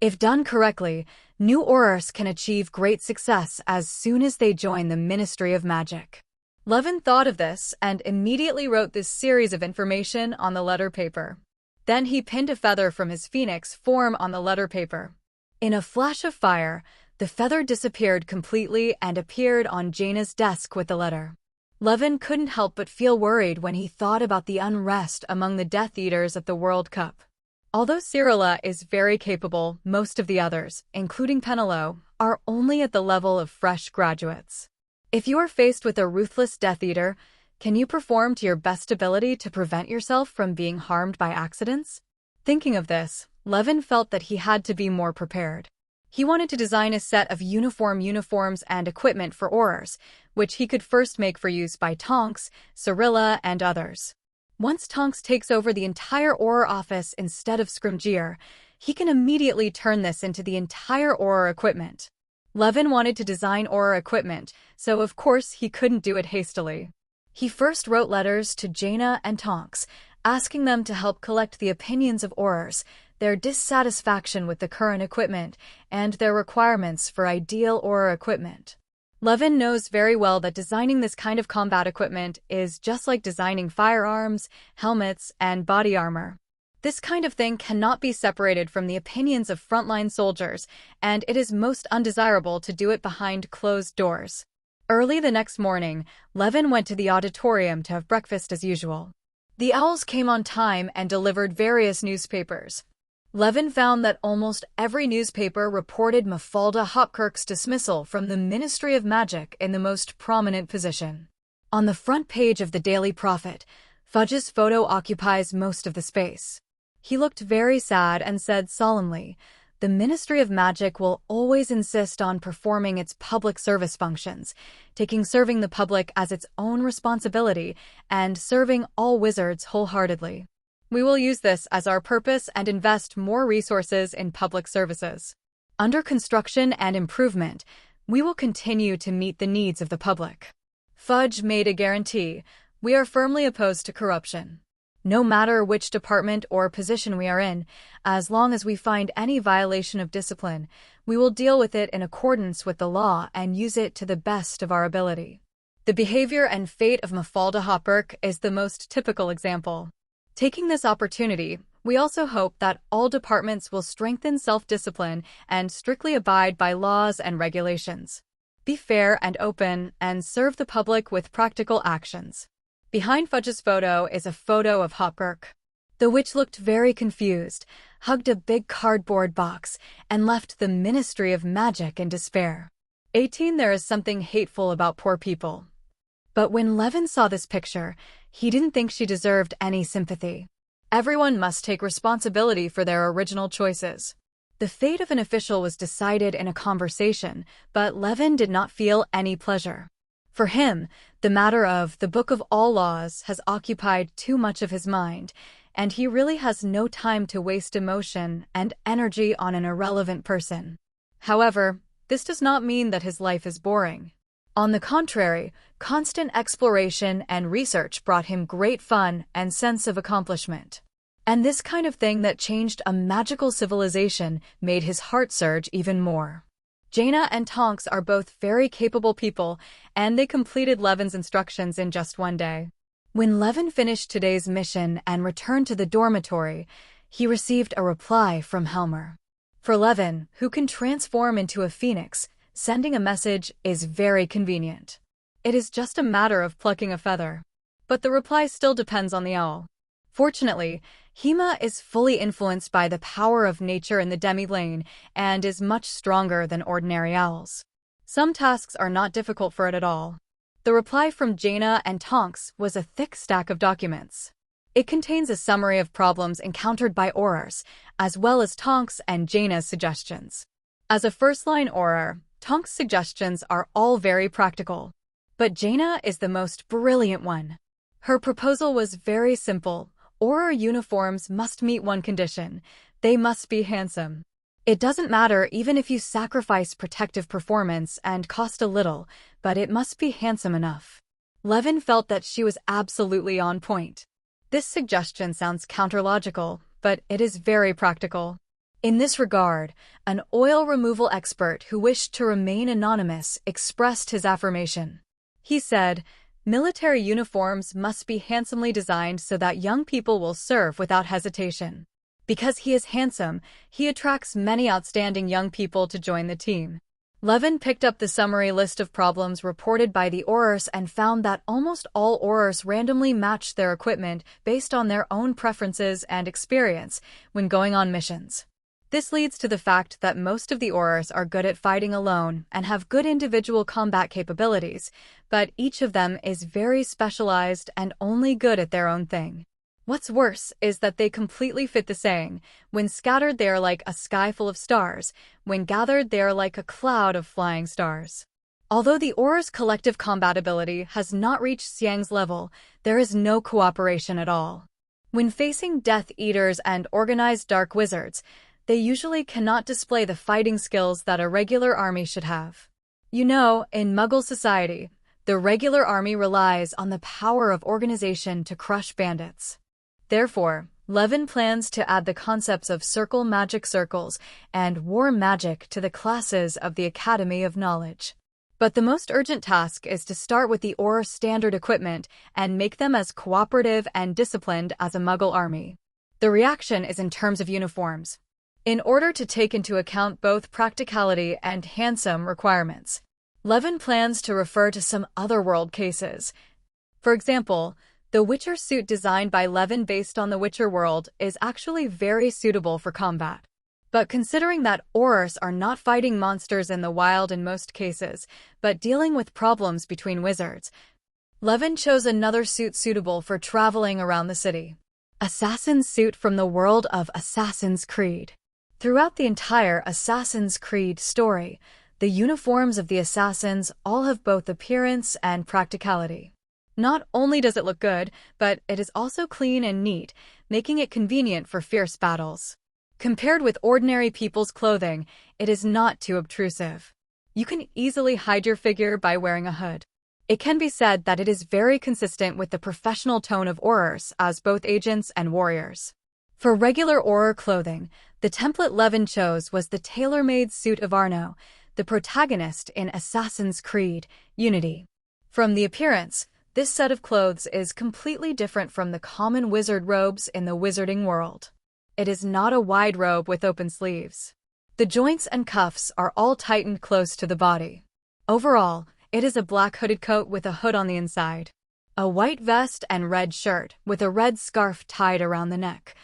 If done correctly, new Aurors can achieve great success as soon as they join the Ministry of Magic. Levin thought of this and immediately wrote this series of information on the letter paper. Then he pinned a feather from his phoenix form on the letter paper. In a flash of fire, the feather disappeared completely and appeared on Jaina's desk with the letter. Levin couldn't help but feel worried when he thought about the unrest among the Death Eaters at the World Cup. Although Cyrilla is very capable, most of the others, including Penelo, are only at the level of fresh graduates. If you are faced with a ruthless Death Eater, can you perform to your best ability to prevent yourself from being harmed by accidents? Thinking of this, Levin felt that he had to be more prepared. He wanted to design a set of uniforms and equipment for Aurors, which he could first make for use by Tonks, Cyrilla, and others. Once Tonks takes over the entire Auror office instead of Scrimgeour, he can immediately turn this into the entire Auror equipment. Levin wanted to design Auror equipment, so of course he couldn't do it hastily. He first wrote letters to Jaina and Tonks, asking them to help collect the opinions of Aurors, their dissatisfaction with the current equipment, and their requirements for ideal Auror equipment. Levin knows very well that designing this kind of combat equipment is just like designing firearms, helmets, and body armor. This kind of thing cannot be separated from the opinions of frontline soldiers, and it is most undesirable to do it behind closed doors. Early the next morning, Levin went to the auditorium to have breakfast as usual. The owls came on time and delivered various newspapers. Levin found that almost every newspaper reported Mafalda Hopkirk's dismissal from the Ministry of Magic in the most prominent position. On the front page of the Daily Prophet, Fudge's photo occupies most of the space. He looked very sad and said solemnly, "The Ministry of Magic will always insist on performing its public service functions, taking serving the public as its own responsibility and serving all wizards wholeheartedly. We will use this as our purpose and invest more resources in public services. Under construction and improvement, we will continue to meet the needs of the public." Fudge made a guarantee: "We are firmly opposed to corruption. No matter which department or position we are in, as long as we find any violation of discipline, we will deal with it in accordance with the law and use it to the best of our ability." The behavior and fate of Mafalda Hopkirk is the most typical example. Taking this opportunity, we also hope that all departments will strengthen self-discipline and strictly abide by laws and regulations. Be fair and open, and serve the public with practical actions. Behind Fudge's photo is a photo of Hopkirk. The witch looked very confused, hugged a big cardboard box, and left the Ministry of Magic in despair. 18 There is something hateful about poor people. But when Levin saw this picture, he didn't think she deserved any sympathy. Everyone must take responsibility for their original choices. The fate of an official was decided in a conversation, but Levin did not feel any pleasure. For him, the matter of the Book of All Laws has occupied too much of his mind, and he really has no time to waste emotion and energy on an irrelevant person. However, this does not mean that his life is boring. On the contrary, constant exploration and research brought him great fun and sense of accomplishment. And this kind of thing that changed a magical civilization made his heart surge even more. Jaina and Tonks are both very capable people, and they completed Levin's instructions in just one day. When Levin finished today's mission and returned to the dormitory, he received a reply from Helmer. For Levin, who can transform into a phoenix, sending a message is very convenient. It is just a matter of plucking a feather. But the reply still depends on the owl. Fortunately, Hema is fully influenced by the power of nature in the demi-lane and is much stronger than ordinary owls. Some tasks are not difficult for it at all. The reply from Jaina and Tonks was a thick stack of documents. It contains a summary of problems encountered by Aurors, as well as Tonks and Jaina's suggestions. As a first-line Auror, Tonks' suggestions are all very practical. But Jaina is the most brilliant one. Her proposal was very simple. Auror uniforms must meet one condition: they must be handsome. It doesn't matter even if you sacrifice protective performance and cost a little, but it must be handsome enough. Levin felt that she was absolutely on point. This suggestion sounds counterlogical, but it is very practical. In this regard, an oil removal expert who wished to remain anonymous expressed his affirmation. He said, "Military uniforms must be handsomely designed so that young people will serve without hesitation. Because he is handsome, he attracts many outstanding young people to join the team." Levin picked up the summary list of problems reported by the Aurors and found that almost all Aurors randomly matched their equipment based on their own preferences and experience when going on missions. This leads to the fact that most of the Aurors are good at fighting alone and have good individual combat capabilities, but each of them is very specialized and only good at their own thing. What's worse is that they completely fit the saying, "When scattered they are like a sky full of stars, when gathered they are like a cloud of flying stars." Although the Aurors' collective combat ability has not reached Xiang's level, there is no cooperation at all. When facing Death Eaters and organized dark wizards, they usually cannot display the fighting skills that a regular army should have. You know, in Muggle society, the regular army relies on the power of organization to crush bandits. Therefore, Levin plans to add the concepts of circle magic circles and war magic to the classes of the Academy of Knowledge. But the most urgent task is to start with the Auror standard equipment and make them as cooperative and disciplined as a Muggle army. The reaction is in terms of uniforms. In order to take into account both practicality and handsome requirements, Levin plans to refer to some otherworld cases. For example, the Witcher suit designed by Levin based on the Witcher world is actually very suitable for combat. But considering that Aurors are not fighting monsters in the wild in most cases, but dealing with problems between wizards, Levin chose another suit suitable for traveling around the city. Assassin's suit from the world of Assassin's Creed. Throughout the entire Assassin's Creed story, the uniforms of the assassins all have both appearance and practicality. Not only does it look good, but it is also clean and neat, making it convenient for fierce battles. Compared with ordinary people's clothing, it is not too obtrusive. You can easily hide your figure by wearing a hood. It can be said that it is very consistent with the professional tone of Aurors as both agents and warriors. For regular Auror clothing, the template Levin chose was the tailor-made suit of Arno, the protagonist in Assassin's Creed, Unity. From the appearance, this set of clothes is completely different from the common wizard robes in the wizarding world. It is not a wide robe with open sleeves. The joints and cuffs are all tightened close to the body. Overall, it is a black hooded coat with a hood on the inside. A white vest and red shirt with a red scarf tied around the neck.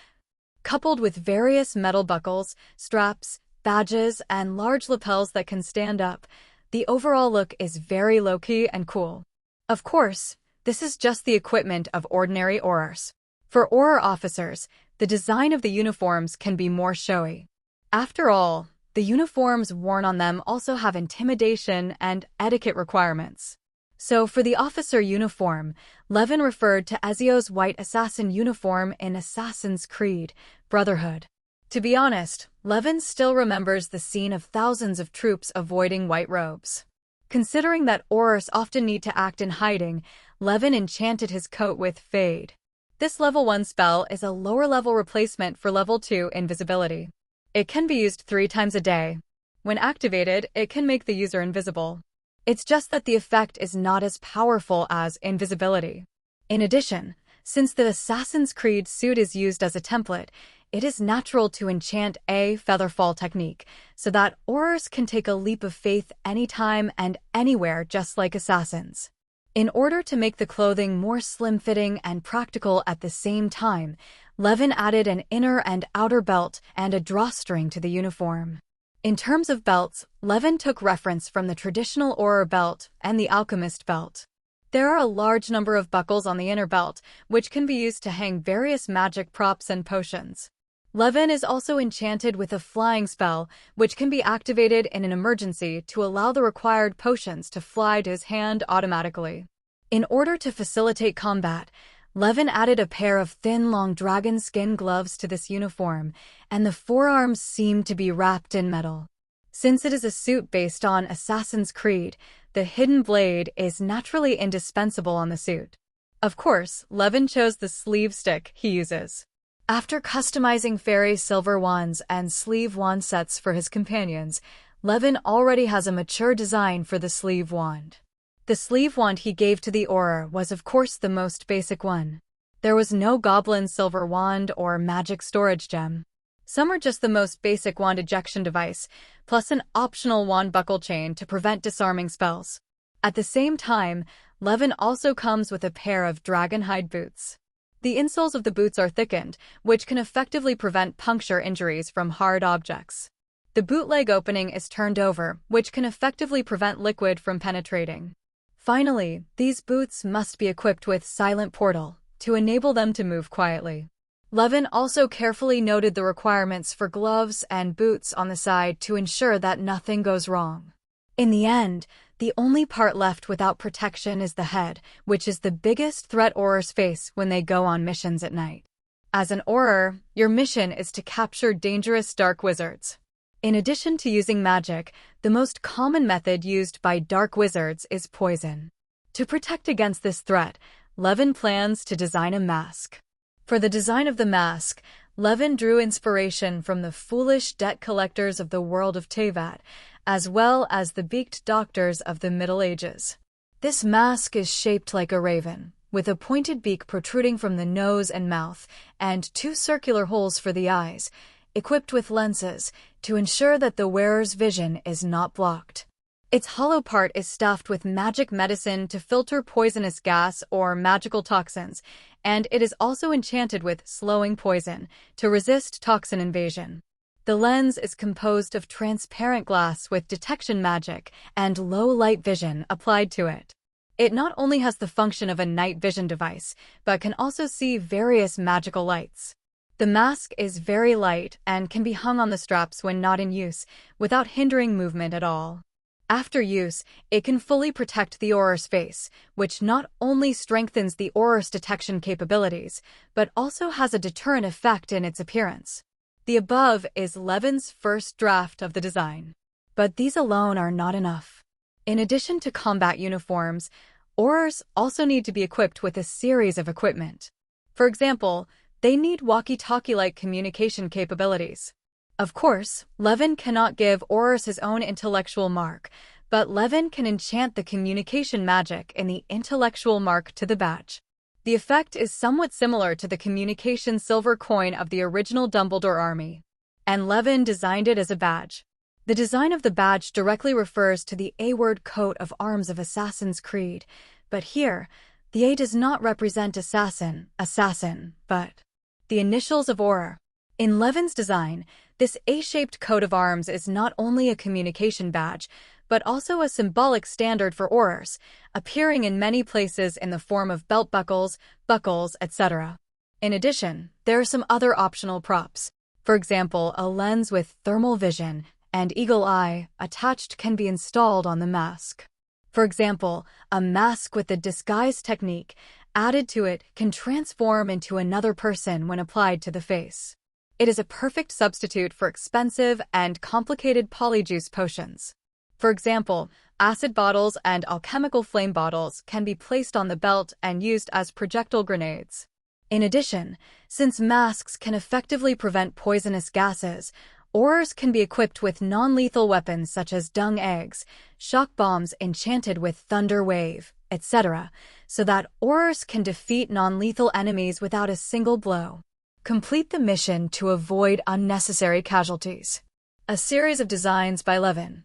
Coupled with various metal buckles, straps, badges, and large lapels that can stand up, the overall look is very low-key and cool. Of course, this is just the equipment of ordinary Aurors. For Auror officers, the design of the uniforms can be more showy. After all, the uniforms worn on them also have intimidation and etiquette requirements. So for the officer uniform, Levin referred to Ezio's white assassin uniform in Assassin's Creed, Brotherhood. To be honest, Levin still remembers the scene of thousands of troops avoiding white robes. Considering that Aurors often need to act in hiding, Levin enchanted his coat with Fade. This level 1 spell is a lower-level replacement for level 2 invisibility. It can be used 3 times a day. When activated, it can make the user invisible. It's just that the effect is not as powerful as invisibility. In addition, since the Assassin's Creed suit is used as a template, it is natural to enchant a Featherfall technique, so that Aurors can take a leap of faith anytime and anywhere just like assassins. In order to make the clothing more slim-fitting and practical at the same time, Levin added an inner and outer belt and a drawstring to the uniform. In terms of belts, Levin took reference from the traditional Auror belt and the alchemist belt. There are a large number of buckles on the inner belt, which can be used to hang various magic props and potions. Levin is also enchanted with a flying spell, which can be activated in an emergency to allow the required potions to fly to his hand automatically. In order to facilitate combat, Levin added a pair of thin, long dragon skin gloves to this uniform, and the forearms seem to be wrapped in metal. Since it is a suit based on Assassin's Creed, the hidden blade is naturally indispensable on the suit. Of course, Levin chose the sleeve stick he uses. After customizing fairy silver wands and sleeve wand sets for his companions, Levin already has a mature design for the sleeve wand. The sleeve wand he gave to the Auror was of course the most basic one. There was no goblin silver wand or magic storage gem. Some are just the most basic wand ejection device, plus an optional wand buckle chain to prevent disarming spells. At the same time, Levin also comes with a pair of dragonhide boots. The insoles of the boots are thickened, which can effectively prevent puncture injuries from hard objects. The boot leg opening is turned over, which can effectively prevent liquid from penetrating. Finally, these boots must be equipped with Silent Portal to enable them to move quietly. Levin also carefully noted the requirements for gloves and boots on the side to ensure that nothing goes wrong. In the end, the only part left without protection is the head, which is the biggest threat Aurors face when they go on missions at night. As an Auror, your mission is to capture dangerous dark wizards. In addition to using magic, the most common method used by dark wizards is poison. To protect against this threat, Levin plans to design a mask. For the design of the mask, Levin drew inspiration from the foolish debt collectors of the world of Teyvat, as well as the beaked doctors of the Middle Ages. This mask is shaped like a raven, with a pointed beak protruding from the nose and mouth, and 2 circular holes for the eyes, equipped with lenses to ensure that the wearer's vision is not blocked. Its hollow part is stuffed with magic medicine to filter poisonous gas or magical toxins, and it is also enchanted with slowing poison to resist toxin invasion. The lens is composed of transparent glass with detection magic and low-light vision applied to it. It not only has the function of a night vision device, but can also see various magical lights. The mask is very light and can be hung on the straps when not in use, without hindering movement at all. After use, it can fully protect the Auror's face, which not only strengthens the Auror's detection capabilities, but also has a deterrent effect in its appearance. The above is Levin's first draft of the design. But these alone are not enough. In addition to combat uniforms, Aurors also need to be equipped with a series of equipment. For example, they need walkie-talkie-like communication capabilities. Of course, Levin cannot give Aurors his own intellectual mark, but Levin can enchant the communication magic in the intellectual mark to the badge. The effect is somewhat similar to the communication silver coin of the original Dumbledore army, and Levin designed it as a badge. The design of the badge directly refers to the A-word coat of arms of Assassin's Creed, but here, the A does not represent assassin, but the initials of Auror. In Levin's design, this A-shaped coat of arms is not only a communication badge, but also a symbolic standard for Aurors, appearing in many places in the form of belt buckles, etc. In addition, there are some other optional props. For example, a lens with thermal vision and eagle eye attached can be installed on the mask. For example, a mask with the disguise technique added to it can transform into another person when applied to the face. It is a perfect substitute for expensive and complicated polyjuice potions. For example, acid bottles and alchemical flame bottles can be placed on the belt and used as projectile grenades. In addition, since masks can effectively prevent poisonous gases, Aurors can be equipped with non-lethal weapons such as dung eggs, shock bombs enchanted with thunder wave, etc., so that Aurors can defeat non-lethal enemies without a single blow. Complete the mission to avoid unnecessary casualties. A series of designs by Levin.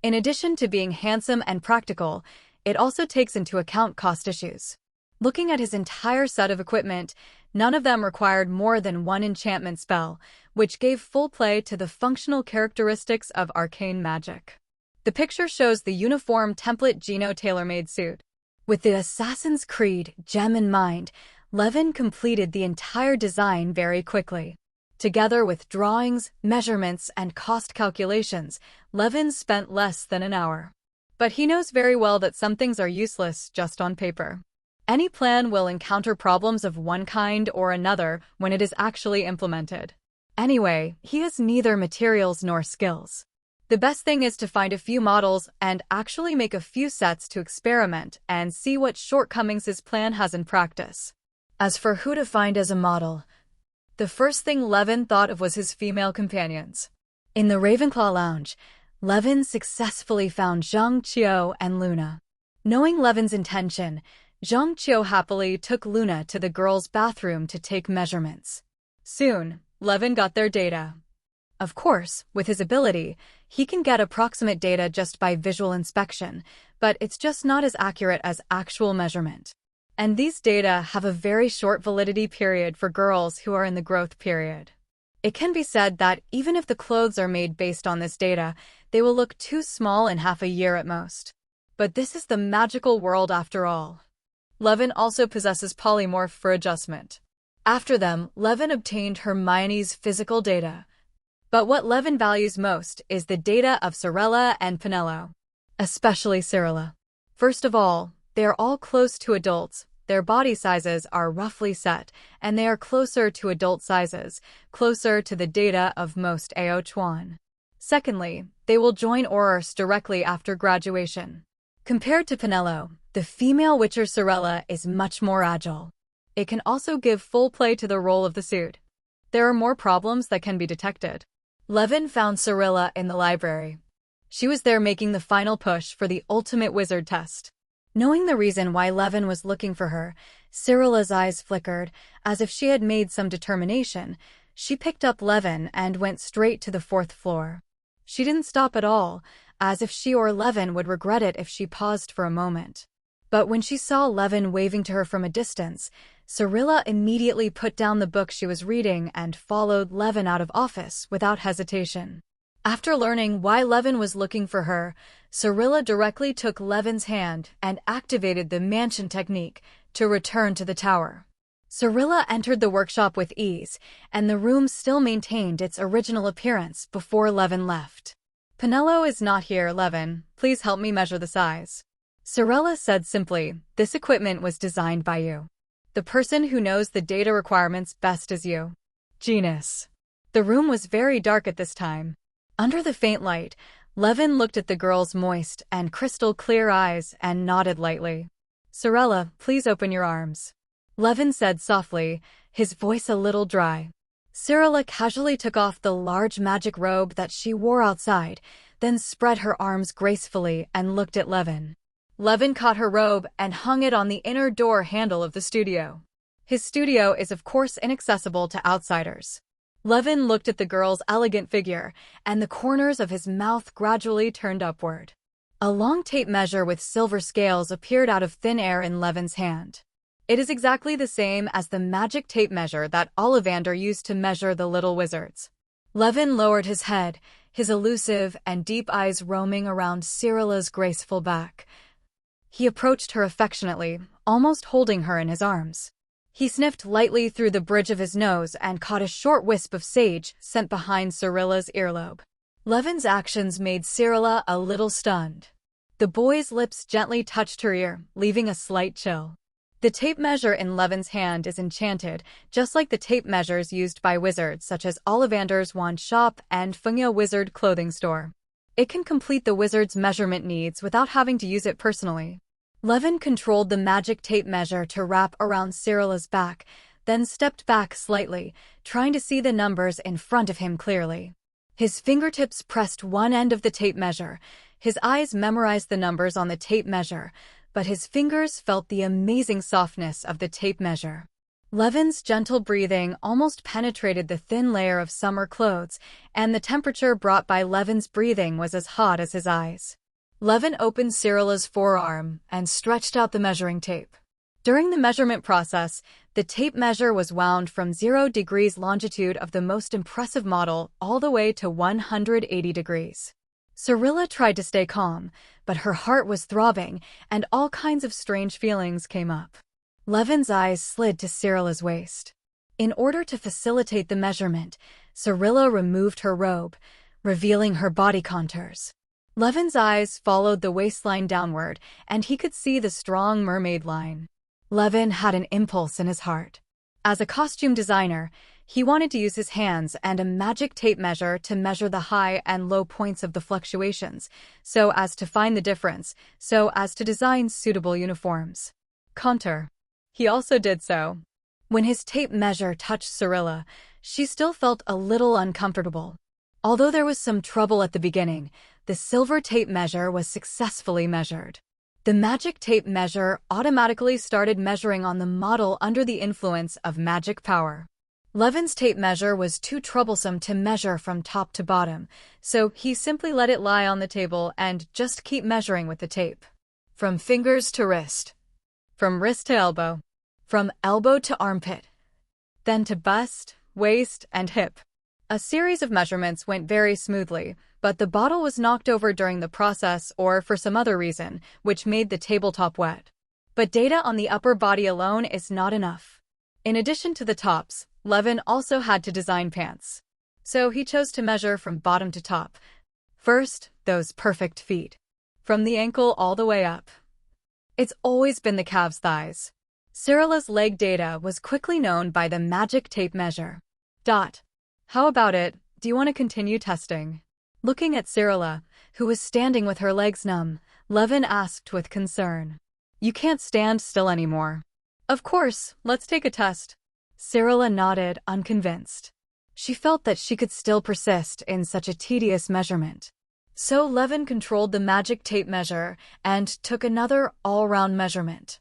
In addition to being handsome and practical, it also takes into account cost issues. Looking at his entire set of equipment, none of them required more than one enchantment spell, which gave full play to the functional characteristics of arcane magic. The picture shows the uniform template Geno tailor-made suit. With the Assassin's Creed gem in mind, Levin completed the entire design very quickly. Together with drawings, measurements, and cost calculations, Levin spent less than an hour. But he knows very well that some things are useless just on paper. Any plan will encounter problems of one kind or another when it is actually implemented. Anyway, he has neither materials nor skills. The best thing is to find a few models and actually make a few sets to experiment and see what shortcomings his plan has in practice. As for who to find as a model, The first thing Levin thought of was his female companions. In the Ravenclaw lounge, Levin successfully found Zhang Qiu and Luna. Knowing Levin's intention, Zhang Qiu happily took Luna to the girls' bathroom to take measurements. Soon, Levin got their data. Of course, with his ability, he can get approximate data just by visual inspection, but it's just not as accurate as actual measurement. And these data have a very short validity period for girls who are in the growth period. It can be said that even if the clothes are made based on this data, they will look too small in half a year at most. But this is the magical world after all. Levin also possesses polymorph for adjustment. After them, Levin obtained Hermione's physical data. But what Levin values most is the data of Cirilla and Penelo, especially Cirilla. First of all, they are all close to adults, their body sizes are roughly set, and they are closer to adult sizes, closer to the data of most Ao Chuan. Secondly, they will join Aurors directly after graduation. Compared to Penelo, the female Witcher Cirilla is much more agile. It can also give full play to the role of the suit. There are more problems that can be detected. Levin found Cirilla in the library. She was there making the final push for the ultimate wizard test. Knowing the reason why Levin was looking for her, Cirilla's eyes flickered, as if she had made some determination. She picked up Levin and went straight to the 4th floor. She didn't stop at all, as if she or Levin would regret it if she paused for a moment. But when she saw Levin waving to her from a distance, Cirilla immediately put down the book she was reading and followed Levin out of office without hesitation. After learning why Levin was looking for her, Cirilla directly took Levin's hand and activated the mansion technique to return to the tower. Cirilla entered the workshop with ease, and the room still maintained its original appearance before Levin left. Penelo is not here, Levin. Please help me measure the size. Cirilla said simply, this equipment was designed by you. The person who knows the data requirements best is you. Genius. The room was very dark at this time. Under the faint light, Levin looked at the girl's moist and crystal-clear eyes and nodded lightly. Cirilla, please open your arms. Levin said softly, his voice a little dry. Cirilla casually took off the large magic robe that she wore outside, then spread her arms gracefully and looked at Levin. Levin caught her robe and hung it on the inner door handle of the studio. His studio is of course inaccessible to outsiders. Levin looked at the girl's elegant figure, and the corners of his mouth gradually turned upward. A long tape measure with silver scales appeared out of thin air in Levin's hand. It is exactly the same as the magic tape measure that Ollivander used to measure the little wizards. Levin lowered his head, his elusive and deep eyes roaming around Cirilla's graceful back. He approached her affectionately, almost holding her in his arms. He sniffed lightly through the bridge of his nose and caught a short wisp of sage scent behind Cirilla's earlobe. Levin's actions made Cirilla a little stunned. The boy's lips gently touched her ear, leaving a slight chill. The tape measure in Levin's hand is enchanted, just like the tape measures used by wizards such as Ollivander's wand shop and Fengya Wizard clothing store. It can complete the wizard's measurement needs without having to use it personally. Levin controlled the magic tape measure to wrap around Cirilla's back, then stepped back slightly, trying to see the numbers in front of him clearly. His fingertips pressed one end of the tape measure. His eyes memorized the numbers on the tape measure, but his fingers felt the amazing softness of the tape measure. Levin's gentle breathing almost penetrated the thin layer of summer clothes, and the temperature brought by Levin's breathing was as hot as his eyes. Levin opened Cirilla's forearm and stretched out the measuring tape. During the measurement process, the tape measure was wound from 0 degrees longitude of the most impressive model all the way to 180 degrees. Cirilla tried to stay calm, but her heart was throbbing, and all kinds of strange feelings came up. Levin's eyes slid to Cirilla's waist. In order to facilitate the measurement, Cirilla removed her robe, revealing her body contours. Levin's eyes followed the waistline downward, and he could see the strong mermaid line. Levin had an impulse in his heart. As a costume designer, he wanted to use his hands and a magic tape measure to measure the high and low points of the fluctuations, so as to find the difference, so as to design suitable uniforms. Contour. He also did so. When his tape measure touched Cyrilla, she still felt a little uncomfortable. Although there was some trouble at the beginning, the silver tape measure was successfully measured. The magic tape measure automatically started measuring on the model under the influence of magic power. Levin's tape measure was too troublesome to measure from top to bottom, so he simply let it lie on the table and just keep measuring with the tape. From fingers to wrist. From wrist to elbow. From elbow to armpit. Then to bust, waist, and hip. A series of measurements went very smoothly, but the bottle was knocked over during the process or for some other reason, which made the tabletop wet. But data on the upper body alone is not enough. In addition to the tops, Levin also had to design pants. So he chose to measure from bottom to top. First, those perfect feet. From the ankle all the way up. It's always been the calves' thighs. Cyrilla's leg data was quickly known by the magic tape measure. How about it? Do you want to continue testing? Looking at Cyrilla, who was standing with her legs numb, Levin asked with concern. You can't stand still anymore. Of course, let's take a test. Cyrilla nodded, unconvinced. She felt that she could still persist in such a tedious measurement. So Levin controlled the magic tape measure and took another all-round measurement.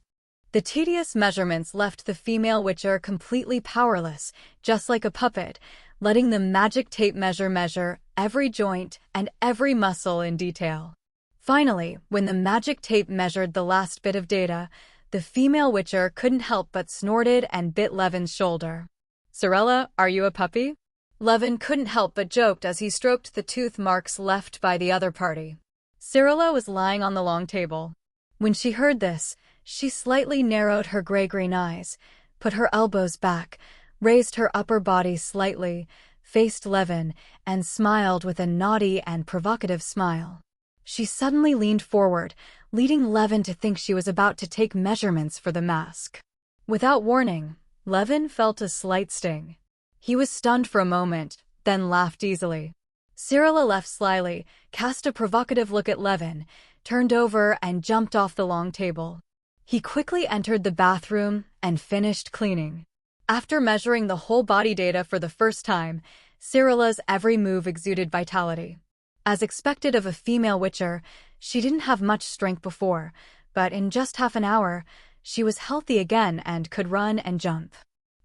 The tedious measurements left the female witcher completely powerless, just like a puppet, letting the magic tape measure measure every joint and every muscle in detail. Finally, when the magic tape measured the last bit of data, the female witcher couldn't help but snorted and bit Levin's shoulder. Cyrilla, are you a puppy? Levin couldn't help but joked as he stroked the tooth marks left by the other party. Cyrilla was lying on the long table. When she heard this, she slightly narrowed her gray-green eyes, put her elbows back, raised her upper body slightly, faced Levin, and smiled with a naughty and provocative smile. She suddenly leaned forward, leading Levin to think she was about to take measurements for the mask. Without warning, Levin felt a slight sting. He was stunned for a moment, then laughed easily. Cyrilla laughed slyly, cast a provocative look at Levin, turned over and jumped off the long table. He quickly entered the bathroom and finished cleaning. After measuring the whole body data for the first time, Cyrilla's every move exuded vitality. As expected of a female witcher, she didn't have much strength before, but in just half an hour, she was healthy again and could run and jump.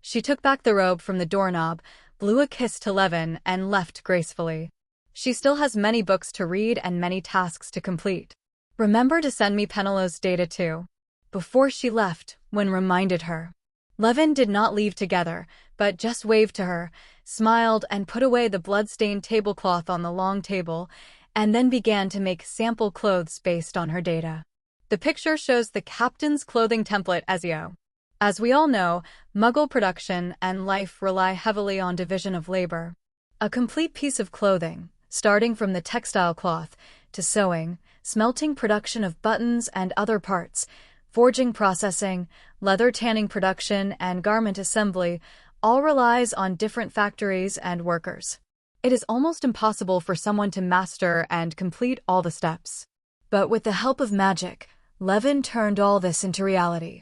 She took back the robe from the doorknob, blew a kiss to Levin, and left gracefully. She still has many books to read and many tasks to complete. Remember to send me Penelow's data too. Before she left, Wynne reminded her. Levin did not leave together, but just waved to her, smiled and put away the blood-stained tablecloth on the long table, and then began to make sample clothes based on her data. The picture shows the captain's clothing template Ezio. As we all know, Muggle production and life rely heavily on division of labor. A complete piece of clothing, starting from the textile cloth, to sewing, smelting production of buttons and other parts, forging processing, leather tanning production, and garment assembly, all relies on different factories and workers. It is almost impossible for someone to master and complete all the steps. But with the help of magic, Levin turned all this into reality.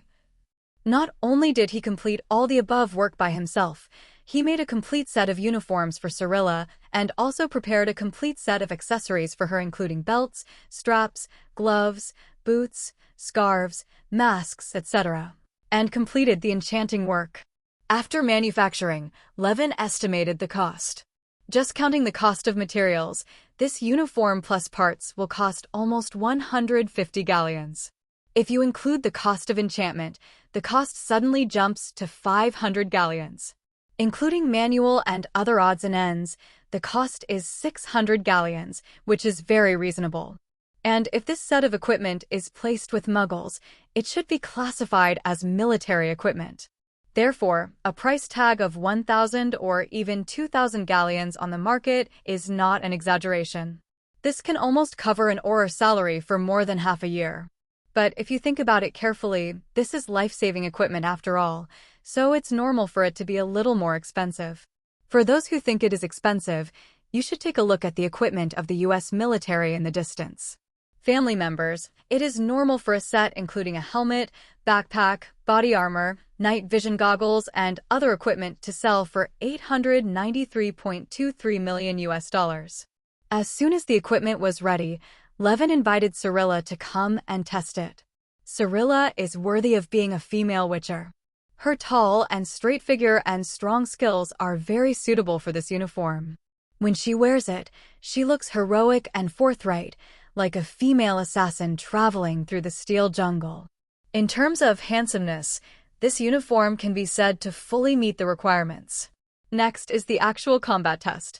Not only did he complete all the above work by himself, he made a complete set of uniforms for Cyrilla and also prepared a complete set of accessories for her, including belts, straps, gloves, boots, scarves, masks, etc., and completed the enchanting work. After manufacturing, Levin estimated the cost. Just counting the cost of materials, this uniform plus parts will cost almost 150 galleons. If you include the cost of enchantment, the cost suddenly jumps to 500 galleons. Including manual and other odds and ends, the cost is 600 galleons, which is very reasonable. And if this set of equipment is placed with Muggles, it should be classified as military equipment. Therefore, a price tag of 1,000 or even 2,000 galleons on the market is not an exaggeration. This can almost cover an Auror's salary for more than half a year. But if you think about it carefully, this is life-saving equipment after all, so it's normal for it to be a little more expensive. For those who think it is expensive, you should take a look at the equipment of the US military in the distance. Family members, it is normal for a set including a helmet, backpack, body armor, night vision goggles, and other equipment to sell for $893.23 million US. As soon as the equipment was ready, Levin invited Cirilla to come and test it. Cirilla is worthy of being a female witcher. Her tall and straight figure and strong skills are very suitable for this uniform. When she wears it, she looks heroic and forthright, like a female assassin traveling through the steel jungle. In terms of handsomeness, this uniform can be said to fully meet the requirements. Next is the actual combat test.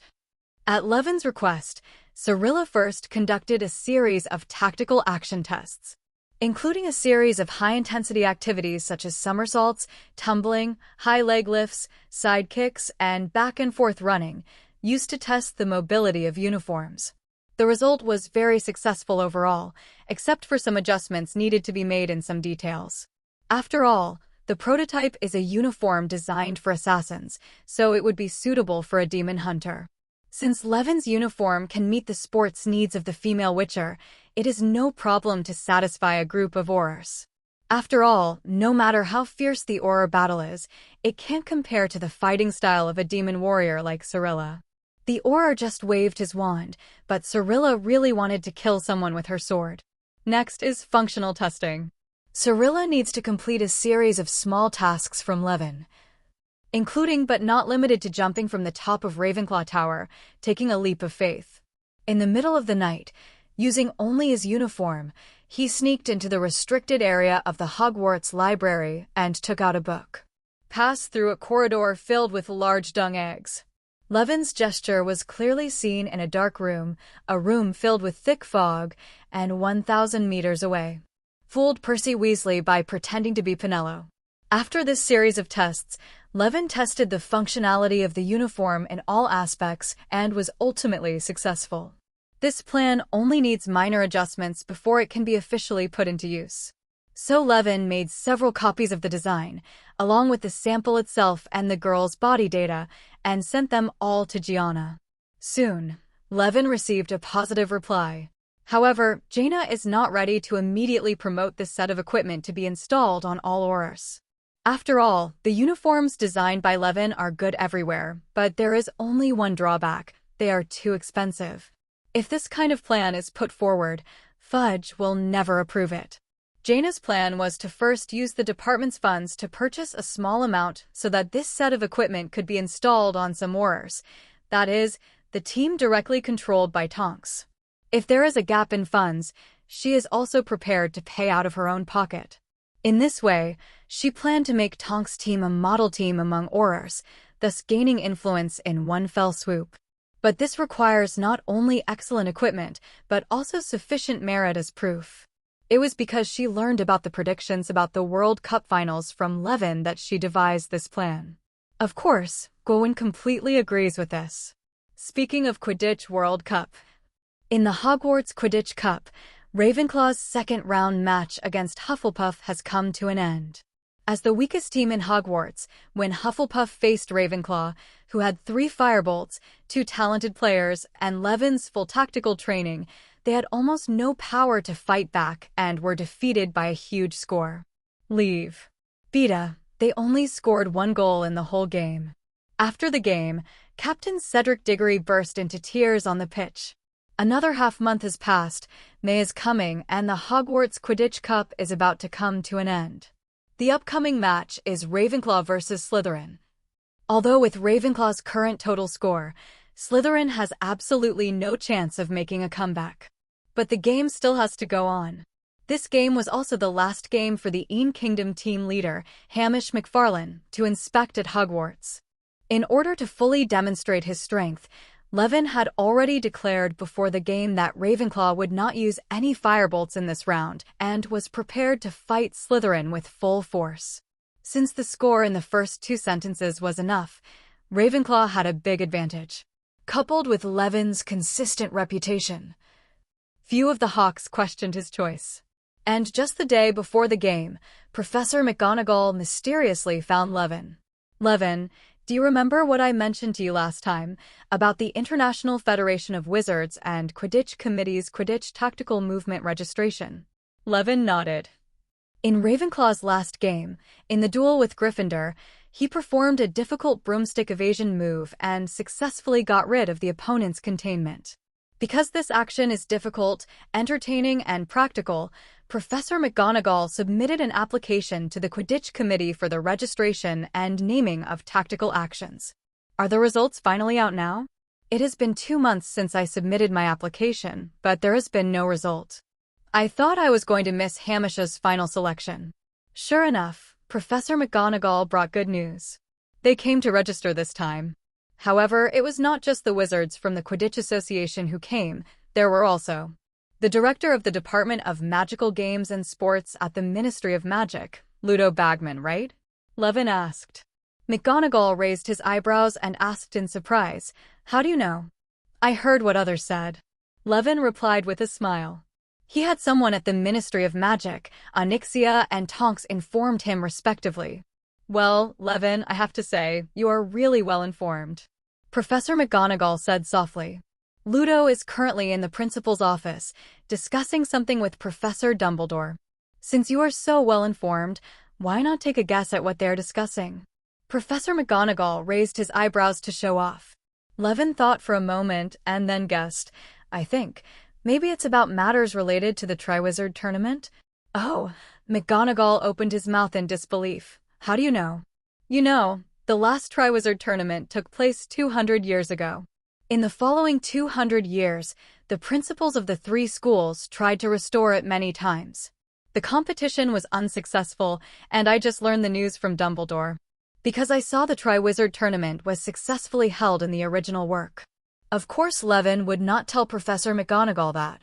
At Levin's request, Cirilla first conducted a series of tactical action tests, including a series of high-intensity activities such as somersaults, tumbling, high leg lifts, side kicks, and back-and-forth running, used to test the mobility of uniforms. The result was very successful overall, except for some adjustments needed to be made in some details. After all, the prototype is a uniform designed for assassins, so it would be suitable for a demon hunter. Since Levin's uniform can meet the sports needs of the female witcher, it is no problem to satisfy a group of aurors. After all, no matter how fierce the auror battle is, it can't compare to the fighting style of a demon warrior like Cirilla. The auror just waved his wand, but Cirilla really wanted to kill someone with her sword. Next is functional testing. Cirilla needs to complete a series of small tasks from Levin, including but not limited to jumping from the top of Ravenclaw Tower, taking a leap of faith. In the middle of the night, using only his uniform, he sneaked into the restricted area of the Hogwarts library and took out a book. Passed through a corridor filled with large dung eggs. Levin's gesture was clearly seen in a dark room, a room filled with thick fog, and 1,000 meters away. Fooled Percy Weasley by pretending to be Penello. After this series of tests, Levin tested the functionality of the uniform in all aspects and was ultimately successful. This plan only needs minor adjustments before it can be officially put into use. So Levin made several copies of the design, along with the sample itself and the girl's body data, and sent them all to Gianna. Soon, Levin received a positive reply. However, Jaina is not ready to immediately promote this set of equipment to be installed on all aurors. After all, the uniforms designed by Levin are good everywhere, but there is only one drawback: they are too expensive. If this kind of plan is put forward, Fudge will never approve it. Jaina's plan was to first use the department's funds to purchase a small amount so that this set of equipment could be installed on some aurors, that is, the team directly controlled by Tonks. If there is a gap in funds, she is also prepared to pay out of her own pocket. In this way, she planned to make Tonks' team a model team among aurors, thus gaining influence in one fell swoop. But this requires not only excellent equipment, but also sufficient merit as proof. It was because she learned about the predictions about the World Cup finals from Levin that she devised this plan. Of course, Gawain completely agrees with this. Speaking of Quidditch World Cup, in the Hogwarts Quidditch Cup, Ravenclaw's second-round match against Hufflepuff has come to an end. As the weakest team in Hogwarts, when Hufflepuff faced Ravenclaw, who had 3 firebolts, 2 talented players, and Levin's full tactical training, they had almost no power to fight back and were defeated by a huge score. Leave. Beta, they only scored 1 goal in the whole game. After the game, Captain Cedric Diggory burst into tears on the pitch. Another half-month has passed, May is coming, and the Hogwarts Quidditch Cup is about to come to an end. The upcoming match is Ravenclaw versus Slytherin. Although with Ravenclaw's current total score, Slytherin has absolutely no chance of making a comeback. But the game still has to go on. This game was also the last game for the Een Kingdom team leader, Hamish McFarlane, to inspect at Hogwarts. In order to fully demonstrate his strength, Levin had already declared before the game that Ravenclaw would not use any firebolts in this round and was prepared to fight Slytherin with full force. Since the score in the first 2 sentences was enough, Ravenclaw had a big advantage. Coupled with Levin's consistent reputation, few of the Hawks questioned his choice. And just the day before the game, Professor McGonagall mysteriously found Levin. Levin, do you remember what I mentioned to you last time about the International Federation of Wizards and Quidditch Committee's Quidditch Tactical Movement registration? Levin nodded. In Ravenclaw's last game, in the duel with Gryffindor, he performed a difficult broomstick evasion move and successfully got rid of the opponent's containment. Because this action is difficult, entertaining, and practical, Professor McGonagall submitted an application to the Quidditch Committee for the registration and naming of tactical actions. Are the results finally out now? It has been 2 months since I submitted my application, but there has been no result. I thought I was going to miss Hamish's final selection. Sure enough, Professor McGonagall brought good news. They came to register this time. However, it was not just the wizards from the Quidditch Association who came, there were also the director of the Department of Magical Games and Sports at the Ministry of Magic, Ludo Bagman, right? Levin asked. McGonagall raised his eyebrows and asked in surprise, "How do you know?" "I heard what others said." Levin replied with a smile. He had someone at the Ministry of Magic, Onyxia and Tonks informed him respectively. "Well, Levin, I have to say, you are really well informed," Professor McGonagall said softly. "Ludo is currently in the principal's office, discussing something with Professor Dumbledore. Since you are so well informed, why not take a guess at what they're discussing?" Professor McGonagall raised his eyebrows to show off. Levin thought for a moment and then guessed, "I think, maybe it's about matters related to the Triwizard Tournament?" "Oh," McGonagall opened his mouth in disbelief. "How do you know?" "You know, the last Triwizard Tournament took place 200 years ago. In the following 200 years, the principals of the 3 schools tried to restore it many times. The competition was unsuccessful, and I just learned the news from Dumbledore. Because I saw the Triwizard Tournament was successfully held in the original work." Of course Levin would not tell Professor McGonagall that.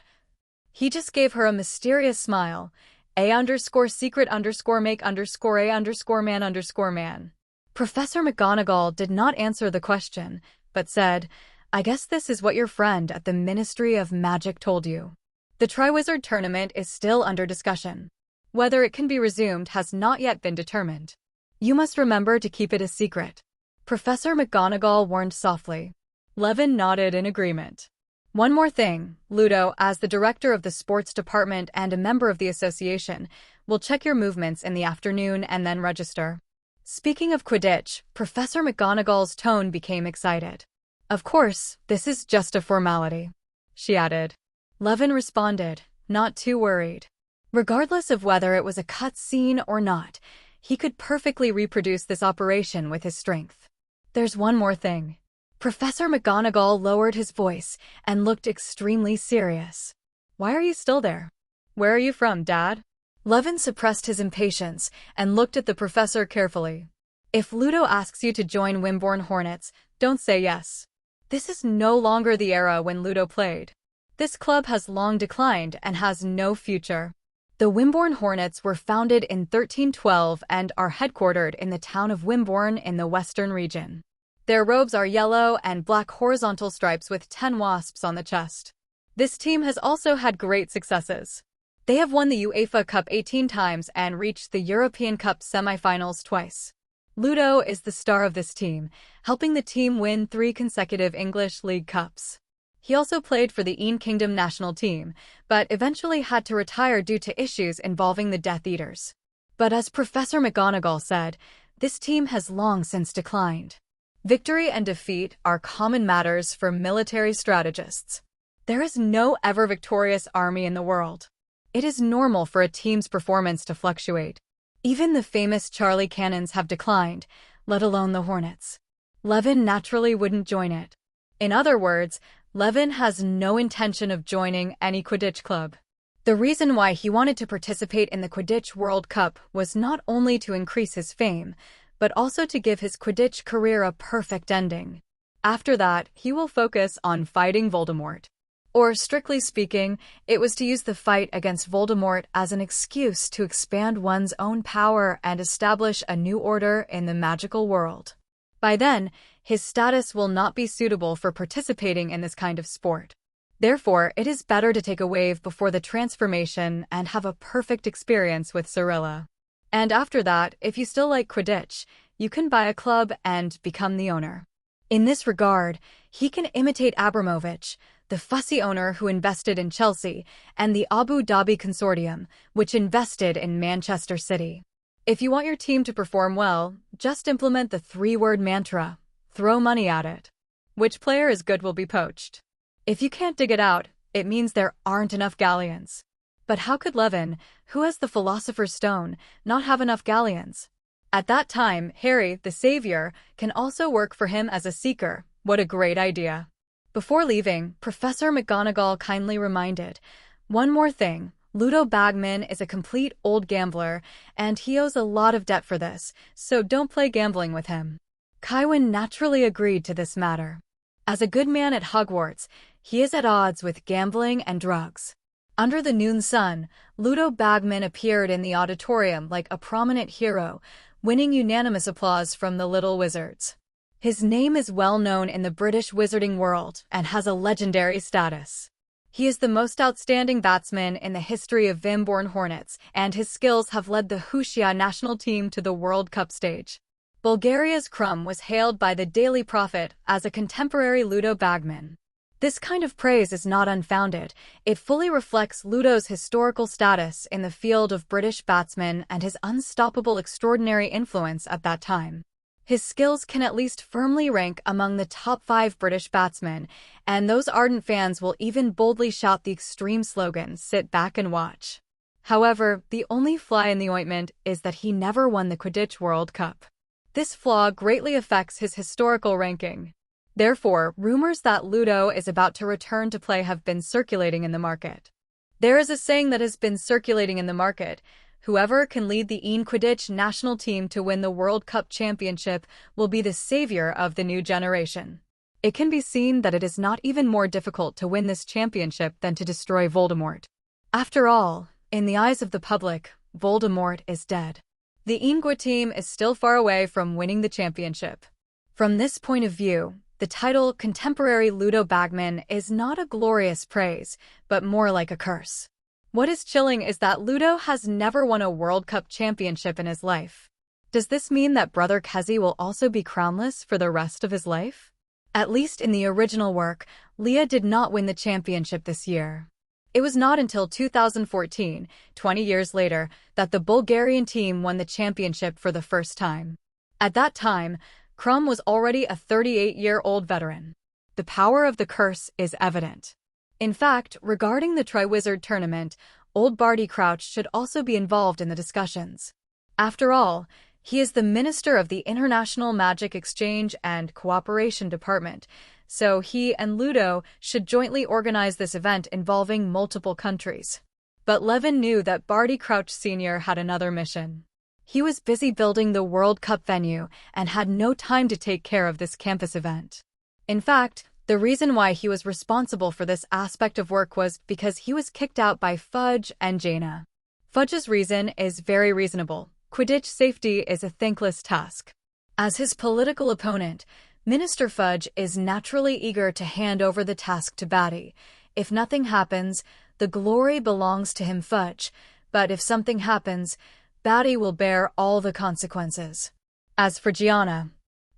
He just gave her a mysterious smile. A_secret_make_a_man_man. Professor McGonagall did not answer the question, but said, "I guess this is what your friend at the Ministry of Magic told you. The Triwizard Tournament is still under discussion. Whether it can be resumed has not yet been determined. You must remember to keep it a secret," Professor McGonagall warned softly. Levin nodded in agreement. "One more thing, Ludo, as the director of the sports department and a member of the association, will check your movements in the afternoon and then register." Speaking of Quidditch, Professor McGonagall's tone became excited. "Of course, this is just a formality," she added. Levin responded, not too worried. Regardless of whether it was a cut scene or not, he could perfectly reproduce this operation with his strength. "There's one more thing." Professor McGonagall lowered his voice and looked extremely serious. "Why are you still there? Where are you from, Dad?" Levin suppressed his impatience and looked at the professor carefully. "If Ludo asks you to join Wimborne Hornets, don't say yes. This is no longer the era when Ludo played. This club has long declined and has no future. The Wimborne Hornets were founded in 1312 and are headquartered in the town of Wimborne in the Western region. Their robes are yellow and black horizontal stripes with 10 wasps on the chest. This team has also had great successes. They have won the UEFA Cup 18 times and reached the European Cup semifinals twice. Ludo is the star of this team, helping the team win 3 consecutive English League Cups. He also played for the Een Kingdom national team, but eventually had to retire due to issues involving the Death Eaters. But as Professor McGonagall said, this team has long since declined. Victory and defeat are common matters for military strategists. There is no ever-victorious army in the world. It is normal for a team's performance to fluctuate. Even the famous Charlie Cannons have declined, let alone the Hornets. Levin naturally wouldn't join it. In other words, Levin has no intention of joining any Quidditch club. The reason why he wanted to participate in the Quidditch World Cup was not only to increase his fame, but also to give his Quidditch career a perfect ending. After that, he will focus on fighting Voldemort. Or, strictly speaking, it was to use the fight against Voldemort as an excuse to expand one's own power and establish a new order in the magical world. By then, his status will not be suitable for participating in this kind of sport. Therefore, it is better to take a wave before the transformation and have a perfect experience with Cirilla. And after that, if you still like Quidditch, you can buy a club and become the owner. In this regard, he can imitate Abramovich, the fussy owner who invested in Chelsea, and the Abu Dhabi Consortium, which invested in Manchester City. If you want your team to perform well, just implement the three-word mantra, throw money at it. Which player is good will be poached. If you can't dig it out, it means there aren't enough galleons. But how could Levin, who has the Philosopher's Stone, not have enough galleons? At that time, Harry, the Savior, can also work for him as a seeker. What a great idea. Before leaving, Professor McGonagall kindly reminded, "One more thing, Ludo Bagman is a complete old gambler, and he owes a lot of debt for this, so don't play gambling with him." Kywin naturally agreed to this matter. As a good man at Hogwarts, he is at odds with gambling and drugs. Under the noon sun, Ludo Bagman appeared in the auditorium like a prominent hero, winning unanimous applause from the little wizards. His name is well known in the British wizarding world and has a legendary status. He is the most outstanding batsman in the history of Vimborn Hornets, and his skills have led the Hushia national team to the World Cup stage. Bulgaria's Krum was hailed by the Daily Prophet as a contemporary Ludo Bagman. This kind of praise is not unfounded. It fully reflects Ludo's historical status in the field of British batsmen and his unstoppable extraordinary influence at that time. His skills can at least firmly rank among the top 5 British batsmen, and those ardent fans will even boldly shout the extreme slogan, "Sit back and watch." However, the only fly in the ointment is that he never won the Quidditch World Cup. This flaw greatly affects his historical ranking. Therefore, rumors that Ludo is about to return to play have been circulating in the market. There is a saying that has been circulating in the market: whoever can lead the Quidditch national team to win the World Cup championship will be the savior of the new generation. It can be seen that it is not even more difficult to win this championship than to destroy Voldemort. After all, in the eyes of the public, Voldemort is dead. The Ingua team is still far away from winning the championship. From this point of view, the title Contemporary Ludo Bagman is not a glorious praise, but more like a curse. What is chilling is that Ludo has never won a World Cup championship in his life. Does this mean that Brother Kesey will also be crownless for the rest of his life? At least in the original work, Leah did not win the championship this year. It was not until 2014, 20 years later, that the Bulgarian team won the championship for the first time. At that time, Krum was already a 38-year-old veteran. The power of the curse is evident. In fact, regarding the Triwizard Tournament, old Barty Crouch should also be involved in the discussions. After all, he is the Minister of the International Magic Exchange and Cooperation Department, so he and Ludo should jointly organize this event involving multiple countries. But Levin knew that Barty Crouch Sr. had another mission. He was busy building the World Cup venue and had no time to take care of this campus event. In fact, the reason why he was responsible for this aspect of work was because he was kicked out by Fudge and Jaina. Fudge's reason is very reasonable. Quidditch safety is a thankless task. As his political opponent, Minister Fudge is naturally eager to hand over the task to Batty. If nothing happens, the glory belongs to him, Fudge, but if something happens, Batty will bear all the consequences. As for Gianna,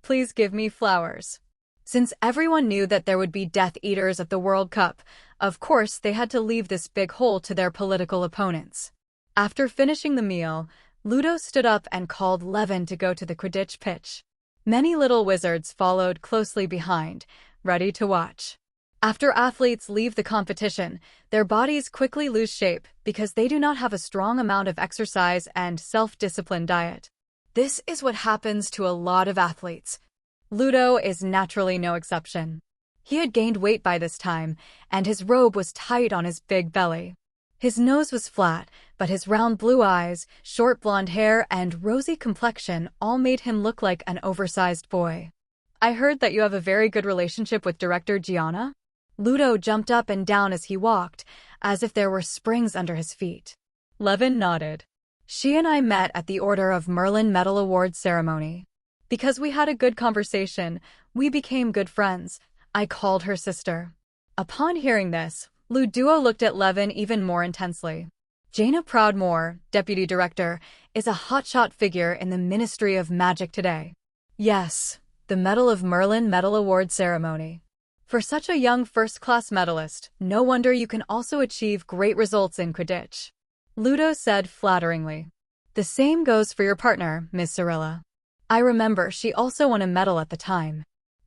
please give me flowers. Since everyone knew that there would be Death Eaters at the World Cup, of course they had to leave this big hole to their political opponents. After finishing the meal, Ludo stood up and called Levin to go to the Quidditch pitch. Many little wizards followed closely behind, ready to watch. After athletes leave the competition, their bodies quickly lose shape because they do not have a strong amount of exercise and self-disciplined diet. This is what happens to a lot of athletes. Ludo is naturally no exception. He had gained weight by this time, and his robe was tight on his big belly. His nose was flat, but his round blue eyes, short blonde hair, and rosy complexion all made him look like an oversized boy. "I heard that you have a very good relationship with Director Gianna?" Ludo jumped up and down as he walked, as if there were springs under his feet. Levin nodded. "She and I met at the Order of Merlin Medal Awards ceremony. Because we had a good conversation, we became good friends. I called her sister." Upon hearing this, Ludo looked at Levin even more intensely. Jaina Proudmoore, Deputy Director, is a hotshot figure in the Ministry of Magic today. Yes, The Medal of Merlin Medal Award Ceremony. For such a young first-class medalist, no wonder you can also achieve great results in Quidditch. Ludo said flatteringly. The same goes for your partner, Miss Cirilla. I remember she also won a medal at the time.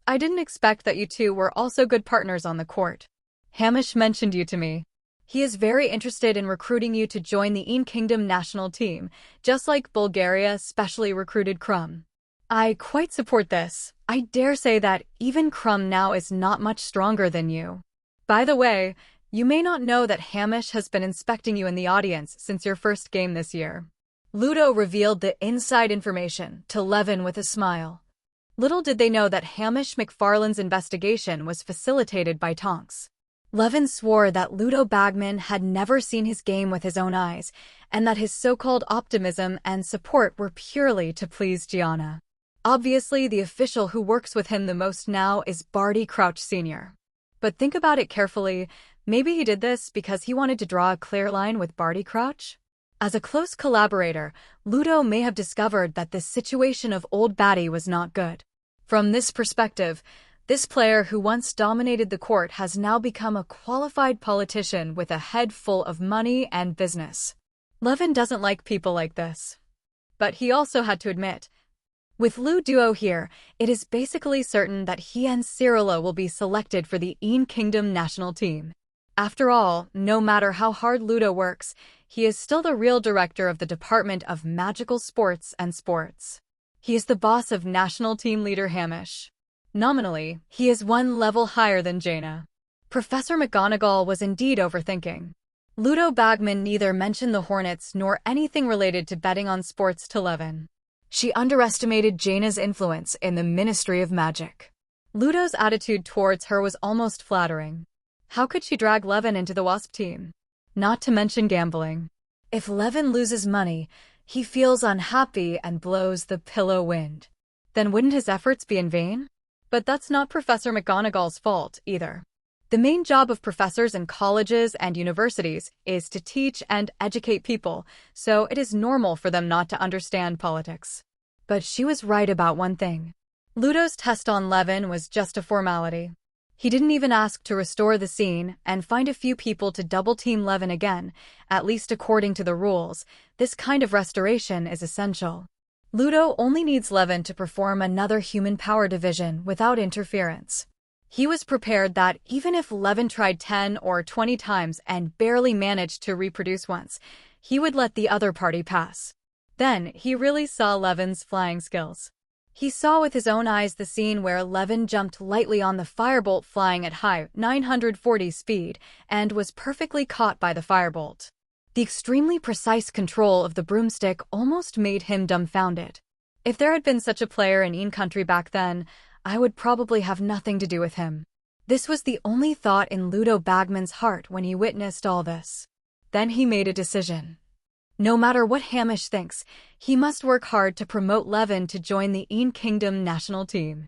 I didn't expect that you two were also good partners on the court. Hamish mentioned you to me. He is very interested in recruiting you to join the Een Kingdom national team, just like Bulgaria specially recruited Crumb. I quite support this. I dare say that even Crumb now is not much stronger than you. By the way, you may not know that Hamish has been inspecting you in the audience since your first game this year. Ludo revealed the inside information to Levin with a smile. Little did they know that Hamish McFarlane's investigation was facilitated by Tonks. Levin swore that Ludo Bagman had never seen his game with his own eyes, and that his so-called optimism and support were purely to please Gianna. Obviously, the official who works with him the most now is Barty Crouch Sr. But think about it carefully, maybe he did this because he wanted to draw a clear line with Barty Crouch? As a close collaborator, Ludo may have discovered that this situation of Old Batty was not good. From this perspective, this player who once dominated the court has now become a qualified politician with a head full of money and business. Levin doesn't like people like this. But he also had to admit, with Lu Duo here, it is basically certain that he and Cirilla will be selected for the Een Kingdom national team. After all, no matter how hard Ludo works, he is still the real director of the Department of Magical Sports and Sports. He is the boss of national team leader Hamish. Nominally, he is one level higher than Jaina. Professor McGonagall was indeed overthinking. Ludo Bagman neither mentioned the Hornets nor anything related to betting on sports to Levin. She underestimated Jaina's influence in the Ministry of Magic. Ludo's attitude towards her was almost flattering. How could she drag Levin into the WASP team? Not to mention gambling. If Levin loses money, he feels unhappy and blows the pillow wind. Then wouldn't his efforts be in vain? But that's not Professor McGonagall's fault, either. The main job of professors in colleges and universities is to teach and educate people, so it is normal for them not to understand politics. But she was right about one thing. Ludo's test on Levin was just a formality. He didn't even ask to restore the scene and find a few people to double-team Levin again, at least according to the rules. This kind of restoration is essential. Ludo only needs Levin to perform another human power division without interference. He was prepared that even if Levin tried 10 or 20 times and barely managed to reproduce once, he would let the other party pass. Then he really saw Levin's flying skills. He saw with his own eyes the scene where Levin jumped lightly on the firebolt flying at high 940 speed and was perfectly caught by the firebolt. The extremely precise control of the broomstick almost made him dumbfounded. If there had been such a player in Een Country back then, I would probably have nothing to do with him. This was the only thought in Ludo Bagman's heart when he witnessed all this. Then he made a decision. No matter what Hamish thinks, he must work hard to promote Levin to join the Een Kingdom national team.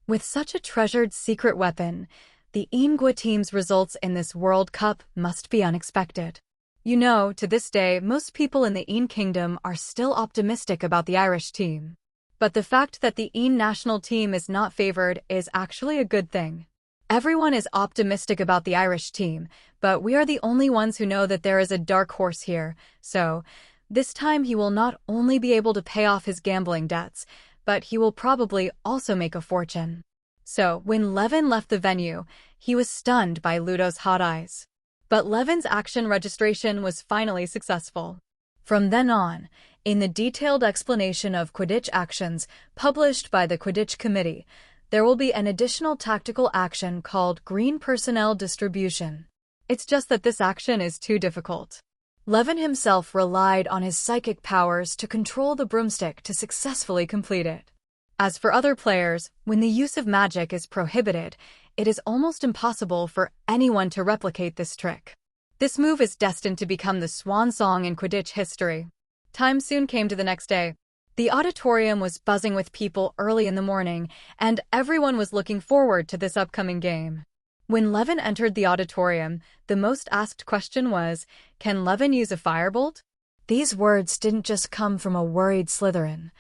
With such a treasured secret weapon, the Een team's results in this World Cup must be unexpected. You know, to this day, most people in the Een Kingdom are still optimistic about the Irish team. But the fact that the Een national team is not favored is actually a good thing. Everyone is optimistic about the Irish team, but we are the only ones who know that there is a dark horse here, so this time he will not only be able to pay off his gambling debts, but he will probably also make a fortune. So, when Levin left the venue, he was stunned by Ludo's hot eyes. But Levin's action registration was finally successful. From then on, in the detailed explanation of Quidditch actions published by the Quidditch Committee, there will be an additional tactical action called Green Personnel Distribution. It's just that this action is too difficult. Levin himself relied on his psychic powers to control the broomstick to successfully complete it. As for other players, when the use of magic is prohibited, it is almost impossible for anyone to replicate this trick. This move is destined to become the swan song in Quidditch history. Time soon came to the next day. The auditorium was buzzing with people early in the morning, and everyone was looking forward to this upcoming game. When Levin entered the auditorium, the most asked question was, "Can Levin use a firebolt?" These words didn't just come from a worried Slytherin.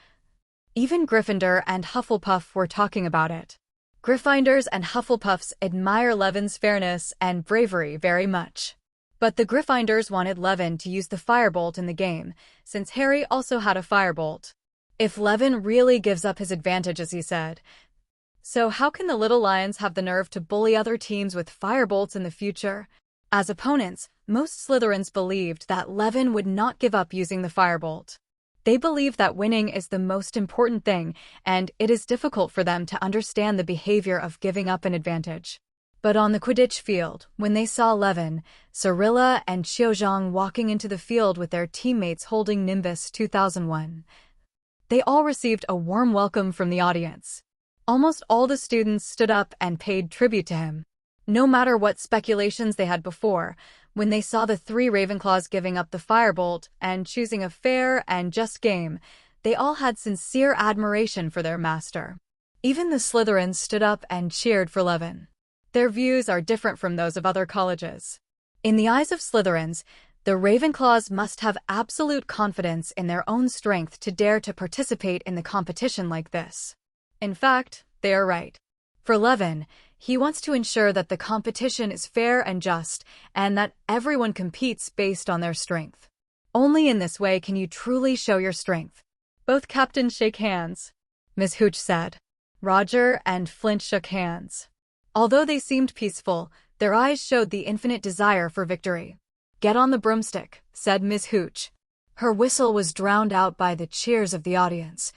Even Gryffindor and Hufflepuff were talking about it. Gryffindors and Hufflepuffs admire Levin's fairness and bravery very much. But the Gryffindors wanted Levin to use the firebolt in the game, since Harry also had a firebolt. If Levin really gives up his advantage, as he said. So how can the Little Lions have the nerve to bully other teams with firebolts in the future? As opponents, most Slytherins believed that Levin would not give up using the firebolt. They believe that winning is the most important thing, and it is difficult for them to understand the behavior of giving up an advantage. But on the Quidditch field, when they saw Levin, Cirilla, and Xiuzhang walking into the field with their teammates holding Nimbus 2001, they all received a warm welcome from the audience. Almost all the students stood up and paid tribute to him. No matter what speculations they had before, when they saw the three Ravenclaws giving up the firebolt and choosing a fair and just game, they all had sincere admiration for their master. Even the Slytherins stood up and cheered for Levin. Their views are different from those of other colleges. In the eyes of Slytherins, the Ravenclaws must have absolute confidence in their own strength to dare to participate in the competition like this. In fact, they are right. For Levin, he wants to ensure that the competition is fair and just, and that everyone competes based on their strength. Only in this way can you truly show your strength. Both captains shake hands, Miss Hooch said. Roger and Flint shook hands. Although they seemed peaceful, their eyes showed the infinite desire for victory. "Get on the broomstick," said Miss Hooch. Her whistle was drowned out by the cheers of the audience.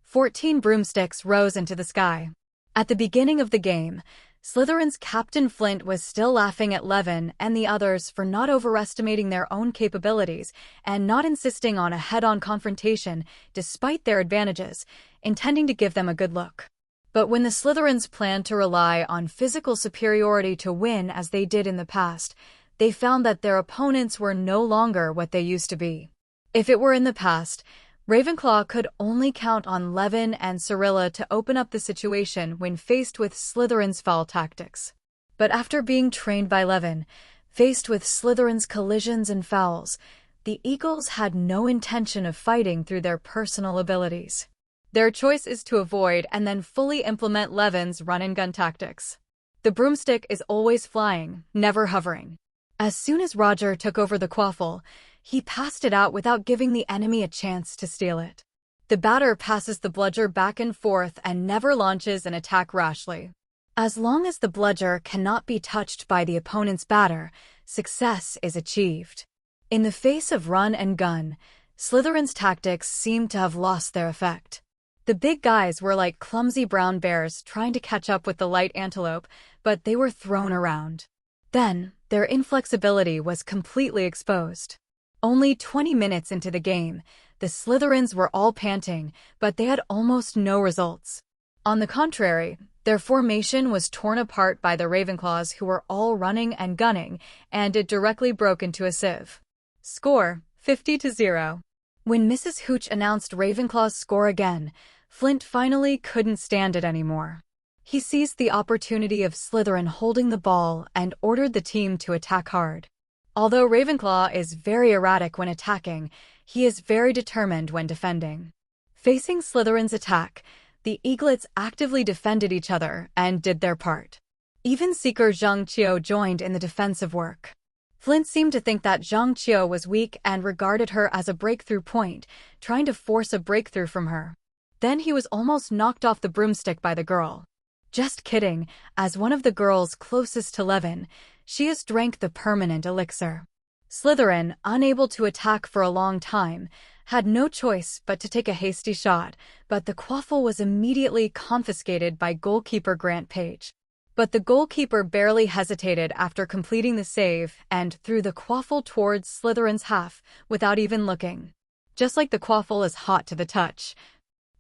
14 broomsticks rose into the sky. At the beginning of the game, Slytherin's Captain Flint was still laughing at Levin and the others for not overestimating their own capabilities and not insisting on a head-on confrontation despite their advantages, intending to give them a good look. But when the Slytherins planned to rely on physical superiority to win as they did in the past, they found that their opponents were no longer what they used to be. If it were in the past, Ravenclaw could only count on Levin and Cirilla to open up the situation when faced with Slytherin's foul tactics. But after being trained by Levin, faced with Slytherin's collisions and fouls, the Eagles had no intention of fighting through their personal abilities. Their choice is to avoid and then fully implement Levin's run-and-gun tactics. The broomstick is always flying, never hovering. As soon as Roger took over the quaffle, he passed it out without giving the enemy a chance to steal it. The batter passes the bludger back and forth and never launches an attack rashly. As long as the bludger cannot be touched by the opponent's batter, success is achieved. In the face of run and gun, Slytherin's tactics seemed to have lost their effect. The big guys were like clumsy brown bears trying to catch up with the light antelope, but they were thrown around. Then, their inflexibility was completely exposed. Only 20 minutes into the game, the Slytherins were all panting, but they had almost no results. On the contrary, their formation was torn apart by the Ravenclaws who were all running and gunning, and it directly broke into a sieve. Score, 50-0. When Mrs. Hooch announced Ravenclaw's score again, Flint finally couldn't stand it anymore. He seized the opportunity of Slytherin holding the ball and ordered the team to attack hard. Although Ravenclaw is very erratic when attacking, he is very determined when defending. Facing Slytherin's attack, the Eaglets actively defended each other and did their part. Even Seeker Zhang Qiu joined in the defensive work. Flint seemed to think that Zhang Qiu was weak and regarded her as a breakthrough point, trying to force a breakthrough from her. Then he was almost knocked off the broomstick by the girl. Just kidding, as one of the girls closest to Levin, she has drank the permanent elixir. Slytherin, unable to attack for a long time, had no choice but to take a hasty shot, but the quaffle was immediately confiscated by goalkeeper Grant Page. But the goalkeeper barely hesitated after completing the save and threw the quaffle towards Slytherin's half without even looking. Just like the quaffle is hot to the touch.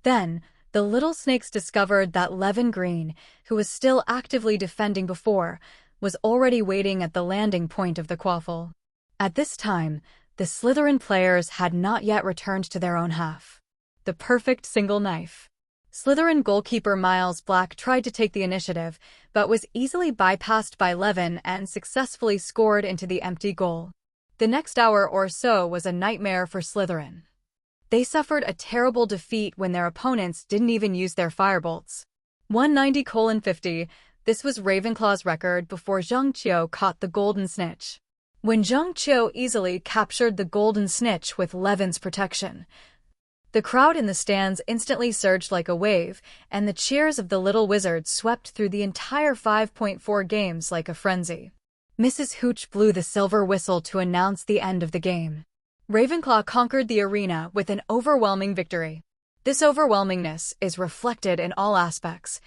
Then, the little snakes discovered that Levin Green, who was still actively defending before, was already waiting at the landing point of the quaffle. At this time, the Slytherin players had not yet returned to their own half. The perfect single knife. Slytherin goalkeeper Miles Black tried to take the initiative, but was easily bypassed by Levin and successfully scored into the empty goal. The next hour or so was a nightmare for Slytherin. They suffered a terrible defeat when their opponents didn't even use their firebolts. 190:50. This was Ravenclaw's record before Zheng Qiu caught the golden snitch. When Zheng Qiu easily captured the golden snitch with Levin's protection, the crowd in the stands instantly surged like a wave, and the cheers of the little wizards swept through the entire 5.4 games like a frenzy. Mrs. Hooch blew the silver whistle to announce the end of the game. Ravenclaw conquered the arena with an overwhelming victory. This overwhelmingness is reflected in all aspects,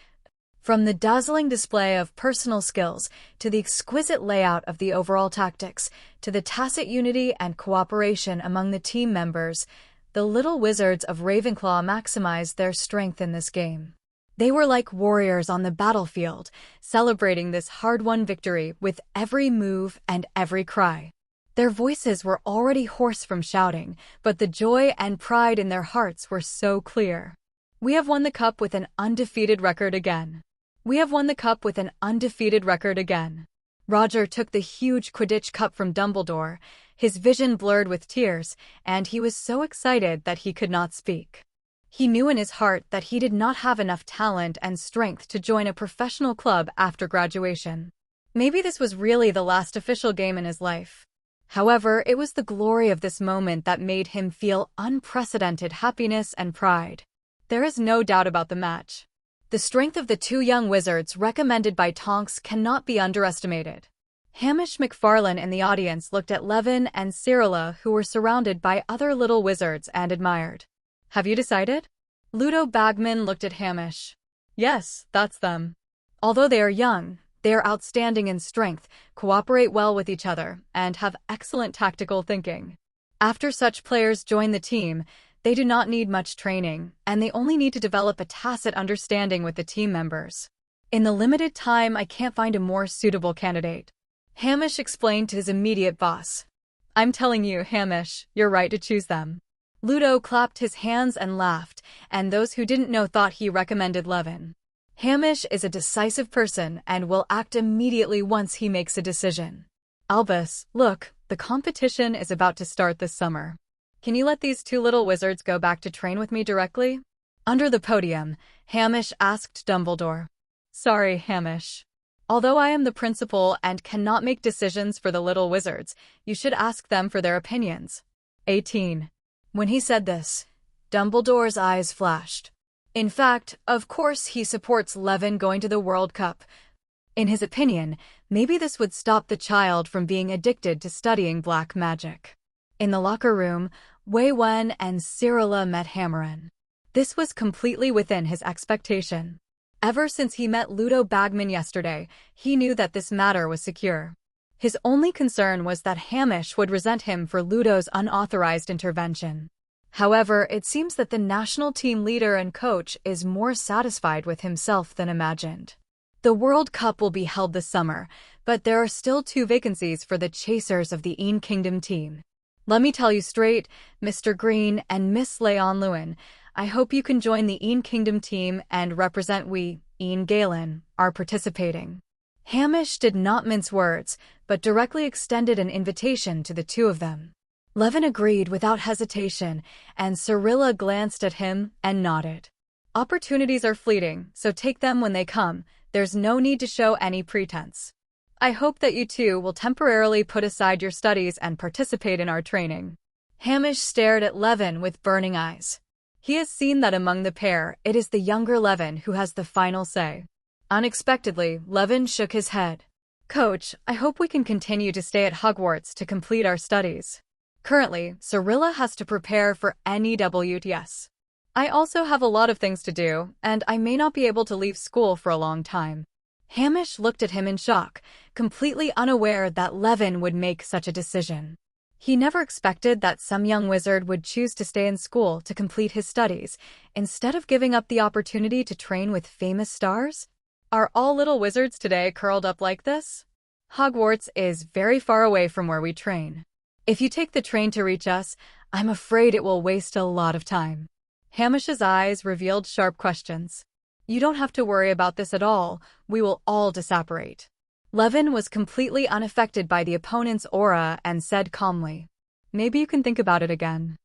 from the dazzling display of personal skills to the exquisite layout of the overall tactics, to the tacit unity and cooperation among the team members. The little wizards of Ravenclaw maximized their strength in this game. They were like warriors on the battlefield, celebrating this hard-won victory with every move and every cry. Their voices were already hoarse from shouting, but the joy and pride in their hearts were so clear. We have won the cup with an undefeated record again. We have won the cup with an undefeated record again. Roger took the huge Quidditch cup from Dumbledore, his vision blurred with tears, and he was so excited that he could not speak. He knew in his heart that he did not have enough talent and strength to join a professional club after graduation. Maybe this was really the last official game in his life. However, it was the glory of this moment that made him feel unprecedented happiness and pride. There is no doubt about the match. The strength of the two young wizards recommended by Tonks cannot be underestimated. Hamish McFarlane in the audience looked at Levin and Cyrilla, who were surrounded by other little wizards, and admired. Have you decided? Ludo Bagman looked at Hamish. Yes, that's them. Although they are young, they are outstanding in strength, cooperate well with each other, and have excellent tactical thinking. After such players join the team, they do not need much training, and they only need to develop a tacit understanding with the team members. In the limited time, I can't find a more suitable candidate. Hamish explained to his immediate boss. I'm telling you, Hamish, you're right to choose them. Ludo clapped his hands and laughed, and those who didn't know thought he recommended Levin. Hamish is a decisive person and will act immediately once he makes a decision. Albus, look, the competition is about to start this summer. Can you let these two little wizards go back to train with me directly? Under the podium, Hamish asked Dumbledore. Sorry, Hamish. Although I am the principal and cannot make decisions for the little wizards, you should ask them for their opinions. 18. When he said this, Dumbledore's eyes flashed. In fact, of course he supports Levin going to the World Cup. In his opinion, maybe this would stop the child from being addicted to studying black magic. In the locker room, Wei Wen and Cyrilla met Hamarin. This was completely within his expectation. Ever since he met Ludo Bagman yesterday, he knew that this matter was secure. His only concern was that Hamish would resent him for Ludo's unauthorized intervention. However, it seems that the national team leader and coach is more satisfied with himself than imagined. The World Cup will be held this summer, but there are still 2 vacancies for the Chasers of the Een Kingdom team. Let me tell you straight, Mr. Green and Miss Leon Lewin, I hope you can join the Een Kingdom team and represent we, Ian Galen, are participating. Hamish did not mince words, but directly extended an invitation to the two of them. Levin agreed without hesitation, and Cyrilla glanced at him and nodded. Opportunities are fleeting, so take them when they come. There's no need to show any pretense. I hope that you two will temporarily put aside your studies and participate in our training. Hamish stared at Levin with burning eyes. He has seen that among the pair, it is the younger Levin who has the final say. Unexpectedly, Levin shook his head. Coach, I hope we can continue to stay at Hogwarts to complete our studies. Currently, Cyrilla has to prepare for NEWTS. I also have a lot of things to do, and I may not be able to leave school for a long time. Hamish looked at him in shock, completely unaware that Levin would make such a decision. He never expected that some young wizard would choose to stay in school to complete his studies, instead of giving up the opportunity to train with famous stars. Are all little wizards today curled up like this? Hogwarts is very far away from where we train. If you take the train to reach us, I'm afraid it will waste a lot of time. Hamish's eyes revealed sharp questions. You don't have to worry about this at all. We will all disapparate. Levin was completely unaffected by the opponent's aura and said calmly, Maybe you can think about it again.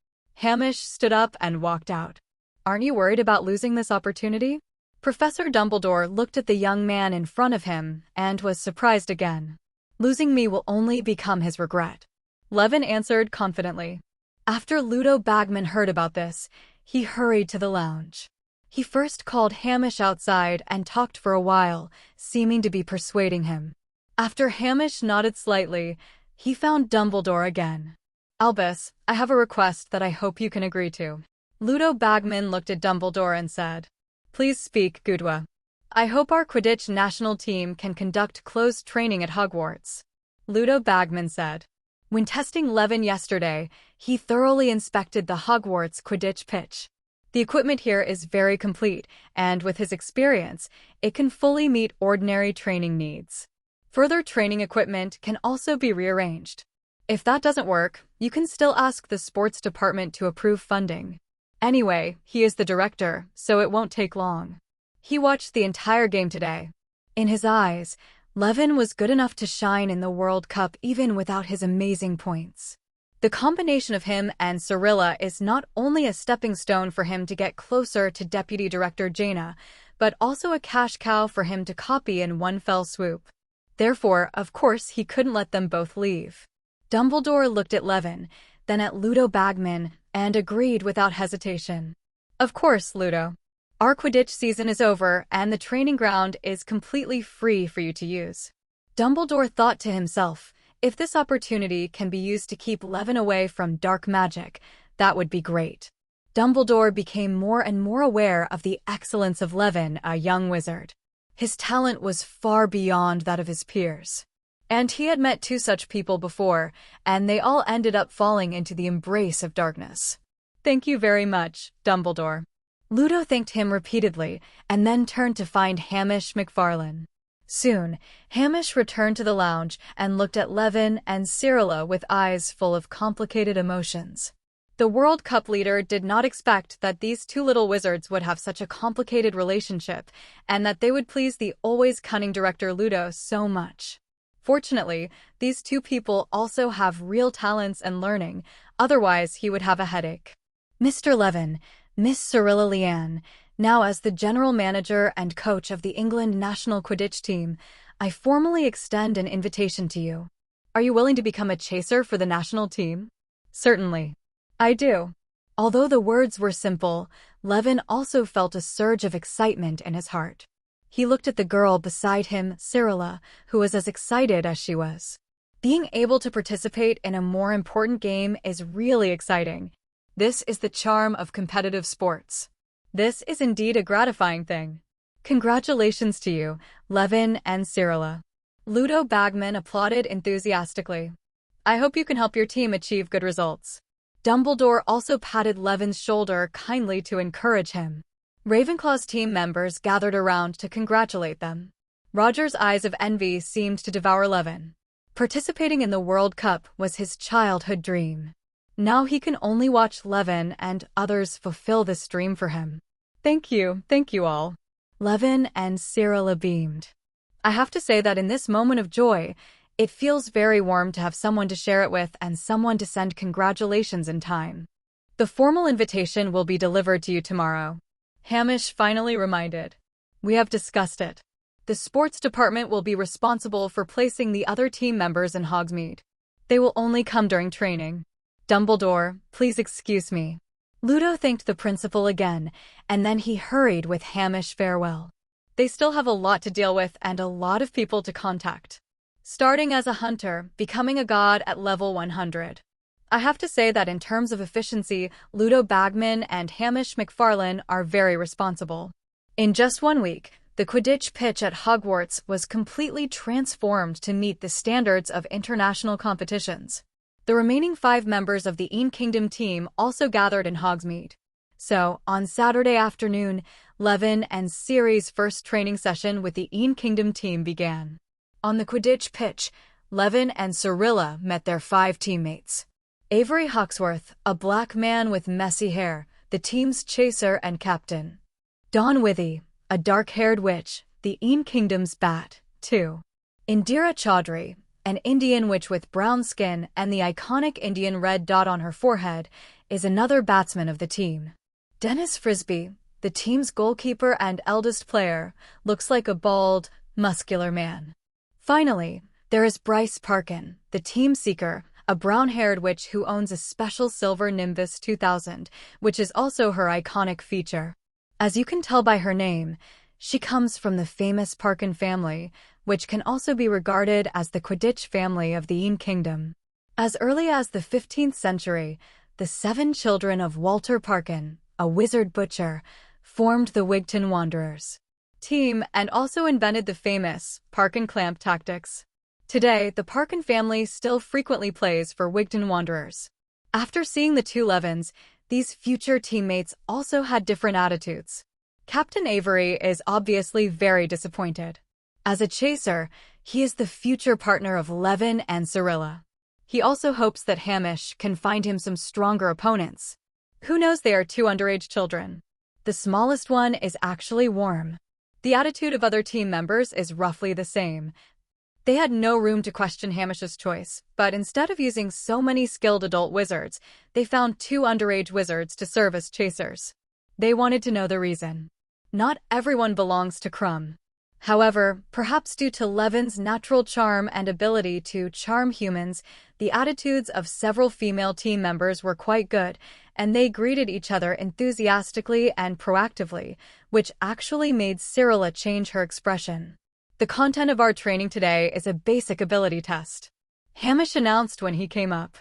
Hamish stood up and walked out. Aren't you worried about losing this opportunity? Professor Dumbledore looked at the young man in front of him and was surprised again. Losing me will only become his regret. Levin answered confidently. After Ludo Bagman heard about this, he hurried to the lounge. He first called Hamish outside and talked for a while, seeming to be persuading him. After Hamish nodded slightly, he found Dumbledore again. Albus, I have a request that I hope you can agree to. Ludo Bagman looked at Dumbledore and said, Please speak, Goodwa. I hope our Quidditch national team can conduct closed training at Hogwarts. Ludo Bagman said. When testing Levin yesterday, he thoroughly inspected the Hogwarts Quidditch pitch. The equipment here is very complete, and with his experience, it can fully meet ordinary training needs. Further training equipment can also be rearranged. If that doesn't work, you can still ask the sports department to approve funding. Anyway, he is the director, so it won't take long. He watched the entire game today. In his eyes, Levin was good enough to shine in the World Cup even without his amazing points. The combination of him and Cirilla is not only a stepping stone for him to get closer to Deputy Director Jaina, but also a cash cow for him to copy in one fell swoop. Therefore, of course, he couldn't let them both leave. Dumbledore looked at Levin, then at Ludo Bagman, and agreed without hesitation. Of course, Ludo. Our Quidditch season is over, and the training ground is completely free for you to use. Dumbledore thought to himself, if this opportunity can be used to keep Levin away from dark magic, that would be great. Dumbledore became more and more aware of the excellence of Levin, a young wizard. His talent was far beyond that of his peers. And he had met two such people before, and they all ended up falling into the embrace of darkness. Thank you very much, Dumbledore. Ludo thanked him repeatedly, and then turned to find Hamish McFarlane. Soon, Hamish returned to the lounge and looked at Levin and Cirilla with eyes full of complicated emotions. The World Cup leader did not expect that these two little wizards would have such a complicated relationship, and that they would please the always cunning director Ludo so much. Fortunately, these two people also have real talents and learning, otherwise he would have a headache. Mr. Levin, Miss Cirilla Leanne, now as the general manager and coach of the England national Quidditch team, I formally extend an invitation to you. Are you willing to become a chaser for the national team? Certainly. I do. Although the words were simple, Levin also felt a surge of excitement in his heart. He looked at the girl beside him, Cirilla, who was as excited as she was. Being able to participate in a more important game is really exciting. This is the charm of competitive sports. This is indeed a gratifying thing. Congratulations to you, Levin and Cirilla. Ludo Bagman applauded enthusiastically. I hope you can help your team achieve good results. Dumbledore also patted Levin's shoulder kindly to encourage him. Ravenclaw's team members gathered around to congratulate them. Roger's eyes of envy seemed to devour Levin. Participating in the World Cup was his childhood dream. Now he can only watch Levin and others fulfill this dream for him. Thank you all. Levin and Cirilla beamed. I have to say that in this moment of joy, it feels very warm to have someone to share it with and someone to send congratulations in time. The formal invitation will be delivered to you tomorrow. Hamish finally reminded. We have discussed it. The sports department will be responsible for placing the other team members in Hogsmeade. They will only come during training. Dumbledore, please excuse me. Ludo thanked the principal again, and then he hurried with Hamish farewell. They still have a lot to deal with and a lot of people to contact. Starting as a hunter, becoming a god at level 100. I have to say that in terms of efficiency, Ludo Bagman and Hamish McFarlane are very responsible. In just 1 week, the Quidditch pitch at Hogwarts was completely transformed to meet the standards of international competitions. The remaining 5 members of the Een Kingdom team also gathered in Hogsmeade. So, on Saturday afternoon, Levin and Ciri's first training session with the Een Kingdom team began. On the Quidditch pitch, Levin and Cirilla met their 5 teammates. Avery Hawksworth, a black man with messy hair, the team's chaser and captain. Dawn Withy, a dark-haired witch, the Een Kingdom's bat, too. Indira Chaudhry, an Indian witch with brown skin and the iconic Indian red dot on her forehead, is another batsman of the team. Dennis Frisbee, the team's goalkeeper and eldest player, looks like a bald, muscular man. Finally, there is Bryce Parkin, the team seeker, a brown-haired witch who owns a special silver Nimbus 2000, which is also her iconic feature. As you can tell by her name, she comes from the famous Parkin family, which can also be regarded as the Quidditch family of the Een Kingdom. As early as the 15th century, the 7 children of Walter Parkin, a wizard butcher, formed the Wigton Wanderers team and also invented the famous Parkin clamp tactics. Today, the Parkin family still frequently plays for Wigton Wanderers. After seeing the two Levins, these future teammates also had different attitudes. Captain Avery is obviously very disappointed. As a chaser, he is the future partner of Levin and Cyrilla. He also hopes that Hamish can find him some stronger opponents. Who knows, they are 2 underage children. The smallest one is actually Worm. The attitude of other team members is roughly the same. They had no room to question Hamish's choice, but instead of using so many skilled adult wizards, they found 2 underage wizards to serve as chasers. They wanted to know the reason. Not everyone belongs to Crumb. However, perhaps due to Levin's natural charm and ability to charm humans, the attitudes of several female team members were quite good, and they greeted each other enthusiastically and proactively, which actually made Cyrilla change her expression. The content of our training today is a basic ability test. Hamish announced when he came up.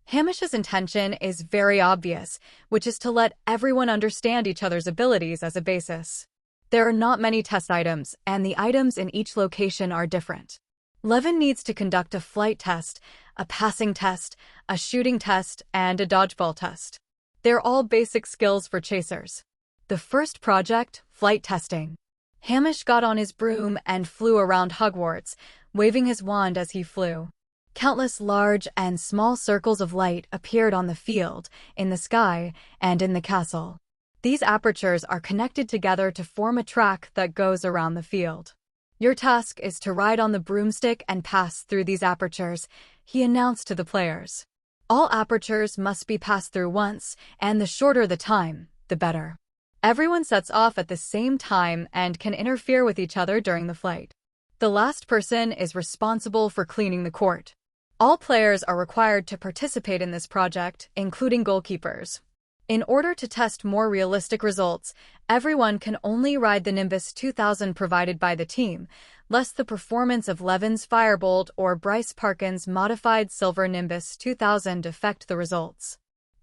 Hamish's intention is very obvious, which is to let everyone understand each other's abilities as a basis. There are not many test items, and the items in each location are different. Levin needs to conduct a flight test, a passing test, a shooting test, and a dodgeball test. They're all basic skills for chasers. The first project, flight testing. Hamish got on his broom and flew around Hogwarts, waving his wand as he flew. Countless large and small circles of light appeared on the field, in the sky, and in the castle. These apertures are connected together to form a track that goes around the field. Your task is to ride on the broomstick and pass through these apertures, he announced to the players. All apertures must be passed through once, and the shorter the time, the better. Everyone sets off at the same time and can interfere with each other during the flight. The last person is responsible for cleaning the court. All players are required to participate in this project, including goalkeepers. In order to test more realistic results, everyone can only ride the Nimbus 2000 provided by the team, lest the performance of Levin's Firebolt or Bryce Parkin's modified Silver Nimbus 2000 affect the results.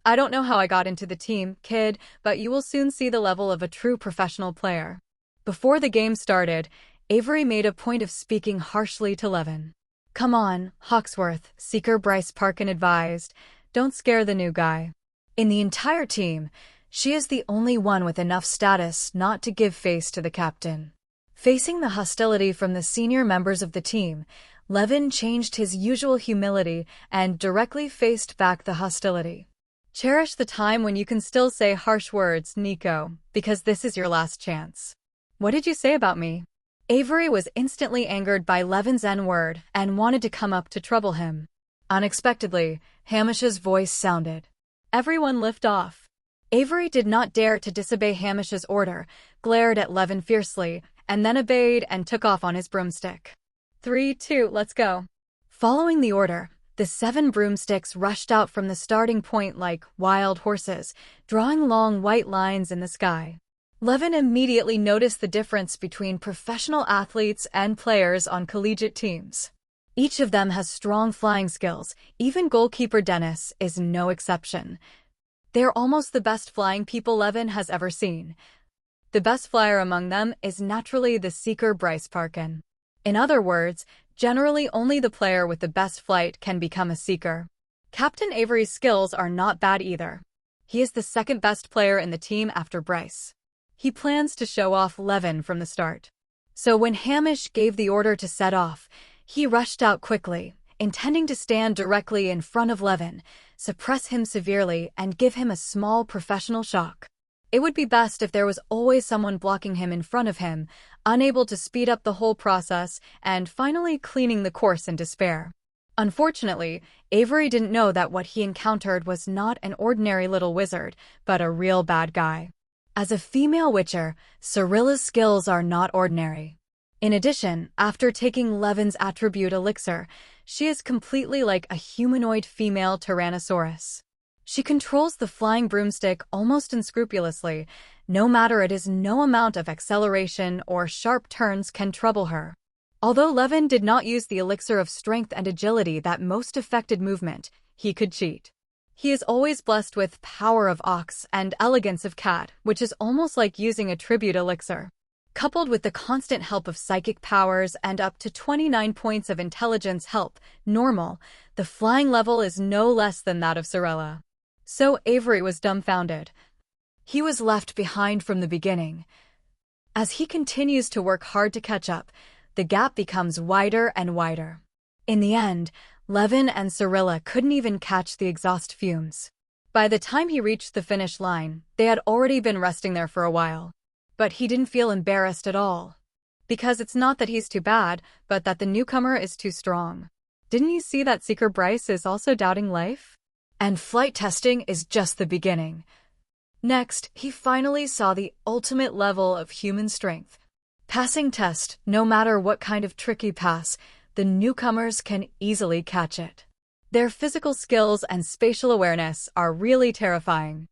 I don't know how I got into the team, kid, but you will soon see the level of a true professional player. Before the game started, Avery made a point of speaking harshly to Levin. Come on, Hawksworth, Seeker Bryce Parkin advised. Don't scare the new guy. In the entire team, she is the only one with enough status not to give face to the captain. Facing the hostility from the senior members of the team, Levin changed his usual humility and directly faced back the hostility. Cherish the time when you can still say harsh words, Nico, because this is your last chance. What did you say about me? Avery was instantly angered by Levin's N-word and wanted to come up to trouble him. Unexpectedly, Hamish's voice sounded. Everyone lift off. Avery did not dare to disobey Hamish's order, glared at Levin fiercely, and then obeyed and took off on his broomstick. 3, 2, let's go. Following the order, the 7 broomsticks rushed out from the starting point like wild horses, drawing long white lines in the sky. Levin immediately noticed the difference between professional athletes and players on collegiate teams. Each of them has strong flying skills, even goalkeeper Dennis is no exception. They're almost the best flying people Levin has ever seen. The best flyer among them is naturally the seeker Bryce Parkin. In other words, generally only the player with the best flight can become a seeker. Captain Avery's skills are not bad either. He is the second best player in the team after Bryce. He plans to show off Levin from the start. So when Hamish gave the order to set off, he rushed out quickly, intending to stand directly in front of Levin, suppress him severely, and give him a small professional shock. It would be best if there was always someone blocking him in front of him, unable to speed up the whole process, and finally cleaning the course in despair. Unfortunately, Avery didn't know that what he encountered was not an ordinary little wizard, but a real bad guy. As a female witcher, Cyrilla's skills are not ordinary. In addition, after taking Levin's attribute elixir, she is completely like a humanoid female Tyrannosaurus. She controls the flying broomstick almost unscrupulously, no matter it is no amount of acceleration or sharp turns can trouble her. Although Levin did not use the elixir of strength and agility that most affected movement, he could cheat. He is always blessed with power of ox and elegance of cat, which is almost like using a tribute elixir. Coupled with the constant help of psychic powers and up to 29 points of intelligence help, normal, the flying level is no less than that of Cyrilla. So Avery was dumbfounded. He was left behind from the beginning. As he continues to work hard to catch up, the gap becomes wider and wider. In the end, Levin and Cyrilla couldn't even catch the exhaust fumes. By the time he reached the finish line, they had already been resting there for a while. But he didn't feel embarrassed at all. Because it's not that he's too bad, but that the newcomer is too strong. Didn't you see that Seeker Bryce is also doubting life? And flight testing is just the beginning. Next, he finally saw the ultimate level of human strength. Passing test, no matter what kind of trick you pass, the newcomers can easily catch it. Their physical skills and spatial awareness are really terrifying.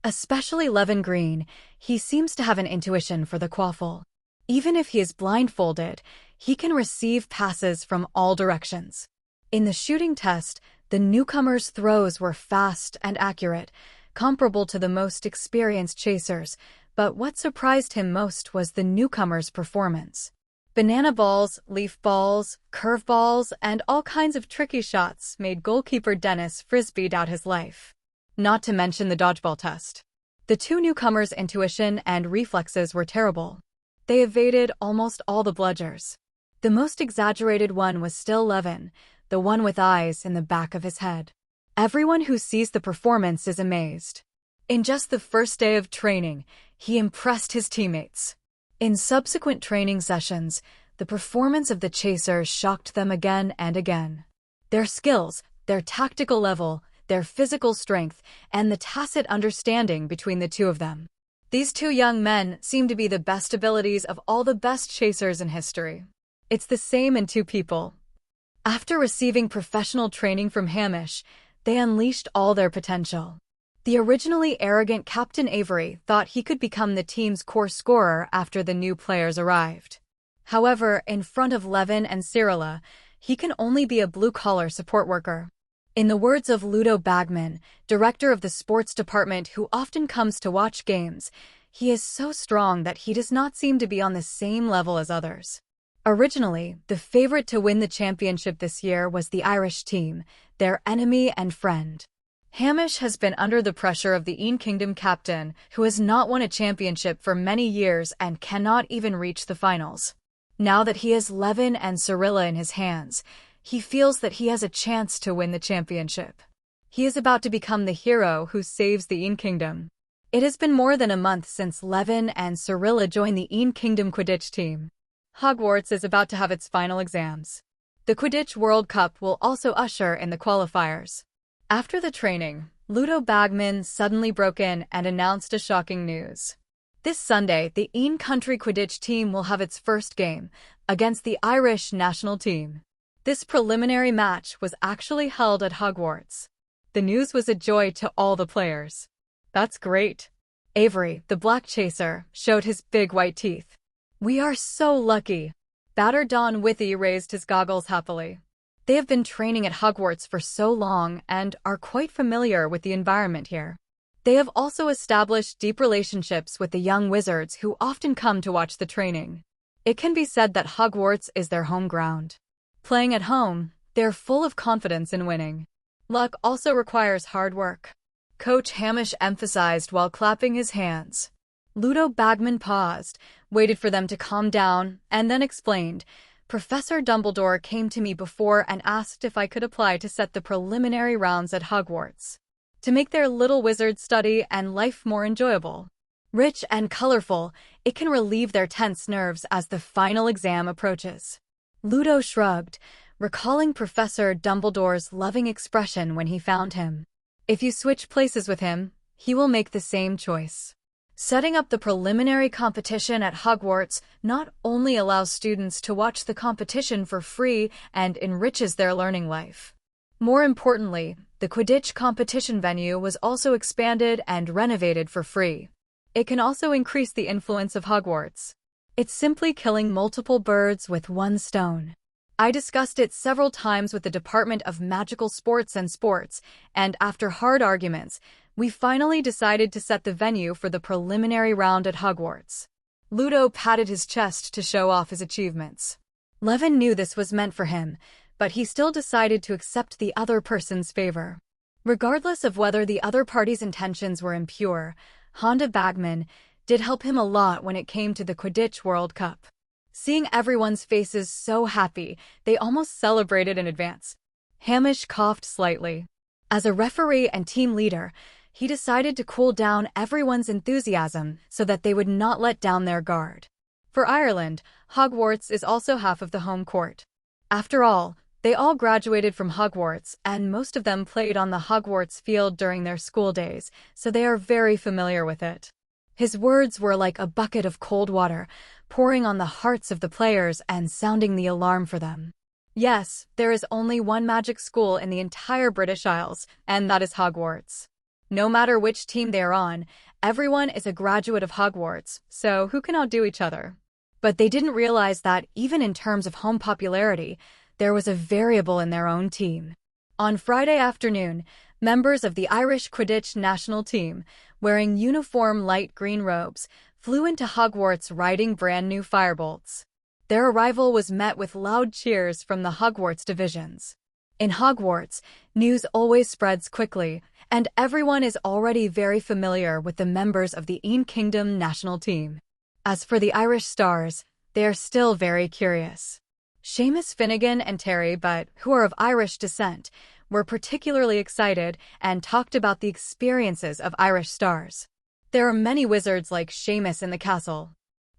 Especially Levin Green, he seems to have an intuition for the quaffle. Even if he is blindfolded, he can receive passes from all directions. In the shooting test, the newcomer's throws were fast and accurate, comparable to the most experienced chasers, but what surprised him most was the newcomer's performance. Banana balls, leaf balls, curveballs, and all kinds of tricky shots made goalkeeper Dennis Frisbee doubt his life. Not to mention the dodgeball test. The two newcomers' intuition and reflexes were terrible. They evaded almost all the bludgers. The most exaggerated one was still Levin, the one with eyes in the back of his head. Everyone who sees the performance is amazed. In just the first day of training, he impressed his teammates. In subsequent training sessions, the performance of the chasers shocked them again and again. Their skills, their tactical level, their physical strength, and the tacit understanding between the two of them. These two young men seem to be the best abilities of all the best chasers in history. It's the same in two people. After receiving professional training from Hamish, they unleashed all their potential. The originally arrogant Captain Avery thought he could become the team's core scorer after the new players arrived. However, in front of Levin and Cyrilla, he can only be a blue-collar support worker. In the words of Ludo Bagman, director of the sports department who often comes to watch games, he is so strong that he does not seem to be on the same level as others. Originally, the favorite to win the championship this year was the Irish team, their enemy and friend. Hamish has been under the pressure of the Een Kingdom captain, who has not won a championship for many years and cannot even reach the finals. Now that he has Levin and Cyrilla in his hands, he feels that he has a chance to win the championship. He is about to become the hero who saves the Een Kingdom. It has been more than a month since Levin and Cyrilla joined the Een Kingdom Quidditch team. Hogwarts is about to have its final exams. The Quidditch World Cup will also usher in the qualifiers. After the training, Ludo Bagman suddenly broke in and announced a shocking news. This Sunday, the Een Country Quidditch team will have its first game against the Irish national team. This preliminary match was actually held at Hogwarts. The news was a joy to all the players. That's great. Avery, the black chaser, showed his big white teeth. We are so lucky. Battered Don Withy raised his goggles happily. They have been training at Hogwarts for so long and are quite familiar with the environment here. They have also established deep relationships with the young wizards who often come to watch the training. It can be said that Hogwarts is their home ground. Playing at home, they're full of confidence in winning. Luck also requires hard work. Coach Hamish emphasized while clapping his hands. Ludo Bagman paused, waited for them to calm down, and then explained, Professor Dumbledore came to me before and asked if I could apply to set the preliminary rounds at Hogwarts, to make their little wizard study and life more enjoyable. Rich and colorful, it can relieve their tense nerves as the final exam approaches. Ludo shrugged. recalling Professor Dumbledore's loving expression when he found him. If you switch places with him, he will make the same choice. Setting up the preliminary competition at Hogwarts not only allows students to watch the competition for free and enriches their learning life. More importantly, the Quidditch competition venue was also expanded and renovated for free. It can also increase the influence of Hogwarts. It's simply killing multiple birds with one stone. I discussed it several times with the Department of Magical Sports and after hard arguments, we finally decided to set the venue for the preliminary round at Hogwarts. Ludo patted his chest to show off his achievements. Levin knew this was meant for him, but he still decided to accept the other person's favor. Regardless of whether the other party's intentions were impure, Honda Bagman did help him a lot when it came to the Quidditch World Cup. Seeing everyone's faces so happy, they almost celebrated in advance. Hamish coughed slightly. As a referee and team leader, he decided to cool down everyone's enthusiasm so that they would not let down their guard. For Ireland, Hogwarts is also half of the home court. After all, they all graduated from Hogwarts, and most of them played on the Hogwarts field during their school days, so they are very familiar with it. His words were like a bucket of cold water, pouring on the hearts of the players and sounding the alarm for them. Yes, there is only one magic school in the entire British Isles, and that is Hogwarts. No matter which team they are on, everyone is a graduate of Hogwarts, so who can outdo each other? But they didn't realize that, even in terms of home popularity, there was a variable in their own team. On Friday afternoon, members of the Irish Quidditch national team, wearing uniform light green robes, flew into Hogwarts riding brand new firebolts. Their arrival was met with loud cheers from the Hogwarts divisions. In Hogwarts, news always spreads quickly, and everyone is already very familiar with the members of the Kingdom national team. As for the Irish Stars, they are still very curious. Seamus Finnegan and Terry Butt, who are of Irish descent, were particularly excited and talked about the experiences of Irish Stars. There are many wizards like Seamus in the castle,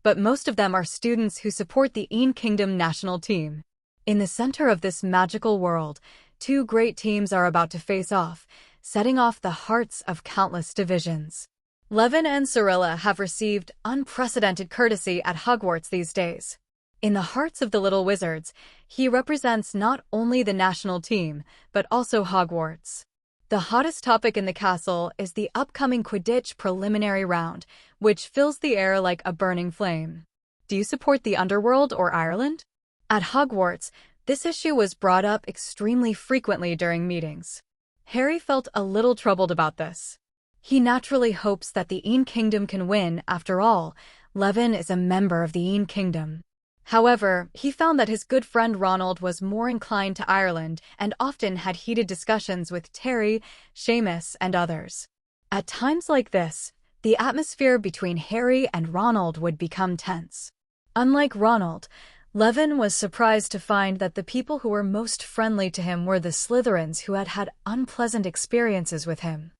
but most of them are students who support the Kingdom national team. In the center of this magical world, two great teams are about to face off, setting off the hearts of countless divisions. Levin and Cyrilla have received unprecedented courtesy at Hogwarts these days. In the hearts of the little wizards, he represents not only the national team, but also Hogwarts. The hottest topic in the castle is the upcoming Quidditch preliminary round, which fills the air like a burning flame. Do you support the underworld or Ireland? At Hogwarts, this issue was brought up extremely frequently during meetings. Harry felt a little troubled about this. He naturally hopes that the Kingdom can win. After all, Levin is a member of the Kingdom. However, he found that his good friend Ronald was more inclined to Ireland and often had heated discussions with Terry, Seamus, and others. At times like this, the atmosphere between Harry and Ronald would become tense. Unlike Ronald, Levin was surprised to find that the people who were most friendly to him were the Slytherins who had had unpleasant experiences with him.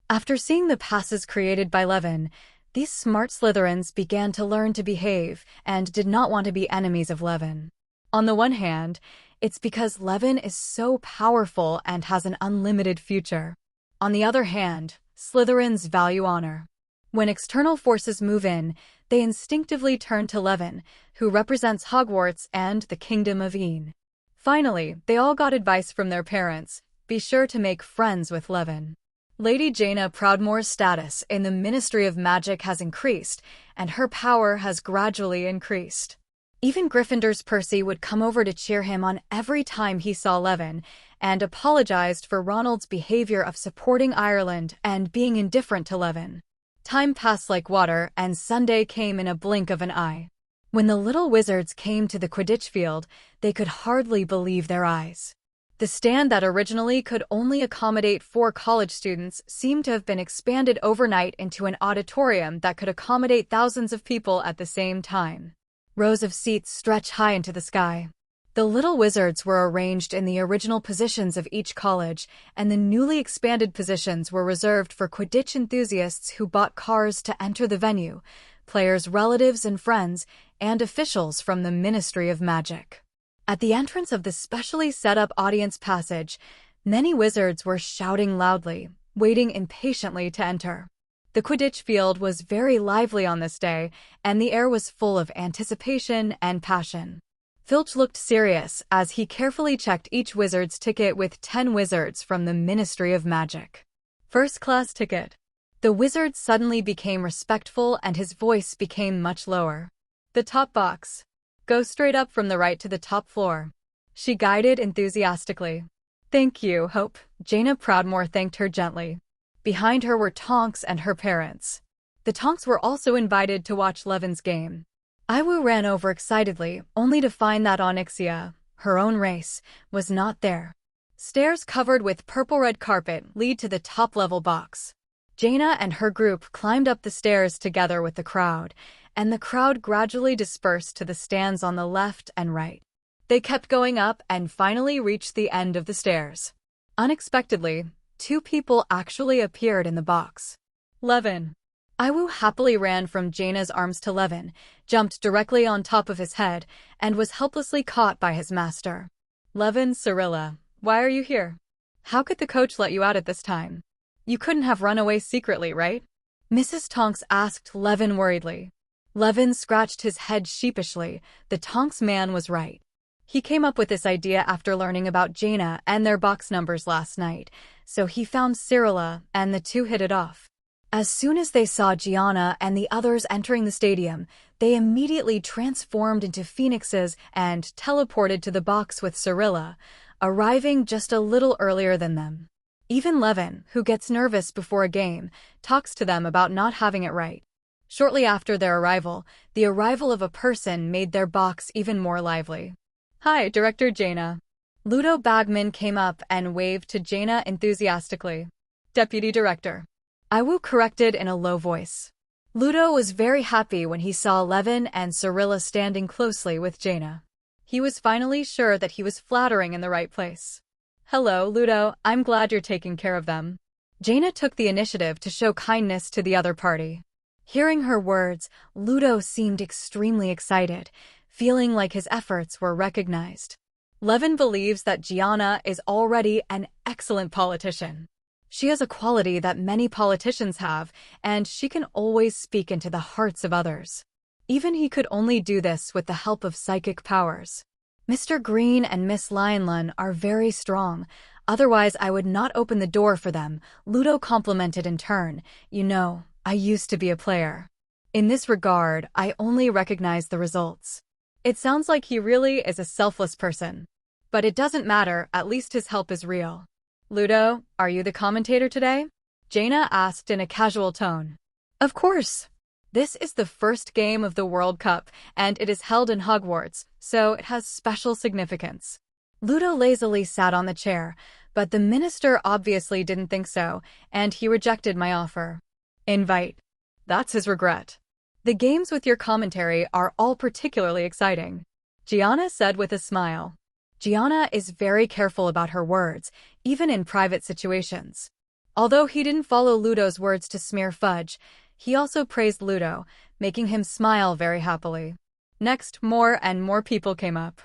After seeing the passes created by Levin, these smart Slytherins began to learn to behave and did not want to be enemies of Levin. On the one hand, it's because Levin is so powerful and has an unlimited future. On the other hand, Slytherins value honor. When external forces move in, they instinctively turn to Levin, who represents Hogwarts and the Kingdom of Hogwarts. Finally, they all got advice from their parents: be sure to make friends with Levin. Lady Jaina Proudmoore's status in the Ministry of Magic has increased, and her power has gradually increased. Even Gryffindor's Percy would come over to cheer him on every time he saw Levin, and apologized for Ronald's behavior of supporting Ireland and being indifferent to Levin. Time passed like water, and Sunday came in a blink of an eye. When the little wizards came to the Quidditch field, they could hardly believe their eyes. The stand that originally could only accommodate 4 college students seemed to have been expanded overnight into an auditorium that could accommodate thousands of people at the same time. Rows of seats stretch high into the sky. The little wizards were arranged in the original positions of each college, and the newly expanded positions were reserved for Quidditch enthusiasts who bought cars to enter the venue, players' relatives and friends, and officials from the Ministry of Magic. At the entrance of the specially set-up audience passage, many wizards were shouting loudly, waiting impatiently to enter. The Quidditch field was very lively on this day, and the air was full of anticipation and passion. Filch looked serious as he carefully checked each wizard's ticket with 10 wizards from the Ministry of Magic. First-class ticket. The wizard suddenly became respectful and his voice became much lower. The top box. Go straight up from the right to the top floor. She guided enthusiastically. Thank you, Hope. Jaina Proudmoore thanked her gently. Behind her were Tonks and her parents. The Tonks were also invited to watch Levin's game. Iwu ran over excitedly, only to find that Onyxia, her own race, was not there. Stairs covered with purple-red carpet lead to the top-level box. Jaina and her group climbed up the stairs together with the crowd, and the crowd gradually dispersed to the stands on the left and right. They kept going up and finally reached the end of the stairs. Unexpectedly, 2 people actually appeared in the box. Levin. Iwu happily ran from Jaina's arms to Levin, jumped directly on top of his head, and was helplessly caught by his master. Levin, Cyrilla, why are you here? How could the coach let you out at this time? You couldn't have run away secretly, right? Mrs. Tonks asked Levin worriedly. Levin scratched his head sheepishly. The Tonks man was right. He came up with this idea after learning about Jaina and their box numbers last night, so he found Cyrilla and the two hit it off. As soon as they saw Gianna and the others entering the stadium, they immediately transformed into phoenixes and teleported to the box with Cyrilla, arriving just a little earlier than them. Even Levin, who gets nervous before a game, talks to them about not having it right. Shortly after their arrival, the arrival of a person made their box even more lively. Hi, Director Jaina. Ludo Bagman came up and waved to Jaina enthusiastically. Deputy Director. Iwu corrected in a low voice. Ludo was very happy when he saw Levin and Cyrilla standing closely with Jaina. He was finally sure that he was flattering in the right place. Hello, Ludo, I'm glad you're taking care of them. Jaina took the initiative to show kindness to the other party. Hearing her words, Ludo seemed extremely excited, feeling like his efforts were recognized. Levin believes that Gianna is already an excellent politician. She has a quality that many politicians have, and she can always speak into the hearts of others. Even he could only do this with the help of psychic powers. Mr. Green and Miss Lionlun are very strong, otherwise I would not open the door for them, Ludo complimented in turn. You know, I used to be a player. In this regard, I only recognize the results. It sounds like he really is a selfless person. But it doesn't matter, at least his help is real. Ludo, are you the commentator today? Jaina asked in a casual tone. Of course. This is the first game of the World Cup, and it is held in Hogwarts, so it has special significance. Ludo lazily sat on the chair, but the minister obviously didn't think so, and he rejected my offer. Invite. That's his regret. The games with your commentary are all particularly exciting, Gianna said with a smile. Gianna is very careful about her words, even in private situations. Although he didn't follow Ludo's words to smear fudge, he also praised Ludo, making him smile very happily. Next, more and more people came up.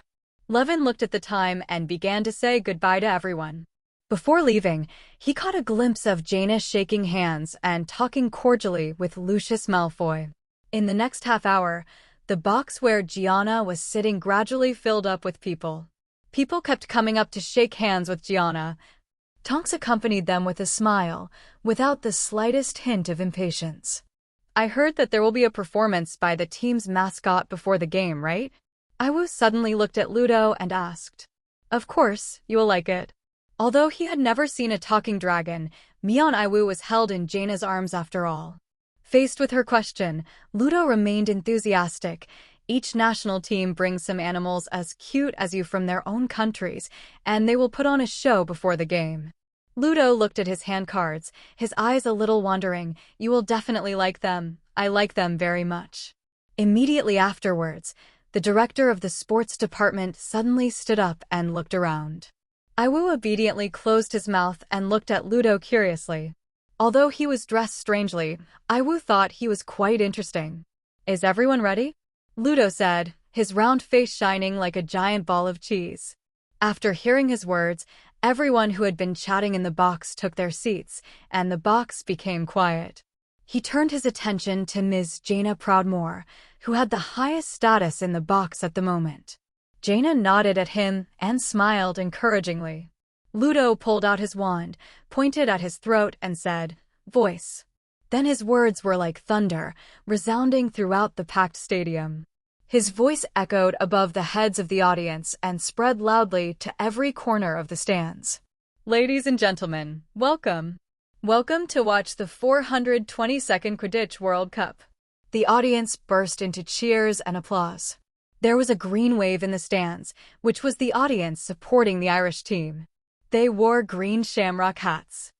Levin looked at the time and began to say goodbye to everyone. Before leaving, he caught a glimpse of Jaina shaking hands and talking cordially with Lucius Malfoy. In the next half hour, the box where Gianna was sitting gradually filled up with people. People kept coming up to shake hands with Gianna. Tonks accompanied them with a smile, without the slightest hint of impatience. I heard that there will be a performance by the team's mascot before the game, right? Iwu suddenly looked at Ludo and asked. Of course, you will like it. Although he had never seen a talking dragon, Mion Iwu was held in Jaina's arms after all. Faced with her question, Ludo remained enthusiastic. Each national team brings some animals as cute as you from their own countries, and they will put on a show before the game. Ludo looked at his hand cards, his eyes a little wandering. You will definitely like them. I like them very much. Immediately afterwards, the director of the sports department suddenly stood up and looked around. Iwu obediently closed his mouth and looked at Ludo curiously. Although he was dressed strangely, Iwu thought he was quite interesting. Is everyone ready? Ludo said, his round face shining like a giant ball of cheese. After hearing his words, everyone who had been chatting in the box took their seats, and the box became quiet. He turned his attention to Ms. Jaina Proudmoore, who had the highest status in the box at the moment. Jaina nodded at him and smiled encouragingly. Ludo pulled out his wand, pointed at his throat, and said, "Voice." Then his words were like thunder, resounding throughout the packed stadium. His voice echoed above the heads of the audience and spread loudly to every corner of the stands. "Ladies and gentlemen, welcome. Welcome to watch the 422nd Quidditch World Cup." The audience burst into cheers and applause. There was a green wave in the stands, which was the audience supporting the Irish team. They wore green shamrock hats.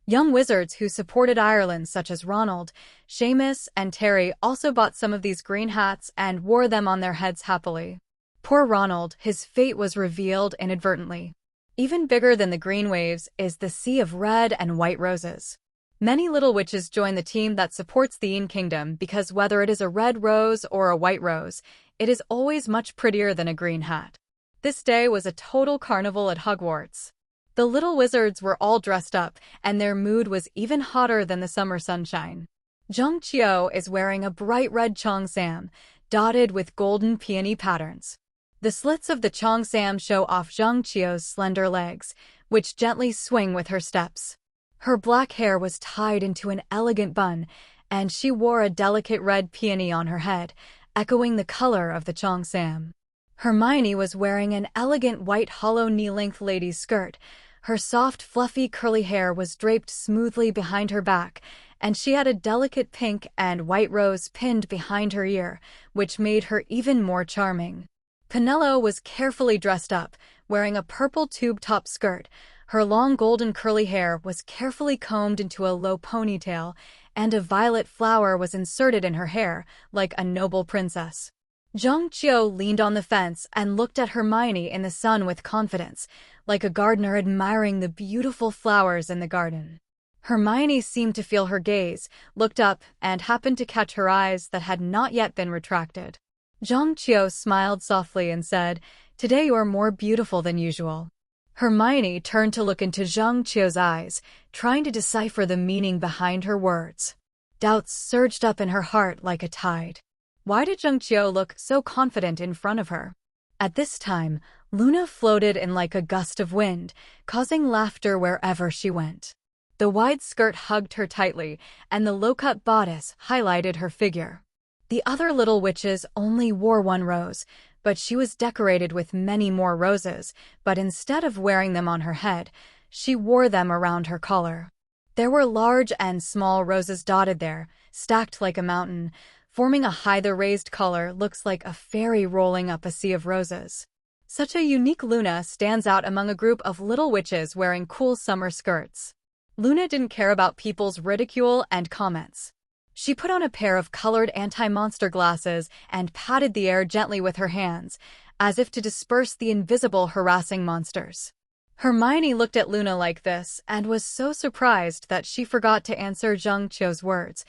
Young wizards who supported Ireland, such as Ronald, Seamus, and Terry, also bought some of these green hats and wore them on their heads happily. Poor Ronald, his fate was revealed inadvertently. Even bigger than the green waves is the sea of red and white roses. Many little witches join the team that supports the Ian Kingdom because whether it is a red rose or a white rose, it is always much prettier than a green hat. This day was a total carnival at Hogwarts. The little wizards were all dressed up, and their mood was even hotter than the summer sunshine. Zheng Qiu is wearing a bright red cheongsam, dotted with golden peony patterns. The slits of the cheongsam show off Zheng Qiu's slender legs, which gently swing with her steps. Her black hair was tied into an elegant bun, and she wore a delicate red peony on her head, echoing the color of the cheongsam. Hermione was wearing an elegant white hollow knee-length lady's skirt. Her soft, fluffy, curly hair was draped smoothly behind her back, and she had a delicate pink and white rose pinned behind her ear, which made her even more charming. Penelope was carefully dressed up, wearing a purple tube-top skirt. Her long golden curly hair was carefully combed into a low ponytail, and a violet flower was inserted in her hair, like a noble princess. Zheng Qiu leaned on the fence and looked at Hermione in the sun with confidence, like a gardener admiring the beautiful flowers in the garden. Hermione seemed to feel her gaze, looked up, and happened to catch her eyes that had not yet been retracted. Zheng Qiu smiled softly and said, "Today you are more beautiful than usual." Hermione turned to look into Zheng Qiu's eyes, trying to decipher the meaning behind her words. Doubts surged up in her heart like a tide. Why did Zheng Qiu look so confident in front of her? At this time, Luna floated in like a gust of wind, causing laughter wherever she went. The wide skirt hugged her tightly, and the low-cut bodice highlighted her figure. The other little witches only wore one rose, but she was decorated with many more roses, but instead of wearing them on her head, she wore them around her collar. There were large and small roses dotted there, stacked like a mountain, forming a high. The raised collar looks like a fairy rolling up a sea of roses. Such a unique Luna stands out among a group of little witches wearing cool summer skirts. Luna didn't care about people's ridicule and comments. She put on a pair of colored anti-monster glasses and patted the air gently with her hands, as if to disperse the invisible harassing monsters. Hermione looked at Luna like this and was so surprised that she forgot to answer Zheng Qiu's words.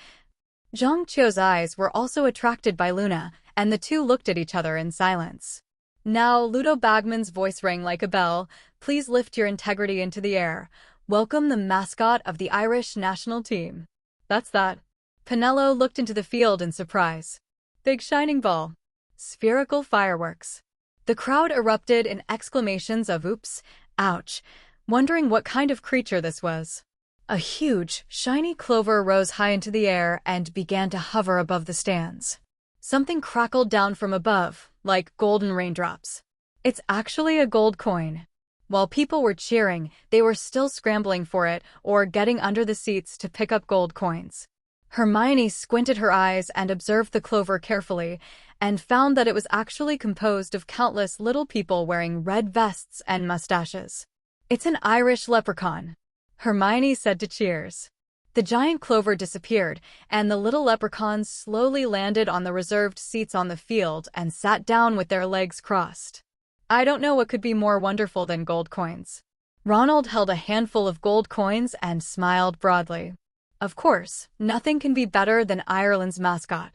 Zheng Qiu's eyes were also attracted by Luna, and the two looked at each other in silence. Now, Ludo Bagman's voice rang like a bell. "Please lift your integrity into the air. Welcome the mascot of the Irish national team." "That's that." Penelope looked into the field in surprise. Big shining ball. Spherical fireworks. The crowd erupted in exclamations of "oops," "ouch," wondering what kind of creature this was. A huge, shiny clover rose high into the air and began to hover above the stands. Something crackled down from above, like golden raindrops. It's actually a gold coin. While people were cheering, they were still scrambling for it or getting under the seats to pick up gold coins. Hermione squinted her eyes and observed the clover carefully, and found that it was actually composed of countless little people wearing red vests and mustaches. "It's an Irish leprechaun," Hermione said to Cheers. The giant clover disappeared, and the little leprechauns slowly landed on the reserved seats on the field and sat down with their legs crossed. I don't know what could be more wonderful than gold coins. Ronald held a handful of gold coins and smiled broadly. Of course, nothing can be better than Ireland's mascot.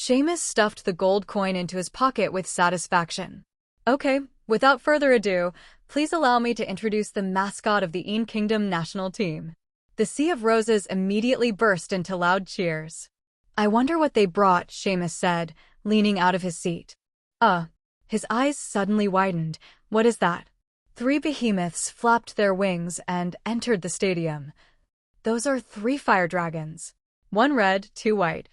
Seamus stuffed the gold coin into his pocket with satisfaction. Okay, without further ado, please allow me to introduce the mascot of the Een Kingdom national team. The Sea of Roses immediately burst into loud cheers. I wonder what they brought, Seamus said, leaning out of his seat. His eyes suddenly widened. What is that? 3 behemoths flapped their wings and entered the stadium. Those are 3 fire dragons. 1 red, 2 white.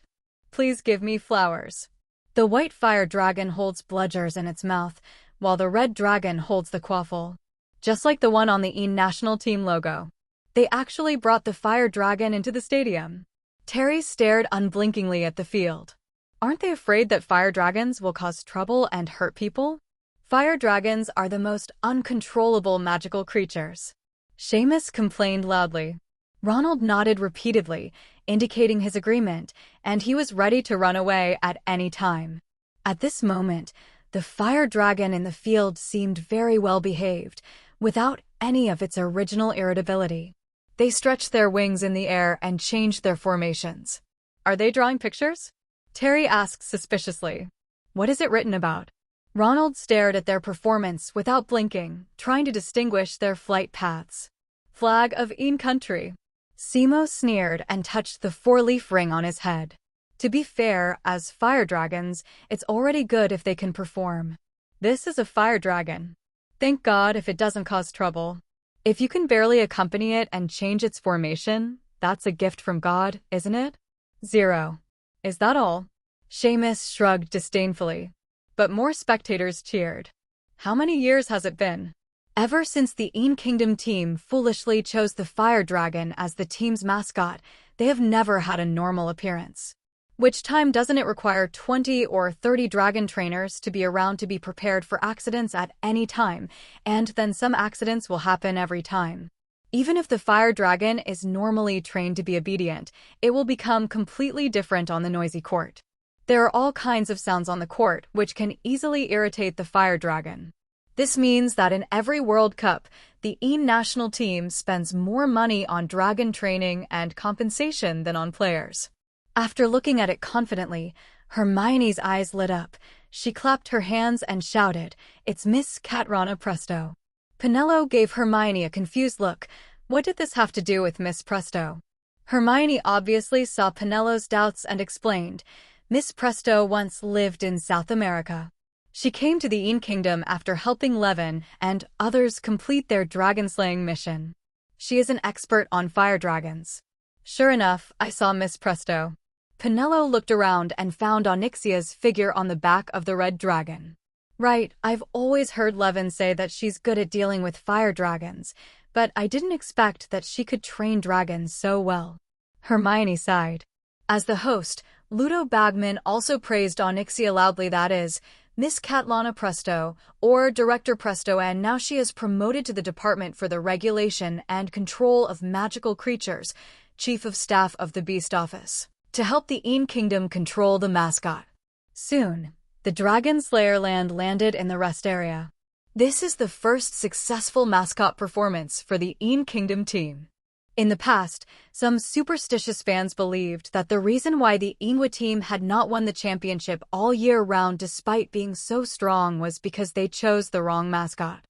Please give me flowers. The white fire dragon holds bludgers in its mouth, while the red dragon holds the quaffle. Just like the one on the Een national team logo. They actually brought the fire dragon into the stadium. Terry stared unblinkingly at the field. Aren't they afraid that fire dragons will cause trouble and hurt people? Fire dragons are the most uncontrollable magical creatures. Seamus complained loudly. Ronald nodded repeatedly, indicating his agreement, and he was ready to run away at any time. At this moment, the fire dragon in the field seemed very well behaved, without any of its original irritability. They stretched their wings in the air and changed their formations. Are they drawing pictures? Terry asked suspiciously. What is it written about? Ronald stared at their performance without blinking, trying to distinguish their flight paths. Flag of Een country. Simo sneered and touched the 4-leaf ring on his head. To be fair, as fire dragons, it's already good if they can perform. This is a fire dragon. Thank God if it doesn't cause trouble. If you can barely accompany it and change its formation, that's a gift from God, isn't it? 0. Is that all? Seamus shrugged disdainfully. But more spectators cheered. How many years has it been? Ever since the Een Kingdom team foolishly chose the fire dragon as the team's mascot, they have never had a normal appearance. Which time doesn't it require 20 or 30 dragon trainers to be around to be prepared for accidents at any time, and then some accidents will happen every time. Even if the fire dragon is normally trained to be obedient, it will become completely different on the noisy court. There are all kinds of sounds on the court which can easily irritate the fire dragon. This means that in every World Cup, the Een national team spends more money on dragon training and compensation than on players. After looking at it confidently, Hermione's eyes lit up. She clapped her hands and shouted, "It's Miss Catrona Presto." Penelo gave Hermione a confused look. What did this have to do with Miss Presto? Hermione obviously saw Penelo's doubts and explained, Miss Presto once lived in South America. She came to the Een Kingdom after helping Levin and others complete their dragon-slaying mission. She is an expert on fire dragons. Sure enough, I saw Miss Presto. Penelo looked around and found Onyxia's figure on the back of the red dragon. Right, I've always heard Levin say that she's good at dealing with fire dragons, but I didn't expect that she could train dragons so well. Hermione sighed. As the host, Ludo Bagman also praised Onyxia loudly, that is, Miss Catlana Presto, or Director Presto, and now she is promoted to the Department for the Regulation and Control of Magical Creatures, Chief of Staff of the Beast Office, to help the Een Kingdom control the mascot. Soon, the Dragon Slayer landed in the rest area. This is the first successful mascot performance for the Een Kingdom team. In the past, some superstitious fans believed that the reason why the Eenwa team had not won the championship all year round despite being so strong was because they chose the wrong mascot.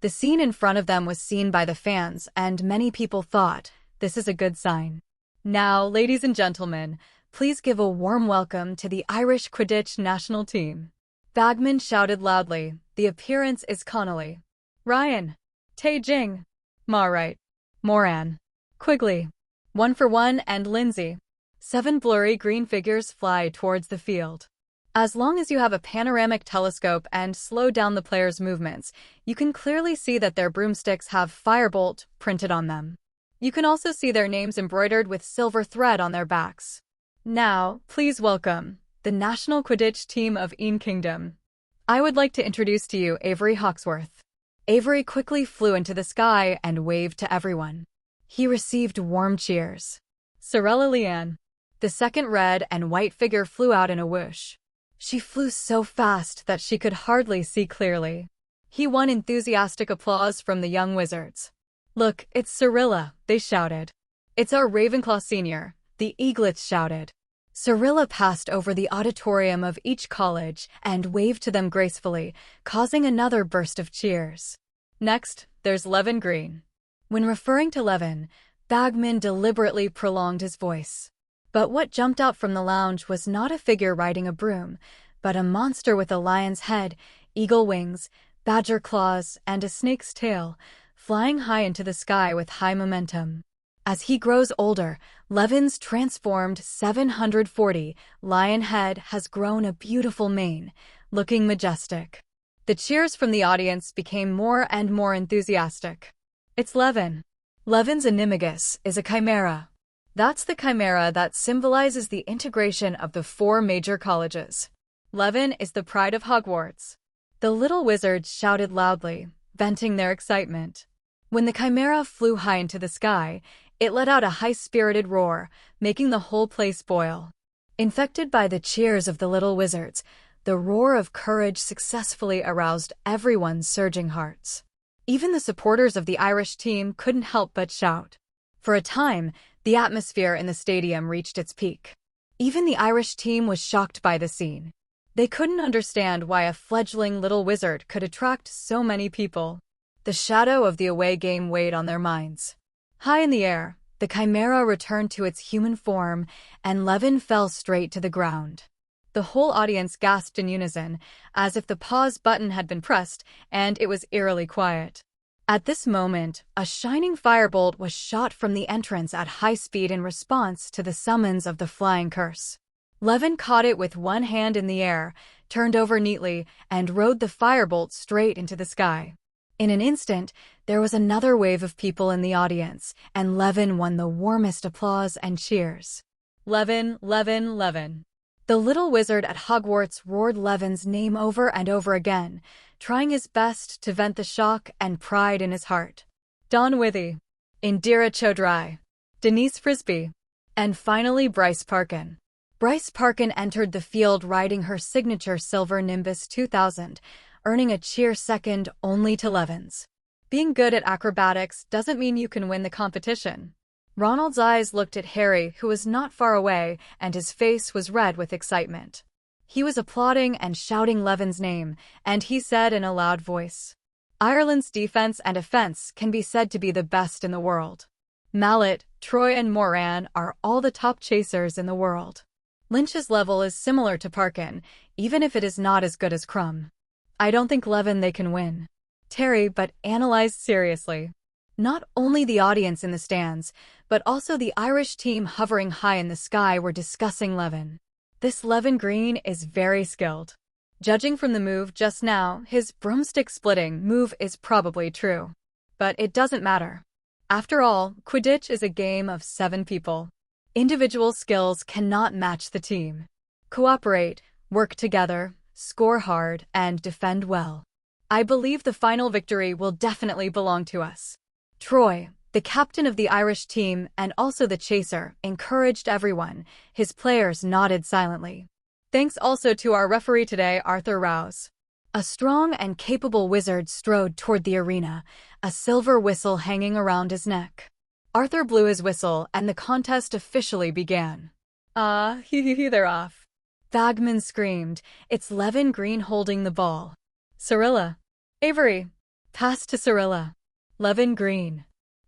The scene in front of them was seen by the fans, and many people thought, this is a good sign. Now, ladies and gentlemen, please give a warm welcome to the Irish Quidditch national team. Bagman shouted loudly, the appearance is Connolly, Ryan, Tae Jing, Mawright, Moran, Quigley, 1-for-1 and Lindsay. 7 blurry green figures fly towards the field. As long as you have a panoramic telescope and slow down the players' movements, you can clearly see that their broomsticks have Firebolt printed on them. You can also see their names embroidered with silver thread on their backs. Now, please welcome the National Quidditch team of Een Kingdom. I would like to introduce to you Avery Hawksworth. Avery quickly flew into the sky and waved to everyone. He received warm cheers. Sorella Leanne. The second red and white figure flew out in a whoosh. She flew so fast that she could hardly see clearly. He won enthusiastic applause from the young wizards. Look, it's Cyrilla, they shouted. It's our Ravenclaw senior, the eaglets shouted. Cyrilla passed over the auditorium of each college and waved to them gracefully, causing another burst of cheers. Next, there's Levin Green. When referring to Levin, Bagman deliberately prolonged his voice. But what jumped out from the lounge was not a figure riding a broom, but a monster with a lion's head, eagle wings, badger claws, and a snake's tail, flying high into the sky with high momentum. As he grows older, Levin's transformed 740 lion head has grown a beautiful mane, looking majestic. The cheers from the audience became more and more enthusiastic. It's Levin. Levin's Animagus is a chimera. That's the chimera that symbolizes the integration of the 4 major colleges. Levin is the pride of Hogwarts. The little wizards shouted loudly, venting their excitement. When the chimera flew high into the sky, it let out a high-spirited roar, making the whole place boil. Infected by the cheers of the little wizards, the roar of courage successfully aroused everyone's surging hearts. Even the supporters of the Irish team couldn't help but shout. For a time, the atmosphere in the stadium reached its peak. Even the Irish team was shocked by the scene. They couldn't understand why a fledgling little wizard could attract so many people. The shadow of the away game weighed on their minds. High in the air, the chimera returned to its human form, and Levin fell straight to the ground. The whole audience gasped in unison, as if the pause button had been pressed, and it was eerily quiet. At this moment, a shining firebolt was shot from the entrance at high speed in response to the summons of the flying curse. Levin caught it with one hand in the air, turned over neatly, and rode the firebolt straight into the sky. In an instant, there was another wave of people in the audience, and Levin won the warmest applause and cheers. Levin, Levin, Levin. The little wizard at Hogwarts roared Levin's name over and over again, trying his best to vent the shock and pride in his heart. Don Withy, Indira Chaudhry, Denise Frisbee, and finally Bryce Parkin. Bryce Parkin entered the field riding her signature silver Nimbus 2000, earning a cheer second only to Levin's. Being good at acrobatics doesn't mean you can win the competition. Ronald's eyes looked at Harry, who was not far away, and his face was red with excitement. He was applauding and shouting Levin's name, and he said in a loud voice, "Ireland's defense and offense can be said to be the best in the world. Mallet, Troy, and Moran are all the top chasers in the world. Lynch's level is similar to Parkin, even if it is not as good as Crumb. I don't think Levin they can win." Terry, but analyzed seriously. Not only the audience in the stands, but also the Irish team hovering high in the sky were discussing Levin. This Levin Green is very skilled. Judging from the move just now, his broomstick-splitting move is probably true. But it doesn't matter. After all, Quidditch is a game of 7 people. Individual skills cannot match the team. Cooperate, work together, score hard, and defend well. I believe the final victory will definitely belong to us. Troy, the captain of the Irish team and also the chaser, encouraged everyone. His players nodded silently. Thanks also to our referee today, Arthur Rouse. A strong and capable wizard strode toward the arena, a silver whistle hanging around his neck. Arthur blew his whistle and the contest officially began. They're off. Bagman screamed. It's Levin Green holding the ball. Cyrilla. Avery. Pass to Cyrilla. Levin Green.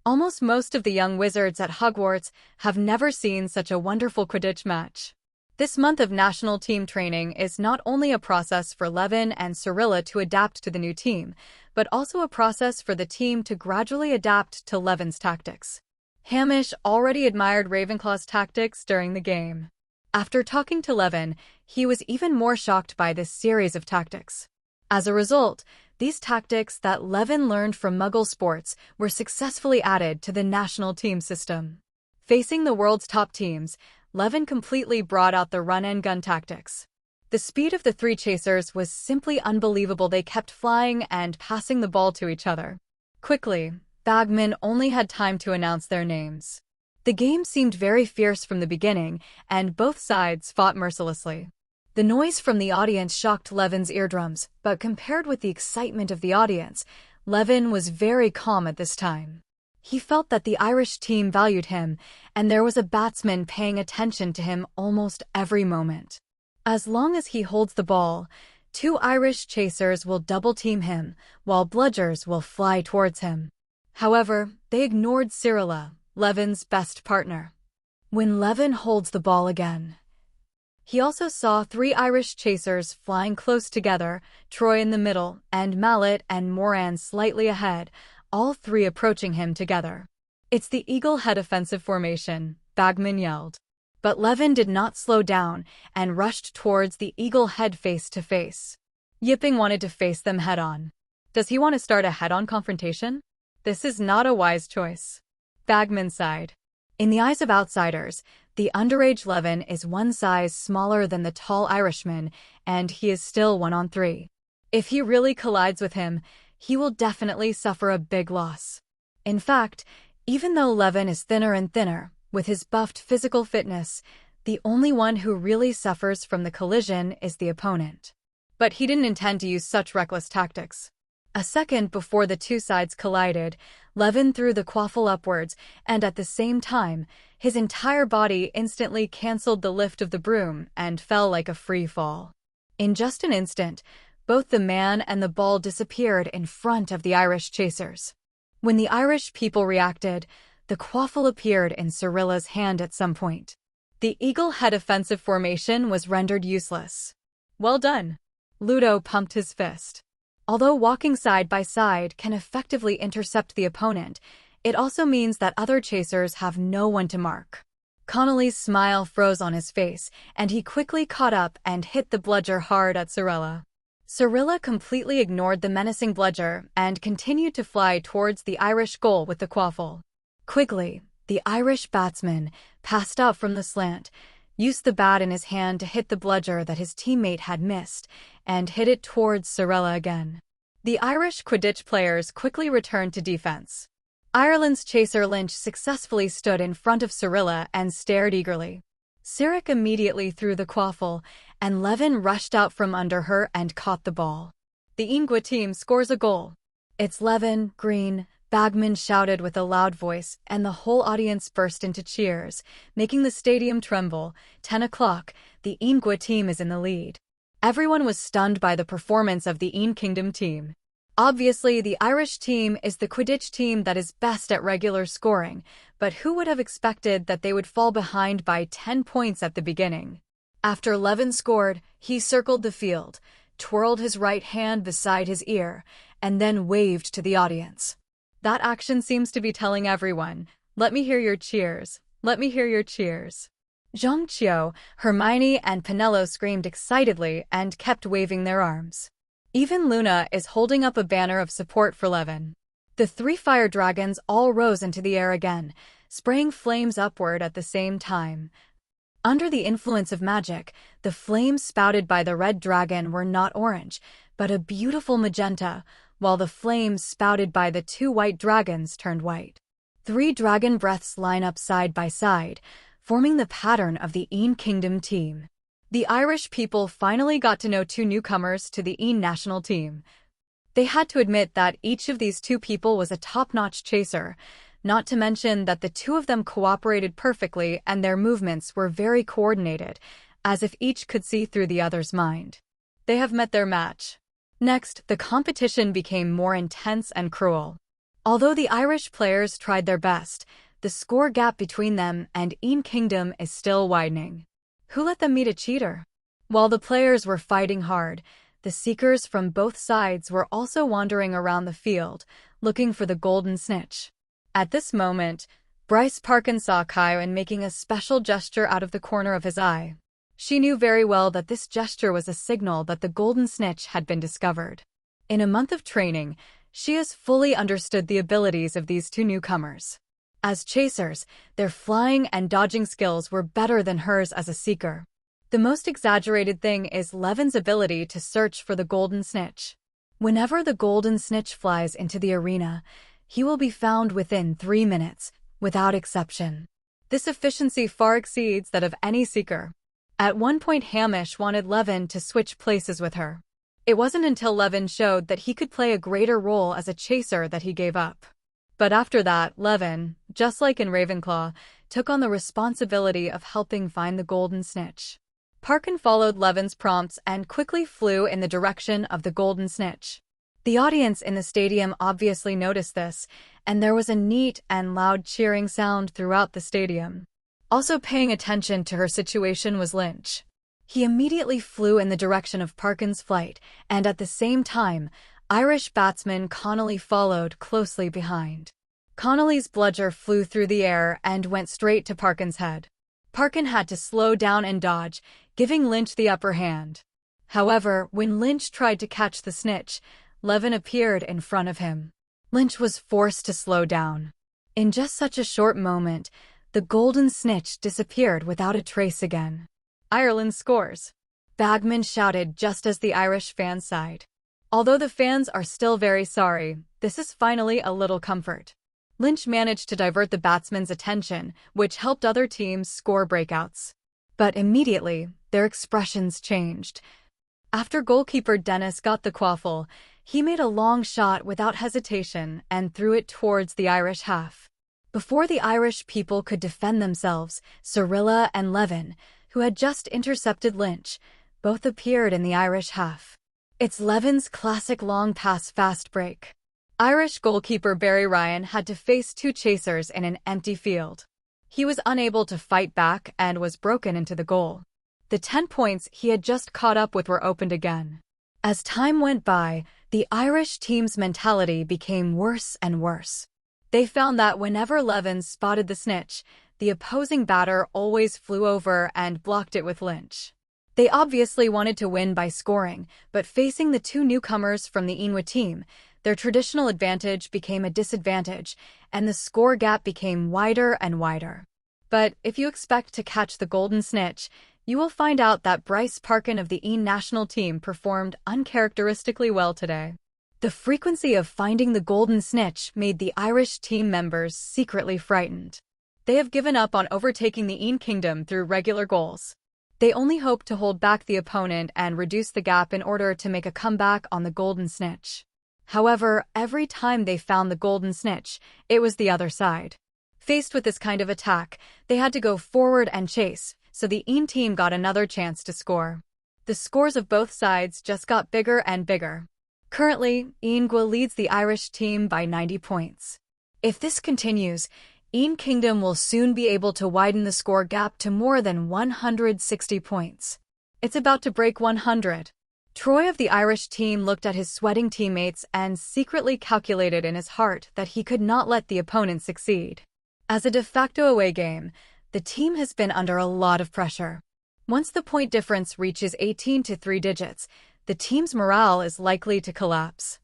Almost most of the young wizards at Hogwarts have never seen such a wonderful Quidditch match. This month of national team training is not only a process for Levin and Cyrilla to adapt to the new team, but also a process for the team to gradually adapt to Levin's tactics. Hamish already admired Ravenclaw's tactics during the game. After talking to Levin, he was even more shocked by this series of tactics. As a result, these tactics that Levin learned from Muggle sports were successfully added to the national team system. Facing the world's top teams, Levin completely brought out the run-and-gun tactics. The speed of the 3 chasers was simply unbelievable. They kept flying and passing the ball to each other. Quickly, Bagman only had time to announce their names. The game seemed very fierce from the beginning, and both sides fought mercilessly. The noise from the audience shocked Levin's eardrums, but compared with the excitement of the audience, Levin was very calm at this time. He felt that the Irish team valued him, and there was a batsman paying attention to him almost every moment. As long as he holds the ball, 2 Irish chasers will double-team him, while bludgers will fly towards him. However, they ignored Cyrilla, Levin's best partner. When Levin holds the ball again, he also saw 3 Irish chasers flying close together, Troy in the middle, and Mallet and Moran slightly ahead, all 3 approaching him together. "It's the eagle head offensive formation," Bagman yelled. But Levin did not slow down and rushed towards the eagle head face to face. Yipping wanted to face them head-on. Does he want to start a head-on confrontation? This is not a wise choice. Bagman sighed. In the eyes of outsiders, the underage Levin is 1 size smaller than the tall Irishman, and he is still 1-on-3. If he really collides with him, he will definitely suffer a big loss. In fact, even though Levin is thinner and thinner, with his buffed physical fitness, the only one who really suffers from the collision is the opponent. But he didn't intend to use such reckless tactics. A second before the 2 sides collided, Levin threw the quaffle upwards, and at the same time, his entire body instantly cancelled the lift of the broom and fell like a free fall. In just an instant, both the man and the ball disappeared in front of the Irish chasers. When the Irish people reacted, the quaffle appeared in Cyrilla's hand at some point. The eagle head offensive formation was rendered useless. Well done. Ludo pumped his fist. Although walking side by side can effectively intercept the opponent, it also means that other chasers have no one to mark. Connolly's smile froze on his face, and he quickly caught up and hit the bludger hard at Cyrilla. Cyrilla completely ignored the menacing bludger and continued to fly towards the Irish goal with the quaffle. Quickly, the Irish batsman passed out from the slant, used the bat in his hand to hit the bludger that his teammate had missed, and hit it towards Cyrilla again. The Irish Quidditch players quickly returned to defense. Ireland's chaser Lynch successfully stood in front of Cyrilla and stared eagerly. Cyric immediately threw the quaffle, and Levin rushed out from under her and caught the ball. The Ingua team scores a goal. "It's Levin, Green," Bagman shouted with a loud voice, and the whole audience burst into cheers, making the stadium tremble. 10 o'clock, the Ingua team is in the lead. Everyone was stunned by the performance of the Een Kingdom team. Obviously, the Irish team is the Quidditch team that is best at regular scoring, but who would have expected that they would fall behind by 10 points at the beginning? After Levin scored, he circled the field, twirled his right hand beside his ear, and then waved to the audience. That action seems to be telling everyone, "Let me hear your cheers. Let me hear your cheers." Zhang Qiu, Hermione, and Penelo screamed excitedly and kept waving their arms. Even Luna is holding up a banner of support for Levin. The 3 fire dragons all rose into the air again, spraying flames upward at the same time. Under the influence of magic, the flames spouted by the red dragon were not orange, but a beautiful magenta, while the flames spouted by the 2 white dragons turned white. 3 dragon breaths line up side by side, forming the pattern of the Een Kingdom team. The Irish people finally got to know 2 newcomers to the Een national team. They had to admit that each of these 2 people was a top-notch chaser, not to mention that the 2 of them cooperated perfectly and their movements were very coordinated, as if each could see through the other's mind. They have met their match. Next, the competition became more intense and cruel. Although the Irish players tried their best, the score gap between them and Een Kingdom is still widening. Who let them meet a cheater? While the players were fighting hard, the seekers from both sides were also wandering around the field, looking for the golden snitch. At this moment, Bryce Parkin saw Kyoan making a special gesture out of the corner of his eye. She knew very well that this gesture was a signal that the golden snitch had been discovered. In a month of training, she has fully understood the abilities of these 2 newcomers. As chasers, their flying and dodging skills were better than hers as a seeker. The most exaggerated thing is Levin's ability to search for the golden snitch. Whenever the golden snitch flies into the arena, he will be found within 3 minutes, without exception. This efficiency far exceeds that of any seeker. At one point, Hamish wanted Levin to switch places with her. It wasn't until Levin showed that he could play a greater role as a chaser that he gave up. But after that, Levin, just like in Ravenclaw, took on the responsibility of helping find the golden snitch. Parkin followed Levin's prompts and quickly flew in the direction of the golden snitch. The audience in the stadium obviously noticed this, and there was a neat and loud cheering sound throughout the stadium. Also paying attention to her situation was Lynch. He immediately flew in the direction of Parkin's flight, and at the same time, Irish batsman Connolly followed closely behind. Connolly's bludger flew through the air and went straight to Parkin's head. Parkin had to slow down and dodge, giving Lynch the upper hand. However, when Lynch tried to catch the snitch, Levin appeared in front of him. Lynch was forced to slow down. In just such a short moment, the golden snitch disappeared without a trace again. Ireland scores. Bagman shouted just as the Irish fans sighed. Although the fans are still very sorry, this is finally a little comfort. Lynch managed to divert the batsmen's attention, which helped other teams score breakouts. But immediately, their expressions changed. After goalkeeper Dennis got the quaffle, he made a long shot without hesitation and threw it towards the Irish half. Before the Irish people could defend themselves, Cyrilla and Levin, who had just intercepted Lynch, both appeared in the Irish half. It's Levin's classic long pass fast break. Irish goalkeeper Barry Ryan had to face two chasers in an empty field. He was unable to fight back and was broken into the goal. The 10 points he had just caught up with were opened again. As time went by, the Irish team's mentality became worse and worse. They found that whenever Levin spotted the snitch, the opposing batter always flew over and blocked it with Lynch. They obviously wanted to win by scoring, but facing the two newcomers from the Inwa team, their traditional advantage became a disadvantage, and the score gap became wider and wider. But if you expect to catch the golden snitch, you will find out that Bryce Parkin of the Ian national team performed uncharacteristically well today. The frequency of finding the golden snitch made the Irish team members secretly frightened. They have given up on overtaking the Ian kingdom through regular goals. They only hope to hold back the opponent and reduce the gap in order to make a comeback on the golden snitch. However, every time they found the golden snitch, it was the other side. Faced with this kind of attack, they had to go forward and chase, so the Ian team got another chance to score. The scores of both sides just got bigger and bigger. Currently, Ingwa leads the Irish team by 90 points. If this continues, Ian Kingdom will soon be able to widen the score gap to more than 160 points. It's about to break 100. Troy of the Irish team looked at his sweating teammates and secretly calculated in his heart that he could not let the opponent succeed. As a de facto away game, the team has been under a lot of pressure. Once the point difference reaches 18 to 3 digits, the team's morale is likely to collapse.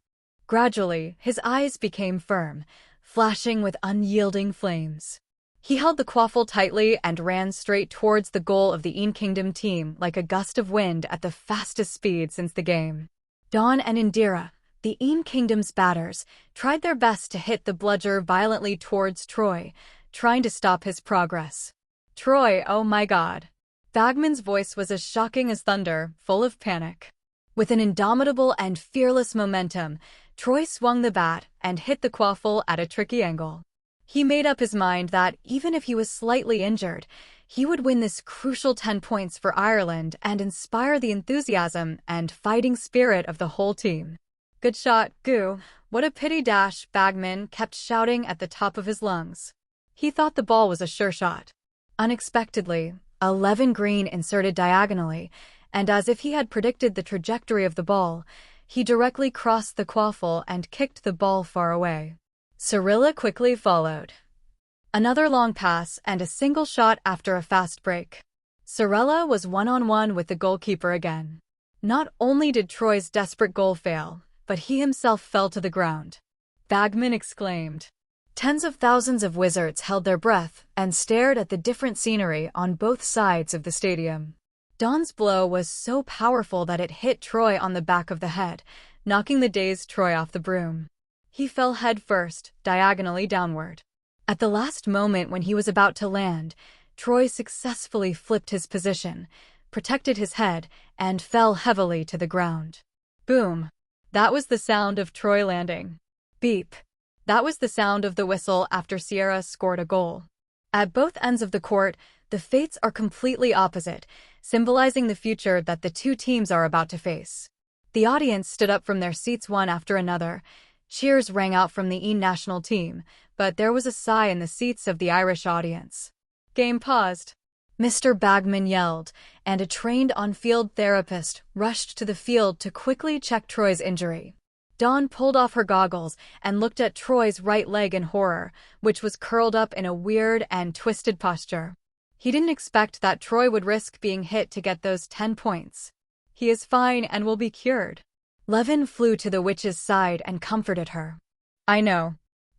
Gradually, his eyes became firm, flashing with unyielding flames. He held the quaffle tightly and ran straight towards the goal of the Ian Kingdom team like a gust of wind at the fastest speed since the game. Dawn and Indira, the Ian Kingdom's batters, tried their best to hit the bludger violently towards Troy, trying to stop his progress. Troy, oh my god. Bagman's voice was as shocking as thunder, full of panic. With an indomitable and fearless momentum, Troy swung the bat and hit the quaffle at a tricky angle. He made up his mind that even if he was slightly injured, he would win this crucial 10 points for Ireland and inspire the enthusiasm and fighting spirit of the whole team. Good shot, Goo. What a pity dash, Bagman kept shouting at the top of his lungs. He thought the ball was a sure shot. Unexpectedly, a Levin green inserted diagonally, and as if he had predicted the trajectory of the ball, he directly crossed the quaffle and kicked the ball far away. Cyrilla quickly followed. Another long pass and a single shot after a fast break. Cyrilla was one-on-one with the goalkeeper again. Not only did Troy's desperate goal fail, but he himself fell to the ground. Bagman exclaimed. Tens of thousands of wizards held their breath and stared at the different scenery on both sides of the stadium. Dawn's blow was so powerful that it hit Troy on the back of the head, knocking the dazed Troy off the broom. He fell head first, diagonally downward. At the last moment when he was about to land, Troy successfully flipped his position, protected his head, and fell heavily to the ground. Boom! That was the sound of Troy landing. Beep! That was the sound of the whistle after Sierra scored a goal. At both ends of the court, the fates are completely opposite, symbolizing the future that the two teams are about to face. The audience stood up from their seats one after another. Cheers rang out from the national team, but there was a sigh in the seats of the Irish audience. Game paused. Mr. Bagman yelled, and a trained on-field therapist rushed to the field to quickly check Troy's injury. Dawn pulled off her goggles and looked at Troy's right leg in horror, which was curled up in a weird and twisted posture. He didn't expect that Troy would risk being hit to get those 10 points. He is fine and will be cured. Levin flew to the witch's side and comforted her. I know.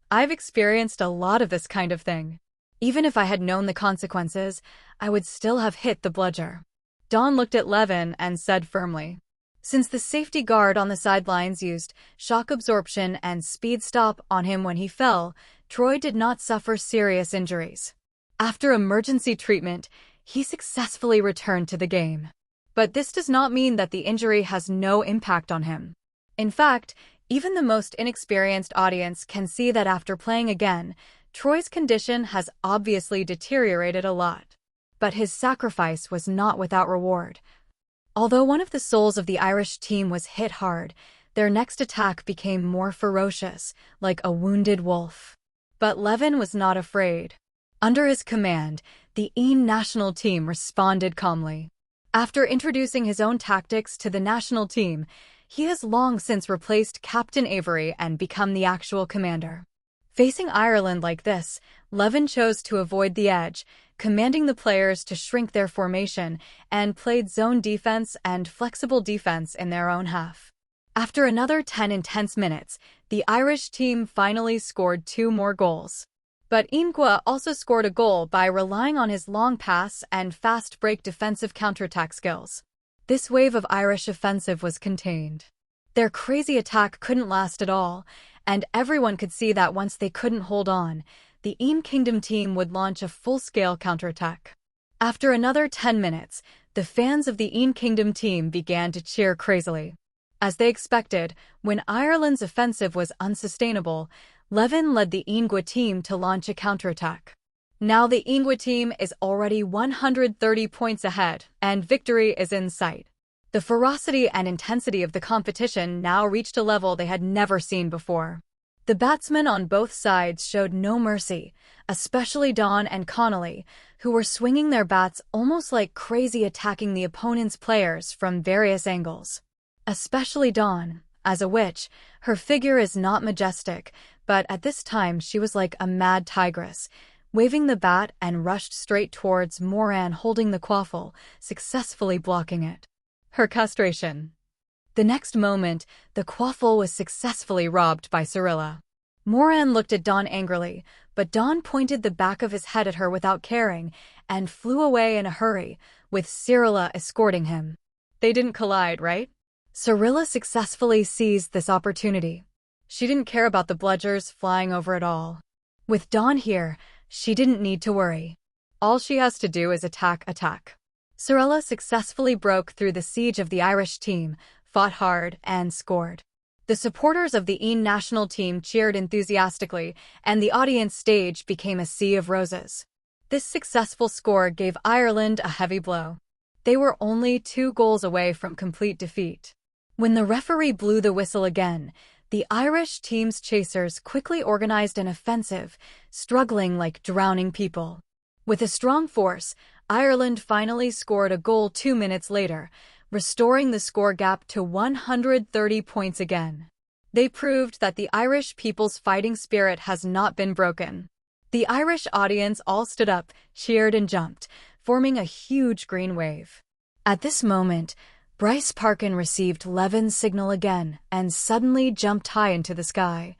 I've experienced a lot of this kind of thing. Even if I had known the consequences, I would still have hit the bludger. Dawn looked at Levin and said firmly, since the safety guard on the sidelines used shock absorption and speed stop on him when he fell, Troy did not suffer serious injuries. After emergency treatment, he successfully returned to the game. But this does not mean that the injury has no impact on him. In fact, even the most inexperienced audience can see that after playing again, Troy's condition has obviously deteriorated a lot. But his sacrifice was not without reward. Although one of the souls of the Irish team was hit hard, their next attack became more ferocious, like a wounded wolf. But Levin was not afraid. Under his command, the national team responded calmly. After introducing his own tactics to the national team, he has long since replaced Captain Avery and become the actual commander. Facing Ireland like this, Levin chose to avoid the edge, commanding the players to shrink their formation and played zone defense and flexible defense in their own half. After another 10 intense minutes, the Irish team finally scored 2 more goals. But Ingua also scored a goal by relying on his long pass and fast break defensive counterattack skills. This wave of Irish offensive was contained. Their crazy attack couldn't last at all, and everyone could see that once they couldn't hold on, the Kingdom team would launch a full-scale counterattack. After another 10 minutes, the fans of the Kingdom team began to cheer crazily. As they expected, when Ireland's offensive was unsustainable, Levin led the Ingua team to launch a counterattack. Now the Ingua team is already 130 points ahead, and victory is in sight. The ferocity and intensity of the competition now reached a level they had never seen before. The batsmen on both sides showed no mercy, especially Dawn and Connolly, who were swinging their bats almost like crazy, attacking the opponent's players from various angles. Especially Dawn. As a witch, her figure is not majestic, but at this time she was like a mad tigress, waving the bat and rushed straight towards Moran holding the quaffle, successfully blocking it. Her castration. The next moment, the quaffle was successfully robbed by Cyrilla. Moran looked at Dawn angrily, but Dawn pointed the back of his head at her without caring and flew away in a hurry, with Cyrilla escorting him. They didn't collide, right? Cyrilla successfully seized this opportunity. She didn't care about the bludgers flying over at all. With Dawn here, she didn't need to worry. All she has to do is attack. Cyrilla successfully broke through the siege of the Irish team, fought hard, and scored. The supporters of the national team cheered enthusiastically, and the audience stage became a sea of roses. This successful score gave Ireland a heavy blow. They were only 2 goals away from complete defeat. When the referee blew the whistle again, the Irish team's chasers quickly organized an offensive, struggling like drowning people. With a strong force, Ireland finally scored a goal 2 minutes later, restoring the score gap to 130 points again. They proved that the Irish people's fighting spirit has not been broken. The Irish audience all stood up, cheered and jumped, forming a huge green wave. At this moment, Bryce Parkin received Levin's signal again and suddenly jumped high into the sky.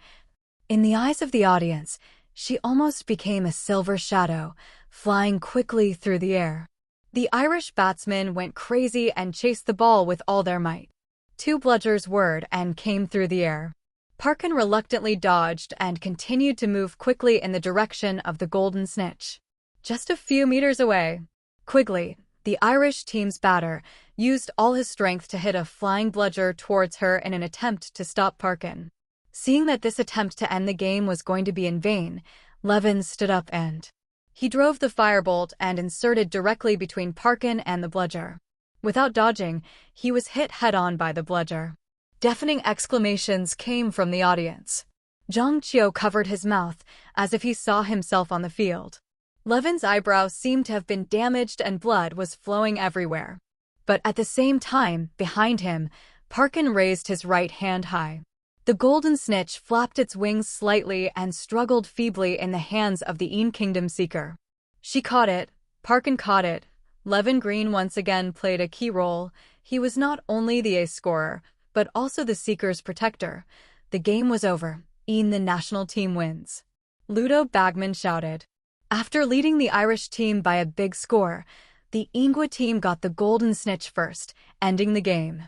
In the eyes of the audience, she almost became a silver shadow, flying quickly through the air. The Irish batsmen went crazy and chased the ball with all their might. 2 bludgers whirred and came through the air. Parkin reluctantly dodged and continued to move quickly in the direction of the golden snitch. Just a few meters away, Quigley, the Irish team's batter, used all his strength to hit a flying bludger towards her in an attempt to stop Parkin. Seeing that this attempt to end the game was going to be in vain, Levin stood up and he drove the firebolt and inserted directly between Parkin and the bludger. Without dodging, he was hit head-on by the bludger. Deafening exclamations came from the audience. Zhang Qiu covered his mouth as if he saw himself on the field. Levin's eyebrow seemed to have been damaged and blood was flowing everywhere. But at the same time, behind him, Parkin raised his right hand high. The golden snitch flapped its wings slightly and struggled feebly in the hands of the Een Kingdom Seeker. She caught it, Parkin caught it. Levin Green once again played a key role. He was not only the ace scorer, but also the Seeker's protector. The game was over. Een the national team wins. Ludo Bagman shouted. After leading the Irish team by a big score, the Ingwa team got the golden snitch first, ending the game.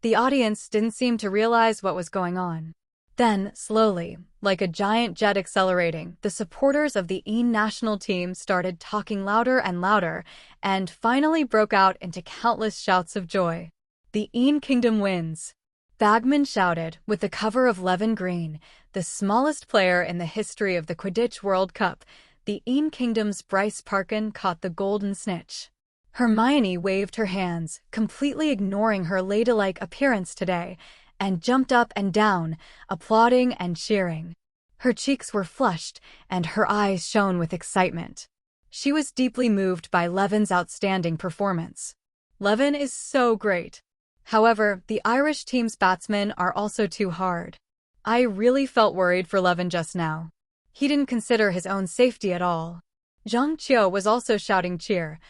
The audience didn't seem to realize what was going on. Then, slowly, like a giant jet accelerating, the supporters of the Een national team started talking louder and louder, and finally broke out into countless shouts of joy. The Een Kingdom wins! Bagman shouted, with the cover of Levin Green, the smallest player in the history of the Quidditch World Cup. The Een Kingdom's Bryce Parkin caught the golden snitch. Hermione waved her hands, completely ignoring her ladylike appearance today, and jumped up and down, applauding and cheering. Her cheeks were flushed, and her eyes shone with excitement. She was deeply moved by Levin's outstanding performance. Levin is so great. However, the Irish team's batsmen are also too hard. I really felt worried for Levin just now. He didn't consider his own safety at all. Zhang Qiu was also shouting cheer.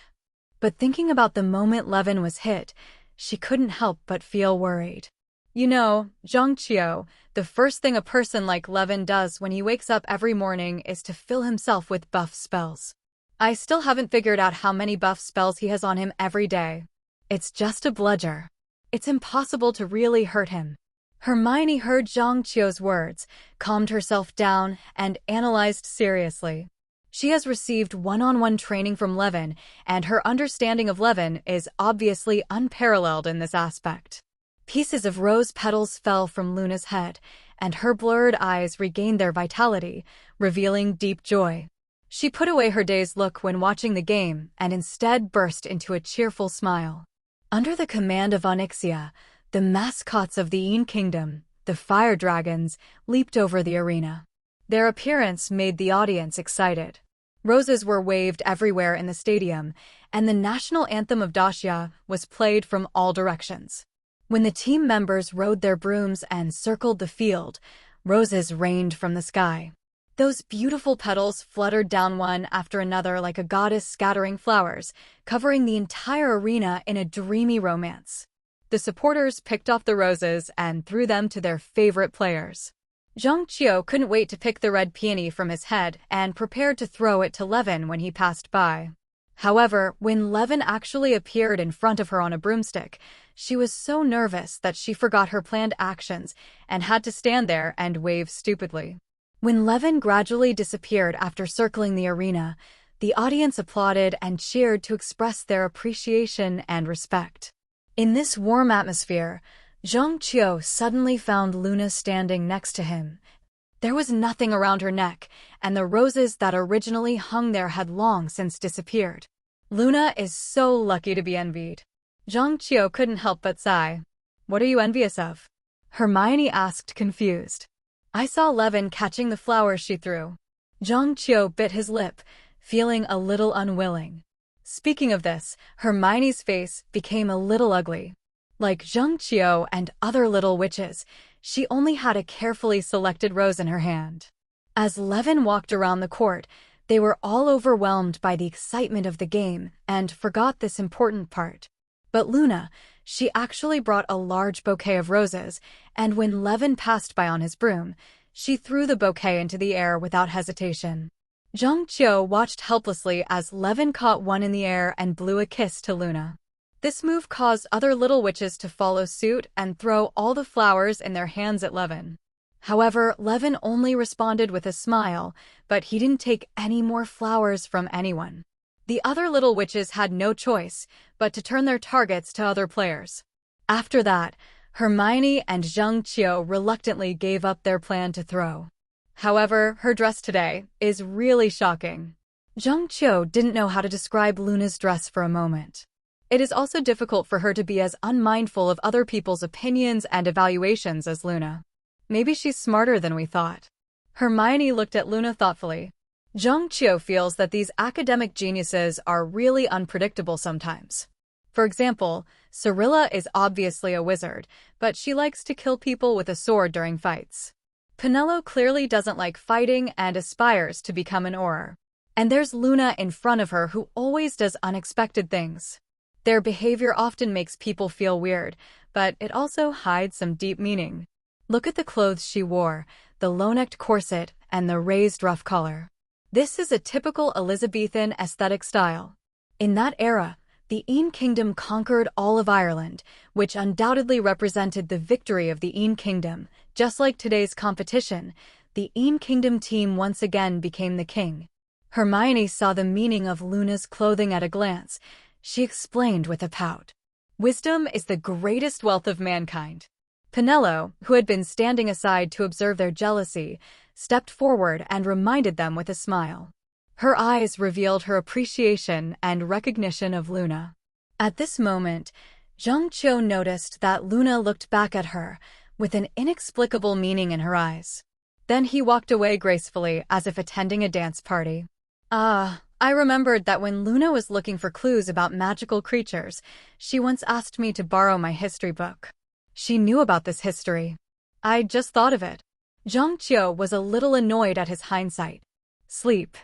But thinking about the moment Levin was hit, she couldn't help but feel worried. You know, Zhang Qiu, the first thing a person like Levin does when he wakes up every morning is to fill himself with buff spells. I still haven't figured out how many buff spells he has on him every day. It's just a bludger. It's impossible to really hurt him. Hermione heard Zhang Qiu's words, calmed herself down, and analyzed seriously. She has received one-on-one training from Levin, and her understanding of Levin is obviously unparalleled in this aspect. Pieces of rose petals fell from Luna's head, and her blurred eyes regained their vitality, revealing deep joy. She put away her dazed look when watching the game and instead burst into a cheerful smile. Under the command of Onyxia, the mascots of the Een Kingdom, the fire dragons, leaped over the arena. Their appearance made the audience excited. Roses were waved everywhere in the stadium, and the national anthem of Dacia was played from all directions. When the team members rode their brooms and circled the field, roses rained from the sky. Those beautiful petals fluttered down one after another like a goddess scattering flowers, covering the entire arena in a dreamy romance. The supporters picked off the roses and threw them to their favorite players. Zhang Qiu couldn't wait to pick the red peony from his head and prepared to throw it to Levin when he passed by. However, when Levin actually appeared in front of her on a broomstick, she was so nervous that she forgot her planned actions and had to stand there and wave stupidly. When Levin gradually disappeared after circling the arena, the audience applauded and cheered to express their appreciation and respect. In this warm atmosphere, Zhang Qiu suddenly found Luna standing next to him. There was nothing around her neck, and the roses that originally hung there had long since disappeared. Luna is so lucky to be envied. Zhang Qiu couldn't help but sigh. What are you envious of? Hermione asked, confused. I saw Levin catching the flowers she threw. Zhang Qiu bit his lip, feeling a little unwilling. Speaking of this, Hermione's face became a little ugly. Like Zhang Qiu and other little witches, she only had a carefully selected rose in her hand. As Levin walked around the court, they were all overwhelmed by the excitement of the game and forgot this important part. But Luna, she actually brought a large bouquet of roses, and when Levin passed by on his broom, she threw the bouquet into the air without hesitation. Zhang Qiu watched helplessly as Levin caught one in the air and blew a kiss to Luna. This move caused other little witches to follow suit and throw all the flowers in their hands at Levin. However, Levin only responded with a smile, but he didn't take any more flowers from anyone. The other little witches had no choice but to turn their targets to other players. After that, Hermione and Zheng Qiu reluctantly gave up their plan to throw. However, her dress today is really shocking. Zheng Qiu didn't know how to describe Luna's dress for a moment. It is also difficult for her to be as unmindful of other people's opinions and evaluations as Luna. Maybe she's smarter than we thought. Hermione looked at Luna thoughtfully. Zheng Qiu feels that these academic geniuses are really unpredictable sometimes. For example, Cirilla is obviously a wizard, but she likes to kill people with a sword during fights. Penelo clearly doesn't like fighting and aspires to become an Auror. And there's Luna in front of her who always does unexpected things. Their behavior often makes people feel weird, but it also hides some deep meaning. Look at the clothes she wore, the low-necked corset and the raised ruff collar. This is a typical Elizabethan aesthetic style. In that era, the Aen Kingdom conquered all of Ireland, which undoubtedly represented the victory of the Aen Kingdom. Just like today's competition, the Aen Kingdom team once again became the king. Hermione saw the meaning of Luna's clothing at a glance. She explained with a pout. Wisdom is the greatest wealth of mankind. Penelo, who had been standing aside to observe their jealousy, stepped forward and reminded them with a smile. Her eyes revealed her appreciation and recognition of Luna. At this moment, Zheng Qiu noticed that Luna looked back at her with an inexplicable meaning in her eyes. Then he walked away gracefully as if attending a dance party. I remembered that when Luna was looking for clues about magical creatures, she once asked me to borrow my history book. She knew about this history. I just thought of it. Zheng Qiu was a little annoyed at his hindsight. Sleep.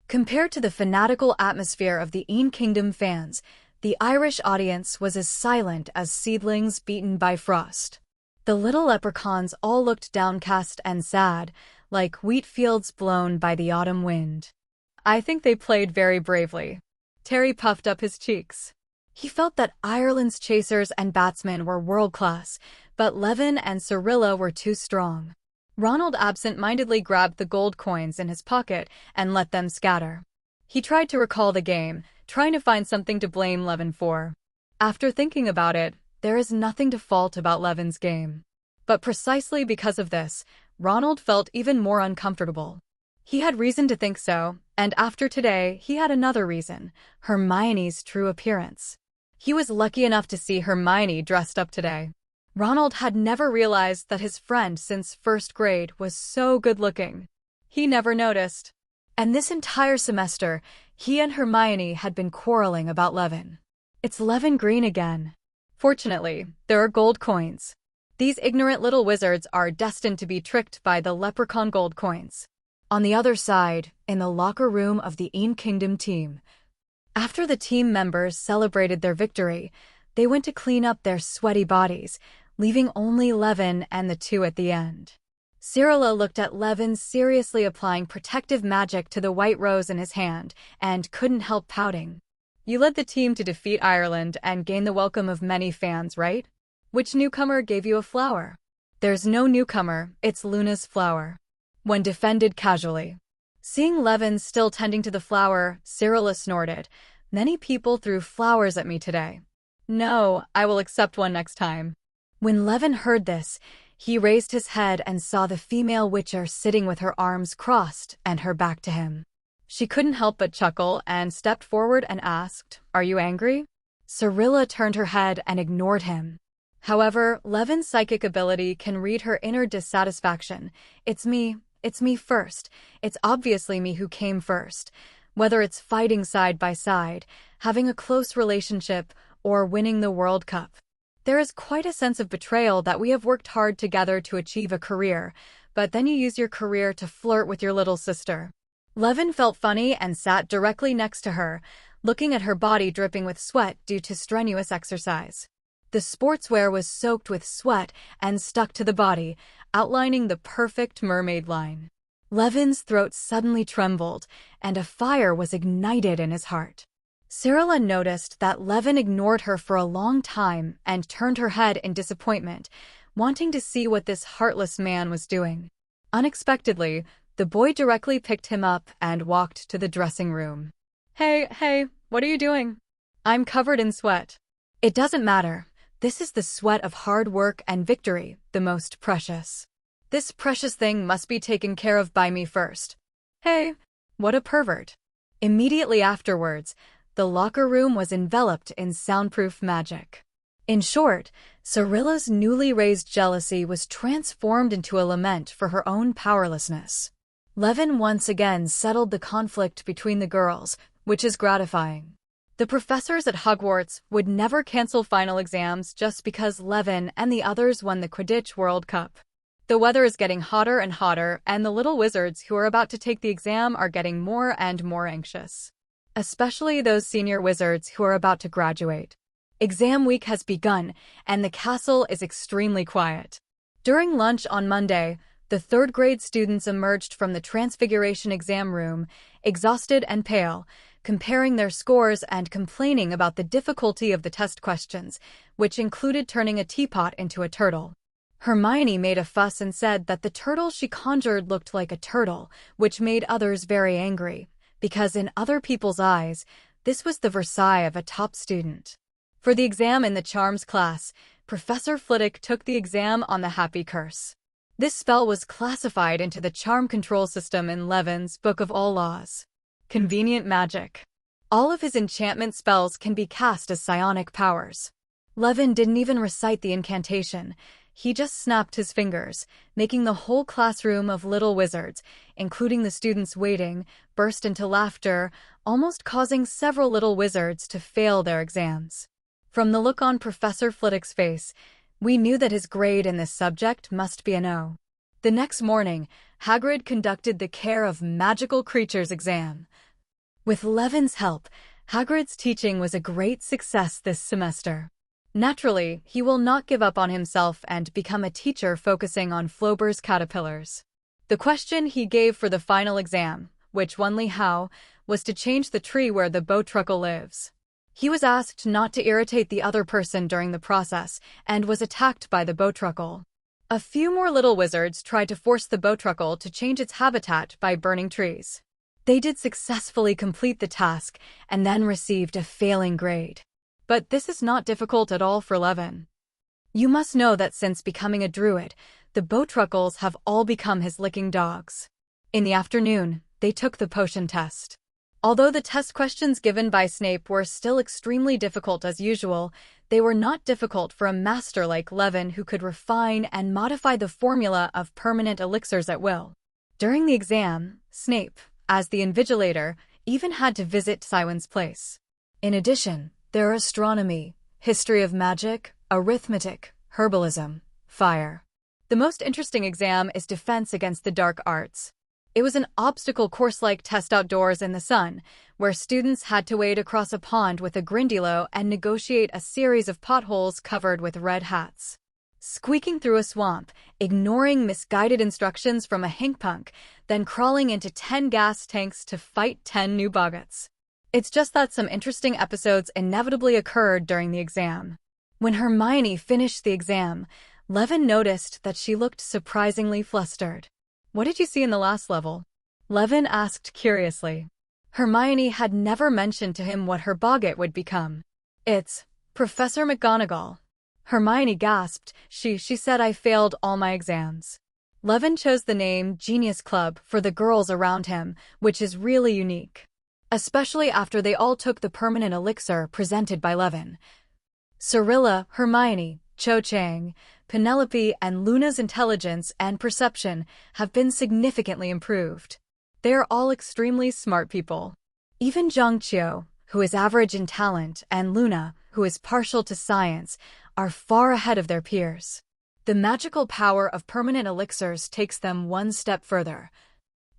Compared to the fanatical atmosphere of the Aen Kingdom fans, the Irish audience was as silent as seedlings beaten by frost. The little leprechauns all looked downcast and sad, like wheat fields blown by the autumn wind. I think they played very bravely. Terry puffed up his cheeks. He felt that Ireland's chasers and batsmen were world-class, but Levin and Cirilla were too strong. Ronald absent-mindedly grabbed the gold coins in his pocket and let them scatter. He tried to recall the game, trying to find something to blame Levin for. After thinking about it, there is nothing to fault about Levin's game. But precisely because of this, Ronald felt even more uncomfortable. He had reason to think so, and after today, he had another reason: Hermione's true appearance. He was lucky enough to see Hermione dressed up today. Ronald had never realized that his friend since first grade was so good-looking. He never noticed. And this entire semester, he and Hermione had been quarreling about Levin. It's Levin Green again. Fortunately, there are gold coins. These ignorant little wizards are destined to be tricked by the leprechaun gold coins. On the other side, in the locker room of the Aen Kingdom team, after the team members celebrated their victory, they went to clean up their sweaty bodies, leaving only Levin and the two at the end. Cirilla looked at Levin seriously applying protective magic to the white rose in his hand and couldn't help pouting. You led the team to defeat Ireland and gain the welcome of many fans, right? Which newcomer gave you a flower? There's no newcomer, it's Luna's flower. When defended casually. Seeing Levin still tending to the flower, Cirilla snorted. Many people threw flowers at me today. No, I will accept one next time. When Levin heard this, he raised his head and saw the female witcher sitting with her arms crossed and her back to him. She couldn't help but chuckle and stepped forward and asked, "Are you angry?" Cirilla turned her head and ignored him. However, Levin's psychic ability can read her inner dissatisfaction. It's me first. It's obviously me who came first. Whether it's fighting side by side, having a close relationship, or winning the World Cup. There is quite a sense of betrayal that we have worked hard together to achieve a career, but then you use your career to flirt with your little sister. Levin felt funny and sat directly next to her, looking at her body dripping with sweat due to strenuous exercise. The sportswear was soaked with sweat and stuck to the body, outlining the perfect mermaid line. Levin's throat suddenly trembled, and a fire was ignited in his heart. Cirilla noticed that Levin ignored her for a long time and turned her head in disappointment, wanting to see what this heartless man was doing. Unexpectedly, the boy directly picked him up and walked to the dressing room. Hey, what are you doing? I'm covered in sweat. It doesn't matter. This is the sweat of hard work and victory, the most precious. This precious thing must be taken care of by me first. Hey, what a pervert. Immediately afterwards, the locker room was enveloped in soundproof magic. In short, Cyrilla's newly raised jealousy was transformed into a lament for her own powerlessness. Levin once again settled the conflict between the girls, which is gratifying. The professors at Hogwarts would never cancel final exams just because Levin and the others won the Quidditch World Cup. The weather is getting hotter and hotter, and the little wizards who are about to take the exam are getting more and more anxious. Especially those senior wizards who are about to graduate. Exam week has begun, and the castle is extremely quiet. During lunch on Monday, the third-grade students emerged from the Transfiguration exam room, exhausted and pale, comparing their scores and complaining about the difficulty of the test questions, which included turning a teapot into a turtle. Hermione made a fuss and said that the turtle she conjured looked like a turtle, which made others very angry, because in other people's eyes, this was the Versailles of a top student. For the exam in the Charms class, Professor Flitwick took the exam on the Happy Curse. This spell was classified into the charm control system in Levin's Book of All Laws. Convenient magic. All of his enchantment spells can be cast as psionic powers. Levin didn't even recite the incantation. He just snapped his fingers, making the whole classroom of little wizards, including the students waiting, burst into laughter, almost causing several little wizards to fail their exams. From the look on Professor Flitwick's face, we knew that his grade in this subject must be an O. The next morning, Hagrid conducted the Care of Magical Creatures exam. With Levin's help, Hagrid's teaching was a great success this semester. Naturally, he will not give up on himself and become a teacher focusing on Flober's caterpillars. The question he gave for the final exam, which won Li Hao, was to change the tree where the bowtruckle lives. He was asked not to irritate the other person during the process and was attacked by the bowtruckle. A few more little wizards tried to force the bowtruckle to change its habitat by burning trees. They did successfully complete the task and then received a failing grade. But this is not difficult at all for Levin. You must know that since becoming a druid, the bowtruckles have all become his licking dogs. In the afternoon, they took the potion test. Although the test questions given by Snape were still extremely difficult as usual, they were not difficult for a master like Levin who could refine and modify the formula of permanent elixirs at will. During the exam, Snape, as the invigilator, even had to visit Siwen's place. In addition, there are astronomy, history of magic, arithmetic, herbalism, fire. The most interesting exam is defense against the dark arts. It was an obstacle course-like test outdoors in the sun, where students had to wade across a pond with a Grindylow and negotiate a series of potholes covered with red hats. Squeaking through a swamp, ignoring misguided instructions from a hinkpunk, then crawling into 10 gas tanks to fight 10 new boggarts. It's just that some interesting episodes inevitably occurred during the exam. When Hermione finished the exam, Levin noticed that she looked surprisingly flustered. "What did you see in the last level?" Levin asked curiously. Hermione had never mentioned to him what her boggart would become. "It's Professor McGonagall." Hermione gasped. She said, "I failed all my exams." Levin chose the name Genius Club for the girls around him, which is really unique. Especially after they all took the permanent elixir presented by Levin. Cyrilla, Hermione, Cho Chang, Penelope, and Luna's intelligence and perception have been significantly improved. They are all extremely smart people. Even Zhangqiu, who is average in talent, and Luna, who is partial to science, are far ahead of their peers. The magical power of permanent elixirs takes them one step further.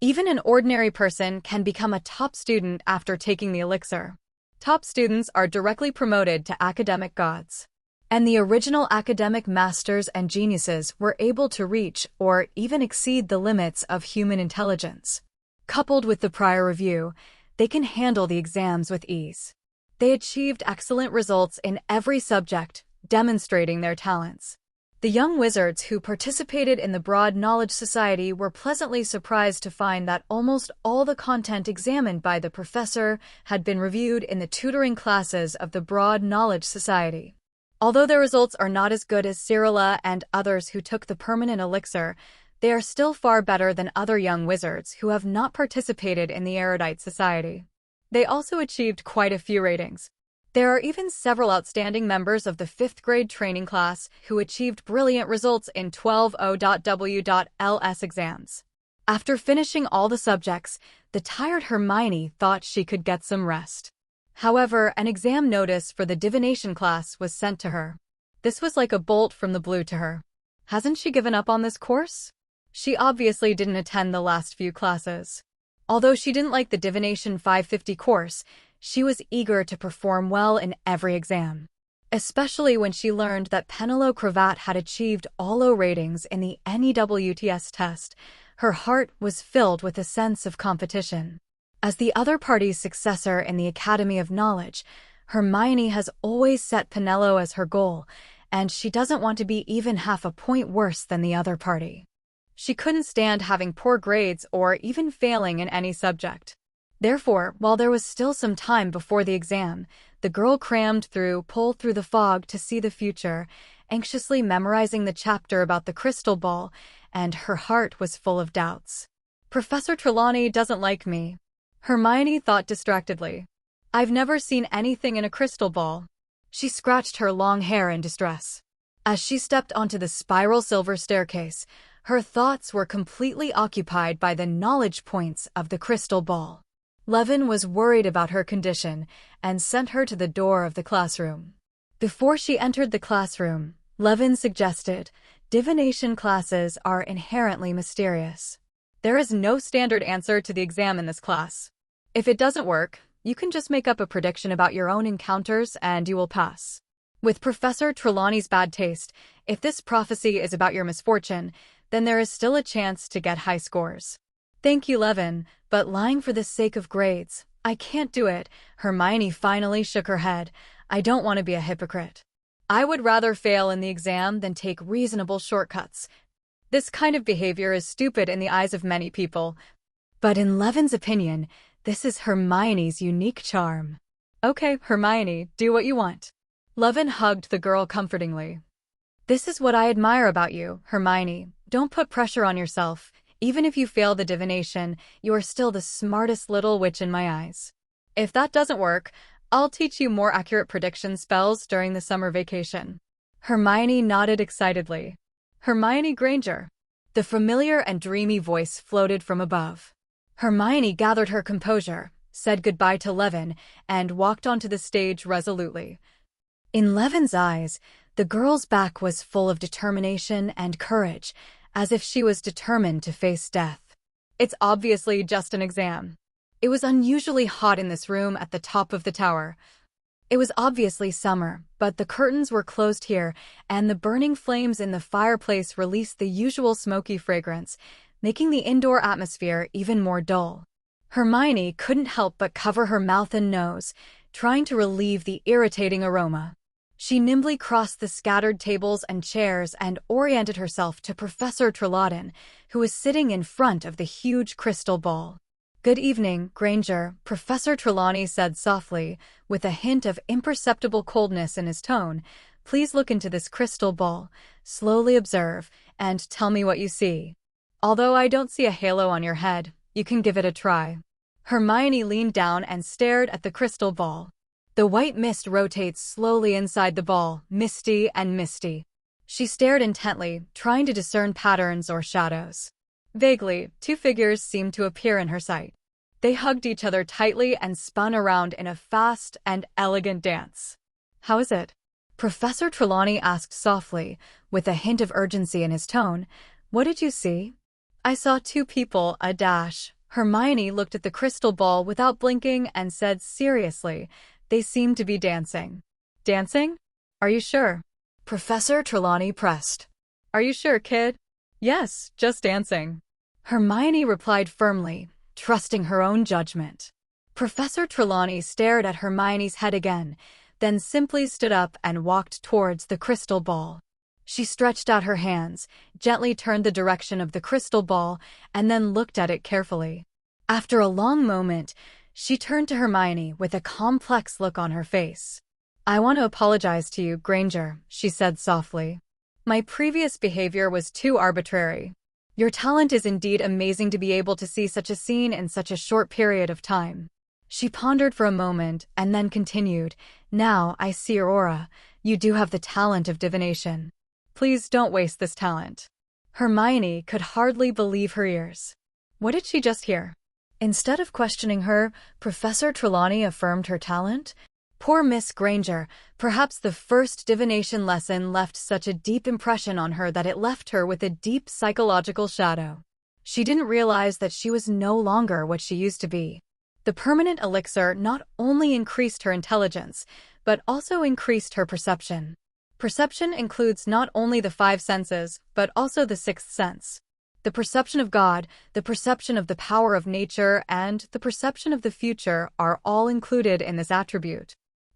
Even an ordinary person can become a top student after taking the elixir. Top students are directly promoted to academic gods. And the original academic masters and geniuses were able to reach or even exceed the limits of human intelligence. Coupled with the prior review, they can handle the exams with ease. They achieved excellent results in every subject, demonstrating their talents. The young wizards who participated in the Broad Knowledge Society were pleasantly surprised to find that almost all the content examined by the professor had been reviewed in the tutoring classes of the Broad Knowledge Society. Although their results are not as good as Cyrilla and others who took the permanent elixir, they are still far better than other young wizards who have not participated in the Erudite Society. They also achieved quite a few ratings. There are even several outstanding members of the 5th grade training class who achieved brilliant results in 12O.W.LS exams. After finishing all the subjects, the tired Hermione thought she could get some rest. However, an exam notice for the divination class was sent to her. This was like a bolt from the blue to her. Hasn't she given up on this course? She obviously didn't attend the last few classes. Although she didn't like the Divination 550 course, she was eager to perform well in every exam. Especially when she learned that Penelope Cravat had achieved all O ratings in the NEWTS test, her heart was filled with a sense of competition. As the other party's successor in the Academy of Knowledge, Hermione has always set Penelope as her goal, and she doesn't want to be even half a point worse than the other party. She couldn't stand having poor grades or even failing in any subject. Therefore, while there was still some time before the exam, the girl pulled through the fog to see the future, anxiously memorizing the chapter about the crystal ball, and her heart was full of doubts. Professor Trelawney doesn't like me, Hermione thought distractedly. I've never seen anything in a crystal ball. She scratched her long hair in distress. As she stepped onto the spiral silver staircase, her thoughts were completely occupied by the knowledge points of the crystal ball. Levin was worried about her condition and sent her to the door of the classroom. Before she entered the classroom, Levin suggested, divination classes are inherently mysterious. There is no standard answer to the exam in this class. If it doesn't work, you can just make up a prediction about your own encounters and you will pass. With Professor Trelawney's bad taste, if this prophecy is about your misfortune, then there is still a chance to get high scores. Thank you, Levin, but lying for the sake of grades, I can't do it. Hermione finally shook her head. I don't want to be a hypocrite. I would rather fail in the exam than take reasonable shortcuts. This kind of behavior is stupid in the eyes of many people. But in Levin's opinion, this is Hermione's unique charm. Okay, Hermione, do what you want. Levin hugged the girl comfortingly. This is what I admire about you, Hermione. Don't put pressure on yourself. Even if you fail the divination, you are still the smartest little witch in my eyes. If that doesn't work, I'll teach you more accurate prediction spells during the summer vacation. Hermione nodded excitedly. Hermione Granger. The familiar and dreamy voice floated from above. Hermione gathered her composure, said goodbye to Levin, and walked onto the stage resolutely. In Levin's eyes, the girl's back was full of determination and courage, as if she was determined to face death. It's obviously just an exam. It was unusually hot in this room at the top of the tower. It was obviously summer, but the curtains were closed here, and the burning flames in the fireplace released the usual smoky fragrance, making the indoor atmosphere even more dull. Hermione couldn't help but cover her mouth and nose, trying to relieve the irritating aroma. She nimbly crossed the scattered tables and chairs and oriented herself to Professor Trelawney, who was sitting in front of the huge crystal ball. Good evening, Granger, Professor Trelawney said softly, with a hint of imperceptible coldness in his tone. Please look into this crystal ball, slowly observe, and tell me what you see. Although I don't see a halo on your head, you can give it a try. Hermione leaned down and stared at the crystal ball. The white mist rotates slowly inside the ball, misty and misty. She stared intently, trying to discern patterns or shadows. Vaguely, two figures seemed to appear in her sight. They hugged each other tightly and spun around in a fast and elegant dance. How is it? Professor Trelawney asked softly, with a hint of urgency in his tone. What did you see? I saw two people, a dash. Hermione looked at the crystal ball without blinking and said seriously, they seem to be dancing. Dancing? Are you sure? Professor Trelawney pressed. Are you sure, kid? Yes, just dancing. Hermione replied firmly, trusting her own judgment. Professor Trelawney stared at Hermione's head again, then simply stood up and walked towards the crystal ball. She stretched out her hands, gently turned the direction of the crystal ball, and then looked at it carefully. After a long moment, she turned to Hermione with a complex look on her face. "I want to apologize to you, Granger," she said softly. "My previous behavior was too arbitrary. Your talent is indeed amazing to be able to see such a scene in such a short period of time." She pondered for a moment and then continued, "Now I see your aura. You do have the talent of divination. Please don't waste this talent." Hermione could hardly believe her ears. What did she just hear? Instead of questioning her, Professor Trelawney affirmed her talent? Poor Miss Granger, perhaps the first divination lesson left such a deep impression on her that it left her with a deep psychological shadow. She didn't realize that she was no longer what she used to be. The permanent elixir not only increased her intelligence, but also increased her perception. Perception includes not only the five senses, but also the sixth sense. The perception of God, the perception of the power of nature, and the perception of the future are all included in this attribute.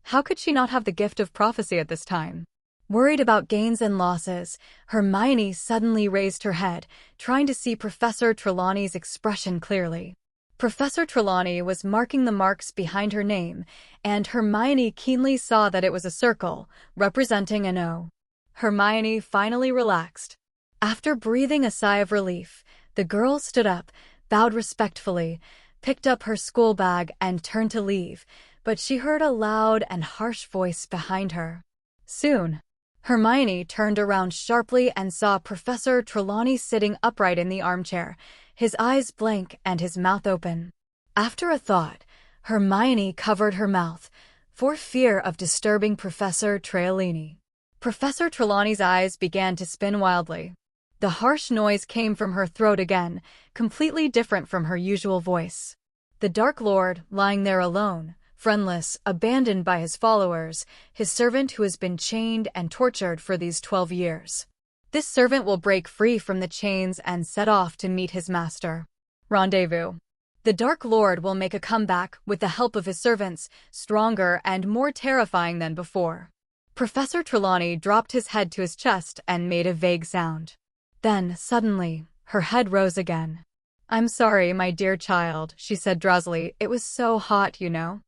How could she not have the gift of prophecy at this time? Worried about gains and losses, Hermione suddenly raised her head, trying to see Professor Trelawney's expression clearly. Professor Trelawney was marking the marks behind her name, and Hermione keenly saw that it was a circle, representing an O. Hermione finally relaxed. After breathing a sigh of relief, the girl stood up, bowed respectfully, picked up her school bag, and turned to leave, but she heard a loud and harsh voice behind her. Soon, Hermione turned around sharply and saw Professor Trelawney sitting upright in the armchair, his eyes blank and his mouth open. After a thought, Hermione covered her mouth, for fear of disturbing Professor Trelawney. Professor Trelawney's eyes began to spin wildly. The harsh noise came from her throat again, completely different from her usual voice. The Dark Lord, lying there alone, friendless, abandoned by his followers, his servant who has been chained and tortured for these 12 years. This servant will break free from the chains and set off to meet his master. Rendezvous. The Dark Lord will make a comeback with the help of his servants, stronger and more terrifying than before. Professor Trelawney dropped his head to his chest and made a vague sound. Then, suddenly, her head rose again. "I'm sorry, my dear child," she said drowsily. "It was so hot, you know.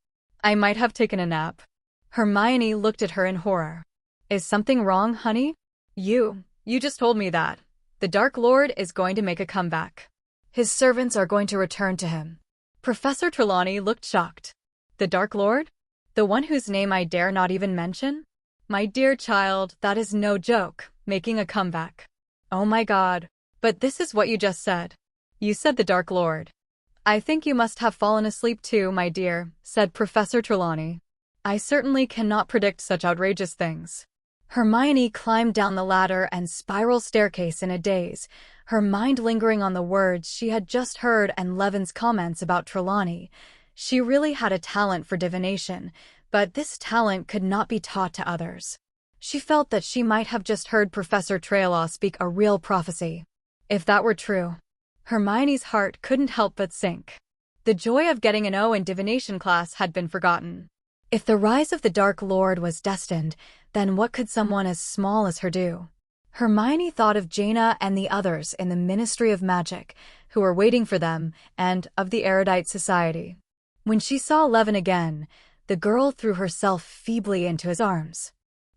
I might have taken a nap." Hermione looked at her in horror. "Is something wrong, honey? You just told me that. The Dark Lord is going to make a comeback. His servants are going to return to him." Professor Trelawney looked shocked. "The Dark Lord? The one whose name I dare not even mention? My dear child, that is no joke, making a comeback. Oh my God, but this is what you just said. You said the Dark Lord." "I think you must have fallen asleep too, my dear," said Professor Trelawney. "I certainly cannot predict such outrageous things." Hermione climbed down the ladder and spiral staircase in a daze, her mind lingering on the words she had just heard and Levin's comments about Trelawney. She really had a talent for divination, but this talent could not be taught to others. She felt that she might have just heard Professor Trelawney speak a real prophecy. If that were true, Hermione's heart couldn't help but sink. The joy of getting an O in divination class had been forgotten. If the rise of the Dark Lord was destined, then what could someone as small as her do? Hermione thought of Jaina and the others in the Ministry of Magic, who were waiting for them, and of the Erudite Society. When she saw Levin again, the girl threw herself feebly into his arms.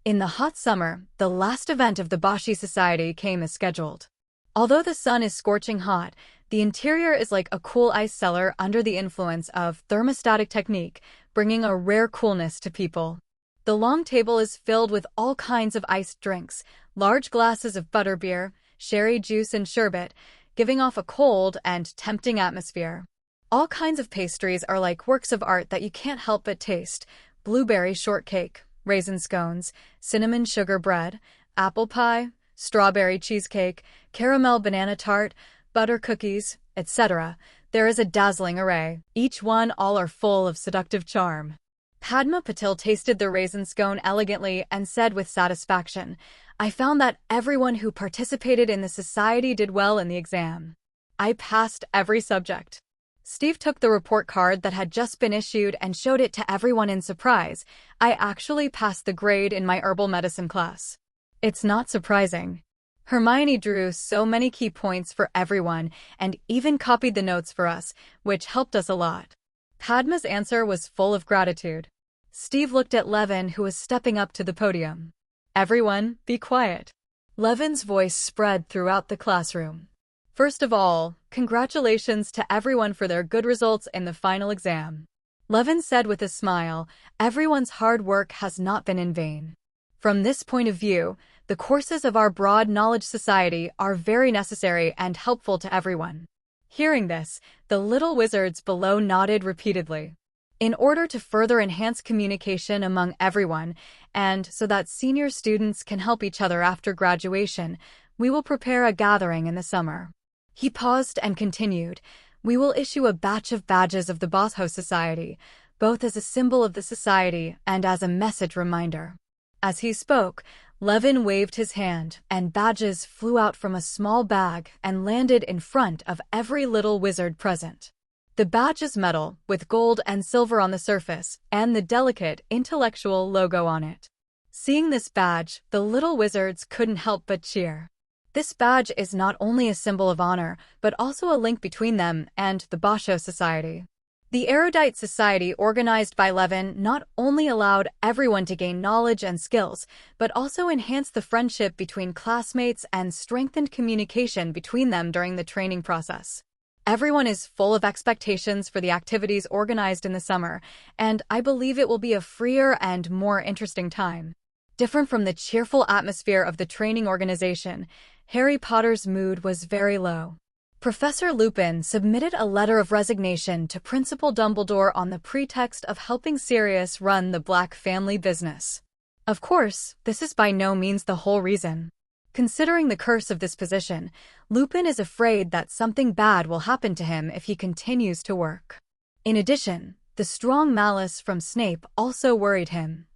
In the hot summer, the last event of the Bashi Society came as scheduled. Although the sun is scorching hot, the interior is like a cool ice cellar under the influence of thermostatic technique, bringing a rare coolness to people. The long table is filled with all kinds of iced drinks, large glasses of butterbeer, sherry juice and sherbet, giving off a cold and tempting atmosphere. All kinds of pastries are like works of art that you can't help but taste: blueberry shortcake, raisin scones, cinnamon sugar bread, apple pie, strawberry cheesecake, caramel banana tart, butter cookies, etc. There is a dazzling array. Each one all are full of seductive charm. Padma Patil tasted the raisin scone elegantly and said with satisfaction, "I found that everyone who participated in the society did well in the exam. I passed every subject." Steve took the report card that had just been issued and showed it to everyone in surprise. "I actually passed the grade in my herbal medicine class." It's not surprising. Hermione drew so many key points for everyone and even copied the notes for us, which helped us a lot. Padma's answer was full of gratitude. Steve looked at Levin, who was stepping up to the podium. Everyone, be quiet. Levin's voice spread throughout the classroom. First of all, congratulations to everyone for their good results in the final exam. Levin said with a smile, everyone's hard work has not been in vain. From this point of view, the courses of our broad knowledge society are very necessary and helpful to everyone. Hearing this, the little wizards below nodded repeatedly. In order to further enhance communication among everyone, and so that senior students can help each other after graduation, we will prepare a gathering in the summer. He paused and continued, we will issue a batch of badges of the Bosho Society, both as a symbol of the society and as a message reminder. As he spoke, Levin waved his hand, and badges flew out from a small bag and landed in front of every little wizard present. The badge is metal, with gold and silver on the surface, and the delicate, intellectual logo on it. Seeing this badge, the little wizards couldn't help but cheer. This badge is not only a symbol of honor, but also a link between them and the Bosho Society. The Erudite Society organized by Levin not only allowed everyone to gain knowledge and skills, but also enhanced the friendship between classmates and strengthened communication between them during the training process. Everyone is full of expectations for the activities organized in the summer, and I believe it will be a freer and more interesting time. Different from the cheerful atmosphere of the training organization, Harry Potter's mood was very low. Professor Lupin submitted a letter of resignation to Principal Dumbledore on the pretext of helping Sirius run the Black family business. Of course, this is by no means the whole reason. Considering the curse of this position, Lupin is afraid that something bad will happen to him if he continues to work. In addition, the strong malice from Snape also worried him.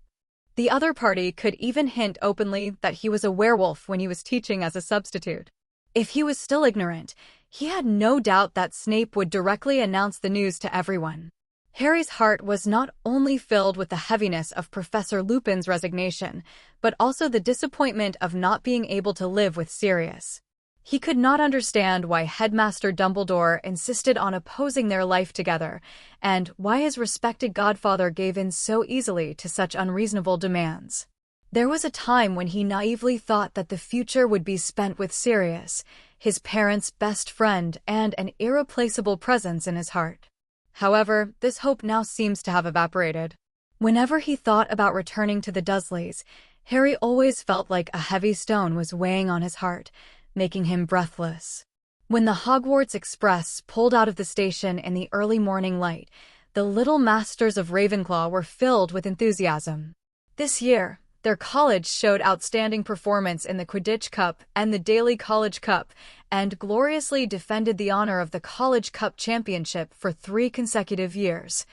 The other party could even hint openly that he was a werewolf when he was teaching as a substitute. If he was still ignorant, he had no doubt that Snape would directly announce the news to everyone. Harry's heart was not only filled with the heaviness of Professor Lupin's resignation, but also the disappointment of not being able to live with Sirius. He could not understand why Headmaster Dumbledore insisted on opposing their life together, and why his respected godfather gave in so easily to such unreasonable demands. There was a time when he naively thought that the future would be spent with Sirius, his parents' best friend and an irreplaceable presence in his heart. However, this hope now seems to have evaporated. Whenever he thought about returning to the Dursleys, Harry always felt like a heavy stone was weighing on his heart, making him breathless. When the Hogwarts Express pulled out of the station in the early morning light, the little masters of Ravenclaw were filled with enthusiasm. This year, their college showed outstanding performance in the Quidditch Cup and the Daily College Cup, and gloriously defended the honor of the College Cup Championship for 3 consecutive years,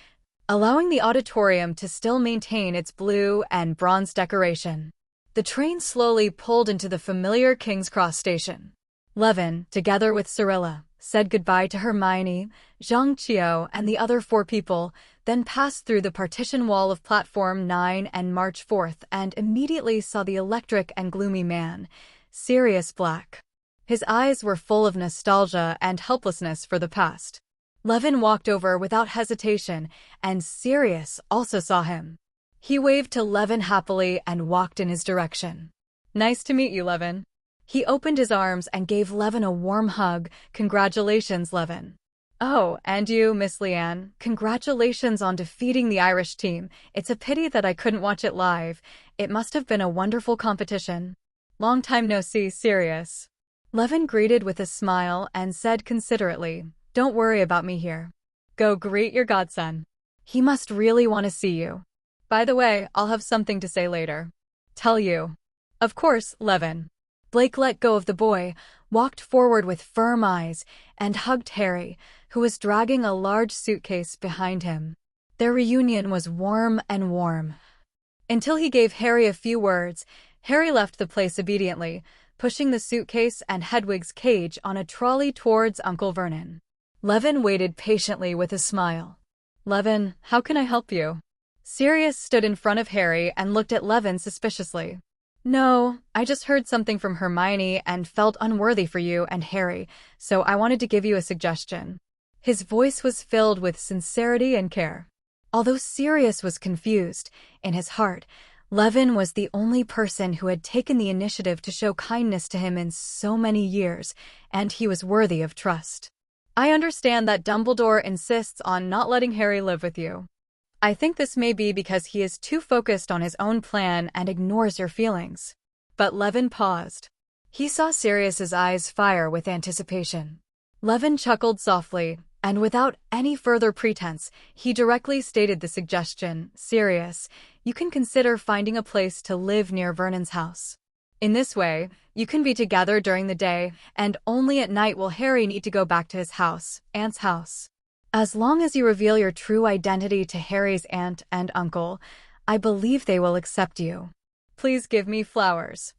allowing the auditorium to still maintain its blue and bronze decoration. The train slowly pulled into the familiar King's Cross station. Levin, together with Cyrilla, said goodbye to Hermione, Zhang Qiu, and the other 4 people, then passed through the partition wall of Platform 9 and marched forth and immediately saw the electric and gloomy man, Sirius Black. His eyes were full of nostalgia and helplessness for the past. Levin walked over without hesitation, and Sirius also saw him. He waved to Levin happily and walked in his direction. "Nice to meet you, Levin." He opened his arms and gave Levin a warm hug. "Congratulations, Levin." "Oh, and you, Miss Leanne, congratulations on defeating the Irish team. It's a pity that I couldn't watch it live. It must have been a wonderful competition." "Long time no see, Sirius." Levin greeted with a smile and said considerately, "Don't worry about me here. Go greet your godson. He must really want to see you. By the way, I'll have something to say later." "Tell you." "Of course, Levin." Blake let go of the boy, walked forward with firm eyes, and hugged Harry, who was dragging a large suitcase behind him. Their reunion was warm and warm. Until he gave Harry a few words, Harry left the place obediently, pushing the suitcase and Hedwig's cage on a trolley towards Uncle Vernon. Levin waited patiently with a smile. "Levin, how can I help you?" Sirius stood in front of Harry and looked at Levin suspiciously. "No, I just heard something from Hermione and felt unworthy for you and Harry, so I wanted to give you a suggestion." His voice was filled with sincerity and care. Although Sirius was confused, in his heart, Levin was the only person who had taken the initiative to show kindness to him in so many years, and he was worthy of trust. I understand that Dumbledore insists on not letting Harry live with you. I think this may be because he is too focused on his own plan and ignores your feelings. But Levin paused. He saw Sirius's eyes fire with anticipation. Levin chuckled softly, and without any further pretense, he directly stated the suggestion, "Sirius, you can consider finding a place to live near Vernon's house. In this way, you can be together during the day, and only at night will Harry need to go back to his house, Aunt's house. As long as you reveal your true identity to Harry's aunt and uncle, I believe they will accept you. Please give me flowers."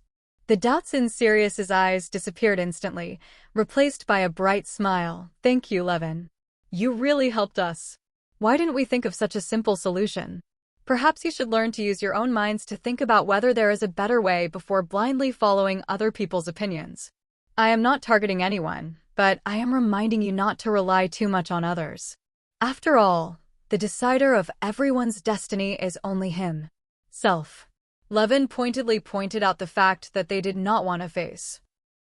The doubts in Sirius's eyes disappeared instantly, replaced by a bright smile. "Thank you, Levin. You really helped us. Why didn't we think of such a simple solution? Perhaps you should learn to use your own minds to think about whether there is a better way before blindly following other people's opinions. I am not targeting anyone, but I am reminding you not to rely too much on others. After all, the decider of everyone's destiny is only himself." Levin pointedly pointed out the fact that they did not want to face.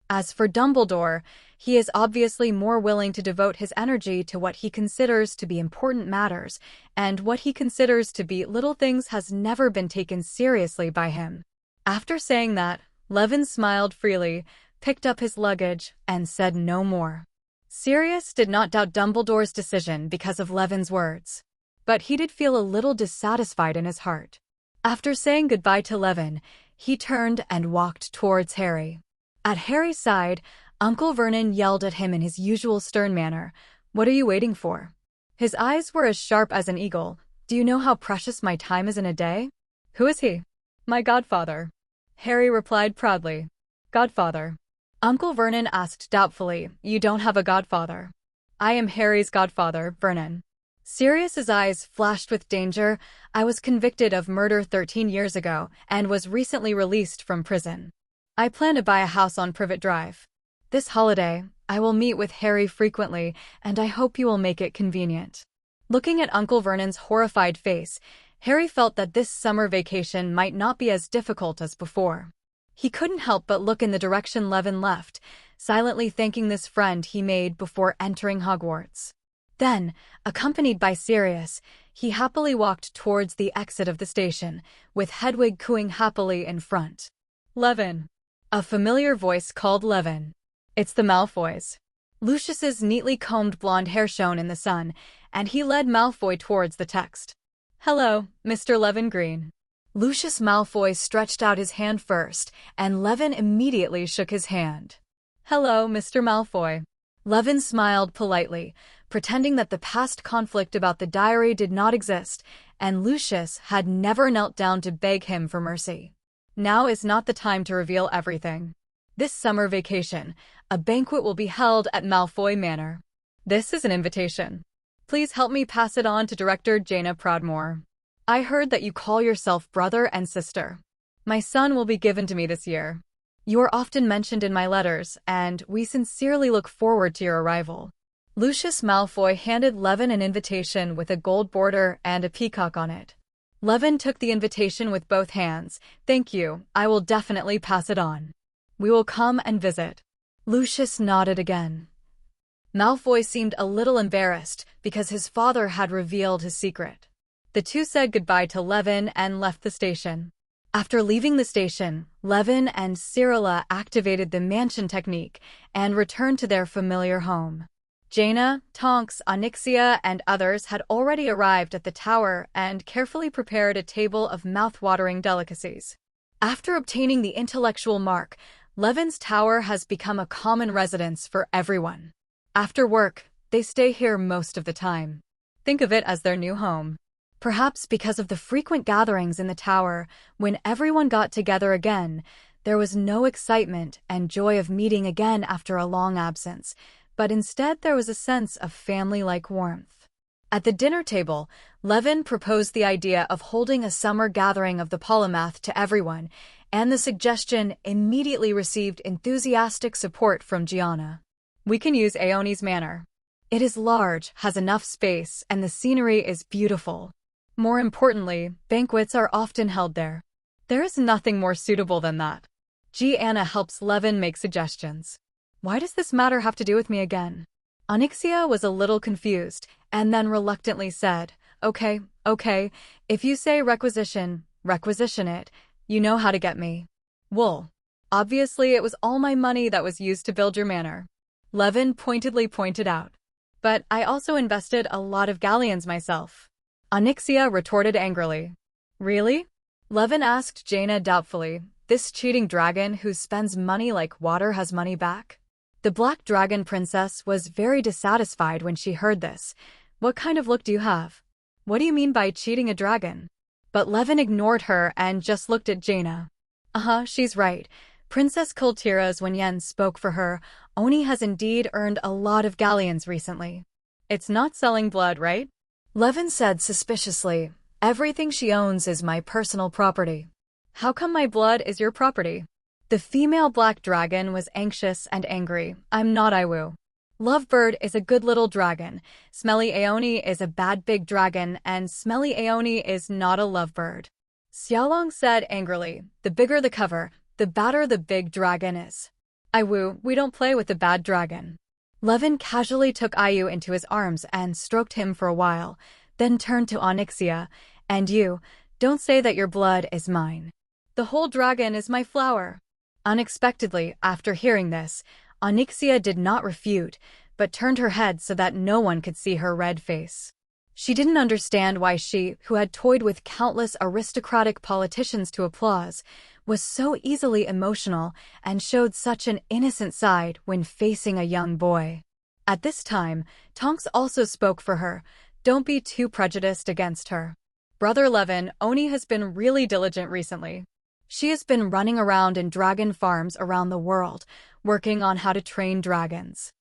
As for Dumbledore, he is obviously more willing to devote his energy to what he considers to be important matters, and what he considers to be little things has never been taken seriously by him. After saying that, Levin smiled freely, picked up his luggage, and said no more. Sirius did not doubt Dumbledore's decision because of Levin's words, but he did feel a little dissatisfied in his heart. After saying goodbye to Levin, he turned and walked towards Harry. At Harry's side, Uncle Vernon yelled at him in his usual stern manner. "What are you waiting for?" His eyes were as sharp as an eagle. "Do you know how precious my time is in a day?" "Who is he?" "My godfather," Harry replied proudly. "Godfather?" Uncle Vernon asked doubtfully. "You don't have a godfather." "I am Harry's godfather, Vernon." Sirius's eyes flashed with danger. "I was convicted of murder 13 years ago and was recently released from prison. I plan to buy a house on Privet Drive. This holiday, I will meet with Harry frequently, and I hope you will make it convenient." Looking at Uncle Vernon's horrified face, Harry felt that this summer vacation might not be as difficult as before. He couldn't help but look in the direction Levin left, silently thanking this friend he made before entering Hogwarts. Then, accompanied by Sirius, he happily walked towards the exit of the station, with Hedwig cooing happily in front. "Levin!" A familiar voice called Levin. "It's the Malfoys." Lucius's neatly combed blonde hair shone in the sun, and he led Malfoy towards the text. "Hello, Mr. Levin Green." Lucius Malfoy stretched out his hand first, and Levin immediately shook his hand. "Hello, Mr. Malfoy." Levin smiled politely, pretending that the past conflict about the diary did not exist, and Lucius had never knelt down to beg him for mercy. Now is not the time to reveal everything. This summer vacation, a banquet will be held at Malfoy Manor. This is an invitation. Please help me pass it on to Director Jaina Proudmoore. I heard that you call yourself brother and sister. My son will be given to me this year. You are often mentioned in my letters, and we sincerely look forward to your arrival. Lucius Malfoy handed Levin an invitation with a gold border and a peacock on it. Levin took the invitation with both hands. "Thank you, I will definitely pass it on. We will come and visit." Lucius nodded again. Malfoy seemed a little embarrassed because his father had revealed his secret. The two said goodbye to Levin and left the station. After leaving the station, Levin and Cyrilla activated the mansion technique and returned to their familiar home. Jaina, Tonks, Onyxia, and others had already arrived at the tower and carefully prepared a table of mouth-watering delicacies. After obtaining the intellectual mark, Levin's tower has become a common residence for everyone. After work, they stay here most of the time. Think of it as their new home. Perhaps because of the frequent gatherings in the tower, when everyone got together again, there was no excitement and joy of meeting again after a long absence, but instead there was a sense of family-like warmth. At the dinner table, Levin proposed the idea of holding a summer gathering of the polymath to everyone, and the suggestion immediately received enthusiastic support from Gianna. "We can use Aoni's Manor. It is large, has enough space, and the scenery is beautiful. More importantly, banquets are often held there. There is nothing more suitable than that. Gianna helps Levin make suggestions. Why does this matter have to do with me again? Onyxia was a little confused, and then reluctantly said, Okay, if you say requisition it, you know how to get me. Wool. Obviously it was all my money that was used to build your manor. Levin pointedly pointed out. But I also invested a lot of galleons myself. Onyxia retorted angrily. Really? Levin asked Jaina doubtfully, this cheating dragon who spends money like water has money back? The Black Dragon Princess was very dissatisfied when she heard this. What kind of look do you have? What do you mean by cheating a dragon? But Levin ignored her and just looked at Jaina. She's right. Princess Kultira's Wenyen spoke for her. Oni has indeed earned a lot of galleons recently. It's not selling blood, right? Levin said suspiciously, everything she owns is my personal property. How come my blood is your property? The female black dragon was anxious and angry. I'm not Iwu. Lovebird is a good little dragon. Smelly Aoni is a bad big dragon, and Smelly Aoni is not a lovebird. Xiaolong said angrily, the bigger the cover, the badder the big dragon is. Iwu, we don't play with the bad dragon. Levin casually took Iwu into his arms and stroked him for a while, then turned to Onyxia, and you, don't say that your blood is mine. The whole dragon is my flower. Unexpectedly, after hearing this, Onyxia did not refute, but turned her head so that no one could see her red face. She didn't understand why she, who had toyed with countless aristocratic politicians to applause, was so easily emotional and showed such an innocent side when facing a young boy. At this time, Tonks also spoke for her. Don't be too prejudiced against her. Brother Levin, Oni has been really diligent recently. She has been running around in dragon farms around the world, working on how to train dragons.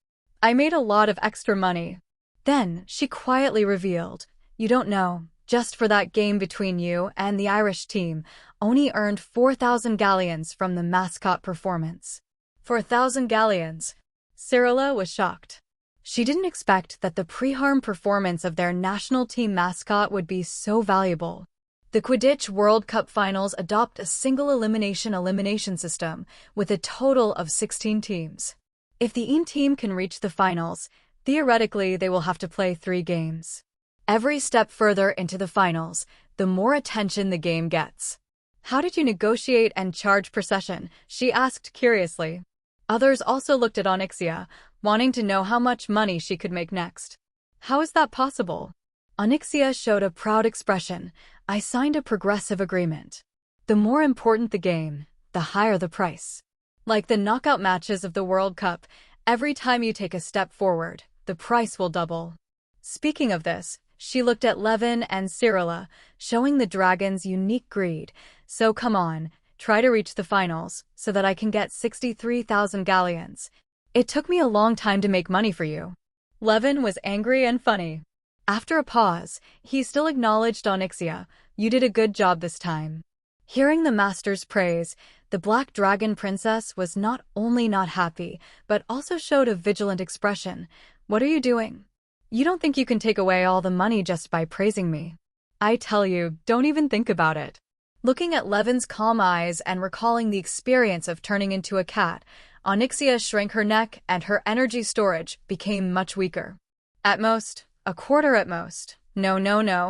I made a lot of extra money. Then she quietly revealed, you don't know, just for that game between you and the Irish team, Oni earned 4,000 galleons from the mascot performance. 4,000 galleons. Cyrilla was shocked. She didn't expect that the pre-harm performance of their national team mascot would be so valuable. The Quidditch World Cup finals adopt a single elimination system with a total of 16 teams. If the EAN team can reach the finals, theoretically they will have to play 3 games. Every step further into the finals, the more attention the game gets. How did you negotiate and charge per session? She asked curiously. Others also looked at Onyxia, wanting to know how much money she could make next. How is that possible? Onyxia showed a proud expression. I signed a progressive agreement. The more important the game, the higher the price. Like the knockout matches of the World Cup, every time you take a step forward, the price will double. Speaking of this, she looked at Levin and Cyrilla, showing the dragon's unique greed. So come on, try to reach the finals, so that I can get 63,000 galleons. It took me a long time to make money for you. Levin was angry and funny. After a pause, he still acknowledged Onyxia. You did a good job this time. Hearing the master's praise, the Black Dragon Princess was not only not happy, but also showed a vigilant expression. What are you doing? You don't think you can take away all the money just by praising me? I tell you, don't even think about it. Looking at Levin's calm eyes and recalling the experience of turning into a cat, Onyxia shrank her neck and her energy storage became much weaker. At most, a quarter at most. No,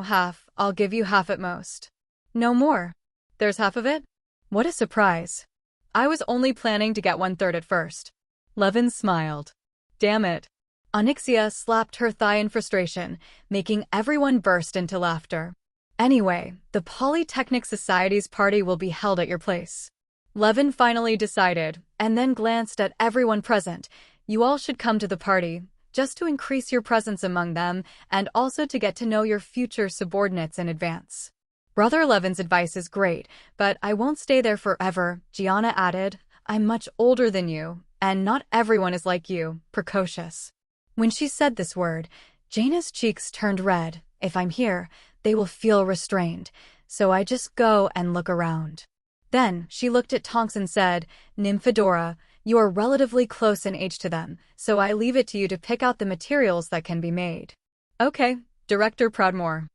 half. I'll give you half at most. No more. There's half of it? What a surprise. I was only planning to get 1/3 at first. Levin smiled. Damn it. Onyxia slapped her thigh in frustration, making everyone burst into laughter. Anyway, the Polytechnic Society's party will be held at your place. Levin finally decided, and then glanced at everyone present. You all should come to the party, just to increase your presence among them, and also to get to know your future subordinates in advance. Brother Levin's advice is great, but I won't stay there forever, Gianna added. I'm much older than you, and not everyone is like you, precocious. When she said this word, Jaina's cheeks turned red. If I'm here, they will feel restrained, so I just go and look around. Then she looked at Tonks and said, Nymphadora, you are relatively close in age to them, so I leave it to you to pick out the materials that can be made. Okay, Director Proudmore.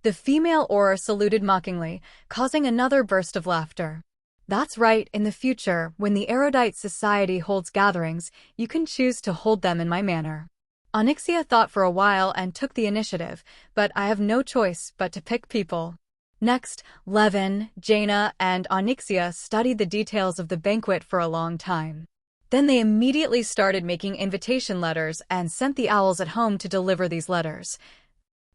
The female aura saluted mockingly, causing another burst of laughter. That's right, in the future, when the erudite society holds gatherings, you can choose to hold them in my manor. Onyxia thought for a while and took the initiative, but I have no choice but to pick people. Next, Levin, Jaina, and Onyxia studied the details of the banquet for a long time. Then they immediately started making invitation letters and sent the owls at home to deliver these letters.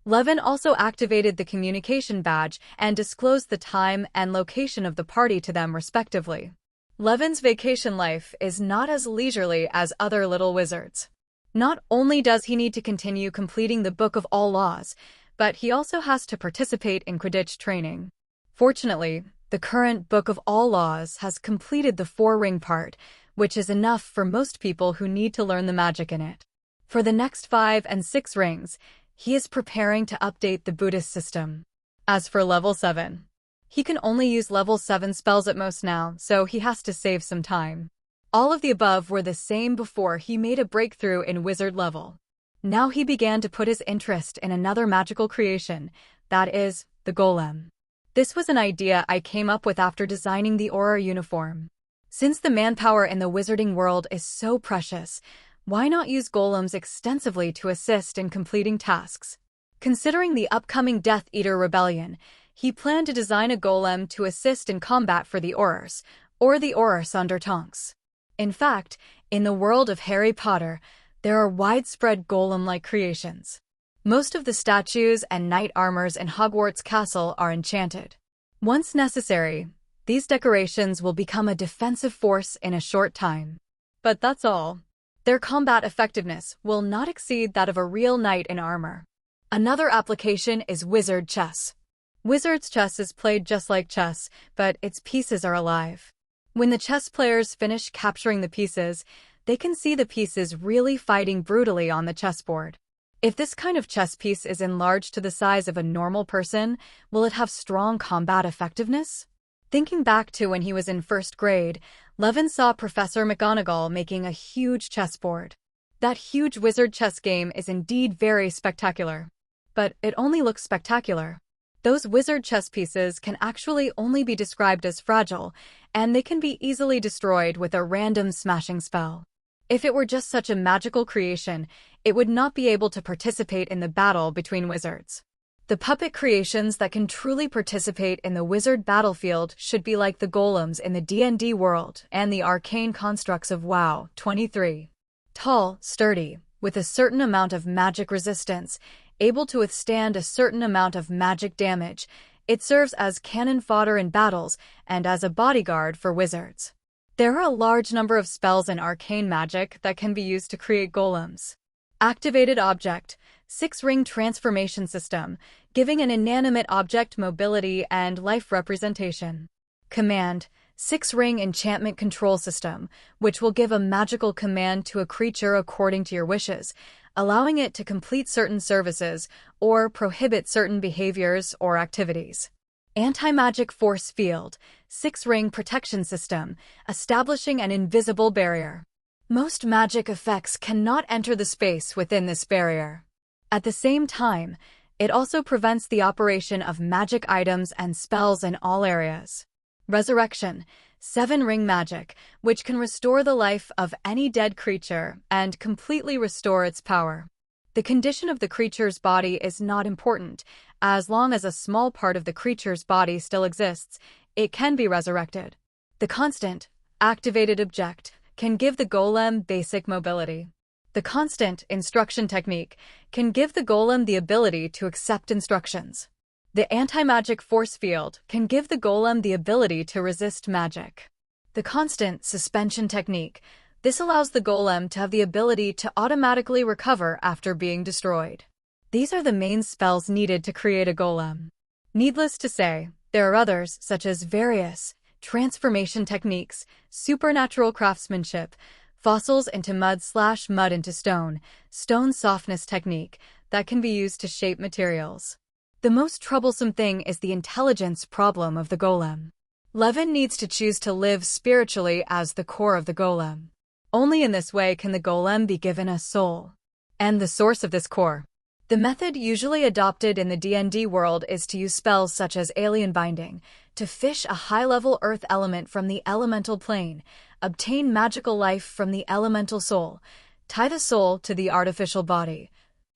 Levin also activated the communication badge and disclosed the time and location of the party to them respectively. Levin's vacation life is not as leisurely as other little wizards. Not only does he need to continue completing the Book of All Laws, but he also has to participate in Quidditch training. Fortunately, the current Book of All Laws has completed the 4-ring part, which is enough for most people who need to learn the magic in it. For the next 5 and 6 rings, he is preparing to update the Buddhist system. As for level 7, he can only use level 7 spells at most now, so he has to save some time. All of the above were the same before he made a breakthrough in wizard level. Now he began to put his interest in another magical creation, that is, the golem. This was an idea I came up with after designing the Auror uniform. Since the manpower in the wizarding world is so precious, why not use golems extensively to assist in completing tasks? Considering the upcoming Death Eater rebellion, he planned to design a golem to assist in combat for the Aurors, or the Auror Sondertonks. In fact, in the world of Harry Potter, there are widespread golem-like creations. Most of the statues and knight armors in Hogwarts Castle are enchanted. Once necessary, these decorations will become a defensive force in a short time. But that's all. Their combat effectiveness will not exceed that of a real knight in armor. Another application is wizard chess. Wizard's chess is played just like chess, but its pieces are alive. When the chess players finish capturing the pieces, they can see the pieces really fighting brutally on the chessboard. If this kind of chess piece is enlarged to the size of a normal person, will it have strong combat effectiveness? Thinking back to when he was in first grade, Levin saw Professor McGonagall making a huge chessboard. That huge wizard chess game is indeed very spectacular. But it only looks spectacular. Those wizard chess pieces can actually only be described as fragile, and they can be easily destroyed with a random smashing spell. If it were just such a magical creation, it would not be able to participate in the battle between wizards. The puppet creations that can truly participate in the wizard battlefield should be like the golems in the D&D world and the arcane constructs of WoW 23. Tall, sturdy, with a certain amount of magic resistance, able to withstand a certain amount of magic damage, it serves as cannon fodder in battles and as a bodyguard for wizards. There are a large number of spells in arcane magic that can be used to create golems. Activated Object, 6-ring transformation system, giving an inanimate object mobility and life representation. Command, 6-ring enchantment control system, which will give a magical command to a creature according to your wishes, allowing it to complete certain services or prohibit certain behaviors or activities. Anti-magic force field, 6-ring protection system, establishing an invisible barrier. Most magic effects cannot enter the space within this barrier. At the same time, it also prevents the operation of magic items and spells in all areas. Resurrection, 7-ring magic, which can restore the life of any dead creature and completely restore its power. The condition of the creature's body is not important. As long as a small part of the creature's body still exists, it can be resurrected. The constant, activated object, can give the golem basic mobility. The constant instruction technique can give the golem the ability to accept instructions. The anti-magic force field can give the golem the ability to resist magic. The constant suspension technique, this allows the golem to have the ability to automatically recover after being destroyed. These are the main spells needed to create a golem. Needless to say, there are others such as various transformation techniques, supernatural craftsmanship, fossils into mud/mud into stone, stone softness technique that can be used to shape materials. The most troublesome thing is the intelligence problem of the golem. Levin needs to choose to live spiritually as the core of the golem. Only in this way can the golem be given a soul. And the source of this core. The method usually adopted in the D&D world is to use spells such as Alien Binding to fish a high-level earth element from the elemental plane, obtain magical life from the elemental soul, tie the soul to the artificial body,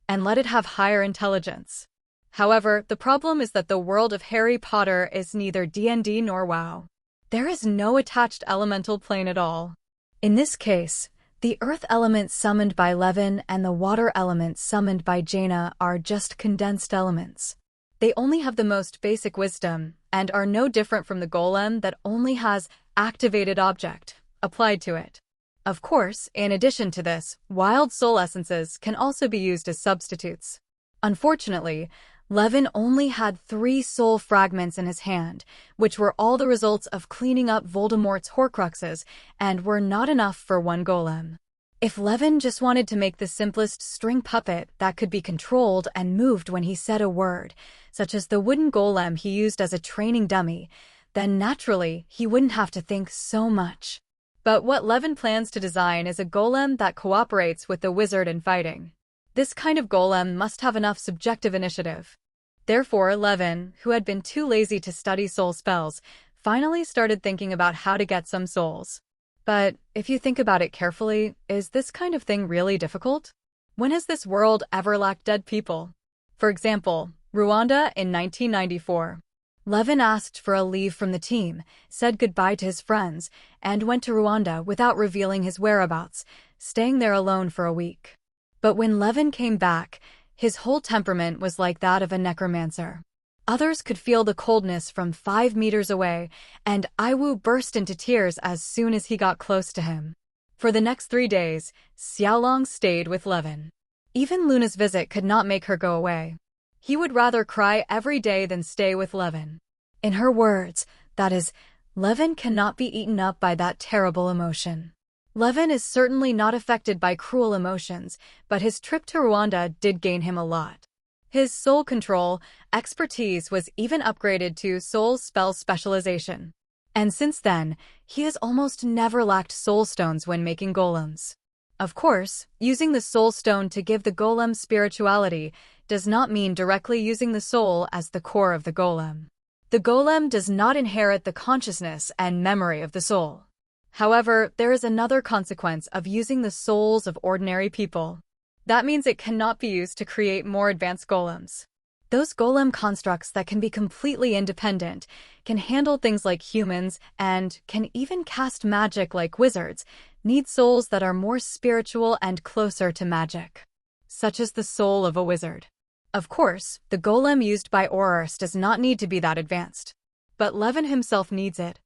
and let it have higher intelligence. However, the problem is that the world of Harry Potter is neither D&D nor WoW. There is no attached elemental plane at all. In this case, the earth element summoned by Levin and the water element summoned by Jaina are just condensed elements. They only have the most basic wisdom and are no different from the golem that only has activated object applied to it. Of course, in addition to this, wild soul essences can also be used as substitutes. Unfortunately, Levin only had 3 soul fragments in his hand, which were all the results of cleaning up Voldemort's Horcruxes and were not enough for one golem. If Levin just wanted to make the simplest string puppet that could be controlled and moved when he said a word, such as the wooden golem he used as a training dummy, then naturally he wouldn't have to think so much. But what Levin plans to design is a golem that cooperates with the wizard in fighting. This kind of golem must have enough subjective initiative. Therefore, Levin, who had been too lazy to study soul spells, finally started thinking about how to get some souls. But if you think about it carefully, is this kind of thing really difficult? When has this world ever lacked dead people? For example, Rwanda in 1994. Levin asked for a leave from the team, said goodbye to his friends, and went to Rwanda without revealing his whereabouts, staying there alone for a week. But when Levin came back, his whole temperament was like that of a necromancer. Others could feel the coldness from 5 meters away, and Iwu burst into tears as soon as he got close to him. For the next 3 days, Xiaolong stayed with Levin. Even Luna's visit could not make her go away. He would rather cry every day than stay with Levin. In her words, that is, Levin cannot be eaten up by that terrible emotion. Levin is certainly not affected by cruel emotions, but his trip to Rwanda did gain him a lot. His soul control expertise was even upgraded to soul spell specialization. And since then, he has almost never lacked soul stones when making golems. Of course, using the soul stone to give the golem spirituality does not mean directly using the soul as the core of the golem. The golem does not inherit the consciousness and memory of the soul. However, there is another consequence of using the souls of ordinary people. That means it cannot be used to create more advanced golems. Those golem constructs that can be completely independent, can handle things like humans, and can even cast magic like wizards, need souls that are more spiritual and closer to magic, such as the soul of a wizard. Of course, the golem used by Aurors does not need to be that advanced, but Levin himself needs it.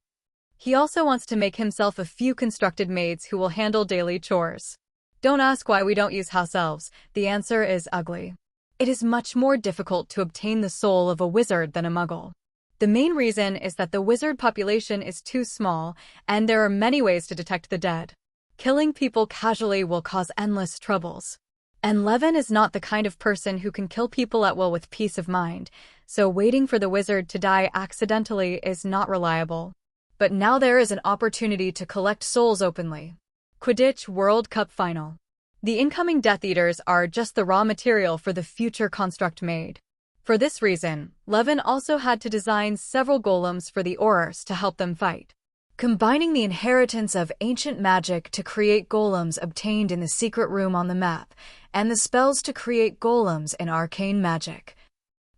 He also wants to make himself a few constructed maids who will handle daily chores. Don't ask why we don't use house elves. The answer is ugly. It is much more difficult to obtain the soul of a wizard than a muggle. The main reason is that the wizard population is too small, and there are many ways to detect the dead. Killing people casually will cause endless troubles. And Levin is not the kind of person who can kill people at will with peace of mind, so waiting for the wizard to die accidentally is not reliable. But now there is an opportunity to collect souls openly. Quidditch World Cup Final. The incoming Death Eaters are just the raw material for the future construct made. For this reason, Levin also had to design several golems for the Aurors to help them fight. Combining the inheritance of ancient magic to create golems obtained in the secret room on the map, and the spells to create golems in arcane magic.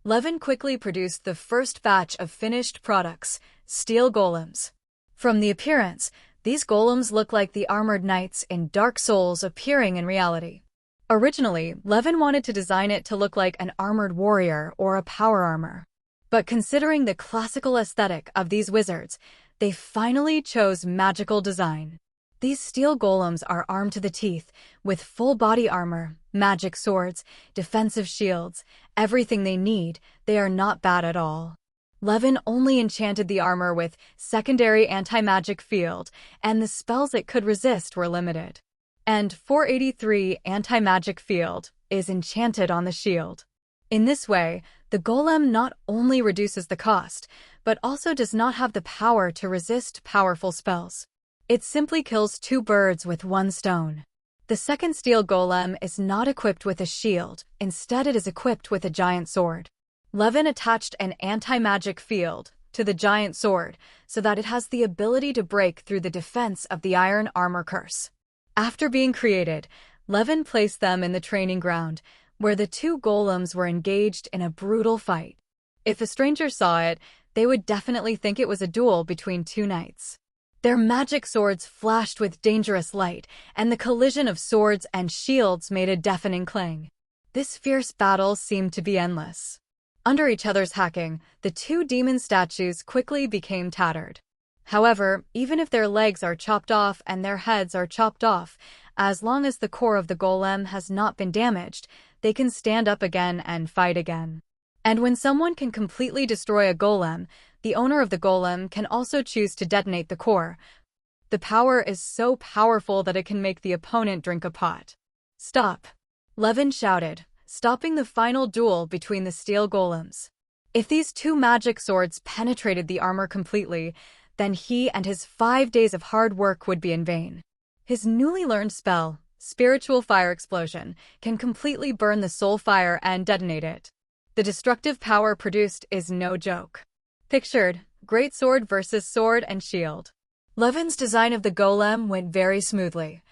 Levin quickly produced the first batch of finished products, steel golems. From the appearance, these golems look like the armored knights in Dark Souls appearing in reality. Originally, Levin wanted to design it to look like an armored warrior or a power armor. But considering the classical aesthetic of these wizards, they finally chose magical design. These steel golems are armed to the teeth, with full body armor, magic swords, defensive shields, everything they need. They are not bad at all. Levin only enchanted the armor with secondary anti-magic field, and the spells it could resist were limited. And 483 anti-magic field is enchanted on the shield. In this way, the golem not only reduces the cost, but also does not have the power to resist powerful spells. It simply kills 2 birds with 1 stone. The second steel golem is not equipped with a shield, instead it is equipped with a giant sword. Levin attached an anti-magic field to the giant sword so that it has the ability to break through the defense of the iron armor curse. After being created, Levin placed them in the training ground, where the two golems were engaged in a brutal fight. If a stranger saw it, they would definitely think it was a duel between two knights. Their magic swords flashed with dangerous light, and the collision of swords and shields made a deafening clang. This fierce battle seemed to be endless. Under each other's hacking, the two demon statues quickly became tattered. However, even if their legs are chopped off and their heads are chopped off, as long as the core of the golem has not been damaged, they can stand up again and fight again. And when someone can completely destroy a golem, the owner of the golem can also choose to detonate the core. The power is so powerful that it can make the opponent drink a pot. Stop! Levin shouted, stopping the final duel between the steel golems. If these two magic swords penetrated the armor completely, then he and his 5 days of hard work would be in vain. His newly learned spell, Spiritual Fire Explosion, can completely burn the soul fire and detonate it. The destructive power produced is no joke. Pictured, great sword versus sword and shield. Levin's design of the golem went very smoothly.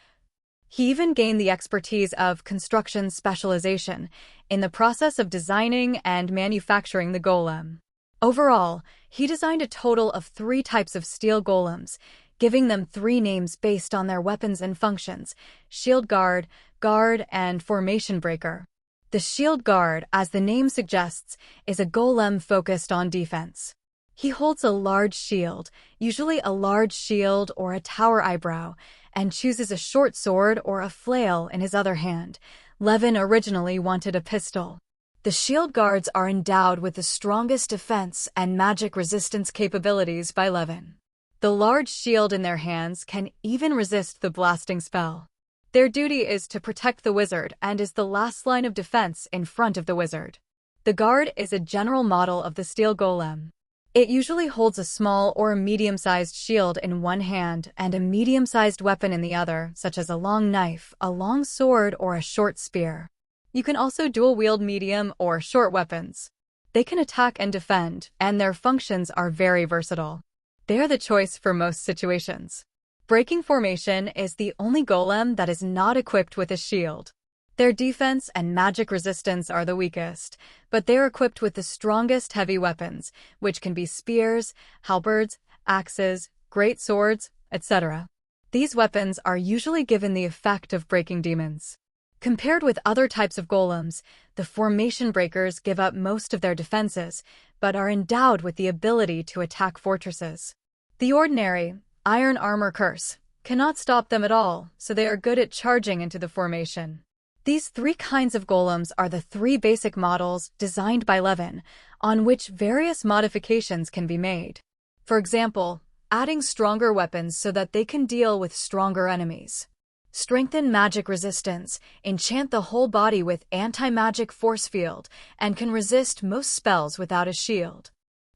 He even gained the expertise of construction specialization in the process of designing and manufacturing the golem. Overall, he designed a total of 3 types of steel golems, giving them 3 names based on their weapons and functions: Shield Guard, Guard, and Formation Breaker. The Shield Guard, as the name suggests, is a golem focused on defense. He holds a large shield, usually a large shield or a tower eyebrow, and chooses a short sword or a flail in his other hand. Levin originally wanted a pistol. The shield guards are endowed with the strongest defense and magic resistance capabilities by Levin. The large shield in their hands can even resist the blasting spell. Their duty is to protect the wizard and is the last line of defense in front of the wizard. The guard is a general model of the steel golem. It usually holds a small or medium-sized shield in one hand and a medium-sized weapon in the other, such as a long knife, a long sword, or a short spear. You can also dual-wield medium or short weapons. They can attack and defend, and their functions are very versatile. They are the choice for most situations. Breaking Formation is the only golem that is not equipped with a shield. Their defense and magic resistance are the weakest, but they are equipped with the strongest heavy weapons, which can be spears, halberds, axes, great swords, etc. These weapons are usually given the effect of breaking demons. Compared with other types of golems, the formation breakers give up most of their defenses, but are endowed with the ability to attack fortresses. The ordinary iron armor curse cannot stop them at all, so they are good at charging into the formation. These 3 kinds of golems are the 3 basic models designed by Levin, on which various modifications can be made. For example, adding stronger weapons so that they can deal with stronger enemies. Strengthen magic resistance, enchant the whole body with anti-magic force field, and can resist most spells without a shield.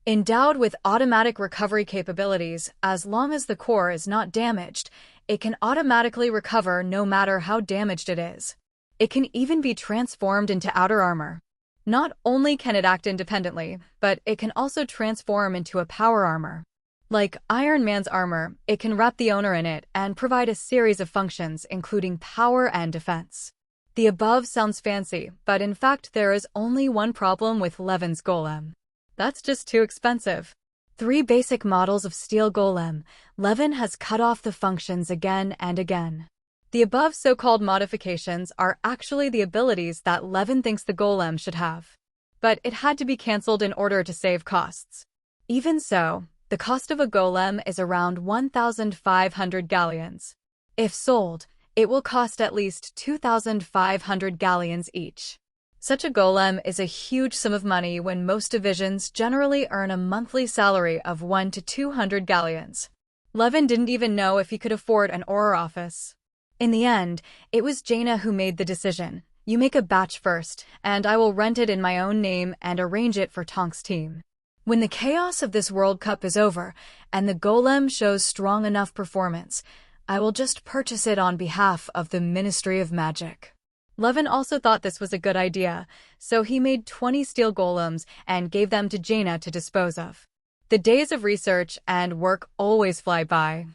Endowed with automatic recovery capabilities, as long as the core is not damaged, it can automatically recover no matter how damaged it is. It can even be transformed into outer armor. Not only can it act independently, but it can also transform into a power armor. Like Iron Man's armor, it can wrap the owner in it and provide a series of functions, including power and defense. The above sounds fancy, but in fact there is only one problem with Levin's golem. That's just too expensive. 3 basic models of steel golem. Levin has cut off the functions again and again. The above so-called modifications are actually the abilities that Levin thinks the golem should have. But it had to be cancelled in order to save costs. Even so, the cost of a golem is around 1,500 galleons. If sold, it will cost at least 2,500 galleons each. Such a golem is a huge sum of money when most divisions generally earn a monthly salary of 1 to 200 galleons. Levin didn't even know if he could afford an Auror office. In the end, it was Jaina who made the decision. You make a batch first, and I will rent it in my own name and arrange it for Tonk's team. When the chaos of this World Cup is over, and the golem shows strong enough performance, I will just purchase it on behalf of the Ministry of Magic. Levin also thought this was a good idea, so he made 20 steel golems and gave them to Jaina to dispose of. The days of research and work always fly by.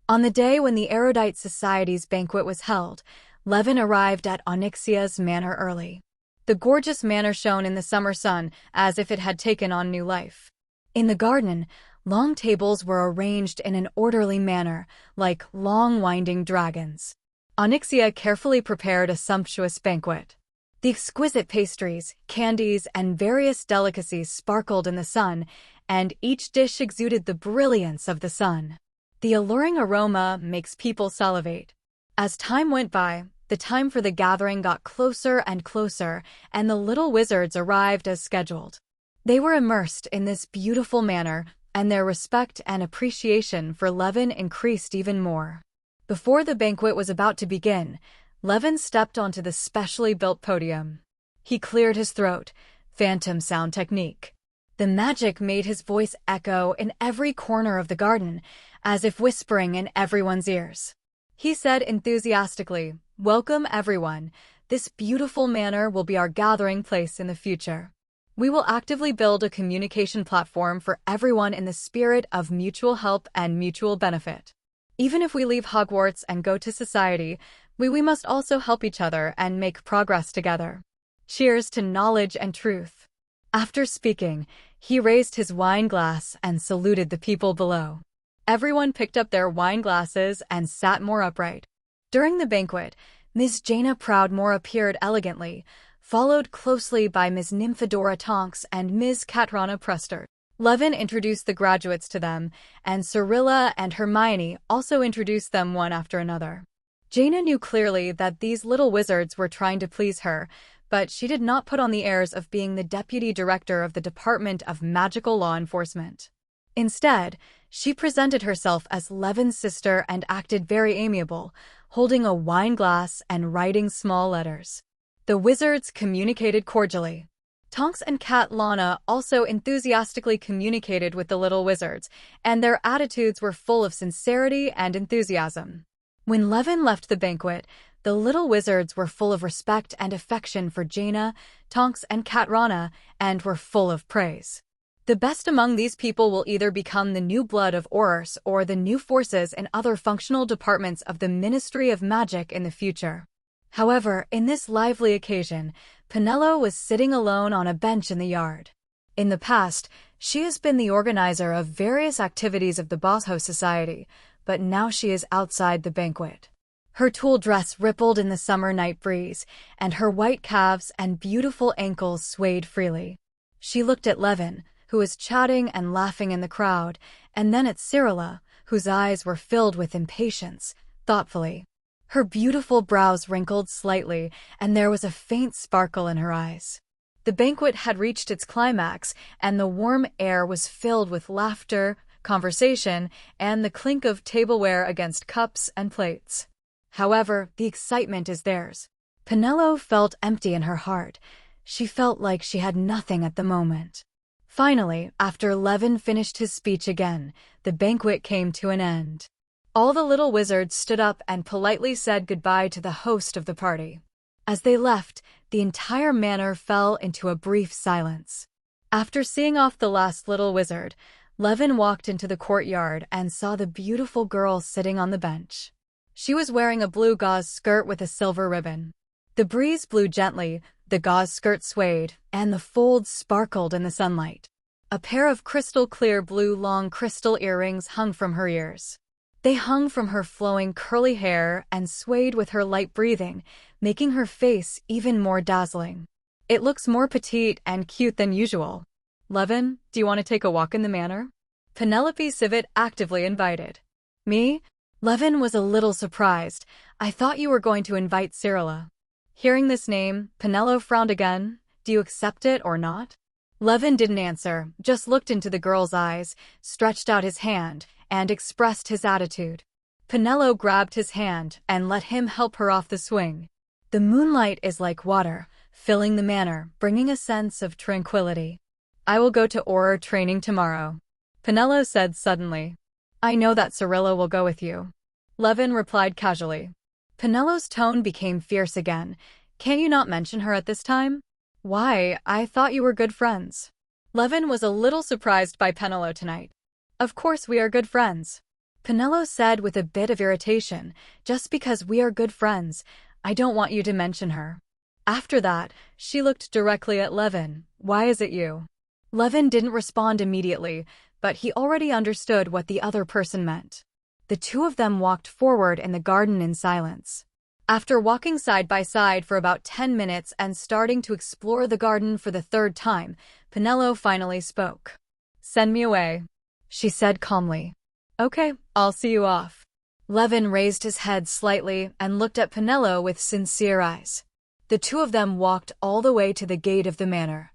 On the day when the Erudite Society's banquet was held, Levin arrived at Onyxia's manor early. The gorgeous manor shone in the summer sun as if it had taken on new life. In the garden, long tables were arranged in an orderly manner, like long winding dragons. Onyxia carefully prepared a sumptuous banquet. The exquisite pastries, candies, and various delicacies sparkled in the sun, and each dish exuded the brilliance of the sun. The alluring aroma makes people salivate. As time went by, the time for the gathering got closer and closer, and the little wizards arrived as scheduled. They were immersed in this beautiful manor, and their respect and appreciation for Levin increased even more. Before the banquet was about to begin, Levin stepped onto the specially built podium. He cleared his throat, phantom sound technique. The magic made his voice echo in every corner of the garden, as if whispering in everyone's ears. He said enthusiastically, "Welcome everyone. This beautiful manor will be our gathering place in the future. We will actively build a communication platform for everyone in the spirit of mutual help and mutual benefit. Even if we leave Hogwarts and go to society, we must also help each other and make progress together. Cheers to knowledge and truth." After speaking, he raised his wine glass and saluted the people below. Everyone picked up their wine glasses and sat more upright. During the banquet, Ms. Jaina Proudmore appeared elegantly, followed closely by Ms. Nymphadora Tonks and Ms. Katrana Prester. Levin introduced the graduates to them, and Cyrilla and Hermione also introduced them one after another. Jaina knew clearly that these little wizards were trying to please her, but she did not put on the airs of being the deputy director of the Department of Magical Law Enforcement. Instead, she presented herself as Levin's sister and acted very amiable, holding a wine glass and writing small letters. The wizards communicated cordially. Tonks and Cat Lana also enthusiastically communicated with the little wizards, and their attitudes were full of sincerity and enthusiasm. When Levin left the banquet, the little wizards were full of respect and affection for Jaina, Tonks, and Katrana, and were full of praise. The best among these people will either become the new blood of Aurors or the new forces in other functional departments of the Ministry of Magic in the future. However, in this lively occasion, Penelo was sitting alone on a bench in the yard. In the past, she has been the organizer of various activities of the Bosho Society, but now she is outside the banquet. Her tulle dress rippled in the summer night breeze, and her white calves and beautiful ankles swayed freely. She looked at Levin, who was chatting and laughing in the crowd, and then at Cyrilla, whose eyes were filled with impatience, thoughtfully. Her beautiful brows wrinkled slightly, and there was a faint sparkle in her eyes. The banquet had reached its climax, and the warm air was filled with laughter, conversation, and the clink of tableware against cups and plates. However, the excitement is theirs. Penelo felt empty in her heart. She felt like she had nothing at the moment. Finally, after Levin finished his speech again, the banquet came to an end. All the little wizards stood up and politely said goodbye to the host of the party. As they left, the entire manor fell into a brief silence. After seeing off the last little wizard, Levin walked into the courtyard and saw the beautiful girl sitting on the bench. She was wearing a blue gauze skirt with a silver ribbon. The breeze blew gently, the gauze skirt swayed, and the folds sparkled in the sunlight. A pair of crystal-clear blue long crystal earrings hung from her ears. They hung from her flowing curly hair and swayed with her light breathing, making her face even more dazzling. "It looks more petite and cute than usual. Levin, do you want to take a walk in the manor?" Penelope Civet actively invited. "Me?" Levin was a little surprised. "I thought you were going to invite Cyrilla." Hearing this name, Penelo frowned again. "Do you accept it or not?" Levin didn't answer, just looked into the girl's eyes, stretched out his hand, and expressed his attitude. Penelo grabbed his hand and let him help her off the swing. The moonlight is like water, filling the manor, bringing a sense of tranquility. "I will go to Auror training tomorrow," Penelo said suddenly. "I know that Cyrilla will go with you." Levin replied casually. Penelo's tone became fierce again. Can you not mention her at this time? Why, I thought you were good friends. Levin was a little surprised by Penelo tonight. Of course we are good friends. Penelo said with a bit of irritation. Just because we are good friends, I don't want you to mention her. After that, she looked directly at Levin. Why is it you? Levin didn't respond immediately, but he already understood what the other person meant. The two of them walked forward in the garden in silence. After walking side by side for about 10 minutes and starting to explore the garden for the third time, Penelo finally spoke. Send me away, she said calmly. Okay, I'll see you off. Levin raised his head slightly and looked at Penelo with sincere eyes. The two of them walked all the way to the gate of the manor.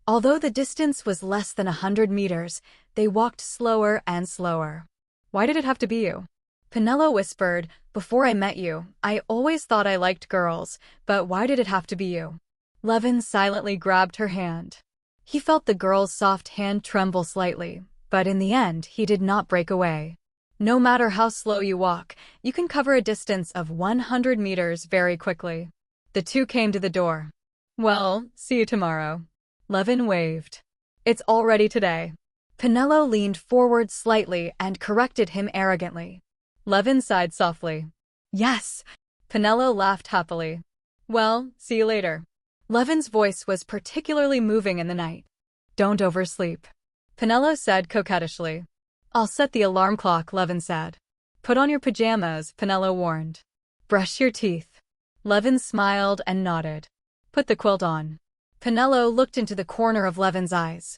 Although the distance was less than 100 meters, they walked slower and slower. Why did it have to be you? Penelo whispered, Before I met you, I always thought I liked girls, but why did it have to be you? Levin silently grabbed her hand. He felt the girl's soft hand tremble slightly, but in the end he did not break away. No matter how slow you walk, you can cover a distance of 100 meters very quickly. The two came to the door. Well, see you tomorrow. Levin waved. It's already today. Penelo leaned forward slightly and corrected him arrogantly. Levin sighed softly. Yes. Penelo laughed happily. Well, see you later. Levin's voice was particularly moving in the night. Don't oversleep. Penelo said coquettishly. I'll set the alarm clock, Levin said. Put on your pajamas, Penelo warned. Brush your teeth. Levin smiled and nodded. Put the quilt on. Penelo looked into the corner of Levin's eyes.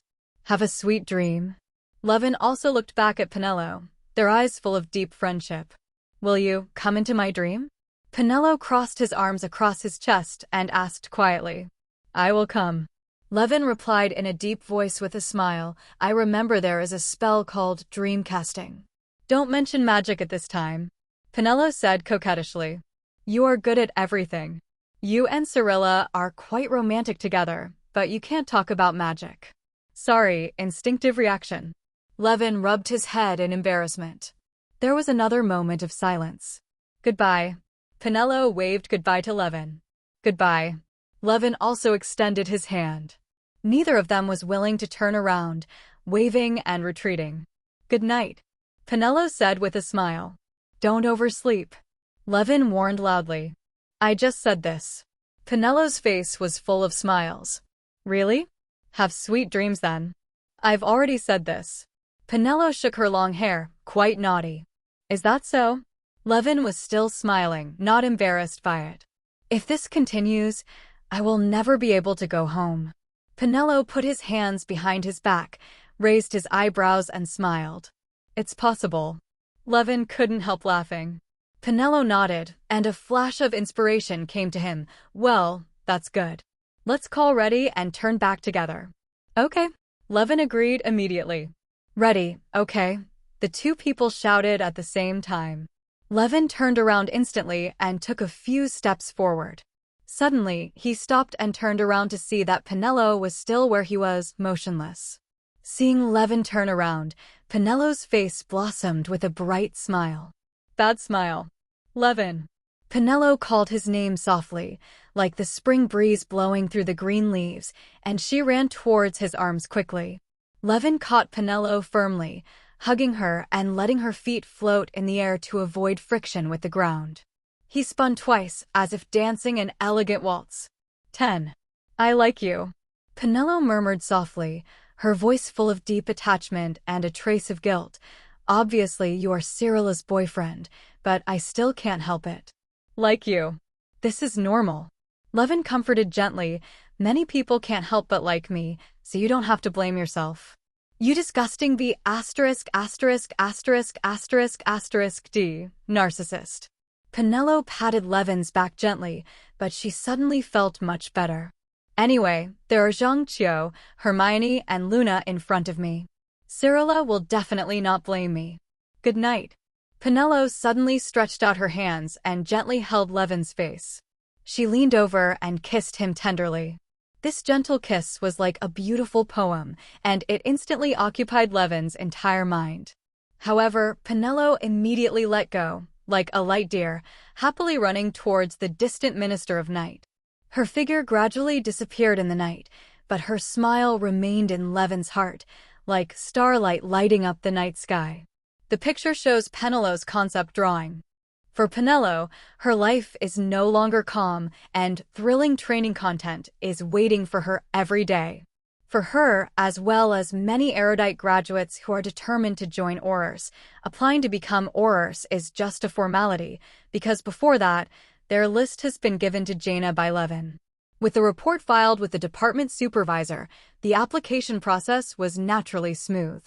Have a sweet dream. Levin also looked back at Penelo, their eyes full of deep friendship. Will you come into my dream? Penelo crossed his arms across his chest and asked quietly. I will come. Levin replied in a deep voice with a smile. I remember there is a spell called dream casting. Don't mention magic at this time. Penelo said coquettishly. You are good at everything. You and Cyrilla are quite romantic together, but you can't talk about magic. Sorry, instinctive reaction. Levin rubbed his head in embarrassment. There was another moment of silence. Goodbye. Penelo waved goodbye to Levin. Goodbye. Levin also extended his hand. Neither of them was willing to turn around, waving and retreating. Good night. Penelo said with a smile. Don't oversleep. Levin warned loudly. I just said this. Penelo's face was full of smiles. Really? Have sweet dreams then. I've already said this. Penelo shook her long hair, quite naughty. Is that so? Levin was still smiling, not embarrassed by it. If this continues, I will never be able to go home. Penelo put his hands behind his back, raised his eyebrows and smiled. It's possible. Levin couldn't help laughing. Penelo nodded, and a flash of inspiration came to him. Well, that's good. Let's call ready and turn back together. Okay. Levin agreed immediately. Ready, okay. The two people shouted at the same time. Levin turned around instantly and took a few steps forward. Suddenly, he stopped and turned around to see that Penelo was still where he was, motionless. Seeing Levin turn around, Penelo's face blossomed with a bright smile. Bad smile. Levin. Penelo called his name softly, like the spring breeze blowing through the green leaves, and she ran towards his arms quickly. Levin caught Penelo firmly, hugging her and letting her feet float in the air to avoid friction with the ground. He spun twice, as if dancing an elegant waltz. 10. I like you. Penelo murmured softly, her voice full of deep attachment and a trace of guilt. Obviously you are Cyrilla's boyfriend, but I still can't help it. Like you. This is normal. Levin comforted gently. Many people can't help but like me, so you don't have to blame yourself. You disgusting B******************************************************************************************** Penelo patted Levin's back gently, but she suddenly felt much better. Anyway, there are Zhang Qiu, Hermione, and Luna in front of me. Cyrilla will definitely not blame me. Good night. Penelo suddenly stretched out her hands and gently held Levin's face. She leaned over and kissed him tenderly. This gentle kiss was like a beautiful poem, and it instantly occupied Levin's entire mind. However, Penelo immediately let go. like a light deer, happily running towards the distant Minister of Night. Her figure gradually disappeared in the night, but her smile remained in Levin's heart, like starlight lighting up the night sky. The picture shows Penelo's concept drawing. For Penelo, her life is no longer calm, and thrilling training content is waiting for her every day. For her, as well as many erudite graduates who are determined to join Aurors, applying to become Aurors is just a formality, because before that, their list has been given to Jaina by Levin. With the report filed with the department supervisor, the application process was naturally smooth.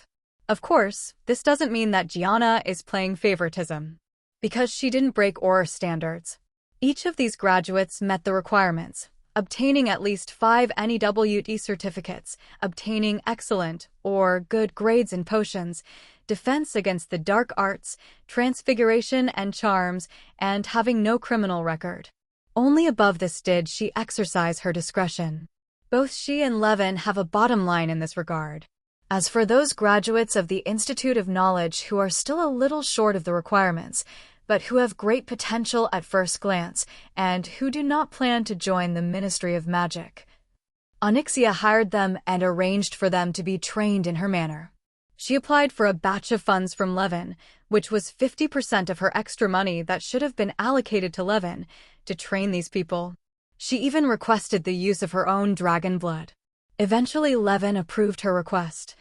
Of course, this doesn't mean that Gianna is playing favoritism, because she didn't break Auror standards. Each of these graduates met the requirements, obtaining at least 5 NEWT certificates, obtaining excellent or good grades in potions, defense against the dark arts, transfiguration and charms, and having no criminal record. Only above this did she exercise her discretion. Both she and Levin have a bottom line in this regard. As for those graduates of the Institute of Knowledge who are still a little short of the requirements, but who have great potential at first glance, and who do not plan to join the Ministry of Magic, Onyxia hired them and arranged for them to be trained in her manner. She applied for a batch of funds from Levin, which was 50% of her extra money that should have been allocated to Levin, to train these people. She even requested the use of her own dragon blood. Eventually, Levin approved her request.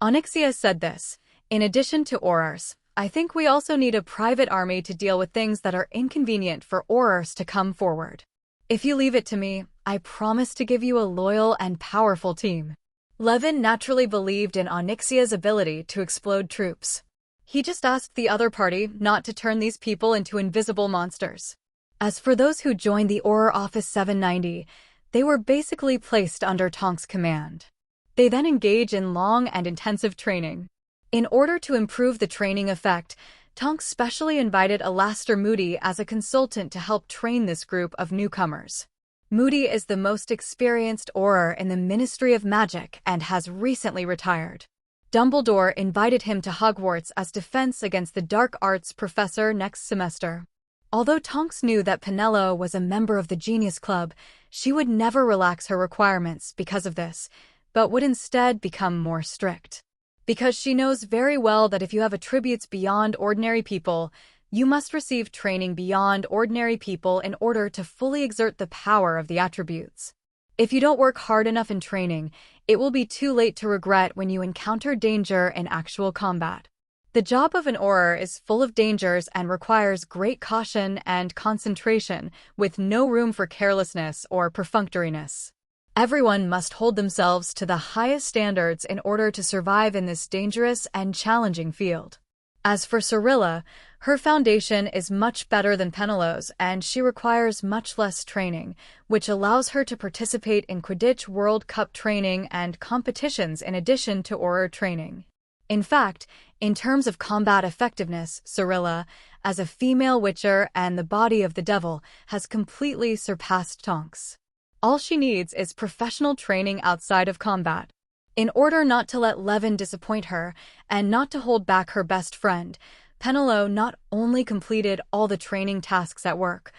Onyxia said this: "In addition to Aurors, I think we also need a private army to deal with things that are inconvenient for Aurors to come forward. If you leave it to me, I promise to give you a loyal and powerful team." Levin naturally believed in Onyxia's ability to explode troops. He just asked the other party not to turn these people into invisible monsters. As for those who joined the Auror Office 790, they were basically placed under Tonk's command. They then engage in long and intensive training. In order to improve the training effect, Tonk specially invited Alastair Moody as a consultant to help train this group of newcomers. Moody is the most experienced Auror in the Ministry of Magic and has recently retired. Dumbledore invited him to Hogwarts as defense against the dark arts professor next semester. Although Tonks knew that Penelo was a member of the Genius Club, she would never relax her requirements because of this, but would instead become more strict. Because she knows very well that if you have attributes beyond ordinary people, you must receive training beyond ordinary people in order to fully exert the power of the attributes. If you don't work hard enough in training, it will be too late to regret when you encounter danger in actual combat. The job of an Auror is full of dangers and requires great caution and concentration, with no room for carelessness or perfunctoriness. Everyone must hold themselves to the highest standards in order to survive in this dangerous and challenging field. As for Cyrilla, her foundation is much better than Penelo's, and she requires much less training, which allows her to participate in Quidditch World Cup training and competitions in addition to Auror training. In fact, in terms of combat effectiveness, Cyrilla, as a female witcher and the body of the devil, has completely surpassed Tonks. All she needs is professional training outside of combat. In order not to let Levin disappoint her, and not to hold back her best friend, Penelo not only completed all the training tasks at work,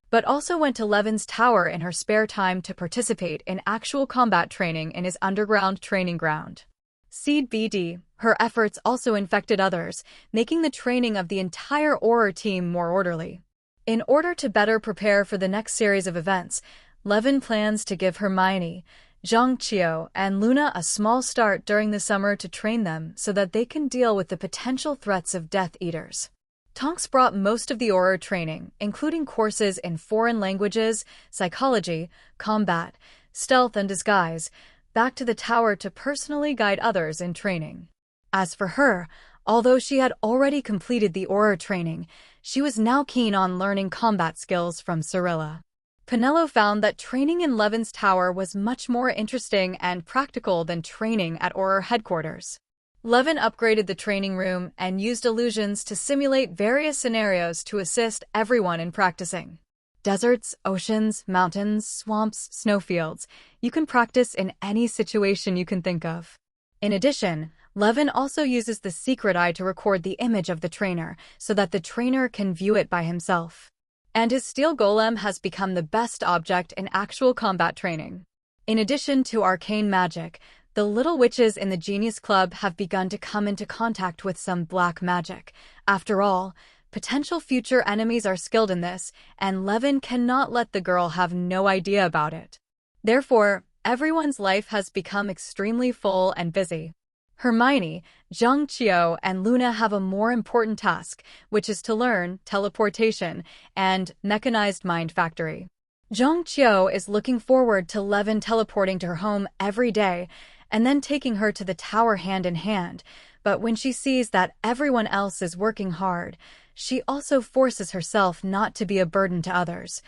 but also went to Levin's tower in her spare time to participate in actual combat training in his underground training ground. Seed BD, her efforts also infected others, making the training of the entire Auror team more orderly. In order to better prepare for the next series of events, Levin plans to give Hermione, Zhangqiu, and Luna a small start during the summer to train them so that they can deal with the potential threats of Death Eaters. Tonks brought most of the Auror training, including courses in foreign languages, psychology, combat, stealth and disguise, back to the tower to personally guide others in training. As for her, although she had already completed the Auror training, she was now keen on learning combat skills from Cyrilla. Penelo found that training in Levin's tower was much more interesting and practical than training at Auror headquarters. Levin upgraded the training room and used illusions to simulate various scenarios to assist everyone in practicing. Deserts, oceans, mountains, swamps, snowfields. You can practice in any situation you can think of. In addition, Levin also uses the secret eye to record the image of the trainer so that the trainer can view it by himself. And his steel golem has become the best object in actual combat training. In addition to arcane magic, the little witches in the Genius Club have begun to come into contact with some black magic. After all, potential future enemies are skilled in this, and Levin cannot let the girl have no idea about it. Therefore, everyone's life has become extremely full and busy. Hermione, Zhang Qiu, and Luna have a more important task, which is to learn teleportation and mechanized mind factory. Zhang Qiu is looking forward to Levin teleporting to her home every day and then taking her to the tower hand in hand, but when she sees that everyone else is working hard, she also forces herself not to be a burden to others.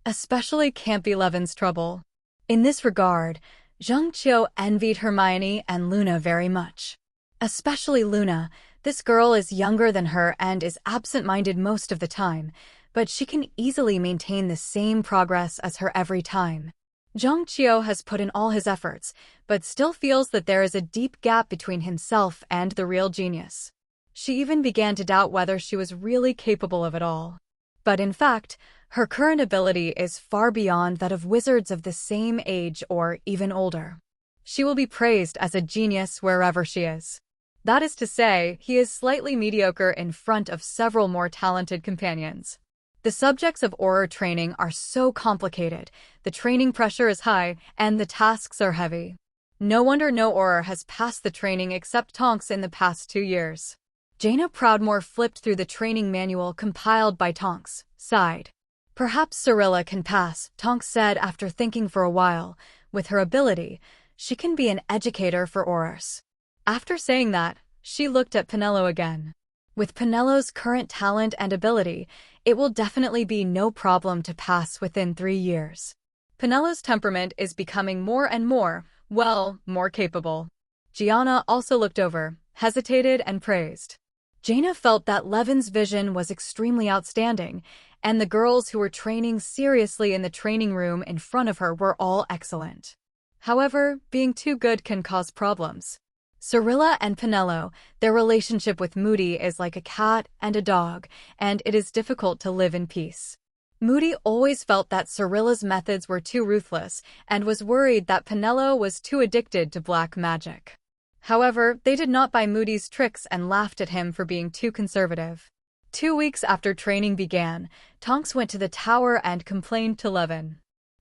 Especially can't be Levin's trouble. In this regard, Zhang Qiu envied Hermione and Luna very much. Especially Luna. This girl is younger than her and is absent-minded most of the time, but she can easily maintain the same progress as her every time. Zhang Qiu has put in all his efforts, but still feels that there is a deep gap between himself and the real genius. She even began to doubt whether she was really capable of it all. But in fact, her current ability is far beyond that of wizards of the same age or even older. She will be praised as a genius wherever she is. That is to say, he is slightly mediocre in front of several more talented companions. The subjects of aura training are so complicated, the training pressure is high, and the tasks are heavy. No wonder no aura has passed the training except Tonks in the past 2 years. Jaina Proudmoore flipped through the training manual compiled by Tonks, sighed. Perhaps Cyrilla can pass, Tonks said after thinking for a while. With her ability, she can be an educator for auras. After saying that, she looked at Penelo again. With Penelo's current talent and ability, it will definitely be no problem to pass within 3 years. Penelo's temperament is becoming more and more, more capable. Gianna also looked over, hesitated, and praised. Jaina felt that Levin's vision was extremely outstanding, and the girls who were training seriously in the training room in front of her were all excellent. However, being too good can cause problems. Cyrilla and Penelo, their relationship with Moody is like a cat and a dog, and it is difficult to live in peace. Moody always felt that Cyrilla's methods were too ruthless and was worried that Penelo was too addicted to black magic. However, they did not buy Moody's tricks and laughed at him for being too conservative. 2 weeks after training began, Tonks went to the tower and complained to Levin.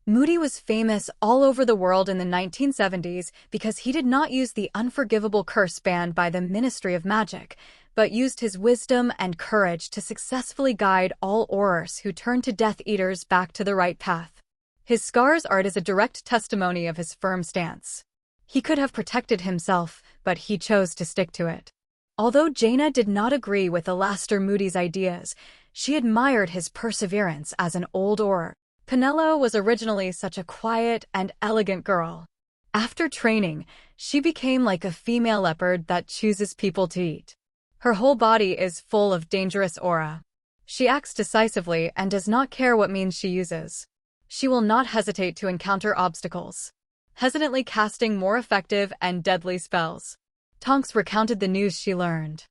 Moody was famous all over the world in the 1970s because he did not use the unforgivable curse banned by the Ministry of Magic, but used his wisdom and courage to successfully guide all Aurors who turned to Death Eaters back to the right path. His scars art is a direct testimony of his firm stance. He could have protected himself, but he chose to stick to it. Although Jaina did not agree with Alastair Moody's ideas, she admired his perseverance as an old Auror. Penelo was originally such a quiet and elegant girl. After training, she became like a female leopard that chooses people to eat. Her whole body is full of dangerous aura. She acts decisively and does not care what means she uses. She will not hesitate to encounter obstacles, hesitantly casting more effective and deadly spells. Tonks recounted the news she learned.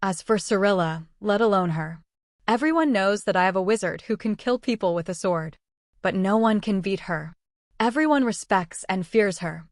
As for Cyrilla, let alone her. Everyone knows that I have a wizard who can kill people with a sword. But no one can beat her. Everyone respects and fears her.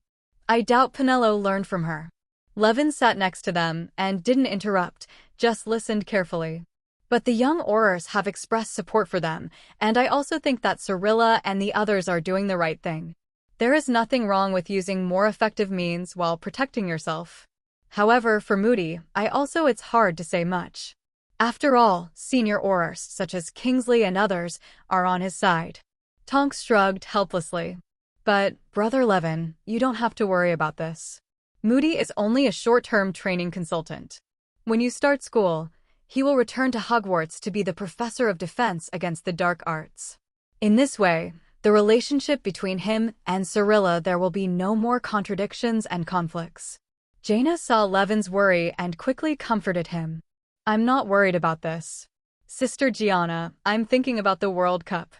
I doubt Penelo learned from her. Levin sat next to them and didn't interrupt, just listened carefully. But the young Aurors have expressed support for them, and I also think that Cyrilla and the others are doing the right thing. There is nothing wrong with using more effective means while protecting yourself. However, for Moody, it's hard to say much. After all, senior Aurors, such as Kingsley and others, are on his side. Tonks shrugged helplessly. But, Brother Levin, you don't have to worry about this. Moody is only a short-term training consultant. When you start school, he will return to Hogwarts to be the professor of defense against the dark arts. In this way, the relationship between him and Cyrilla, there will be no more contradictions and conflicts. Jaina saw Levin's worry and quickly comforted him. I'm not worried about this. Sister Gianna, I'm thinking about the World Cup.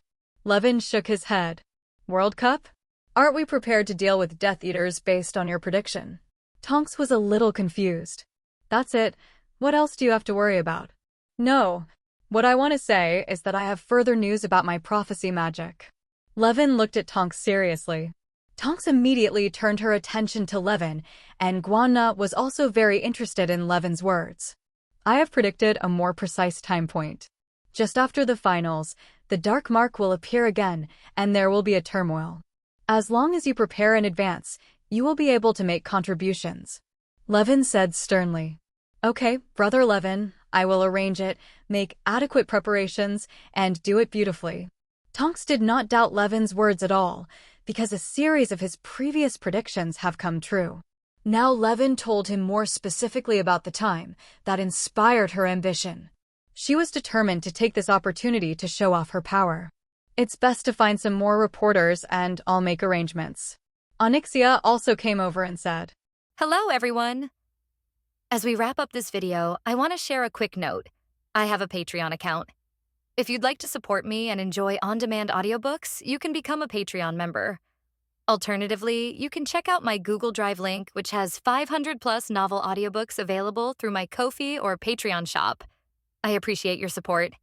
Levin shook his head. World Cup? Aren't we prepared to deal with Death Eaters based on your prediction? Tonks was a little confused. That's it. What else do you have to worry about? No. What I want to say is that I have further news about my prophecy magic. Levin looked at Tonks seriously. Tonks immediately turned her attention to Levin, and Guanna was also very interested in Levin's words. I have predicted a more precise time point. Just after the finals, the dark mark will appear again, and there will be a turmoil. As long as you prepare in advance, you will be able to make contributions. Levin said sternly. Okay, Brother Levin, I will arrange it, make adequate preparations, and do it beautifully. Tonks did not doubt Levin's words at all, because a series of his previous predictions have come true. Now Levin told him more specifically about the time that inspired her ambition. She was determined to take this opportunity to show off her power. It's best to find some more reporters and I'll make arrangements. Onyxia also came over and said, Hello, everyone. As we wrap up this video, I want to share a quick note. I have a Patreon account. If you'd like to support me and enjoy on-demand audiobooks, you can become a Patreon member. Alternatively, you can check out my Google Drive link, which has 500+ novel audiobooks available through my Ko-fi or Patreon shop. I appreciate your support.